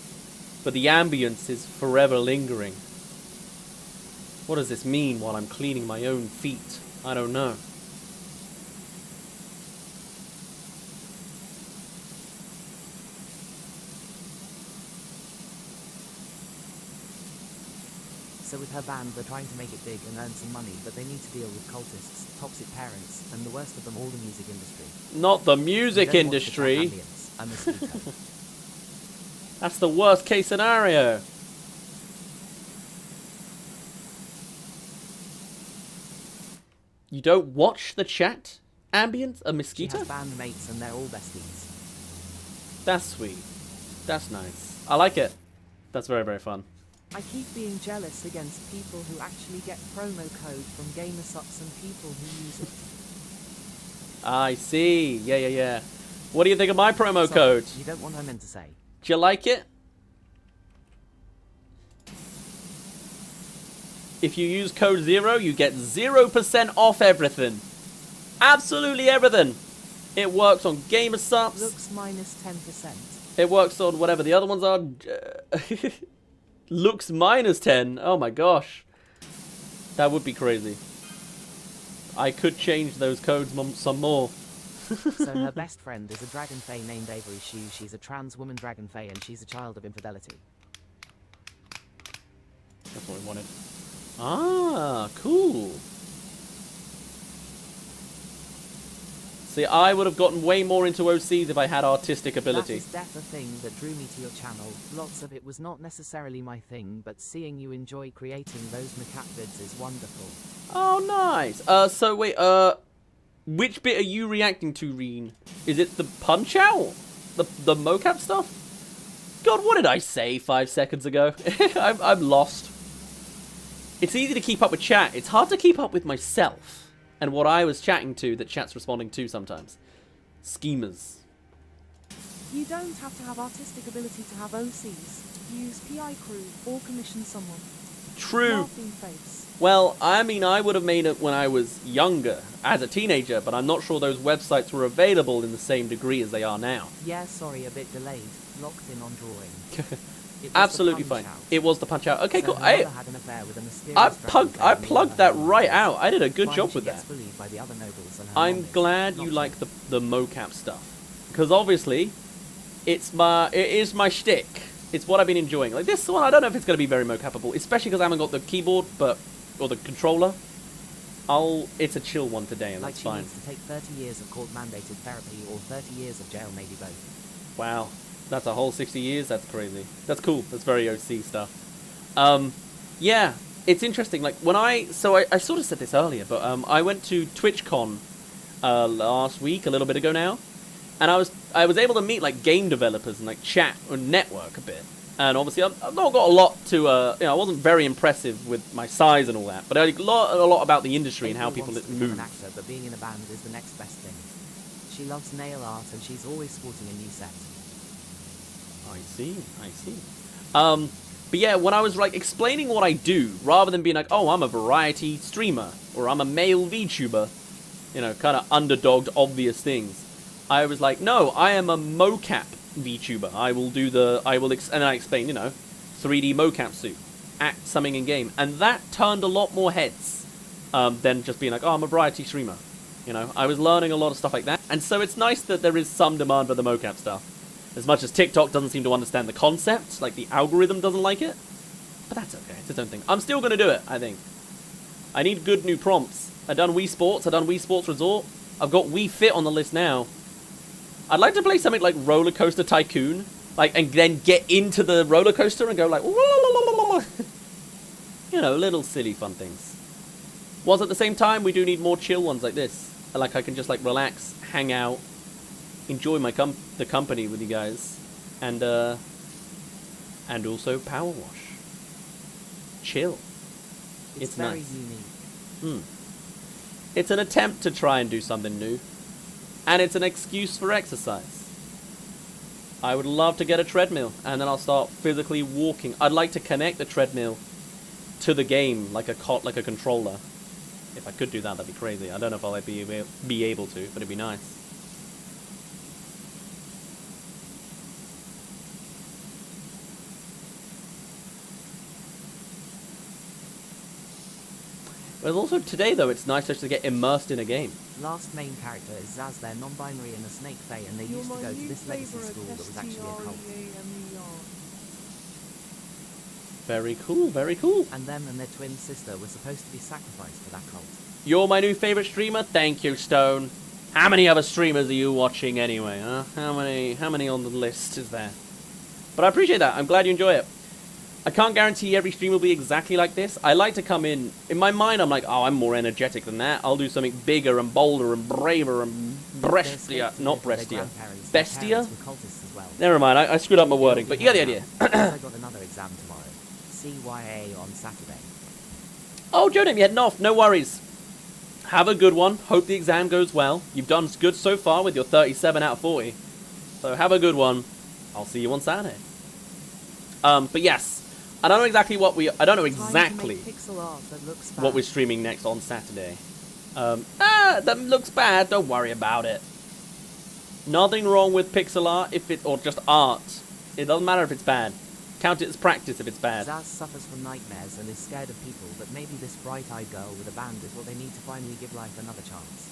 but the ambience is forever lingering. What does this mean while I'm cleaning my own feet? I don't know. So with her band, they're trying to make it big and earn some money, but they need to deal with cultists, toxic parents, and the worst of them all, the music industry. Not the music industry. A mosquito. That's the worst case scenario. You don't watch the chat? Ambience? A mosquito? She has bandmates and they're all besties. That's sweet. That's nice. I like it. That's very, very fun. I keep being jealous against people who actually get promo code from Gamersupps and people who use it. I see. Yeah. What do you think of my promo code? You don't want her meant to say. Do you like it? If you use code 0, you get 0% off everything. Absolutely everything. It works on Gamersupps. Looks minus 10%. It works on whatever the other ones are. Looks minus 10. Oh my gosh. That would be crazy. I could change those codes some more. So her best friend is a dragon fae named Avery Shue. She's a trans woman dragon fae and she's a child of infidelity. That's what we wanted. Ah, cool. See, I would have gotten way more into OCs if I had artistic ability. That is death a thing that drew me to your channel. Lots of it was not necessarily my thing, but seeing you enjoy creating those macaque vids is wonderful. Oh, nice. So wait, which bit are you reacting to, Reen? Is it the punch out? The mocap stuff? God, what did I say 5 seconds ago? I'm lost. It's easy to keep up with chat. It's hard to keep up with myself. And what I was chatting to that chat's responding to sometimes. Schemers. You don't have to have artistic ability to have OCs. Use PI crew or commission someone. True. Laughing face. Well, I mean, I would have made it when I was younger, as a teenager, but I'm not sure those websites were available in the same degree as they are now. Yeah, sorry, a bit delayed. Locked in on drawing. Absolutely fine. It was the punch out. Okay, so cool. Had an with a I plugged that right out. I did a good job with that. By the other nobles and I'm glad you like the mocap stuff, because obviously, it is my shtick. It's what I've been enjoying. Like this one, I don't know if it's going to be very mocapable, especially because I haven't got the keyboard, or the controller. It's a chill one today, and that's fine. Like she needs to take 30 years of court-mandated therapy or 30 years of jail, maybe both. Wow. That's a whole 60 years? That's crazy. That's cool. That's very OC stuff. Yeah, it's interesting. Like when I sort of said this earlier, but I went to TwitchCon last week, a little bit ago now, and I was able to meet like game developers and like chat and network a bit. And obviously, I've not got a lot to, I wasn't very impressive with my size and all that, but I learned a lot about the industry and how people move. An actor, but being in a band is the next best thing. She loves nail art and she's always sporting a new set. I see. But yeah, when I was like explaining what I do, rather than being like, oh, I'm a variety streamer, or I'm a male VTuber, you know, kind of underdogged obvious things, I was like, no, I am a mocap VTuber. And I explained, you know, 3D mocap suit, act something in game, and that turned a lot more heads than just being like, oh, I'm a variety streamer. You know, I was learning a lot of stuff like that, and so it's nice that there is some demand for the mocap stuff. As much as TikTok doesn't seem to understand the concept, like the algorithm doesn't like it, but that's okay. It's its own thing. I'm still gonna do it. I think I need good new prompts. I've done Wii Sports. I've done Wii Sports Resort. I've got Wii Fit on the list now. I'd like to play something like Roller Coaster Tycoon, like, and then get into the roller coaster and go like, you know, little silly fun things. Whilst at the same time, we do need more chill ones like this. Like I can just like relax, hang out, enjoy my the company with you guys, and also power wash, chill. It's very nice. unique. It's an attempt to try and do something new. And it's an excuse for exercise. I would love to get a treadmill, and then I'll start physically walking. I'd like to connect the treadmill to the game, like a controller. If I could do that, that'd be crazy. I don't know if I'll be able to, but it'd be nice. But also today, though, it's nice just to get immersed in a game. Last main character is Zaz. They're non-binary and a snake fae, and they used to go to this legacy school that was actually a cult. Very cool, very cool. And them and their twin sister were supposed to be sacrificed for that cult. You're my new favorite streamer? Thank you, Stone. How many other streamers are you watching anyway, huh? How many on the list is there? But I appreciate that. I'm glad you enjoy it. I can't guarantee every stream will be exactly like this. I like to come in my mind, I'm like, oh, I'm more energetic than that. I'll do something bigger and bolder and braver and bestia. Well. Never mind, I screwed up my wording, but you get the idea. I got another exam tomorrow. CYA on Saturday. Oh, Jodim, you heading off. No worries. Have a good one. Hope the exam goes well. You've done good so far with your 37 out of 40. So have a good one. I'll see you on Saturday. But yes. I don't know exactly what we're streaming next on Saturday. That looks bad. Don't worry about it. Nothing wrong with pixel art or just art. It doesn't matter if it's bad. Count it as practice if it's bad. Zaz suffers from nightmares and is scared of people, but maybe this bright-eyed girl with a band is what they need to finally give life another chance.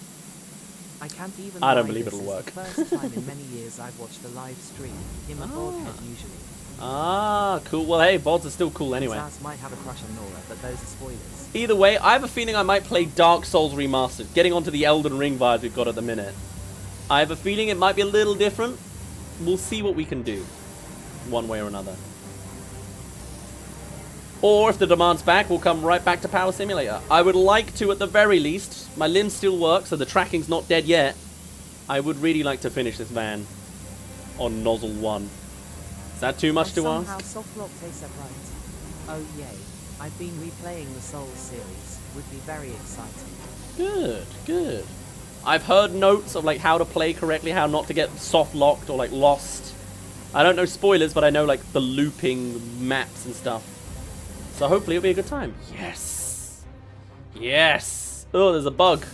I can't even. I don't believe it'll work. The first time in many years I've watched a live stream. Him a bald head usually. Ah, cool. Well, hey, VODs are still cool anyway. Zaz might have a crush on Nora, but those are spoilers. Either way, I have a feeling I might play Dark Souls Remastered, getting onto the Elden Ring vibes we've got at the minute. I have a feeling it might be a little different. We'll see what we can do, one way or another. Or if the demand's back, we'll come right back to Power Simulator. I would like to, at the very least. My limbs still work, so the tracking's not dead yet. I would really like to finish this van on Nozzle 1. Is that too much to ask? Somehow soft-lock tastes right. Oh yay. I've been replaying the Souls series. Would be very exciting. Good, good. I've heard notes of like how to play correctly, how not to get soft-locked or like lost. I don't know spoilers, but I know like the looping maps and stuff. So hopefully it'll be a good time. Yes! Yes! Oh, there's a bug.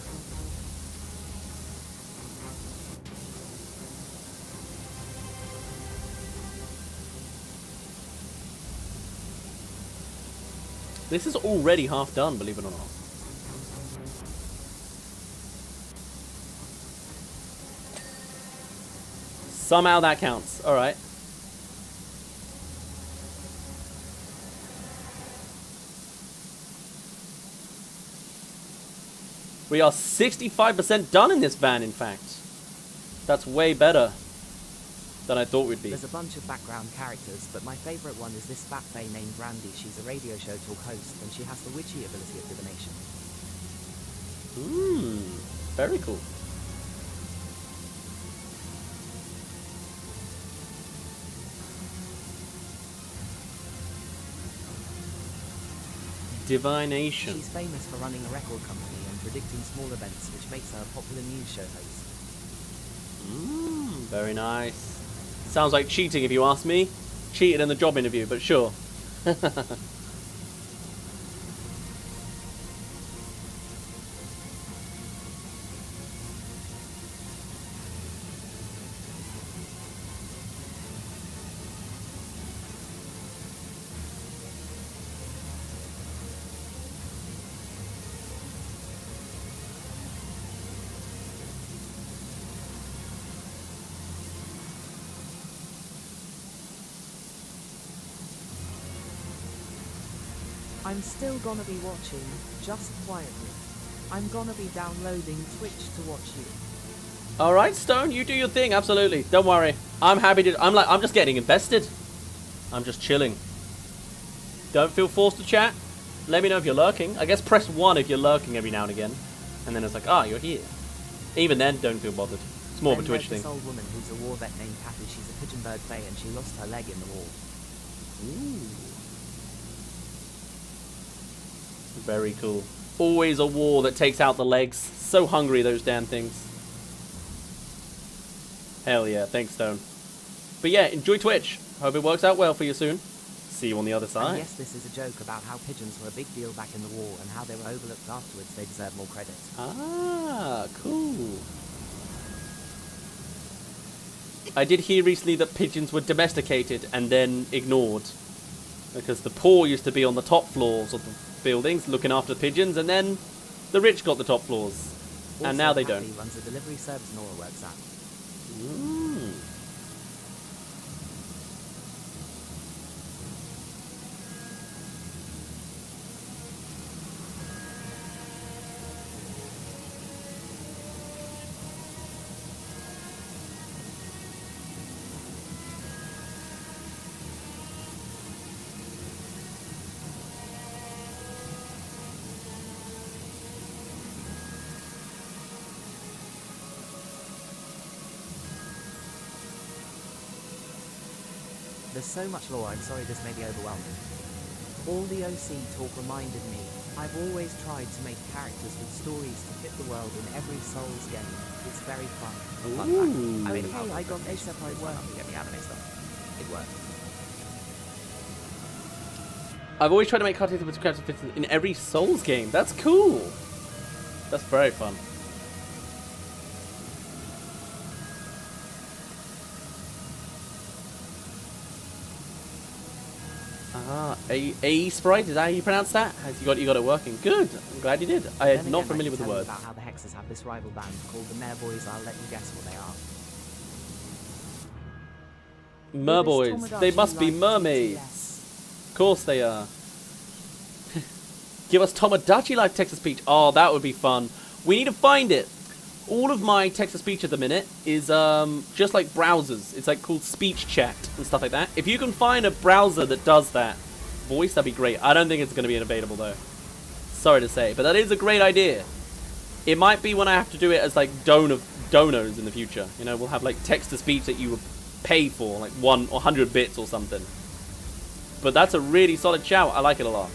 This is already half done, believe it or not. Somehow that counts. Alright. We are 65% done in this van, in fact. That's way better. than I thought we'd be. There's a bunch of background characters, but my favourite one is this fat fae named Randy. She's a radio show talk host, and she has the witchy ability of divination. Very cool. Divination. She's famous for running a record company and predicting small events, which makes her a popular news show host. Very nice. Sounds like cheating if you ask me. Cheated in the job interview, but sure. I'm still gonna be watching, just quietly. I'm gonna be downloading Twitch to watch you. Alright, Stone, you do your thing, absolutely. Don't worry. I'm happy to... I'm just getting invested. I'm just chilling. Don't feel forced to chat. Let me know if you're lurking. I guess press 1 if you're lurking every now and again. And then it's like, you're here. Even then, don't feel bothered. It's more of a Twitch thing. This old woman who's a war vet named Kathy. She's a pigeon bird fae and she lost her leg in the war. Very cool. Always a war that takes out the legs. So hungry, those damn things. Hell yeah, thanks, Stone. But yeah, enjoy Twitch. Hope it works out well for you soon. See you on the other side. And yes, this is a joke about how pigeons were a big deal back in the war and how they were overlooked afterwards. They deserve more credit. Ah, cool. I did hear recently that pigeons were domesticated and then ignored. Because the poor used to be on the top floors of the buildings looking after the pigeons, and then the rich got the top floors. Also, and now they Kathy don't. runs a delivery service Nora works at. There's so much lore, I'm sorry this may be overwhelming. All the OC talk reminded me, I've always tried to make characters with stories to fit the world in every Souls game. It's very fun. Fun fact, I made a I got except I worked to get the anime stuff. It worked. I've always tried to make cartoons with characters fit in every Souls game. That's cool. That's very fun. A sprite, is that how you pronounce that? You got it working. Good. I'm glad you did. I am not familiar with the word. About how the Hexes have this rival band called the Mare Boys. I'll let you guess what they are. Merboys. They must be mermaids. Of course they are. Give us Tomodachi like Texas Peach. Oh, that would be fun. We need to find it. All of my text-to-speech at the minute is just like browsers. It's like called speech chat and stuff like that. If you can find a browser that does that voice, that'd be great. I don't think it's going to be available though. Sorry to say, but that is a great idea. It might be when I have to do it as like donos in the future. You know, we'll have like text-to-speech that you would pay for, like 100 bits or something. But that's a really solid shout. I like it a lot.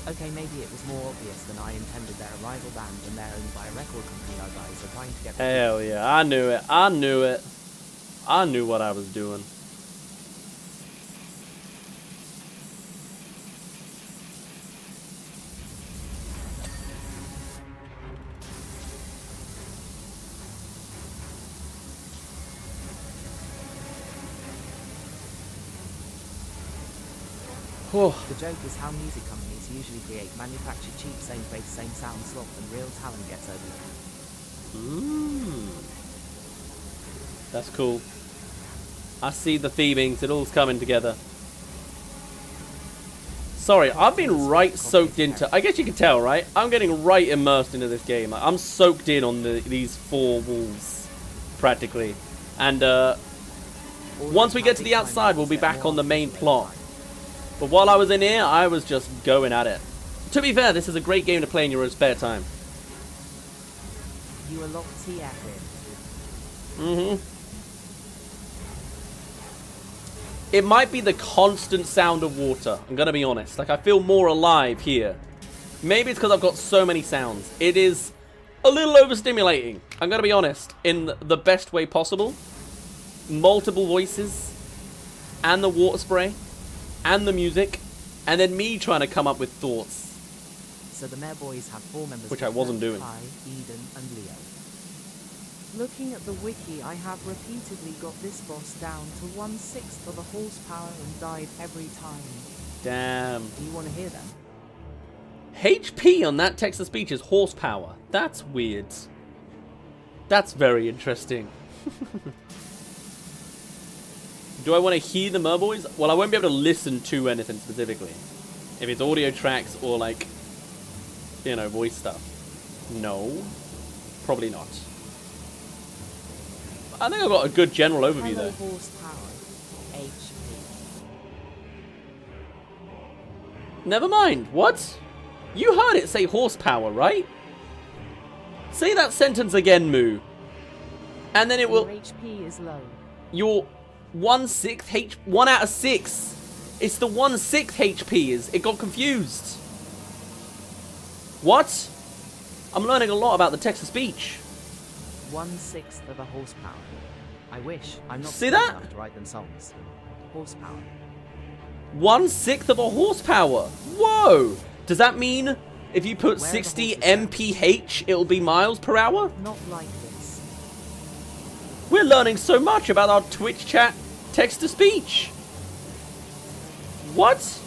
Okay, maybe it was more obvious than I intended. They're a rival band and they're owned by a record company. Our guys are trying to get... Hell yeah, I knew it. I knew it. I knew what I was doing. The joke is how music companies usually create manufactured cheap, same face, same sound slop, and real talent gets overlooked. That's cool. I see the themings. It all's coming together. Sorry, I've been right soaked into... I guess you can tell, right? I'm getting right immersed into this game. I'm soaked in on these 4 walls, practically. And once we get to the outside, we'll be back on the main plot. But while I was in here, I was just going at it. To be fair, this is a great game to play in your own spare time. You are locked TF in. It might be the constant sound of water. I'm going to be honest. Like, I feel more alive here. Maybe it's because I've got so many sounds. It is a little overstimulating. I'm going to be honest. In the best way possible. Multiple voices. And the water spray. And the music. And then me trying to come up with thoughts. So the Mare Boys have 4 members. Which I wasn't doing. Kai, Eden, and Leo. Looking at the wiki, I have repeatedly got this boss down to 1/6 of a horsepower and died every time. Damn. You want to hear them? HP on that text-to-speech is horsepower. That's weird. That's very interesting. Do I want to hear the Merboys? Well, I won't be able to listen to anything specifically. If it's audio tracks or, like, you know, voice stuff. No. Probably not. I think I've got a good general overview Hello, though. horsepower. HP. Never mind. What? You heard it say horsepower, right? Say that sentence again, Moo. And then it will... Your HP is low. Your 1/6 1 out of 6. It's the 1/6 HP. It got confused. What? I'm learning a lot about the text-to-speech. 1/6 of a horsepower. I wish. I'm not See smart that? enough to write them songs. Horsepower. 1/6 of a horsepower. Whoa! Does that mean if you put Where 60 mph, it'll be miles per hour? Not like this. We're learning so much about our Twitch chat text-to-speech. What?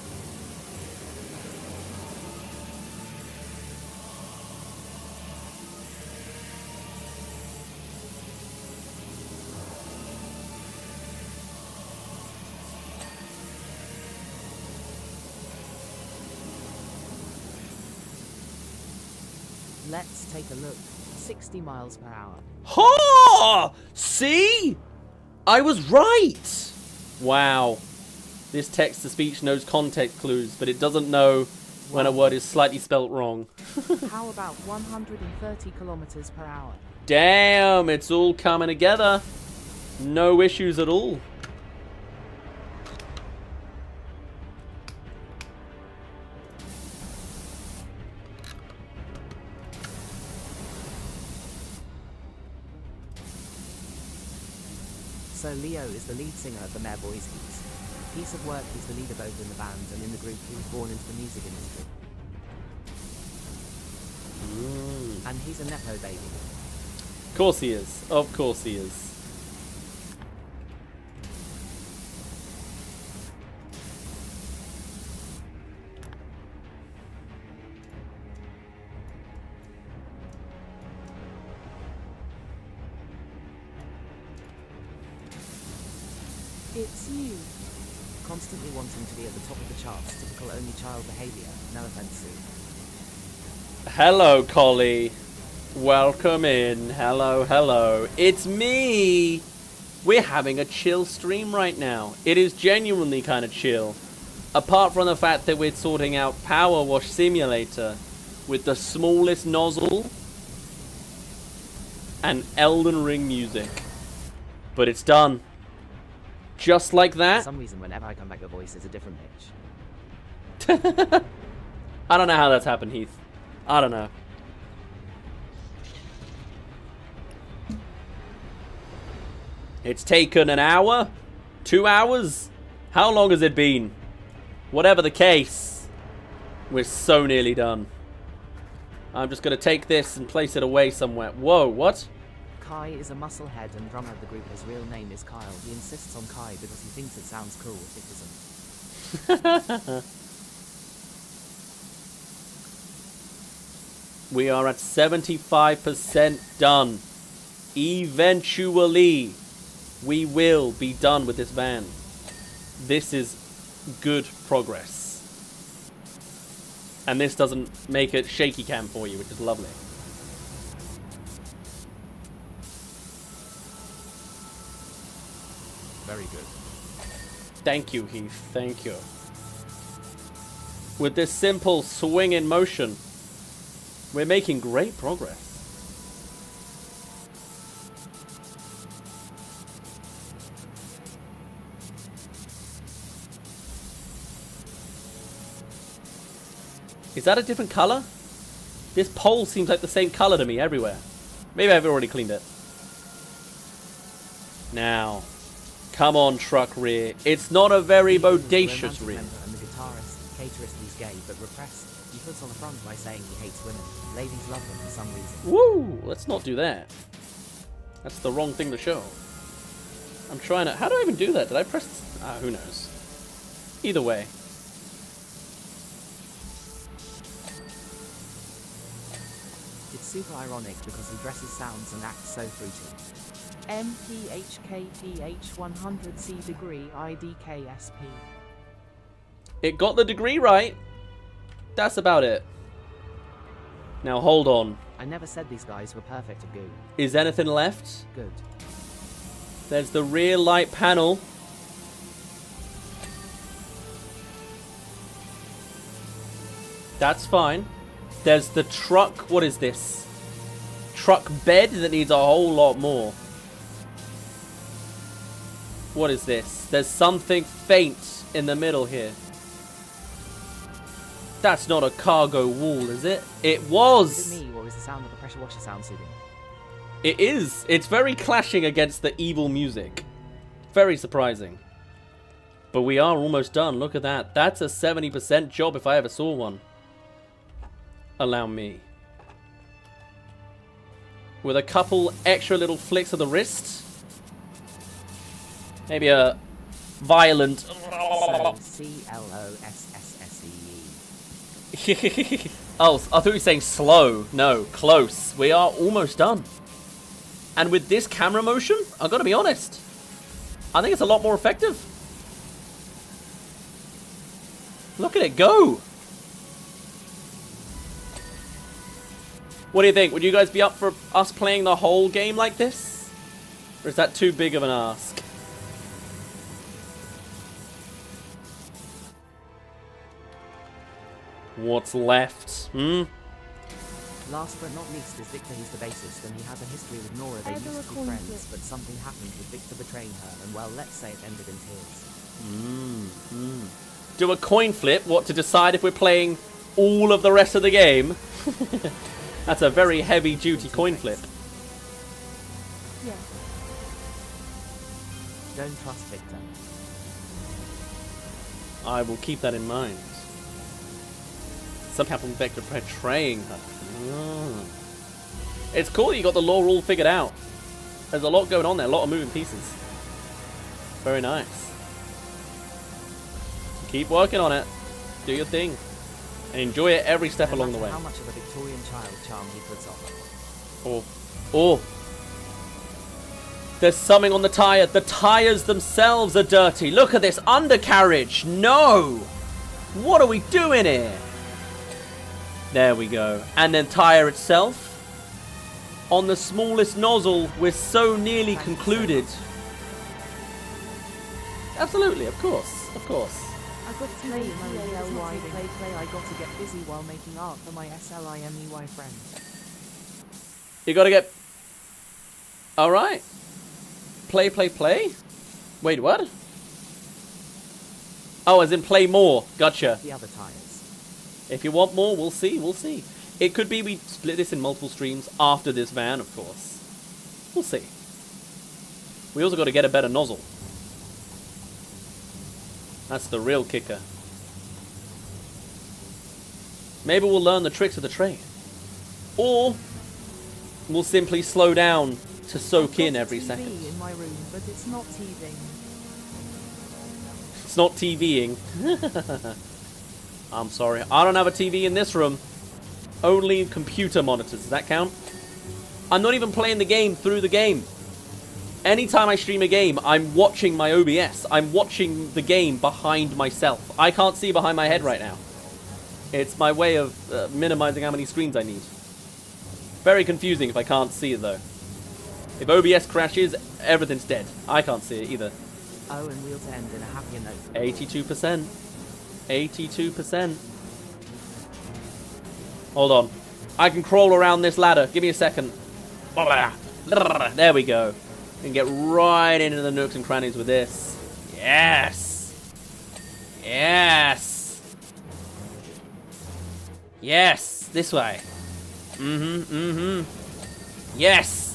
Let's take a look. 60 miles per hour. Ha! See? I was right. Wow. This text-to-speech knows context clues, but it doesn't know when a word is slightly spelt wrong. How about 130 kilometers per hour? Damn, it's all coming together. No issues at all. So Leo is the lead singer of the Mare Boys Heat. Piece of work, he's the leader both in the band and in the group. He was born into the music industry. And he's a Nepo baby. Of course he is. Of course he is. It's you. Constantly wanting to be at the top of the charts, typical only child behavior. No offense, Sue. Hello, Collie. Welcome in. Hello, hello. It's me. We're having a chill stream right now. It is genuinely kind of chill. Apart from the fact that we're sorting out Power Wash Simulator with the smallest nozzle and Elden Ring music. But it's done. Just like that. For some reason, whenever I come back, the voice is a different pitch. I don't know how that's happened, Heath. I don't know. It's taken an hour? 2 hours? How long has it been? Whatever the case, we're so nearly done. I'm just going to take this and place it away somewhere. Whoa, what? Kai is a musclehead and drummer of the group. His real name is Kyle. He insists on Kai because he thinks it sounds cool. It We are at 75% done. Eventually, we will be done with this van. This is good progress. And this doesn't make it shaky cam for you, which is lovely. Very good. Thank you, Heath. Thank you. With this simple swing in motion, we're making great progress. Is that a different color? This pole seems like the same color to me everywhere. Maybe I've already cleaned it. Now, come on, truck rear. It's not a very bodacious rear. And the guitarist, caterist who's gay but repressed. He puts on the front by saying he hates women. Ladies love them for some reason. Woo! Let's not do that. That's the wrong thing to show. I'm trying to... How do I even do that? Did I press... who knows. Either way. It's super ironic because he dresses, sounds and acts so fruity. MPHKPH100C degree IDKSP. It got the degree right. That's about it. Now hold on. I never said these guys were perfect at goo. Is anything left? Good. There's the rear light panel. That's fine. There's the truck. What is this? Truck bed that needs a whole lot more. What is this? There's something faint in the middle here. That's not a cargo wall, is it? It was! Is it me, or is the sound of the pressure washer sound soothing? It is. It's very clashing against the evil music. Very surprising. But we are almost done. Look at that. That's a 70% job if I ever saw one. Allow me. With a couple extra little flicks of the wrist. Maybe a violent... C-L-O-S-S-S-E-E. Oh, I thought you were saying slow. No, close. We are almost done. And with this camera motion, I've got to be honest, I think it's a lot more effective. Look at it go. What do you think? Would you guys be up for us playing the whole game like this? Or is that too big of an ask? What's left? Last but not least is Victor. He's the bassist, and he has a history with Nora. They used to be friends, but something happened with Victor betraying her, and well, let's say it ended in tears. Do a coin flip, what, to decide if we're playing all of the rest of the game? That's a very heavy-duty coin flip. Yeah. Don't trust Victor. I will keep that in mind. Some Captain Vector betraying her. It's cool that you got the lore all figured out. There's a lot going on there, a lot of moving pieces. Very nice. Keep working on it. Do your thing. And enjoy it every step along the way. How much of a Victorian child charm he puts on. Oh. There's something on the tire. The tires themselves are dirty. Look at this undercarriage. No! What are we doing here? There we go. And then tire itself. On the smallest nozzle, we're so nearly concluded. Absolutely, of course. Of course. I got to play I got to get busy while making art for my SLIMEY friend. You gotta get... Alright. Play. Wait, what? Oh, as in play more. Gotcha. The other tires. If you want more, we'll see. It could be we split this in multiple streams after this van, of course. We'll see. We also got to get a better nozzle. That's the real kicker. Maybe we'll learn the tricks of the trade. Or we'll simply slow down to soak in every second. In my room, but it's not teething. It's not TVing. I'm sorry. I don't have a TV in this room. Only computer monitors. Does that count? I'm not even playing the game through the game. Anytime I stream a game, I'm watching my OBS. I'm watching the game behind myself. I can't see behind my head right now. It's my way of minimizing how many screens I need. Very confusing if I can't see it, though. If OBS crashes, everything's dead. I can't see it either. Oh, and wheel to end in a happier note. 82%. 82%. Hold on. I can crawl around this ladder. Give me a second. There we go. We can get right into the nooks and crannies with this. Yes. Yes. Yes. This way. Yes.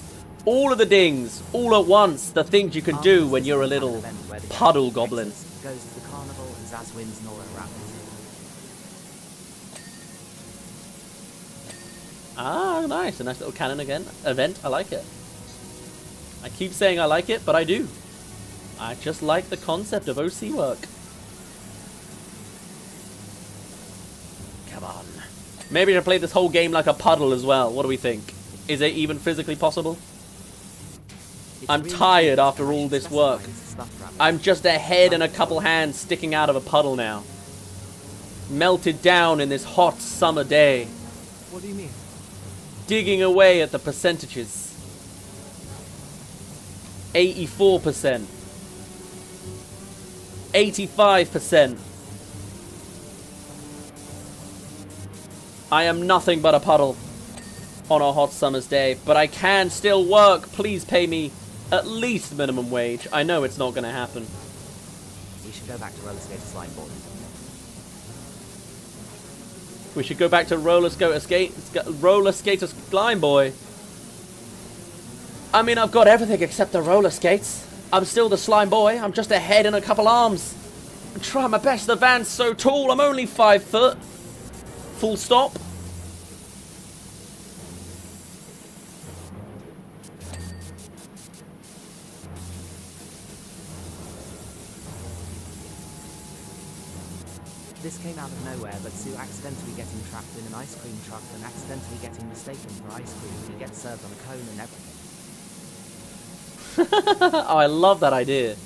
All of the dings. All at once. The things you can do when you're a little puddle goblin. Goes to the carnival and Zaz wins Nora Rapids. Ah, nice. A nice little canon event. I like it. I keep saying I like it, but I do. I just like the concept of OC work. Come on. Maybe I play this whole game like a puddle as well. What do we think? Is it even physically possible? I'm tired after all this work. I'm just a head and a couple hands sticking out of a puddle now. Melted down in this hot summer day. What do you mean? Digging away at the percentages. 84%. 85%. I am nothing but a puddle on a hot summer's day, but I can still work. Please pay me at least minimum wage. I know it's not going to happen. We should go back to roller skater slime board. We should go back to roller skater slime boy. I mean, I've got everything except the roller skates. I'm still the slime boy. I'm just a head and a couple arms. I'm trying my best. The van's so tall. I'm only 5 foot. Full stop. This came out of nowhere, but Sue accidentally getting trapped in an ice cream truck and accidentally getting mistaken for ice cream. He gets served on a cone and everything. Oh, I love that idea.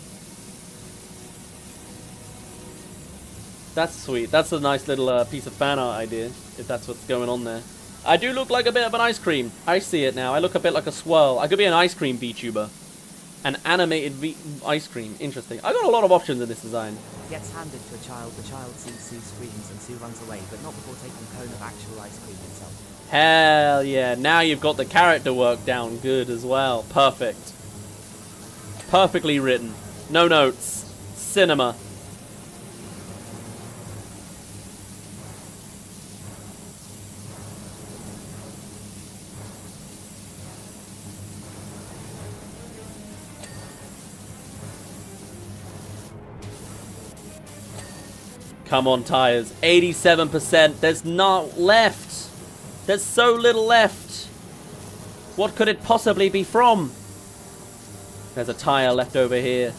That's sweet. That's a nice little piece of fan art idea, if that's what's going on there. I do look like a bit of an ice cream. I see it now. I look a bit like a swirl. I could be an ice cream VTuber. An animated ice cream. Interesting. I got a lot of options in this design. Gets handed to a child. The child sees Sue screams and Sue runs away, but not before taking a cone of actual ice cream himself. Hell yeah. Now you've got the character work down good as well. Perfect. Perfectly written. No notes. Cinema. Come on, tires. 87%. There's not left. There's so little left. What could it possibly be from? There's a tire left over here.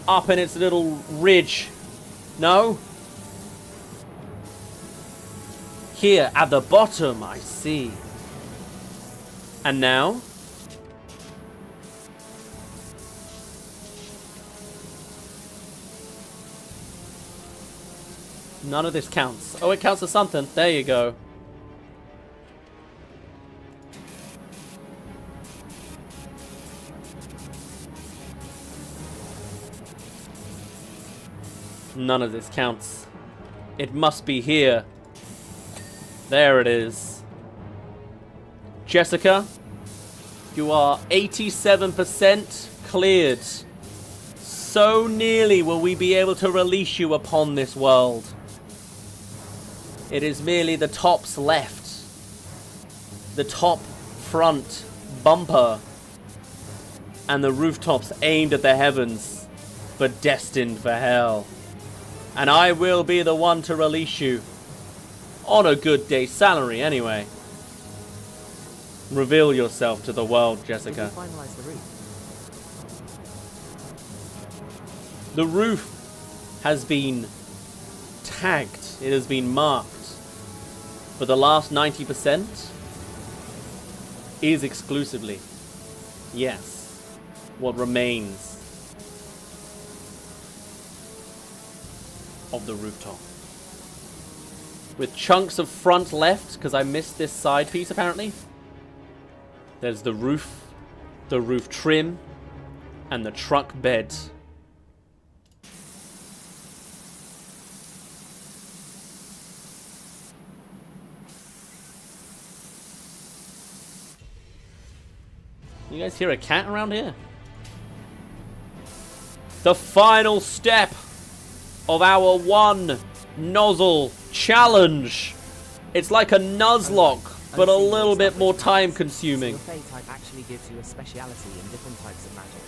Up in its little ridge. No? Here, at the bottom, I see. And now? None of this counts. Oh, it counts as something. There you go. None of this counts. It must be here. There it is. Jessica, you are 87% cleared. So nearly will we be able to release you upon this world. It is merely the tops left. The top front bumper. And the rooftops aimed at the heavens, but destined for hell. And I will be the one to release you. On a good day's salary, anyway. Reveal yourself to the world, Jessica. Did you finalize the roof? The roof has been tagged. It has been marked. But the last 90% is exclusively, yes, what remains of the rooftop. With chunks of front left, because I missed this side piece apparently. There's the roof trim, and the truck bed. You guys hear a cat around here? The final step of our one nozzle challenge. It's like a Nuzlocke, but a little bit more time consuming. Your fate type actually gives you a speciality in different types of magic.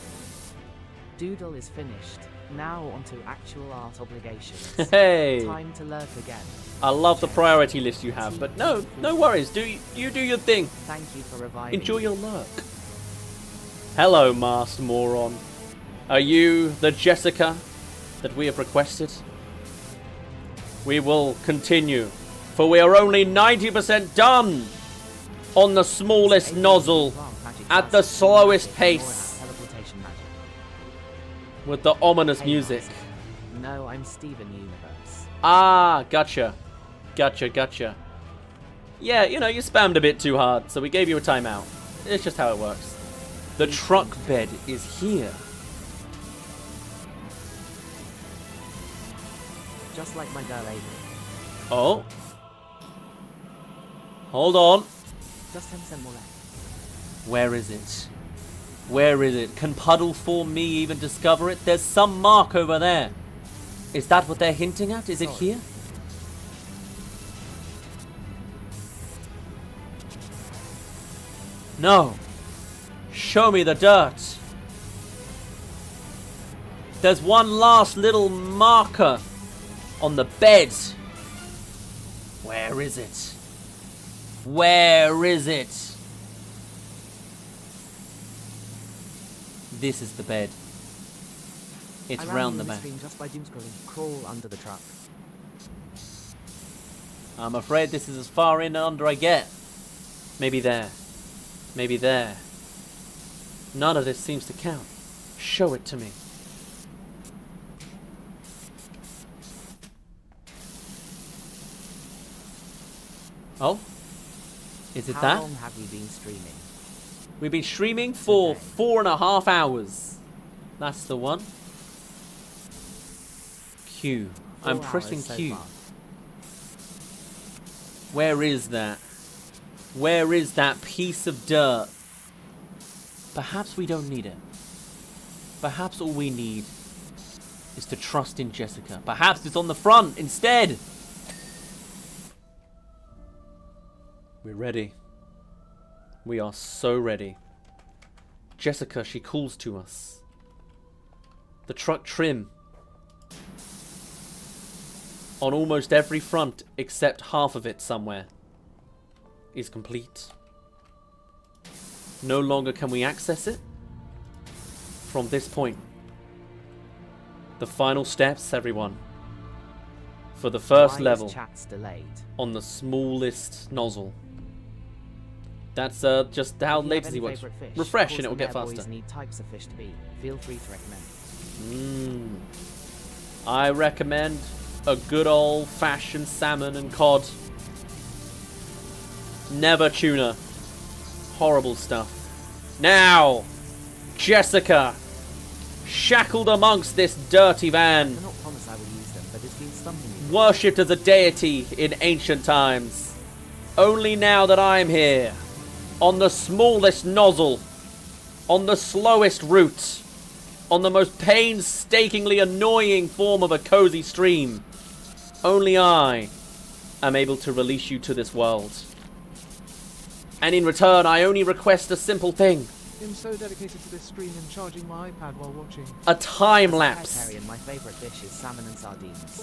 Doodle is finished. Now onto actual art obligations. Hey! Time to lurk again. I love the priority list you have, but no worries. You do your thing. Thank you for reviving. Enjoy your lurk. Hello, masked moron. Are you the Jessica that we have requested? We will continue, for we are only 90% done on the smallest nozzle at the slowest pace with the ominous music. No, I'm Steven Universe. Ah, gotcha. Gotcha. Yeah, you know, you spammed a bit too hard, so we gave you a timeout. It's just how it works. The truck bed is here. Just like my girl Avery. Oh. Hold on. Just 10% more left. Where is it? Where is it? Can Puddle Form Me even discover it? There's some mark over there. Is that what they're hinting at? Is it here? No. Show me the dirt. There's one last little marker on the bed. Where is it? Where is it? This is the bed. It's round the back. Just by doom scrolling. Crawl under the truck. I'm afraid this is as far in and under I get. Maybe there. Maybe there. None of this seems to count. Show it to me. Oh? Is it that? How long have we been streaming? We've been streaming for 4.5 hours. That's the one. Q. I'm pressing Q. Where is that? Where is that piece of dirt? Perhaps we don't need it. Perhaps all we need is to trust in Jessica. Perhaps it's on the front instead. We're ready. We are so ready. Jessica, she calls to us. The truck trim. On almost every front, except half of it somewhere, is complete. No longer can we access it. From this point. The final steps, everyone. For the first level. Chat's delayed? On the smallest nozzle. That's just how latency works. Refresh and it will get faster. Need types of fish to be. Feel free to recommend. I recommend a good old-fashioned salmon and cod. Never tuna. Horrible stuff. Now, Jessica, shackled amongst this dirty van. I cannot promise I will use them, but it's been stumping me. Worshipped as a deity in ancient times. Only now that I'm here, on the smallest nozzle, on the slowest route, on the most painstakingly annoying form of a cozy stream, only I am able to release you to this world. And in return, I only request a simple thing. I'm so dedicated to this stream and charging my iPad while watching. A time lapse. Vegetarian, my favorite dish is salmon and sardines.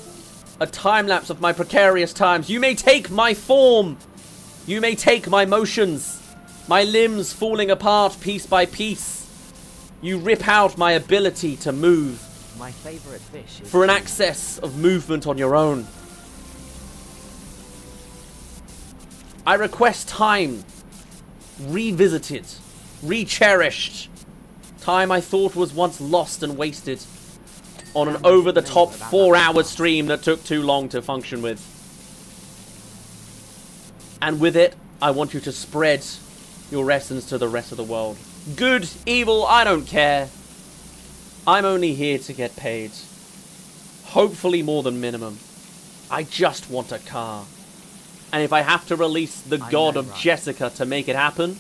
A time lapse of my precarious times. You may take my form. You may take my motions. My limbs falling apart piece by piece. You rip out my ability to move My favorite fish is... For an access of movement on your own. I request time revisited, re-cherished. Time I thought was once lost and wasted on an over-the-top 4-hour stream that took too long to function with. And with it, I want you to spread your essence to the rest of the world. Good, evil, I don't care. I'm only here to get paid. Hopefully more than minimum. I just want a car. And if I have to release the god of Jessica to make it happen,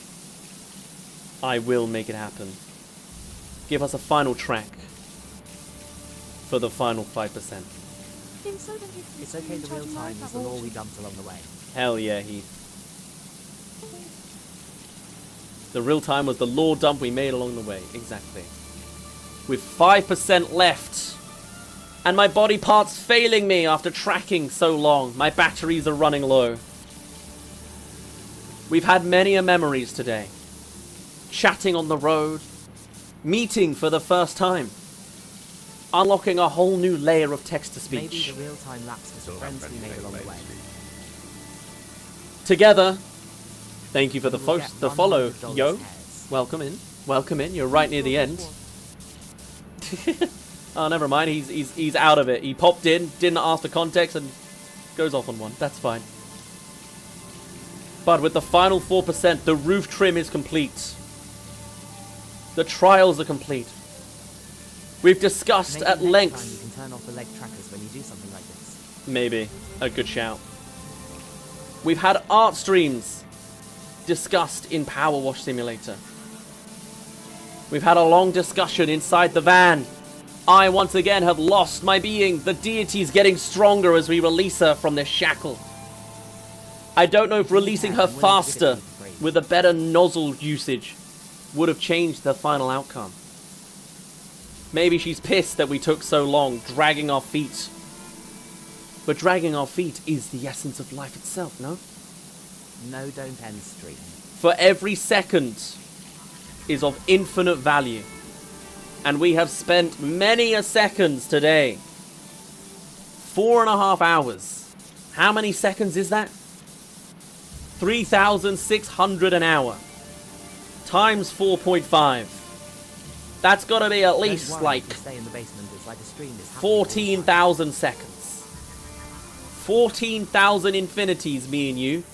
I will make it happen. Give us a final track for the final 5%. It's okay, the real time is the law we dumped along the way. Hell yeah, Heath. The real time was the lore dump we made along the way. Exactly. With 5% left. And my body parts failing me after tracking so long. My batteries are running low. We've had many a memories today. Chatting on the road. Meeting for the first time. Unlocking a whole new layer of text-to-speech. Maybe the real-time lapse was the friends we made along the way. Together. Thank you for the follow, yo. Welcome in. Welcome in. You're right near the end. Oh, never mind. He's out of it. He popped in, didn't ask the context, and goes off on one. That's fine. But with the final 4%, the roof trim is complete. The trials are complete. We've discussed at length. You can turn off the leg trackers when you do something like this. Maybe. A good shout. We've had art streams discussed in Power Wash Simulator. We've had a long discussion inside the van. I once again have lost my being. The deity's getting stronger as we release her from this shackle. I don't know if releasing her faster with a better nozzle usage would have changed the final outcome. Maybe she's pissed that we took so long dragging our feet. But dragging our feet is the essence of life itself, no? No, don't end stream. For every second is of infinite value. And we have spent many a seconds today. 4.5 hours. How many seconds is that? 3,600 an hour. Times 4.5. That's got to be at least like 14,000 seconds. 14,000 infinities, me and you.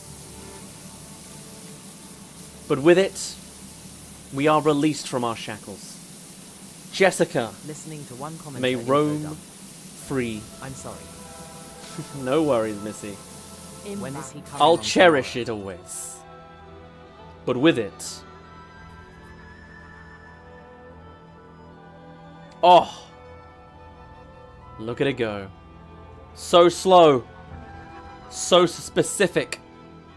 But with it, we are released from our shackles. Jessica may roam free. I'm sorry. No worries, Missy. I'll cherish it always. But with it... Oh! Look at it go. So slow. So specific.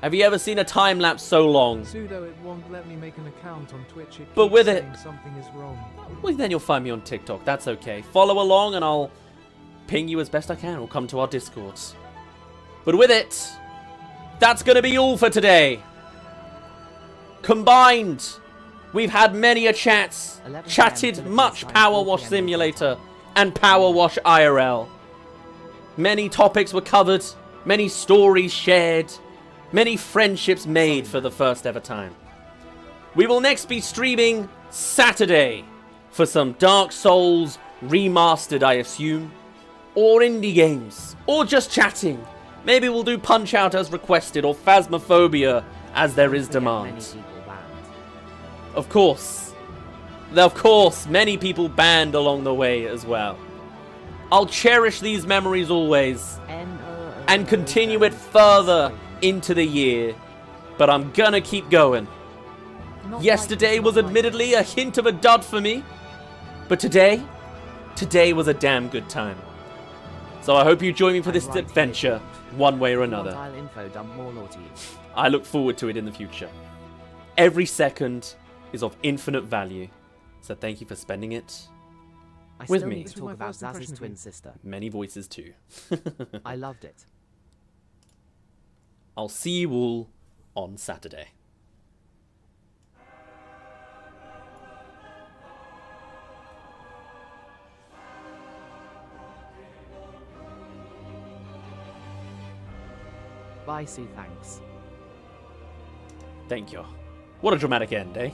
Have you ever seen a time lapse so long? Pseudo, it won't let me make an account on Twitch. But with it, something is wrong. Well, then you'll find me on TikTok. That's okay. Follow along and I'll ping you as best I can or come to our Discords. But with it, that's going to be all for today. Combined, we've had many a chats, chatted much Power Wash Simulator and Power Wash IRL. Many topics were covered, many stories shared, many friendships made for the first ever time. We will next be streaming Saturday for some Dark Souls remastered, I assume, or indie games, or just chatting. Maybe we'll do Punch-Out as requested, or Phasmophobia as there is demand. Of course, many people banned along the way as well. I'll cherish these memories always, and continue it further into the year, but I'm gonna keep going. Yesterday was admittedly a hint of a dud for me, but today was a damn good time. So I hope you join me for this adventure, one way or another. I look forward to it in the future. Every second is of infinite value, so thank you for spending it with me. Talk about Zaz's twin sister. Many voices too. I loved it. I'll see you all on Saturday. Bye, Sue, thanks. Thank you. What a dramatic end, eh?